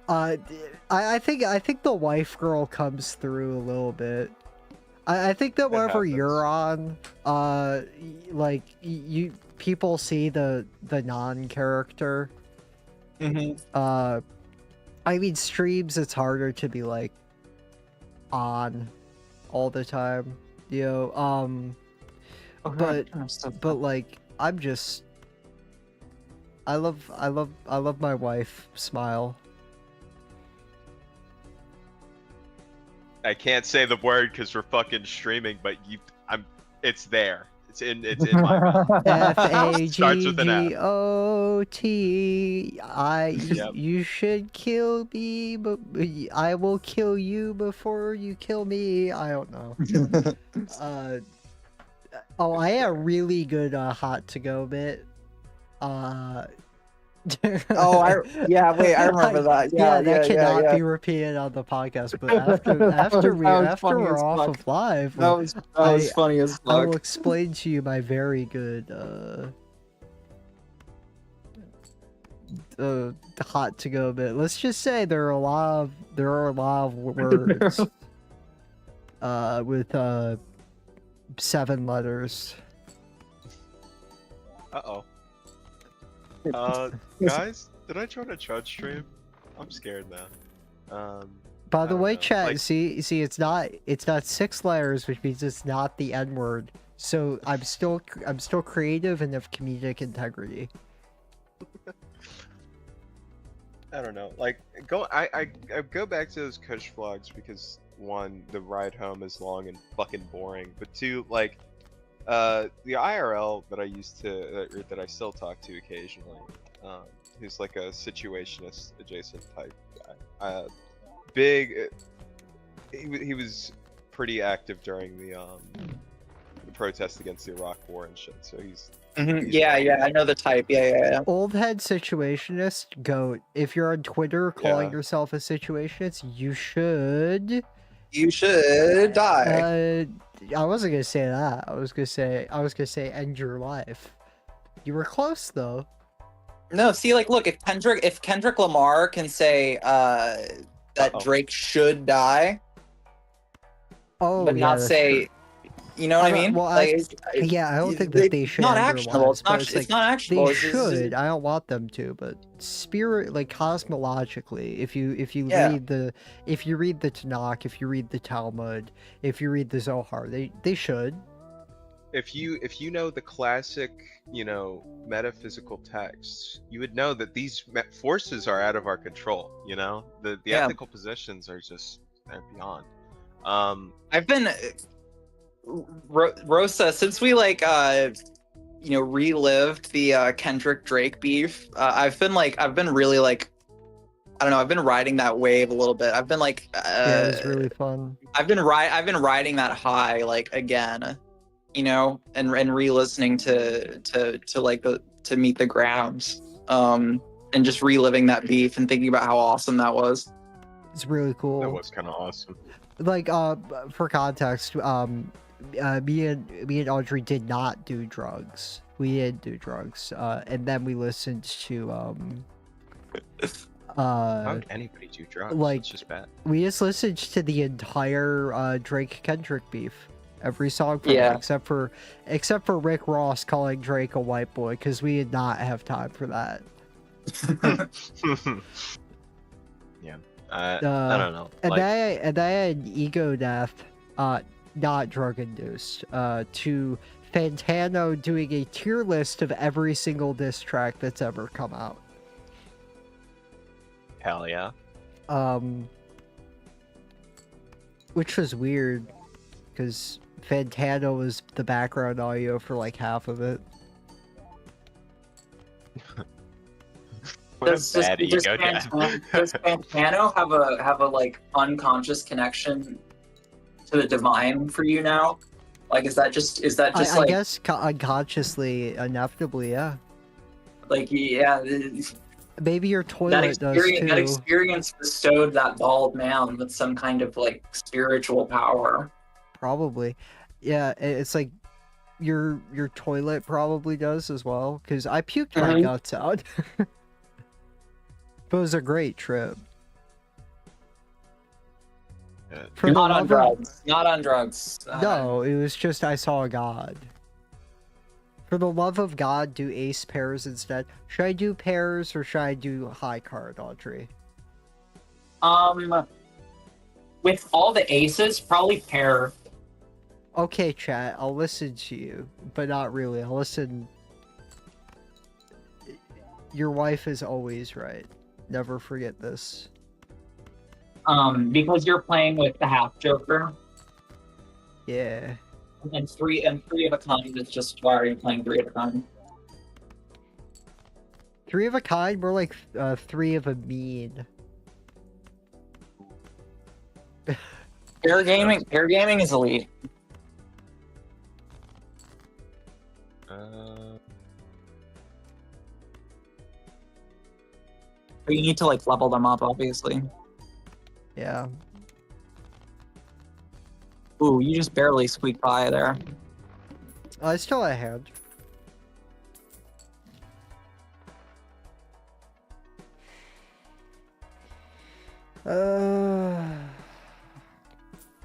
I think the wife girl comes through a little bit. I think that whenever you're on, like, people see the non-character. mm-hmm. I mean, streams, it's harder to be, like, on all the time, you know, but like, I'm just, I love my wife, smile. I can't say the word because we're fucking streaming, but it's there. It's in my mouth. Starts with an F. FAGGOT. Yep. You should kill me, but I will kill you before you kill me. I don't know. Oh, I had a really good hot to go bit. Wait, I remember that. That cannot be repeated on the podcast. But after we're off of live, that was funny as fuck. I will explain to you my very good hot to go bit. Let's just say there are a lot of words with 7 letters. Guys, did I join a chud stream? I'm scared now. By the way, know. chat, Like... see, it's not 6 letters, which means it's not the N word. So I'm still creative and have comedic integrity. I don't know. Like, I go back to those Kush vlogs because 1, the ride home is long and fucking boring, but 2, like, the IRL that I used to, that I still talk to occasionally, who's like a situationist adjacent type guy. He was pretty active during the protest against the Iraq War and shit. So he's yeah, I know the type. Yeah. Old head situationist, goat. If you're on Twitter calling yourself a situationist, you should die. I wasn't gonna say that. I was gonna say end your life. You were close though. No, see, like, look, if Kendrick Lamar can say that Drake should die, but not say You know what I mean? Well, yeah, I don't think that they should not end their actionable. lives, It's not. but it's It's like, not actionable. they It's just- should. I don't want them to, but spirit, like cosmologically, if you Yeah. read the Tanakh, if you read the Talmud, if you read the Zohar, they should. If you know the classic, metaphysical texts, you would know that these forces are out of our control. The Yeah. ethical positions are just they're beyond. I've been Rosa since we relived the Kendrick Drake beef. I've been really like, I don't know. I've been riding that wave a little bit. I've been like, Yeah, it was really fun. I've been riding that high like again, and re-listening to Meet the Grams, and just reliving that beef and thinking about how awesome that was. It's really cool. That was kind of awesome. Like, for context, me and Audrey did not do drugs. We didn't do drugs. And then we listened to How would anybody do drugs? like, It's just bad. we just listened to the entire Drake Kendrick beef. Every song from Yeah. it, except for Rick Ross calling Drake a white boy, because we did not have time for that. Yeah. I don't know. And Like, I had ego death, not drug induced, to Fantano doing a tier list of every single diss track that's ever come out. hell yeah. Which was weird, because Fantano was the background audio for like half of it. What a bad ego death. Does Fantano have a like unconscious connection to the divine for you now? Like, is that just I like, guess unconsciously, inevitably, yeah. like, yeah, Maybe your toilet does too. that experience bestowed that bald man with some kind of like spiritual power. Probably. Yeah, it's like your toilet probably does as well, because I puked my Mhm. guts out. But it was a great trip. For the Not on love of- drugs. Not on drugs. No, it was just I saw God. For the love of God, do ace pairs instead. Should I do pairs or should I do high card, Audrey? With all the aces, probably pair. Okay, chat, I'll listen to you, but not really. I'll listen. Your wife is always right. Never forget this. Because you're playing with the half joker, Yeah. and three of a kind is just why are you playing three of a kind? Three of a kind, more like three of a mean. Pair gaming is elite. But you need to like level them up, obviously. Yeah. Ooh, you just barely squeaked by there. I still had a hand.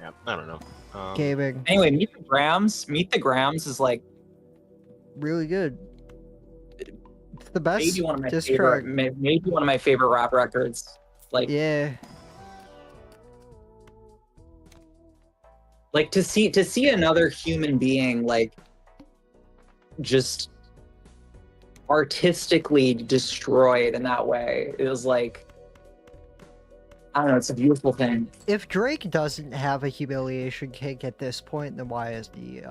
Yeah, I don't know. Gaming. Anyway, Meet the Grams. Meet the Grams is like Really good. It's the best maybe one of my diss favorite, track. maybe one of my favorite rap records. Like, Yeah. like to see another human being like just artistically destroyed in that way. It was like, I don't know, it's a beautiful thing. If Drake doesn't have a humiliation kink at this point, then why has he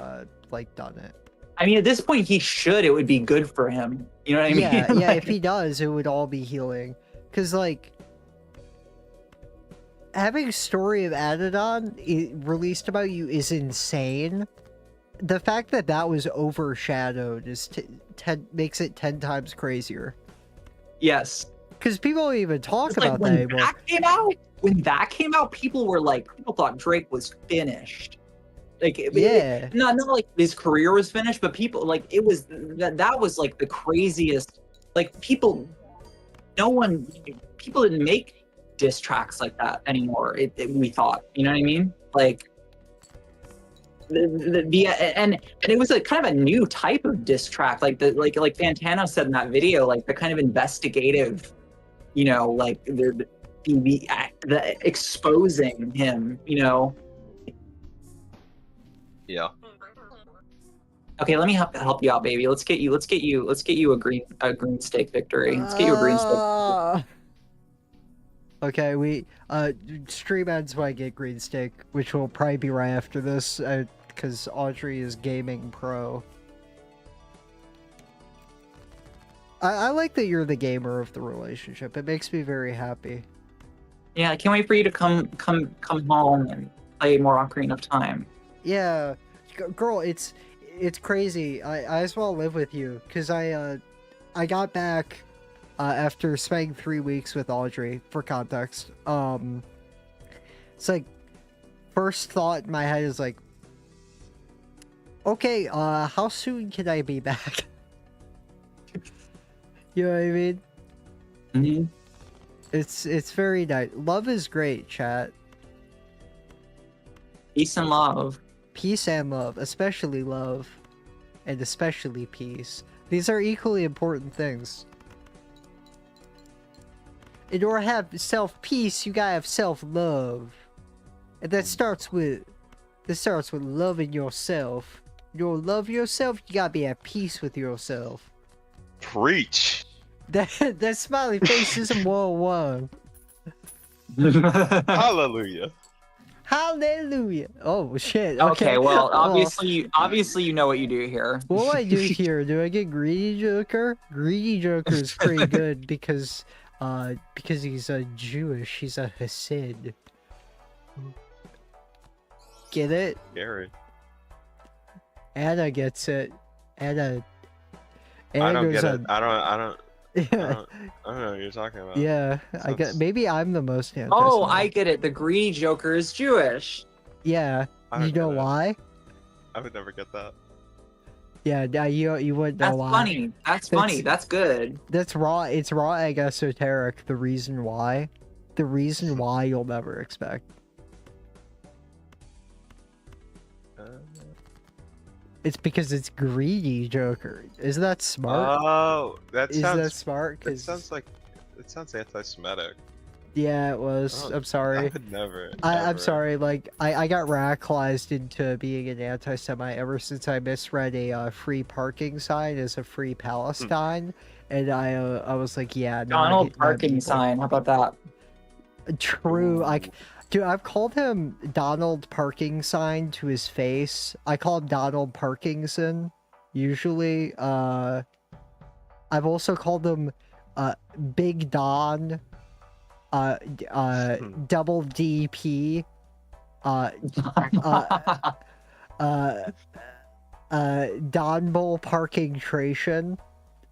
like done it? I mean, at this point, he should. It would be good for him. You know what I mean? Yeah, yeah. Like, If he does, it would all be healing. Cause like having Story of Adidon released about you is insane. The fact that that was overshadowed is makes it 10 times crazier. yes. Because people don't even talk It's like about that when anymore. that came out, people thought Drake was finished. Like, Yeah. not like his career was finished, but people like it was that was like the craziest. Like people didn't make diss tracks like that anymore. We thought, you know what I mean? Like, and it was a kind of a new type of diss track, like Fantano said in that video, like the kind of investigative, you know, like the exposing him, you know. Yeah. Okay, let me help you out, baby. Let's get you a green stake victory. Let's get you a green stake. Okay, we stream ends when I get green stick, which will probably be right after this, because Audrey is gaming pro. I like that you're the gamer of the relationship. It makes me very happy. Yeah, I can't wait for you to come home and play more Ocarina of Time. Yeah, girl, it's crazy. I just want to live with you, because I got back after spending 3 weeks with Audrey, for context. It's like, first thought in my head is like, okay, how soon can I be back? You know what I mean? Mm-hmm. It's very nice. Love is great, chat. Peace and love. Peace and love, especially love, and especially peace. These are equally important things. In order to have self-peace, you gotta have self-love. And that starts with loving yourself. You don't love yourself, you gotta be at peace with yourself. Preach. That smiley face is a 101. Hallelujah. Hallelujah. Oh shit. Okay, well, Well, obviously you know what you do here. what do I do here? Do I get Greedy Joker? Greedy Joker is pretty good because he's a Jewish. He's a Hasid. Get it? Gary. Anna gets it. Anna I don't goes get it. on. I don't Yeah, know what you're talking about. yeah. I get. Maybe I'm the most anti. Oh, I get it. The greedy Joker is Jewish. Yeah. I don't You know get it. why? I would never get that. Yeah. You wouldn't know That's why. funny. That's funny. That's good. That's raw. It's raw egg esoteric. The reason why. The reason why you'll never expect. It's because it's greedy Joker. Isn't that smart? Oh, that Is that sounds. smart? It sounds like. It sounds anti-Semitic. Yeah, it was. Oh, I'm sorry. I would never. I'm never. sorry. Like I got radicalized into being an anti-Semite ever since I misread a free parking sign as a free Palestine, and I was like, yeah, no, Donald parking sign. How about that? True. Dude, I've called him Donald Parking Sign to his face. I call him Donald Parkinson, usually. I've also called him Big Don, Double DP, Don Bull Parking Tration.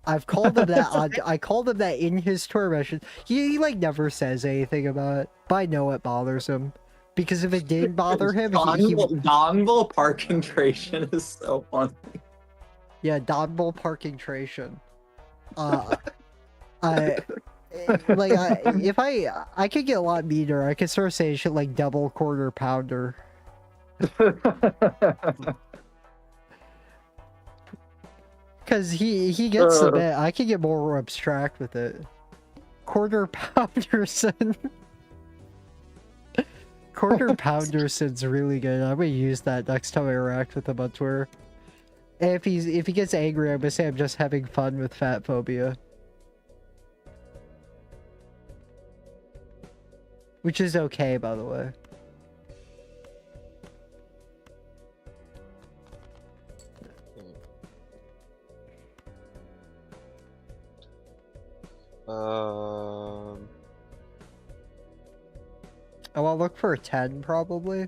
I've called him that. I called him that in his tour mission. He like never says anything about it, but I know it bothers him because if it didn't bother him, Donville parking tration is so funny. Yeah, Donville parking tration. If I could get a lot meaner, I could start saying shit like double quarter pounder. Because he gets the bit. I could get more abstract with it. Quarter pounderson. Quarter pounderson's really good. I'm gonna use that next time I interact with him on Twitter. And if he gets angry, I'm gonna say I'm just having fun with fat phobia. Which is okay, by the way. Oh, I'll look for a 10 probably.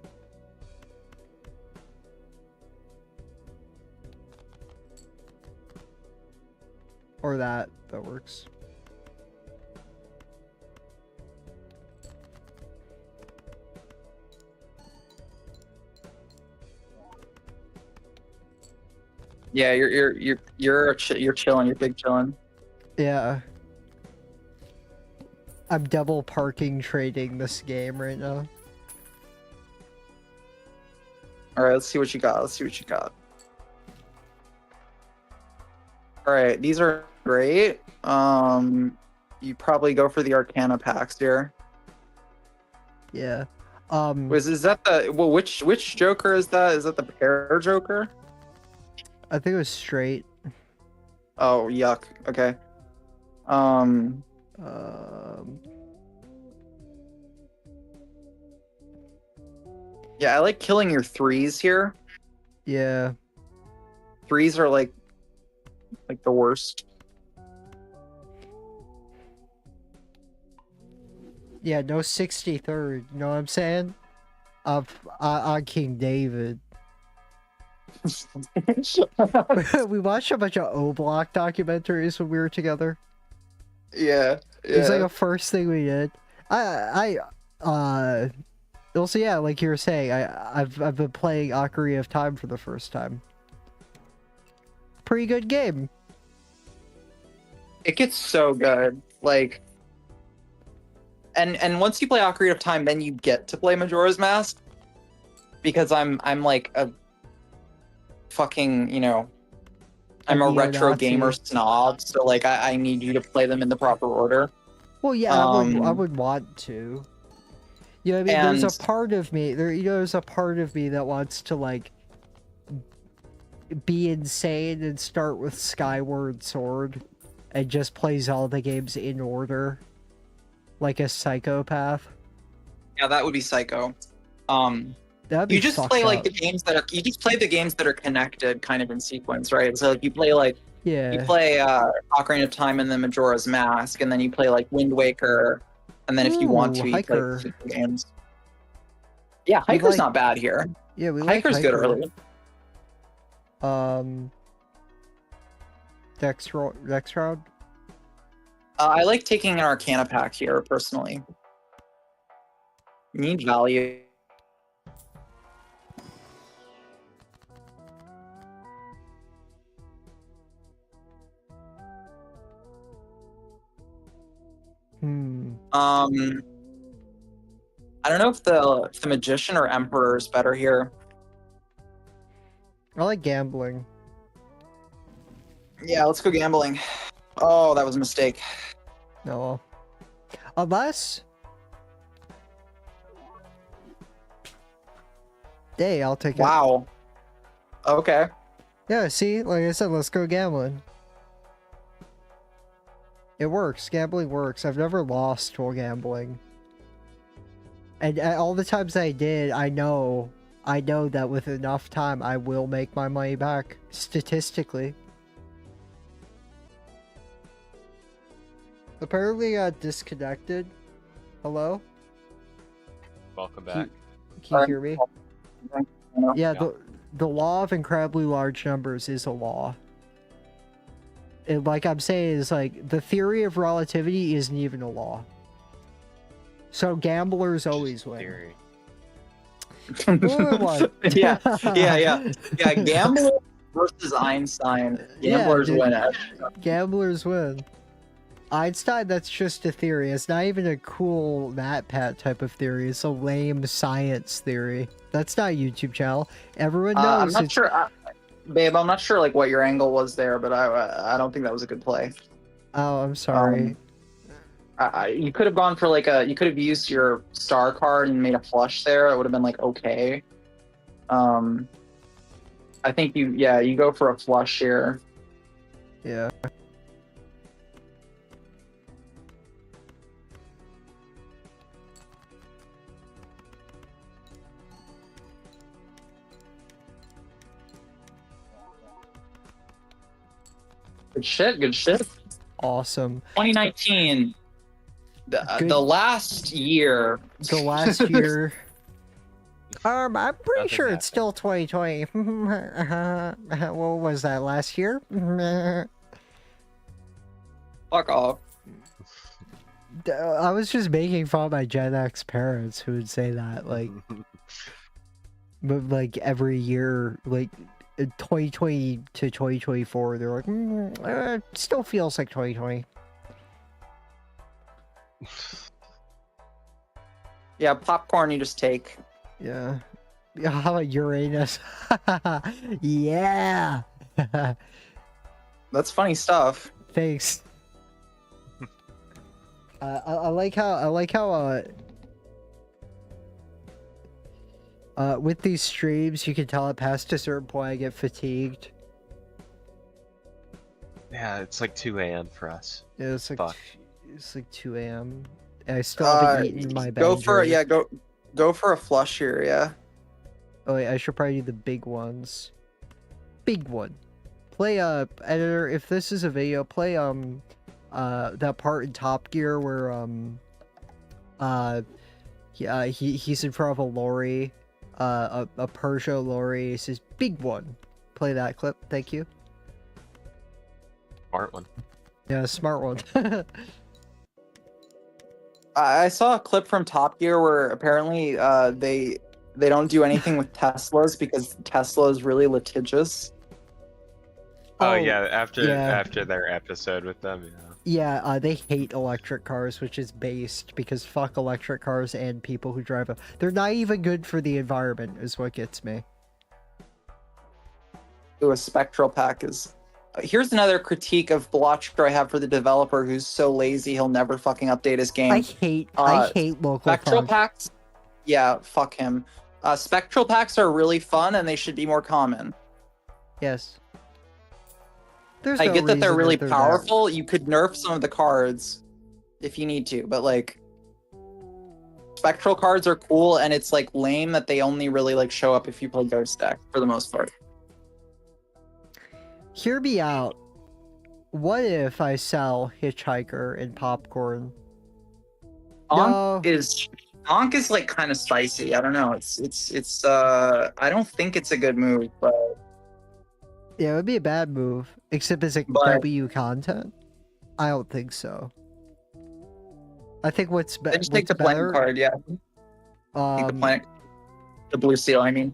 Or that works. Yeah, you're chilling. You're big chilling. Yeah. I'm double parking trading this game right now. All right, let's see what you got. Let's see what you got. All right, these are great. You probably go for the Arcana packs here. Yeah. Is that the which Joker is that? Is that the pair Joker? I think it was straight. Oh, yuck. Okay. Um, Yeah, I like killing your threes here. yeah. Threes are like the worst. Yeah, no 63rd. You know what I'm saying? On King David. We watched a bunch of O-Block documentaries when we were together. Yeah. It's like a first thing we did. Also, yeah, like you were saying, I've been playing Ocarina of Time for the first time. Pretty good game. It gets so good. Like, and once you play Ocarina of Time, then you get to play Majora's Mask. Because I'm like a fucking, I'm a retro neo-Nazi. gamer snob, so like I need you to play them in the proper order. Well, yeah, I would want to. You know what I mean? There's a part of me there's a part of me that wants to like be insane and start with Skyward Sword and just plays all the games in order like a psychopath. Yeah, that would be psycho. That'd be You just fucked play like up. the games that are you just play the games that are connected kind of in sequence, right? So like you play Ocarina of Time and then Majora's Mask, and then you play like Wind Waker, and then if you want to, you Hiker. play sequel games. Yeah, We Hiker's like- not bad here. Yeah, we like Hiker's good Hiker. early. Next round. I like taking an Arcana pack here personally. You need value. I don't know if the Magician or Emperor is better here. I like gambling. Yeah, let's go gambling. Oh, that was a mistake. No. Unless... Hey, I'll take it. Wow. Okay. Yeah, see? Like I said, let's go gambling. It works. Gambling works. I've never lost while gambling. And all the times I did, I know that with enough time, I will make my money back. Statistically. Apparently I got disconnected. Hello? Welcome back. Can you hear me? Yeah, Yeah. the law of incredibly large numbers is a law. And like I'm saying, is like the theory of relativity isn't even a law. So gamblers always win. Theory. What? Yeah. Gambler versus Einstein. Gamblers dude. win it. Gamblers win. Einstein, that's just a theory. It's not even a cool MatPat type of theory. It's a lame science theory. That's not a YouTube channel. Everyone knows. I'm not sure, babe. I'm not sure like what your angle was there, but I don't think that was a good play. Oh, I'm sorry. You could have gone for like you could have used your star card and made a flush there. It would have been like okay. I think you go for a flush here. Yeah. Good shit. Awesome. 2019, Good. the last year. The last year. I'm pretty Nothing sure it's still 2020. What was that, last year? Fuck off. I was just making fun of my Gen X parents who would say that, like, but like every year, like 2020 to 2024, they're like, it still feels like 2020. Yeah, popcorn you just take. Yeah. How about Uranus? Yeah. That's funny stuff. Thanks. I like how with these streams you can tell it past a certain point I get fatigued. Yeah, it's like 2 a.m. for us. Yeah, it's like Fuck. it's like 2 a.m. and I still haven't eaten my Go for Benjer. go for a flush here, yeah. Oh wait, I should probably do the big ones. Big one. Play editor, if this is a video, play that part in Top Gear where he's in front of a lorry, a Peugeot lorry. It says big one. Play that clip, thank you. Smart one. Yeah, smart one. I saw a clip from Top Gear where apparently they don't do anything with Teslas because Tesla is really litigious. Oh, Oh, yeah, yeah. after their episode with them, yeah. Yeah, they hate electric cars, which is based because fuck electric cars and people who drive them. They're not even good for the environment, is what gets me. Ooh, a spectral pack is. Here's another critique of balatro I have for the developer who's so lazy he'll never fucking update his game. I hate local Spectral funds. packs. Yeah, fuck him. Spectral packs are really fun and they should be more common. Yes. There's I no get that they're reason really that. powerful. You could nerf some of the cards if you need to, but like spectral cards are cool and it's like lame that they only really like show up if you play Ghost deck for the most part. Hear me out. What if I sell Hitchhiker and Popcorn? Honk is like kind of spicy. I don't know. It's I don't think it's a good move, but Yeah, it would be a bad move. Except it's like But- W content. I don't think so. I think what's they just take the better. planet card, yeah. Take the planet, the blue seal. I mean,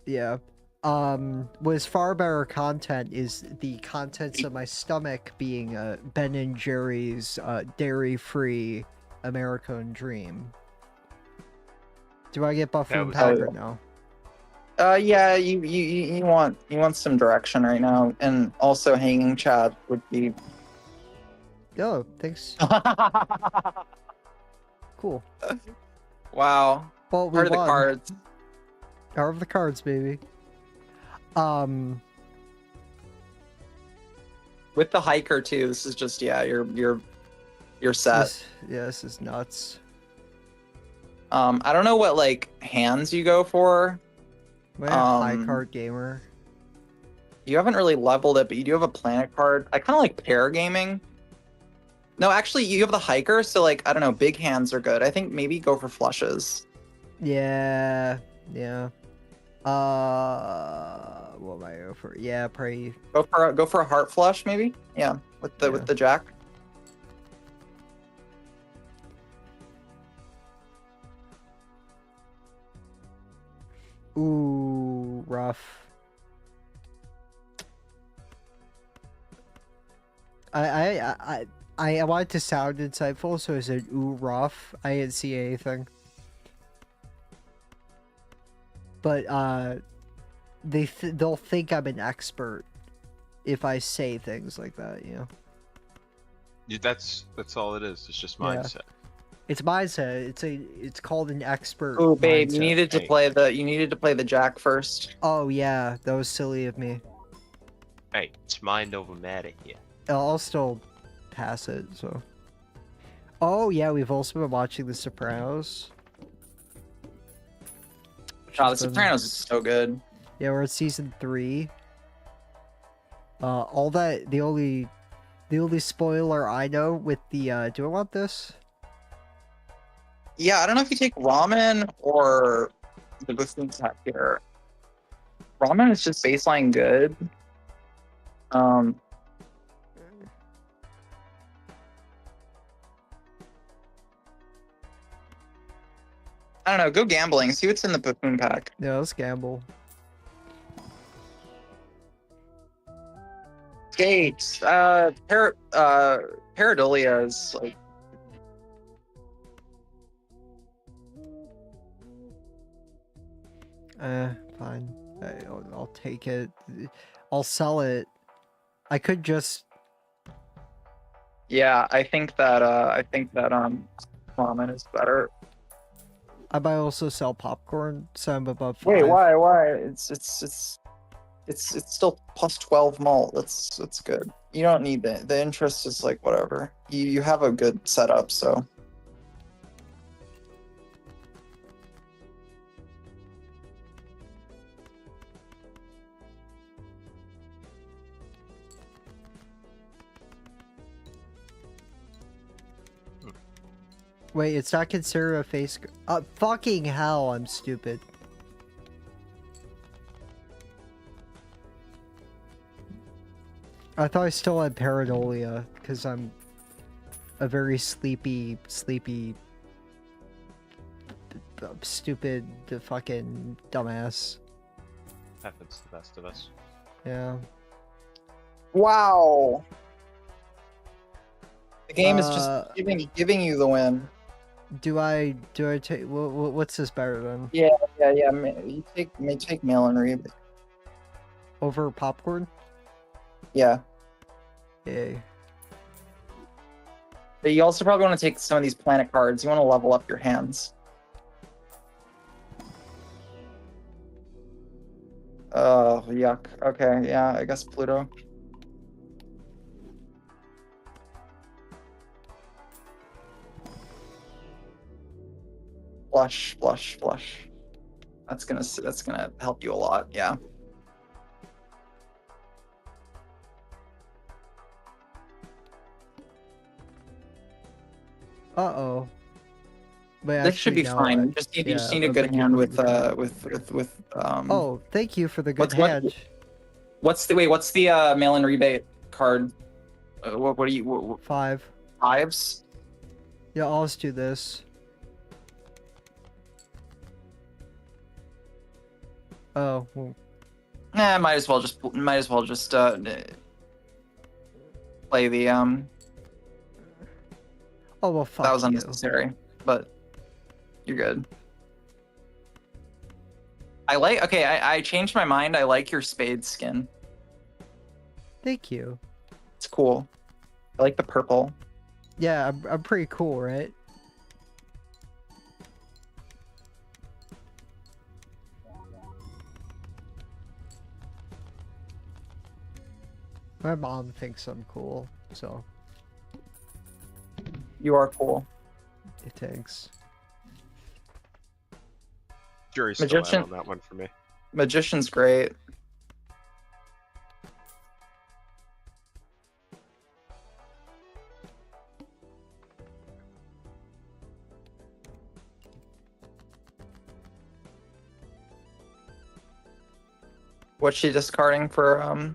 Yeah. What is far better content is the contents of my stomach being Ben and Jerry's dairy-free American Dream. Do I get Buffoon was- Pack or no? yeah. You want some direction right now, and also hanging Chad would be. Oh, thanks. Cool. Wow. Well, we Part of the won. cards. Power of the cards, baby. With the hiker too. This is just you're set. This is nuts. I don't know what like hands you go for. We're a high Um, card gamer. You haven't really leveled it, but you do have a planet card. I kind of like pair gaming. No, actually, you have the hiker, so like I don't know, big hands are good. I think maybe go for flushes. Yeah. What am I go for? Yeah, probably. Go for a heart flush, maybe. Yeah, with the jack. Ooh, rough. I wanted to sound insightful, so I said ooh rough. I didn't see anything. But they'll think I'm an expert if I say things like that, you know. That's all it is. It's just Yeah. mindset. It's mindset. It's called an expert. Oh, babe, you mindset. needed to Hey. play the jack first. Oh yeah, that was silly of me. Hey, it's mind over matter here. I'll still pass it. So. Oh yeah, we've also been watching The Sopranos. which Oh, The has been- Sopranos is so good. Yeah, we're at season 3. All that the only spoiler I know with the do I want this? Yeah, I don't know if you take ramen or the buffoon pack here. Ramen is just baseline good. I don't know. Go gambling. See what's in the buffoon pack. Yeah, let's gamble. Skates. Pareidolia is like. Fine. I'll take it. I'll sell it. I could just... Yeah, I think that ramen is better. I might also sell popcorn, so I'm above 5. Wait, why? Why? It's still plus 12 malt. That's good. You don't need the interest is like whatever. You have a good setup, so. Wait, it's not considered a face... fucking hell, I'm stupid. I thought I still had pareidolia, because I'm a very sleepy, stupid, fucking dumbass. Happens to the best of us. Yeah. Wow. The game is just giving you the win. Do I take... what's this better than? Yeah. You take mail and read. Over popcorn? Yeah. Yay. But you also probably want to take some of these planet cards. You want to level up your hands. Oh, yuck. Okay, yeah, I guess Pluto. Flush. That's gonna help you a lot, yeah. Uh-oh. But This should be fine. You just need a good hand with Oh, thank you for the good What's- hand. What's the mail-in rebate card? What are you 5. fives? Yeah, I'll just do this. Oh, well, Nah, might as well just play the oh well, fuck that was you. unnecessary, but you're good. I changed my mind. I like your spade skin. Thank you. It's cool. I like the purple. Yeah, I'm pretty cool, right? My mom thinks I'm cool, so You are cool. it thanks. Jury's still out Magician- on that one for me. Magician's great. What's she discarding for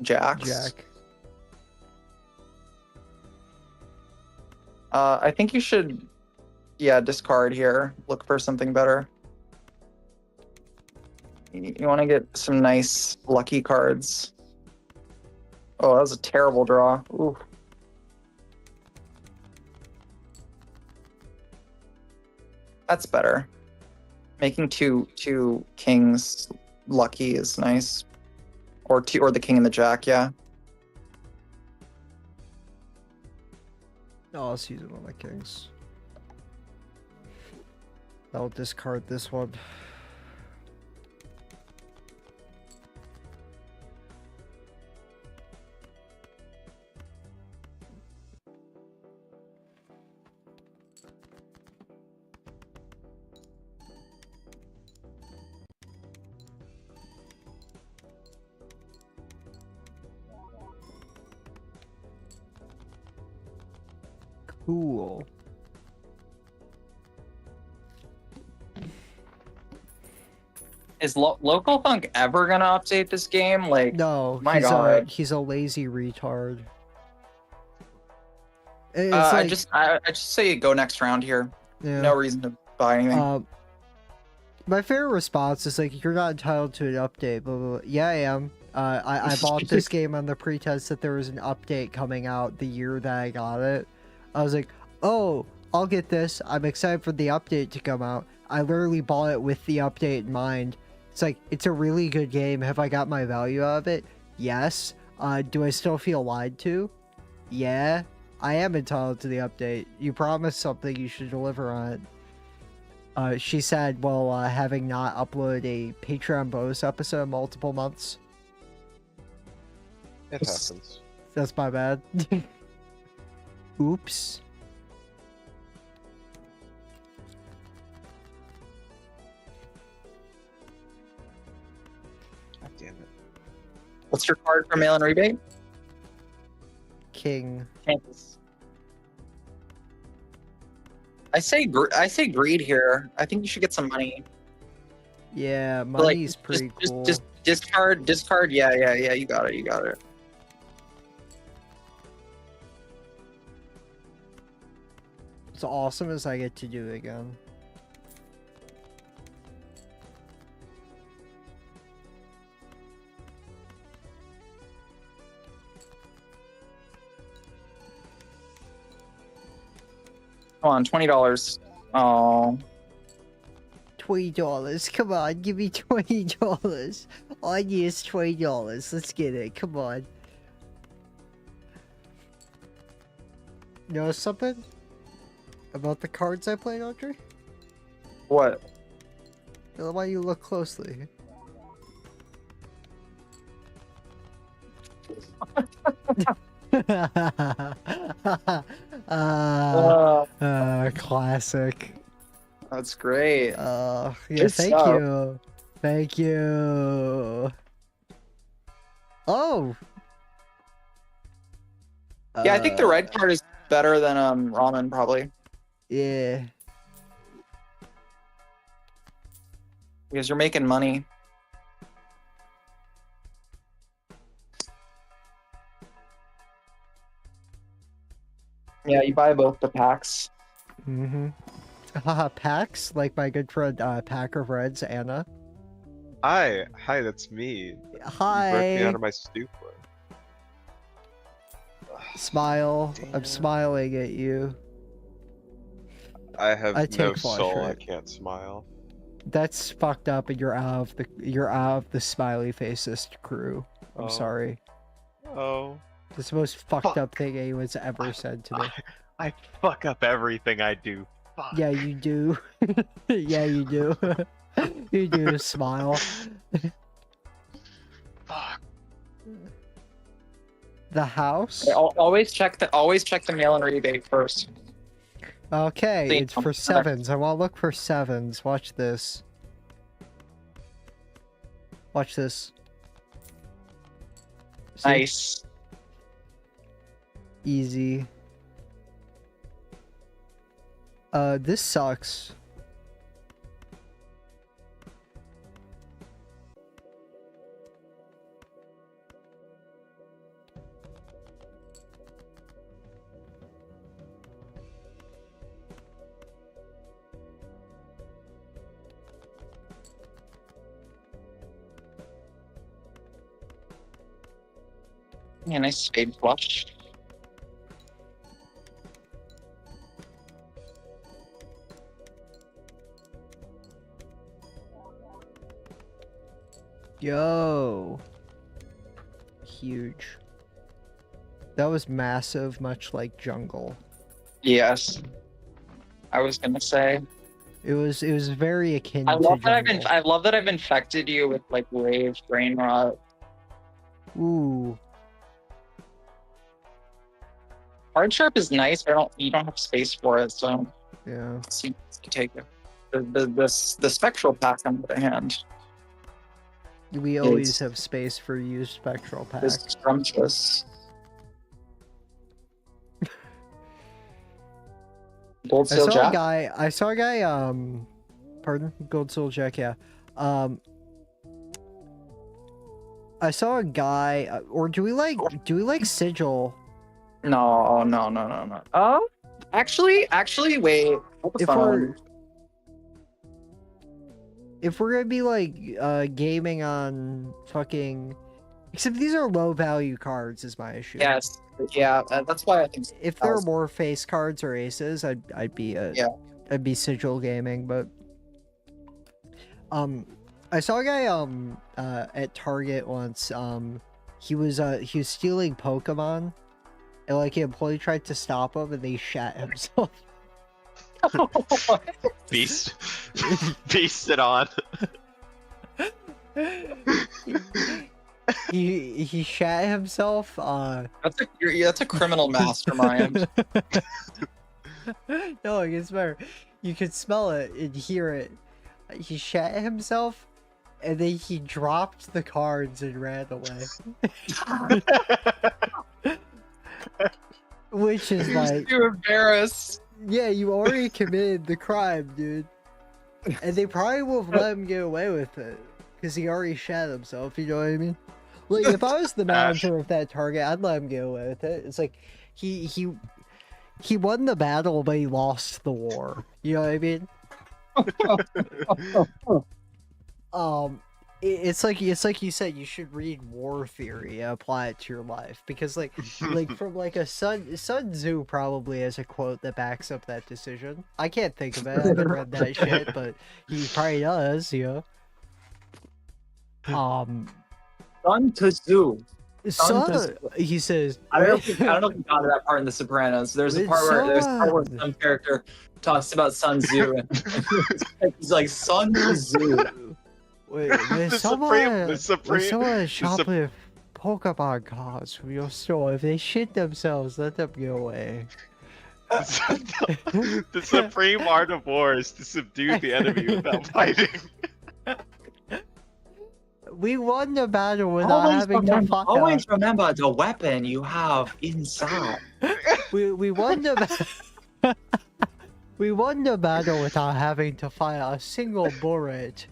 jacks? Jack. I think you should, yeah, discard here. Look for something better. You want to get some nice lucky cards. Oh, that was a terrible draw. Ooh. That's better. Making two kings lucky is nice. Or the king and the jack, yeah. Oh, I'll use it on my kings. I'll discard this one. Cool. Is Local Thunk ever gonna update this game? Like, No, my God. he's a lazy retard. It's I like, just say go next round here. yeah. No reason to buy anything. My favorite response is like, you're not entitled to an update, blah, blah, blah. Yeah, I am. I bought this game on the pretense that there was an update coming out the year that I got it. I was like, oh, I'll get this. I'm excited for the update to come out. I literally bought it with the update in mind. It's like, it's a really good game. Have I got my value out of it? Yes. Do I still feel lied to? Yeah. I am entitled to the update. You promised something, you should deliver on it. She said, well, having not uploaded a Patreon bonus episode in multiple months. It happens. That's my bad. Oops. God damn it. What's your card for mail-in rebate? King. Kansas. I say greed here. I think you should get some money. Yeah, But, like, money's pretty cool. Just discard. Yeah. You got it. It's awesome as I get to do it again. Come on, $20. Oh, $20. Come on, give me $20. All I need is $20. Let's get it. Come on. You know something about the cards I played, Audrey? what? Why you look closely? Classic. That's great. Yeah, Good thank stuff. you. Thank you. Oh. Yeah, I think the red card is better than ramen probably Yeah. because you're making money. Yeah, you buy both the packs. Mm-hmm. Haha, Pax, like my good friend Pack of Reds, Anna. Hi, that's me. You broke me Hi. out of my stupor. Smile. I'm Damn. smiling at you. I have I no take flush soul. I rate. can't smile. That's fucked up, and you're out of the smiley facest crew. I'm Oh. sorry. Oh. That's the most fucked up thing anyone's ever said to me. I fuck up everything I do. Fuck. Yeah, you do. Yeah, you do. You do smile. Fuck. The house? Okay, always check the mail-in rebate first. Okay, See, it's for sevens. I want to look for sevens. Watch this. Watch this. See? Nice. Easy. This sucks. Yeah, nice spade flush. Yo. Huge. That was massive, much like jungle. Yes. I was gonna say. It was very akin I to love that jungle. I love that I've infected you with like wave brain rot. Ooh. Hard sharp is nice, but you don't have space for it, so Yeah. you take it. The spectral pack on the other hand We always It's- have space for used spectral is packs. scrumptious. Gold I seal saw a jack. guy, pardon? Gold Soul Jack, yeah. I saw a guy, or do we like Sigil? No. Oh, actually, wait. Hold the phone. If we're gonna be like, gaming on fucking Except these are low value cards, is my issue. Yes. Yeah, that's why I think. If there were more face cards or aces, I'd be I'd be Sigil Gaming, but I saw a guy at Target once. He was stealing Pokemon, and like an employee tried to stop him, and they shat himself. Beasted on. he shat himself. That's a criminal mastermind. No, it gets better. You could smell it and hear it. He shat himself, and then he dropped the cards and ran away. Which is like, too embarrassed. yeah, you already committed the crime, dude. And they probably will have let him get away with it because he already shat himself. You know what I mean? Like, if I was the manager of that Target, I'd let him get away with it. It's like he won the battle, but he lost the war. You know what I mean? It's like you said, you should read War Theory and apply it to your life, because like from like a Sun Tzu probably has a quote that backs up that decision. I can't think of it. I haven't read that shit, but he probably does. You know. Sun Tzu. He says. I don't know if you got to that part in The Sopranos. There's a part where some character talks about Sun Tzu, and he's like, Sun Tzu. Wait, there's someone shoplift Pokemon cards from your store. If they shit themselves, let them get away. The supreme art of war is to subdue the enemy without fighting. We won the battle without having to fight. Always remember the weapon you have inside. We won the we won the battle without having to fire a single bullet.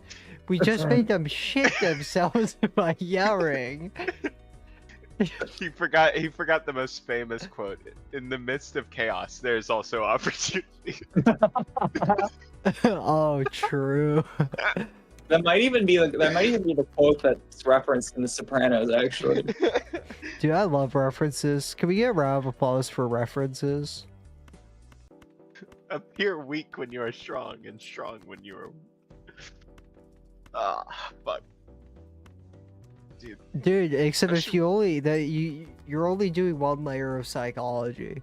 We just made them shit themselves by yelling. He forgot the most famous quote. In the midst of chaos, there's also opportunity. Oh, true. That might even be the quote that's referenced in The Sopranos, actually. Dude, I love references. Can we get a round of applause for references? Appear weak when you are strong, and strong when you are. Fuck. Dude, except if you're only doing one layer of psychology.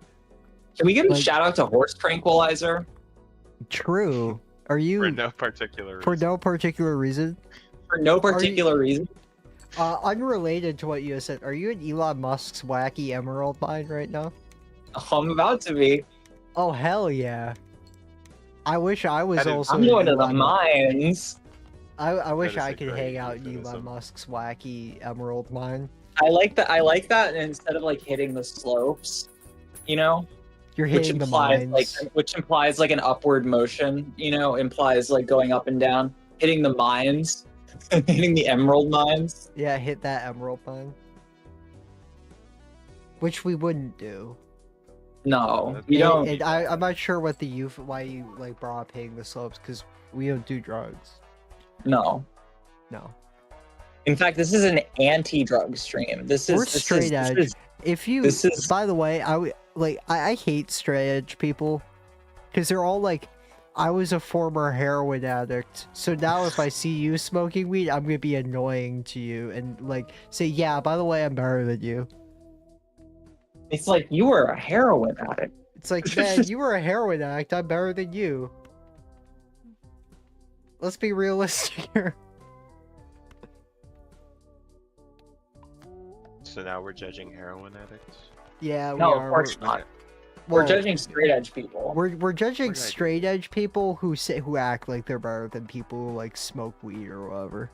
Can we give a shout out to Horse Tranquilizer? True. Are you For no particular reason. For no particular reason? For no particular reason. Unrelated to what you said, are you in Elon Musk's wacky emerald mine right now? I'm about to be. Oh hell yeah! I wish I was also. I'm going to the mines. I wish I a could great hang out in euphemism. Elon Musk's wacky emerald mine. I like that. And instead of like hitting the slopes, you know, You're which hitting the implies mines. which implies like an upward motion, you know, implies like going up and down, hitting the mines, hitting the emerald mines. Yeah, hit that emerald mine. Which we wouldn't do. No, you don't. And I'm not sure what why you like brought up hitting the slopes, because we don't do drugs. No. No. In fact, this is an anti-drug stream. We're straight edge. By the way, I hate straight edge people, because they're all like, I was a former heroin addict, so now if I see you smoking weed, I'm gonna be annoying to you and like say, yeah, by the way, I'm better than you. It's like, you were a heroin addict. It's like, man, you were a heroin addict, I'm better than you. Let's be realistic here. So now we're judging heroin addicts? Yeah, we No, are. of course not. We're judging straight edge people. We're judging We're straight edge people who act like they're better than people who like smoke weed or whatever.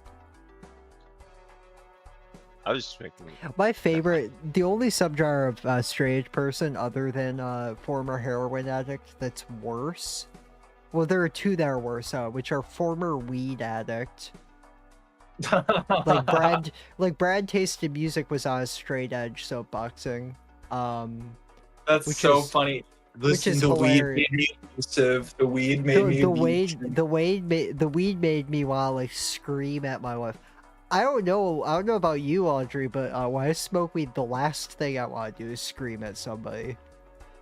I was just making. My favorite, the only subgenre of straight edge person other than former heroin addict that's worse. Well, there are two that are worse, which are former weed addict. Like Brad tasted music was on a straight edge soapboxing. That's which so is- funny. which is The weed hilarious. made me abusive. The weed made me The abusive. weed made me want to like scream at my wife. I don't know about you, Audrey, but when I smoke weed, the last thing I want to do is scream at somebody.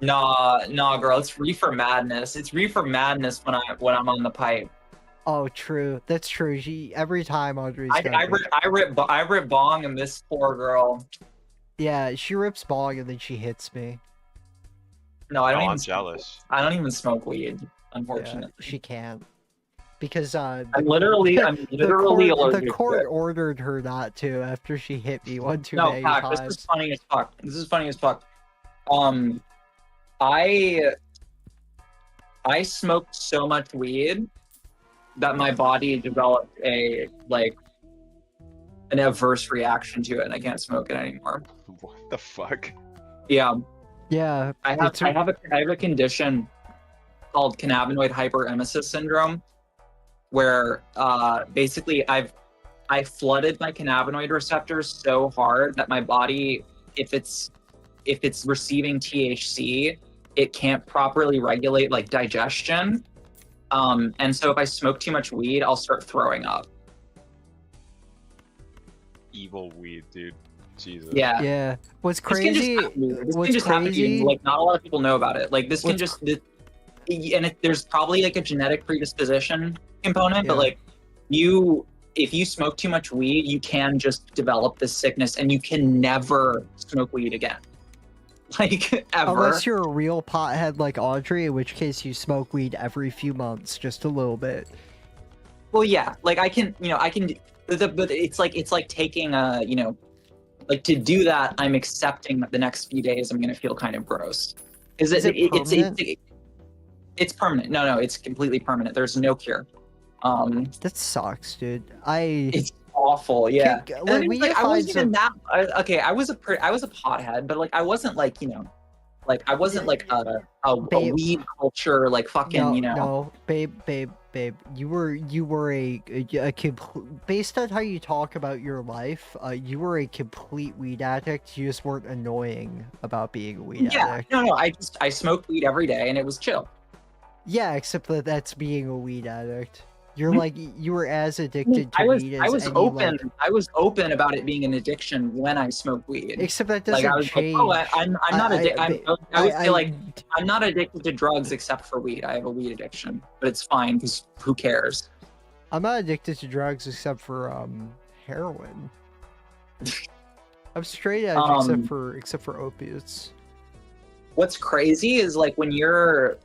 Nah, girl. It's reefer madness. It's reefer madness when I'm on the pipe. Oh, true. That's true. Every time Audrey's got I rip bong and this poor girl. Yeah, she rips bong and then she hits me. No, I don't Oh, even. I'm jealous. I don't even smoke weed, Yeah, unfortunately. she can't. Because I'm literally the allergic to court it. ordered her not to after she hit me one too No, many Pac, times. this is funny as fuck. This is funny as fuck. I smoked so much weed that my body developed an adverse reaction to it, and I can't smoke it anymore. What the fuck? Yeah, Yeah, I have a condition called cannabinoid hyperemesis syndrome, where basically I flooded my cannabinoid receptors so hard that my body, if it's receiving THC, it can't properly regulate like digestion. And so if I smoke too much weed, I'll start throwing up. Evil weed, dude. Jesus. Yeah. Yeah. What's This can crazy? just happen. This What's can just happen to you. crazy? Like, not a lot of people know about it. Like, this can What's just, there's probably like a genetic predisposition component, but Yeah. like, if you smoke too much weed, you can just develop this sickness, and you can never smoke weed again. Like, ever. Unless you're a real pothead like Audrey, in which case you smoke weed every few months, just a little bit. Well, yeah, like I can, but it's like taking like to do that, I'm accepting that the next few days I'm gonna feel kind of gross. Is it permanent? It's permanent. No, it's completely permanent. There's no cure. That sucks, dude. It's awful. Yeah. Kick- And I mean, we like, I find wasn't even some- that. Okay, I was a pothead, but like I wasn't like I wasn't like a Babe. weed culture like fucking No, babe. You were a based on how you talk about your life, you were a complete weed addict. You just weren't annoying about being a weed addict. No, I smoked weed every day and it was chill. Yeah, except that that's being a weed addict. You're Mhm. like, you were as addicted to weed as I was any, open. like... I was open about it being an addiction when I smoked weed. Except that Like doesn't I was change. like, oh, I'm not addicted. I would say like I- I'm not addicted to drugs except for weed. I have a weed addiction, but it's fine because who cares? I'm not addicted to drugs except for heroin. I'm straight edge except for opiates. What's crazy is like when you're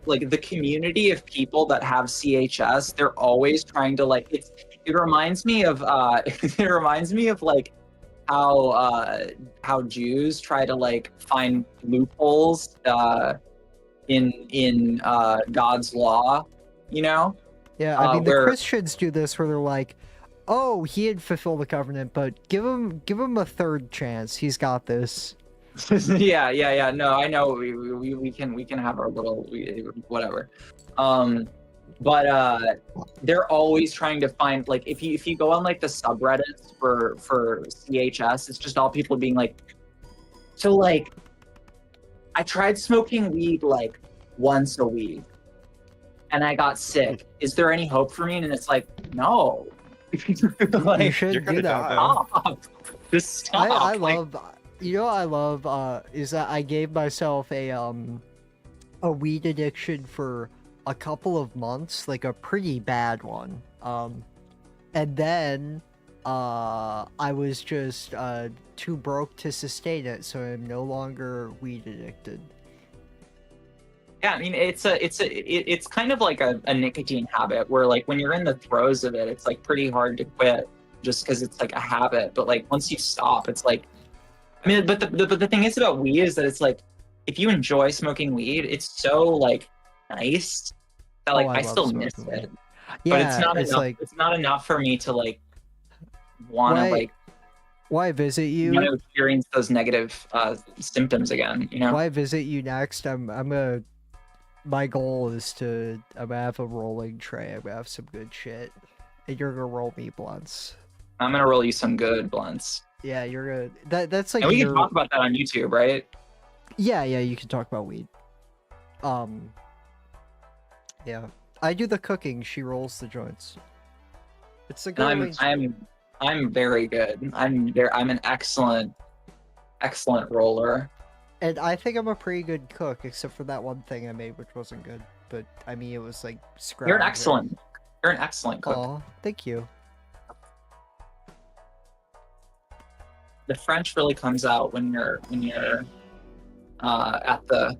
like the community of people that have CHS, they're always trying to like it reminds me of it reminds me of like how Jews try to like find loopholes in God's law, you know? Yeah, I mean the where- Christians do this where they're like, "Oh, he had fulfilled the covenant, but give him a third chance. He's got this." yeah. No, I know we can have our little whatever. But they're always trying to find like if you go on like the subreddits for CHS, it's just all people being like, so like I tried smoking weed like once a week and I got sick. Is there any hope for me? And it's like, no. Like, You should you're do gonna that. die. though. stop. Just stop. I Like, love, you know what I love is that I gave myself a weed addiction for a couple of months, like a pretty bad one. And then I was just too broke to sustain it, so I'm no longer weed addicted. yeah, I mean it's kind of like a nicotine habit where like when you're in the throes of it, it's like pretty hard to quit just because it's like a habit. But like once you stop, it's like, I mean, but the thing is about weed is that it's like if you enjoy smoking weed, it's so like nice that like I love still miss smoking it. weed. Yeah, But it's not enough. like It's not enough for me to like want to Why- like why visit you? experience those negative symptoms again. You know. Why visit you next? My goal is I'm gonna have a rolling tray. I'm gonna have some good shit, and you're gonna roll me blunts. I'm gonna roll you some good blunts. Yeah, you're gonna. That's like And we can your... talk about that on YouTube, right? Yeah, you can talk about weed. Yeah, I do the cooking. She rolls the joints. It's a And good arrangement. I'm very good. I'm an excellent roller. And I think I'm a pretty good cook, except for that one thing I made, which wasn't good. But I mean, it was like You're an scrounging. excellent cook. Aw, thank you. The French really comes out when you're at the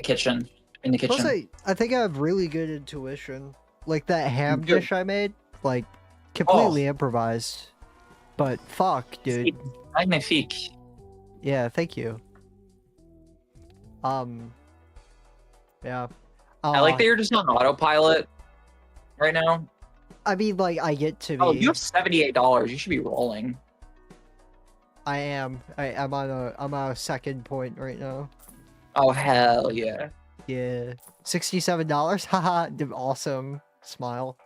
kitchen, in the Plus, kitchen. I think I have really good intuition. Like that ham Good. dish I made, like completely improvised. But fuck, dude. Magnifique. Yeah, thank you. Yeah. I like that you're just on autopilot right now. I mean, like, I get to be. Oh, you have $78. You should be rolling. I am. I'm on a second point right now. Oh hell yeah! Yeah. $67. Haha. Awesome. Smile.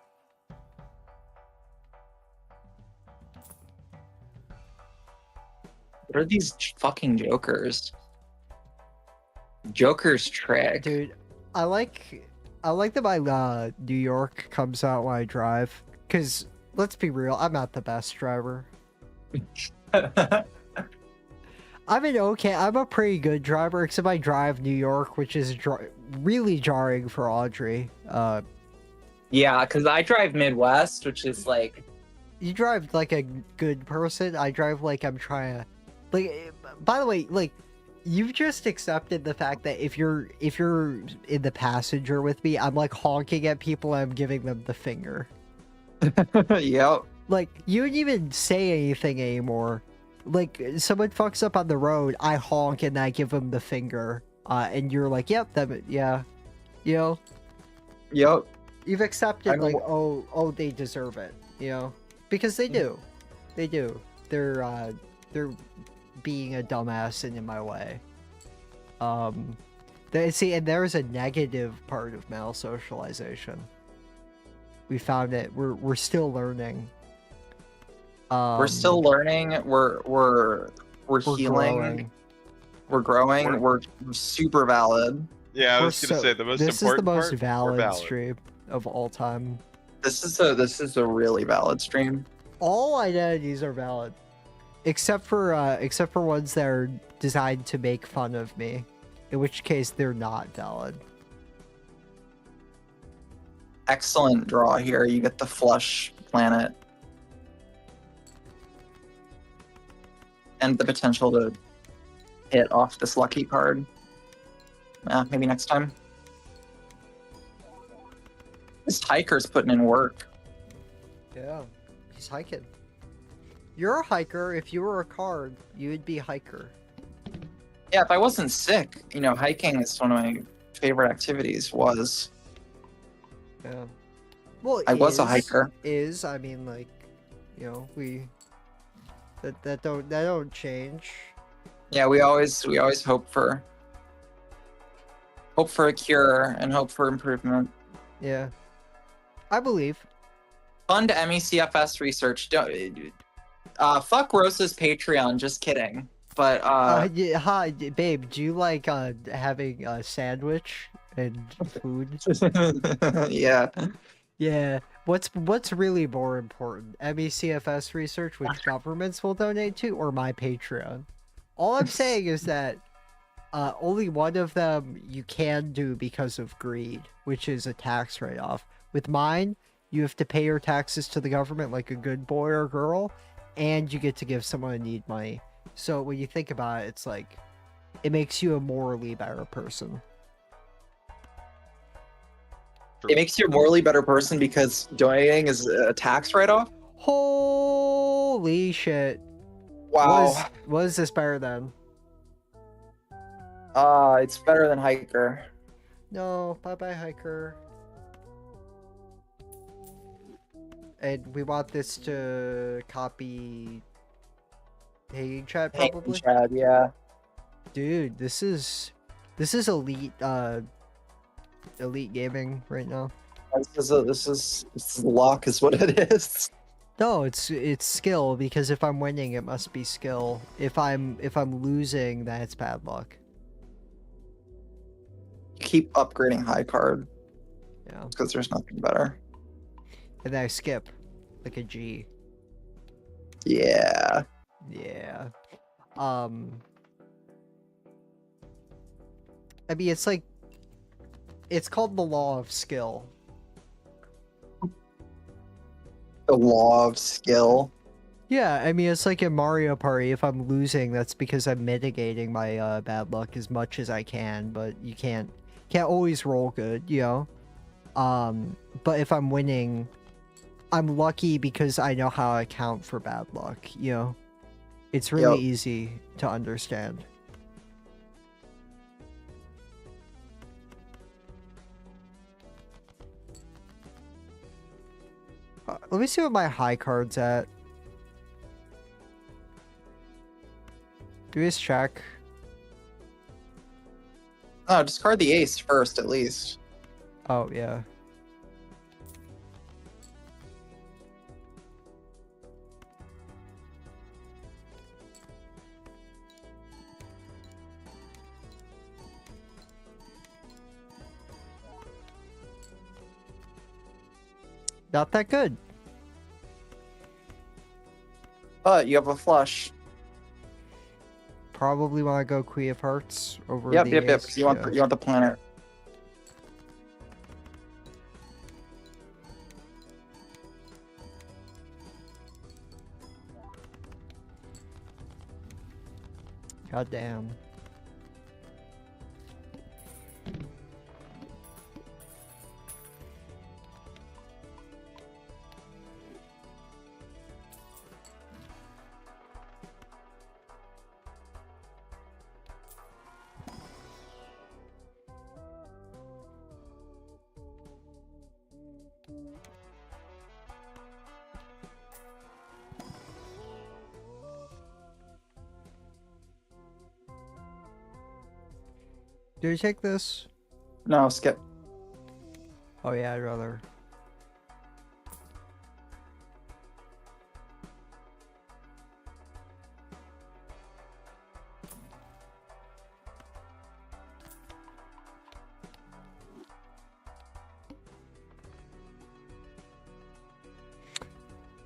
What are these fucking jokers? Joker's trick. Dude, I like that my New York comes out when I drive. Cause let's be real, I'm not the best driver. I'm a pretty good driver, except I drive New York, which is really jarring for Audrey. Yeah, because I drive Midwest, which is like... You drive like a good person. I drive like I'm trying to... Like, by the way, like, you've just accepted the fact that if you're in the passenger with me, I'm like honking at people and I'm giving them the finger. Yep. Like, you wouldn't even say anything anymore. Like, someone fucks up on the road, I honk and I give them the finger. And you're like, yep, yeah. You know? Yep. You've accepted, like, oh, they deserve it. You know? Because they do. They do. They're being a dumbass and in my way. See, and there's a negative part of male socialization. We found it. We're still learning. We're still learning. We're healing. Growing. We're growing. We're super valid. Yeah, I was gonna say the most This is the important most part, we're valid stream of all time. This is a really valid stream. All identities are valid, except for ones that are designed to make fun of me, in which case they're not valid. Excellent draw here. You get the flush planet. And the potential to hit off this lucky card. Maybe next time. This hiker's putting in work. Yeah, he's hiking. You're a hiker. If you were a card, you would be hiker. Yeah, if I wasn't sick, you know, hiking is one of my favorite activities. Was. Yeah. Well, I was a hiker. I mean, like, you know, that don't change. Yeah, we always hope for a cure and hope for improvement. Yeah, I believe. Fund MECFS research. Fuck Rosa's Patreon. Just kidding. But yeah, hi, babe. Do you like having a sandwich and food? yeah. Yeah. What's really more important? MECFS research, which governments will donate to, or my Patreon? All I'm saying is that only one of them you can do because of greed, which is a tax write-off. With mine, you have to pay your taxes to the government like a good boy or girl, and you get to give someone in need money. So when you think about it, it's like, it makes you a morally better person. It makes you a morally better person because donating is a tax write-off? Holy shit. Wow. What is this better than? It's better than hiker. No, bye-bye, hiker. And we want this to copy Hanging Chat, probably? Chad, yeah. Dude, this is elite elite gaming right now. This is luck is what it is. No, it's skill, because if I'm winning it must be skill. If I'm losing, then it's bad luck. Keep upgrading high card. Yeah. Because there's nothing better. And then I skip. Like a G. Yeah. Yeah. I mean, it's like... It's called the law of skill. The law of skill. Yeah, I mean, it's like in Mario Party, if I'm losing, that's because I'm mitigating my bad luck as much as I can, but you can't always roll good, you know? But if I'm winning, I'm lucky because I know how to account for bad luck, you know? It's really easy to understand. Let me see what my high card's at. Do we just check? Oh, discard the ace first, at least. Oh, yeah. Not that good. But you have a flush. Probably want to go Queen of Hearts over Yep, the yep, yep. ace. You want the planet. God damn. Do you take this? No, skip. Oh yeah, I'd rather.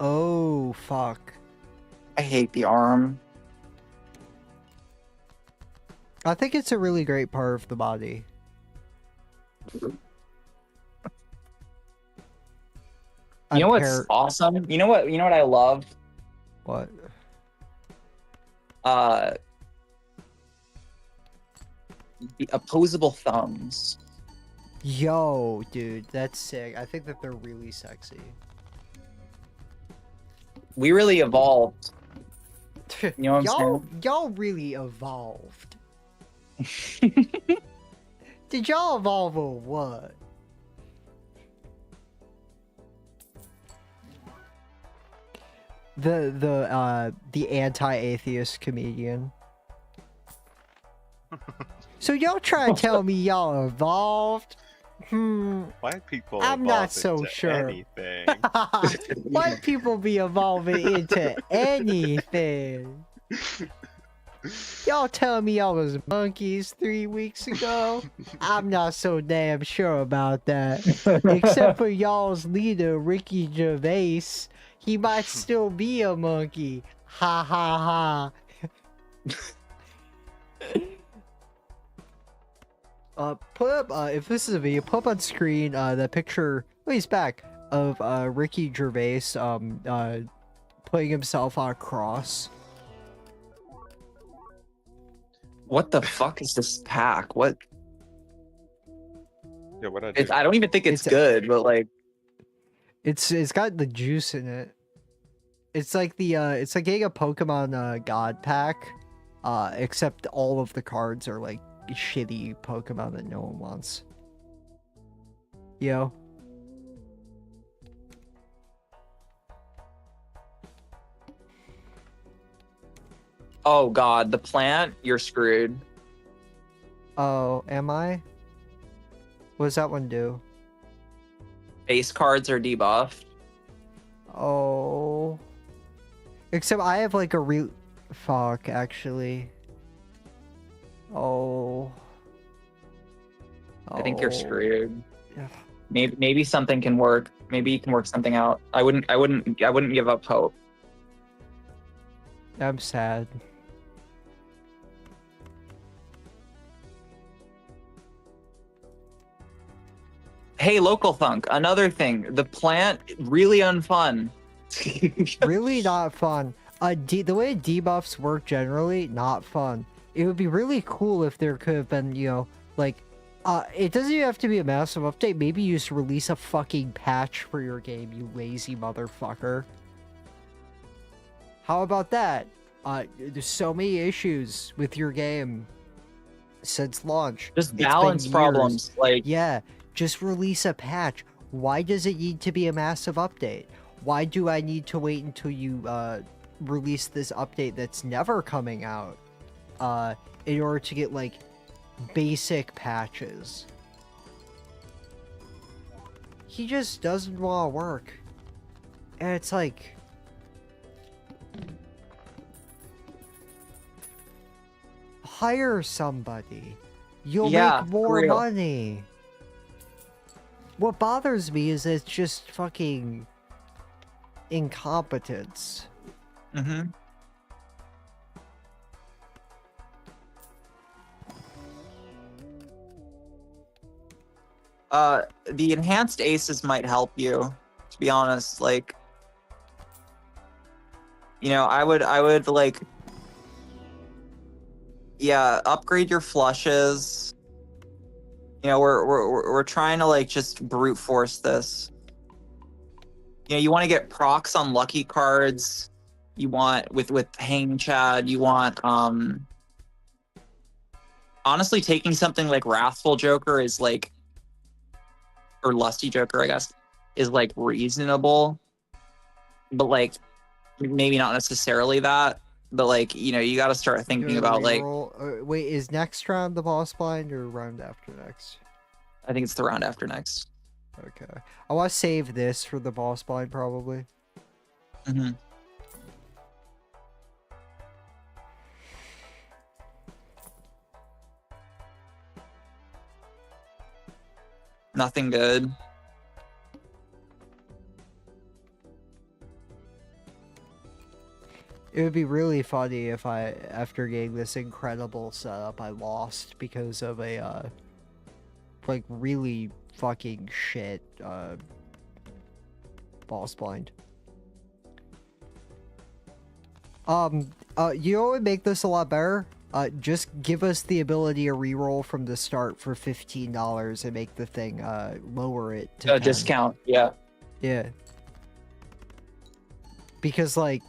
Oh, fuck. I hate the arm. I think it's a really great part of the body. You know what's awesome? You know what I love? What? The opposable thumbs. Yo, dude, that's sick. I think that they're really sexy. We really evolved. You know what I'm y'all really evolved. saying? Did y'all evolve or what? The anti-atheist comedian. So y'all try to tell me y'all evolved? White people I'm not evolve so into sure. anything. White people be evolving into anything. Y'all telling me y'all was monkeys 3 weeks ago? I'm not so damn sure about that. Except for y'all's leader, Ricky Gervais. He might still be a monkey. Ha ha ha. Put up, if this is a video, put up on screen, that picture, oh, he's back, of, Ricky Gervais, putting himself on a cross. What the fuck is this pack? What? Yeah, what I do? I don't even think it's It's good, but like, it's got the juice in it. It's like it's like getting a Pokemon God pack, except all of the cards are like shitty Pokemon that no one wants. Yo. oh god, the plant, you're screwed. Oh, am I? What does that one do? Base cards are debuffed. Oh. Except I have like a real... Fuck, actually. Oh. I think you're screwed. Ugh. Maybe something can work. Maybe you can work something out. I wouldn't give up hope. I'm sad. Hey, local thunk. Another thing, the plant really unfun. Really not fun. The way debuffs work generally, not fun. It would be really cool if there could have been, you know, like, it doesn't even have to be a massive update. Maybe you just release a fucking patch for your game, you lazy motherfucker. How about that? There's so many issues with your game since launch. Just It's been balance years. problems. Like, Yeah, just release a patch. Why does it need to be a massive update? Why do I need to wait until you release this update that's never coming out in order to get like basic patches? He just doesn't want to work. And it's like, hire somebody. You'll Yeah, make for more real. money. What bothers me is it's just fucking incompetence. mm-hmm. The enhanced aces might help you, to be honest. Like, you know, I would like, yeah, upgrade your flushes. You know, we're trying to like just brute force this. You know, you want to get procs on lucky cards. You want with Hang Chad. You want honestly taking something like Wrathful Joker is like, or Lusty Joker, I guess, is like reasonable, but like maybe not necessarily that. But like, you know, you got to start thinking Do a about like, reroll. Wait, is next round the boss blind or round after next? I think it's the round after next. Okay. I want to save this for the boss blind probably. Mm-hmm. Nothing good. It would be really funny if I, after getting this incredible setup, I lost because of a, like, really fucking shit, boss blind. You know what would make this a lot better? Just give us the ability to reroll from the start for $15 and make the thing, lower it to 10. Discount, yeah. Yeah. Because, like,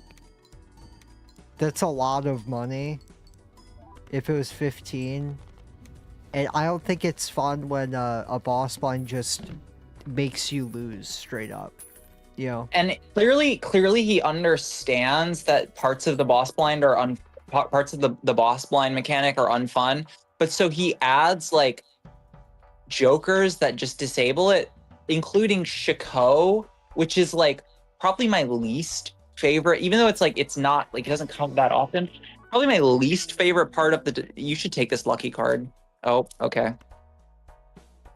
that's a lot of money if it was 15. And I don't think it's fun when a boss blind just makes you lose straight up. You know? And clearly he understands that parts of the boss blind are parts of the boss blind mechanic are unfun. But so he adds like jokers that just disable it, including Shiko, which is like probably my least favorite, even though it's like it's not like it doesn't come that often. Probably my least favorite part of the. You should take this lucky card. Oh, okay.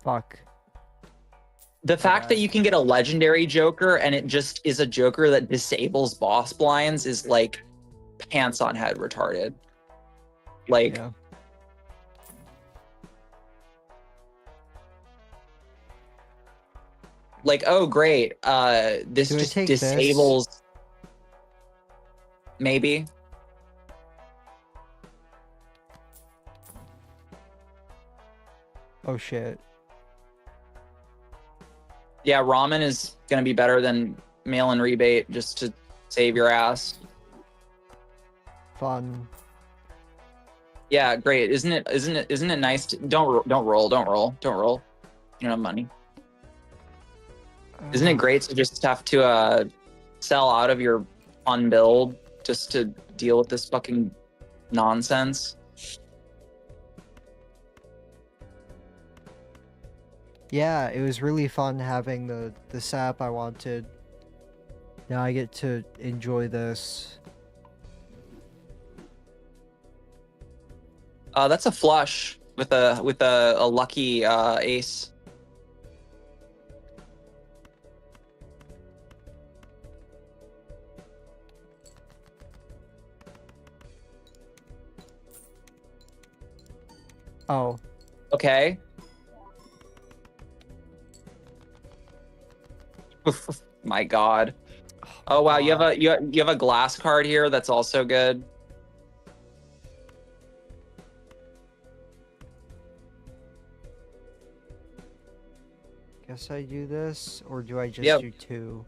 Fuck. The fact that you can get a legendary Joker and it just is a Joker that disables boss blinds is like pants on head retarded. Like, Yeah. like, oh great, this Do I just take this? disables. Maybe. Oh shit. Yeah, ramen is gonna be better than mail-in rebate just to save your ass. Fun. Yeah, great. Isn't it nice to don't roll. You don't have money. Isn't it great to just have to sell out of your fun build just to deal with this fucking nonsense? Yeah, it was really fun having the sap I wanted. Now I get to enjoy this. That's a flush with a lucky ace. Oh, Okay. My God. Oh wow, you have a you have a glass card here that's also good. guess I do this, or do I just Yep. do 2?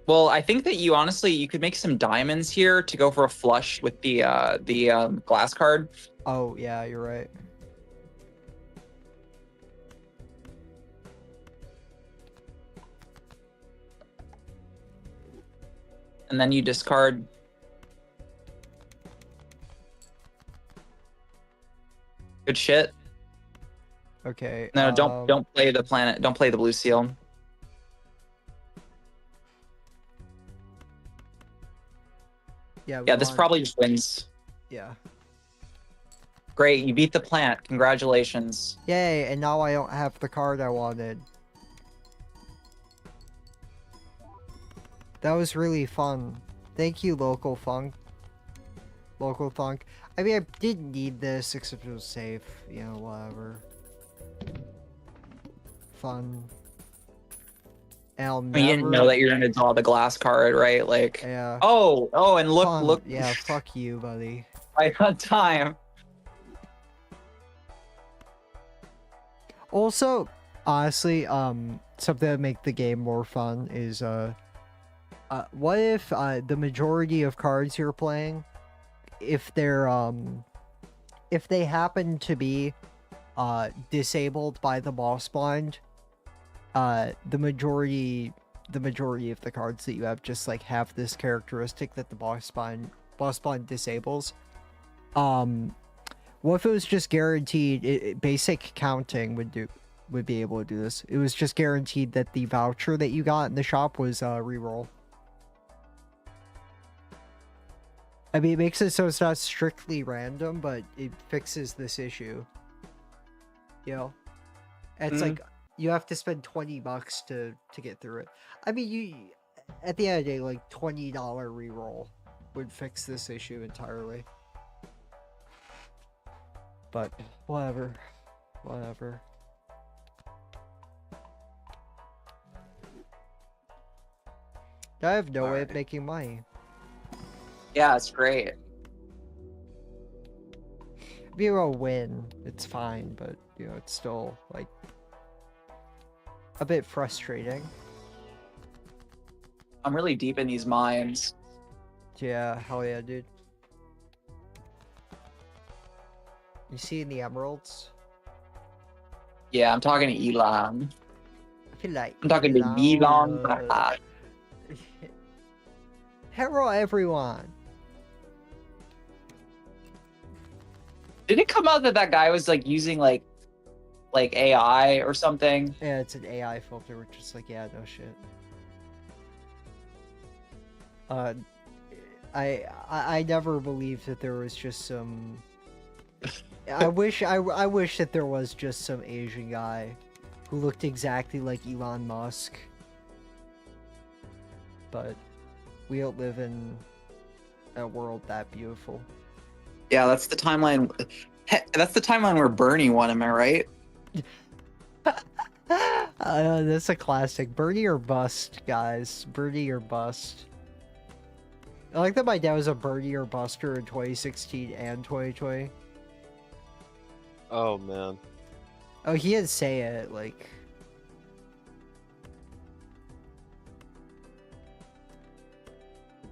Well, I think that you honestly you could make some diamonds here to go for a flush with the glass card. Oh, yeah, you're right. And then you discard. Good shit. Okay. No, don't play the planet. Don't play the blue seal. Yeah, Yeah, this probably just wins. Yeah. Great, you beat the plant. Congratulations. Yay, and now I don't have the card I wanted. That was really fun. Thank you, Local Funk. Local Funk. I mean, I didn't need this, except it was safe. You know, whatever. Fun. And I'll I mean, you didn't know that you're gonna draw the glass card, right? Like, Yeah. oh, and look, Fun. look. Yeah, fuck you, buddy. Right on time. Also, honestly, something that make the game more fun is, what if, the majority of cards you're playing, if they're, if they happen to be, disabled by the boss blind, the majority of the cards that you have just, like, have this characteristic that the boss blind disables. What if it was just guaranteed, basic counting would be able to do this. It was just guaranteed that the voucher that you got in the shop was reroll. I mean, it makes it so it's not strictly random, but it fixes this issue. You know? It's like, you have to spend $20 to get through it. I mean, at the end of the day, like, $20 reroll would fix this issue entirely. But whatever. I have no way of making money. Yeah, it's great. If you a win, it's fine, but you know, it's still like a bit frustrating. I'm really deep in these mines. Yeah, hell yeah, dude. You seeing the emeralds? Yeah, I'm talking to Elon. I feel like I'm talking to Elon. Hello, everyone. Did it come out that that guy was like using like AI or something? Yeah, it's an AI filter, which is like, yeah, no shit. I never believed that there was just some. I wish that there was just some Asian guy who looked exactly like Elon Musk. But we don't live in a world that beautiful. Yeah, that's the timeline. That's the timeline where Bernie won. Am I right? That's a classic. Bernie or bust, guys. Bernie or bust. I like that my dad was a Bernie or buster in 2016 and 2020. Oh man. Oh, he didn't say it, like...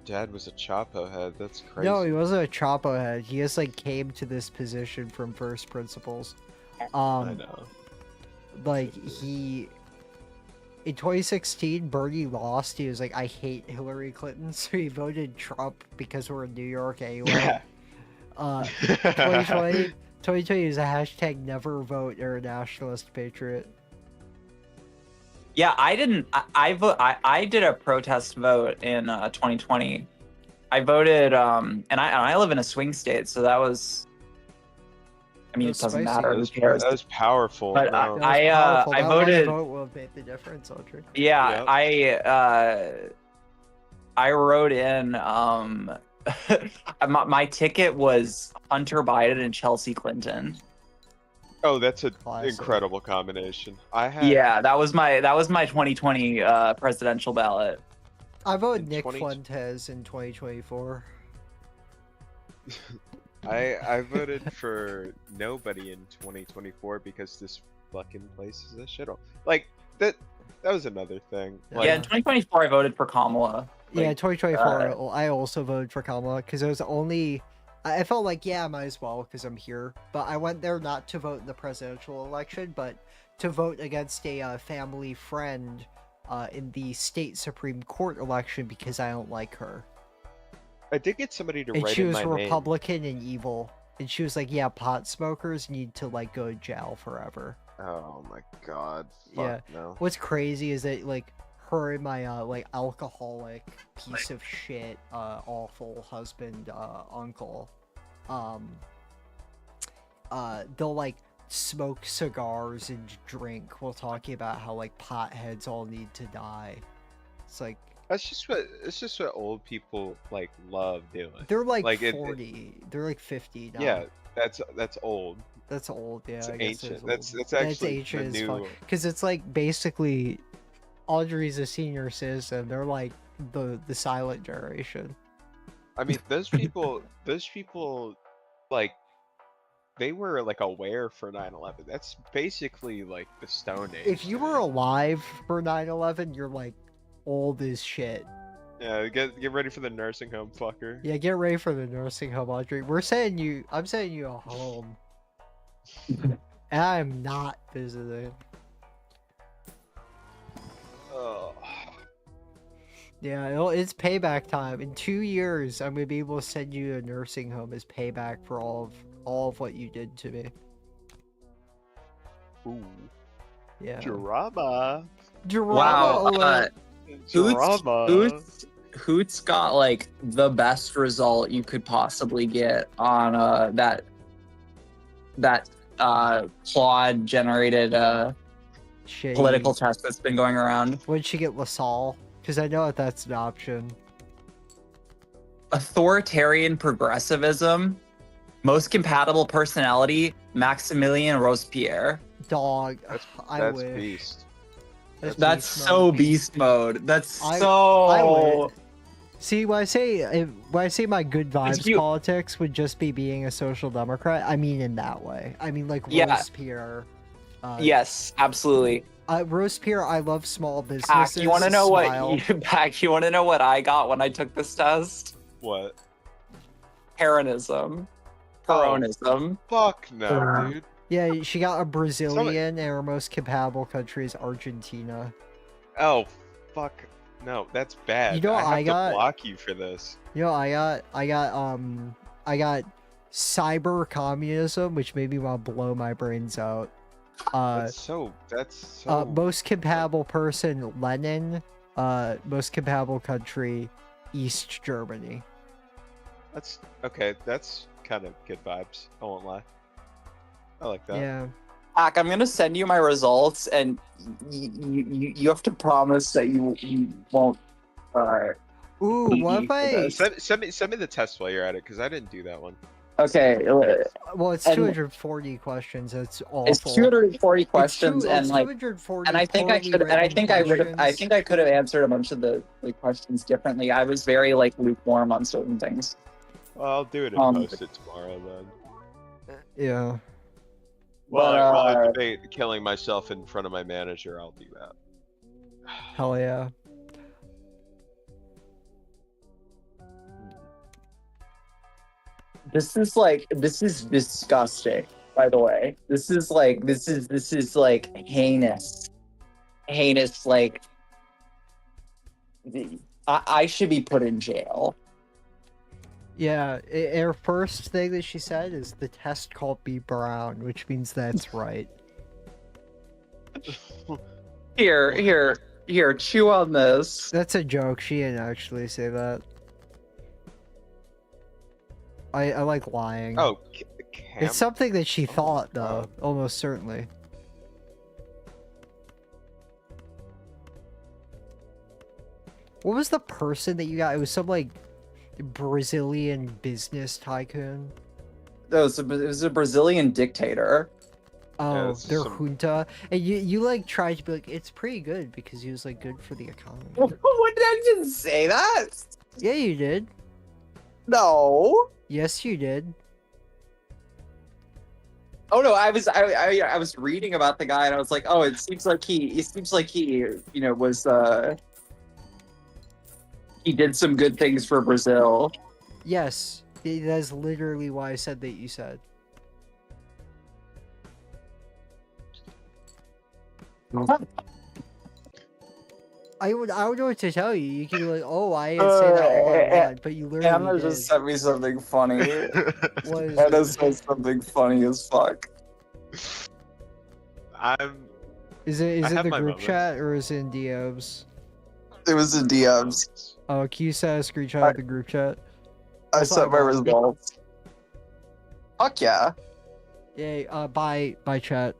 Dad was a Chapo head. That's crazy. No, he wasn't a Chapo head. He just, like, came to this position from first principles. I know. Like, he... In 2016, Bernie lost. He was like, I hate Hillary Clinton, so he voted Trump because we're in New York anyway. 2020 is a hashtag never vote or a nationalist patriot. Yeah, I didn't. I did a protest vote in 2020. I voted, and I live in a swing state, so that was. I mean, it That's doesn't spicy. matter. Who That cares? was powerful. But no. That was powerful. I That one voted. vote will have made the difference, Audrey. Yeah, Yep. I wrote in my ticket was Hunter Biden and Chelsea Clinton. Oh, that's an Classic. incredible combination. I had Yeah, that was my 2020 presidential ballot. I voted In Nick 20 Fuentes in 2024. I voted for nobody in 2024 because this fucking place is a shithole. Like that was another thing. Like Yeah, in 2024 I voted for Kamala. Yeah, Like, 2024. I also voted for Kamala because it was only. I felt like, yeah, I might as well because I'm here. But I went there not to vote in the presidential election, but to vote against a family friend in the state Supreme Court election because I don't like her. I did get somebody to And write she in was my name. Republican and evil. And she was like, yeah, pot smokers need to like go to jail forever. Oh my god. Yeah. Fuck no. What's crazy is that like her and my like alcoholic piece of shit awful husband uncle they'll like smoke cigars and drink while talking about how like potheads all need to die. It's like It's just what old people like love doing. they're like, Like, 40. They're like 50 now. Yeah, that's old. That's old. Yeah, It's I guess ancient. it's That's old. actually ancient the as fuck. new. Because it's like basically Audrey's a senior citizen. They're like the silent generation. I mean, those people, like, they were like aware for 9/11. That's basically like the Stone Age. If you to were me. alive for 9/11, you're like old as shit. Yeah, get ready for the nursing home, fucker. Yeah, get ready for the nursing home, Audrey. I'm sending you a home. And I'm not visiting. Oh. Yeah, it's payback time. In 2 years, I'm gonna be able to send you to a nursing home as payback for all of what you did to me. Ooh. Yeah. Drama. Drama wow, alert. Drama. Hoots got like the best result you could possibly get on that Claude generated Shitty. political test that's been going around. When'd she get LaSalle? Because I know that's an option. Authoritarian progressivism, most compatible personality, Maximilian Robespierre. Dog. That's I that's wish. beast. That's That's beast so mode. beast mode. That's I so. would. See, when I say my good vibes you- politics would just be being a social democrat, I mean in that way. I mean like Yeah. Robespierre. Yes, absolutely. Robespierre, I love small Pack, businesses. you want to know smile. you want to know what I got when I took this test? What? Peronism. Peronism. Fuck no, dude. Yeah, she got a Brazilian, and her most compatible country is Argentina. Oh, fuck. No, that's bad. You know what I have I got? to block you for this. You know, I got cyber communism, which made me want to blow my brains out. That's so. Most compatible person, Lenin. Most compatible country, East Germany. That's okay. That's kind of good vibes. I won't lie. I like that. Yeah. Pack, I'm gonna send you my results, and you have to promise that you won't. Ooh, what if I? Send me the test while you're at it, because I didn't do that one. Okay. Well, it's and- 240 questions. That's awful. It's 240 questions, it's and like, 240 and I think I poorly could, and I written think I would have, I questions. think I could have answered a bunch of the questions differently. I was very like lukewarm on certain things. Well, I'll do it and post it tomorrow then. Yeah. While I But, debate killing myself in front of my manager, I'll do that. Hell yeah. This is disgusting, by the way. This is like heinous. Heinous, like I should be put in jail. Yeah, her first thing that she said is the test called me brown, which means that's right. Here, chew on this. That's a joke. She didn't actually say that. I like lying. Oh, It's something that she thought, though, God. almost certainly. What was the person that you got? It was some like Brazilian business tycoon. No, it was a Brazilian dictator. Oh, this is their some- junta. And you like tried to be like, it's pretty good because he was like good for the economy. What did I just say that? Yeah, you did. No. Yes, you did. Oh no, I was reading about the guy and I was like, oh, it seems like he was he did some good things for Brazil. Yes, that's literally why I said that you said. I would know what to tell you. You could be like, oh, I didn't say that all I want, but you literally Anna did. just sent me something funny. What is Anna it? said something funny as fuck. Is I it have the my group moments. chat or is it in DMs? It was in DMs. Oh, can you send a screenshot of the group chat? I Also, sent my I'm on. results. Fuck yeah. Yay, bye chat.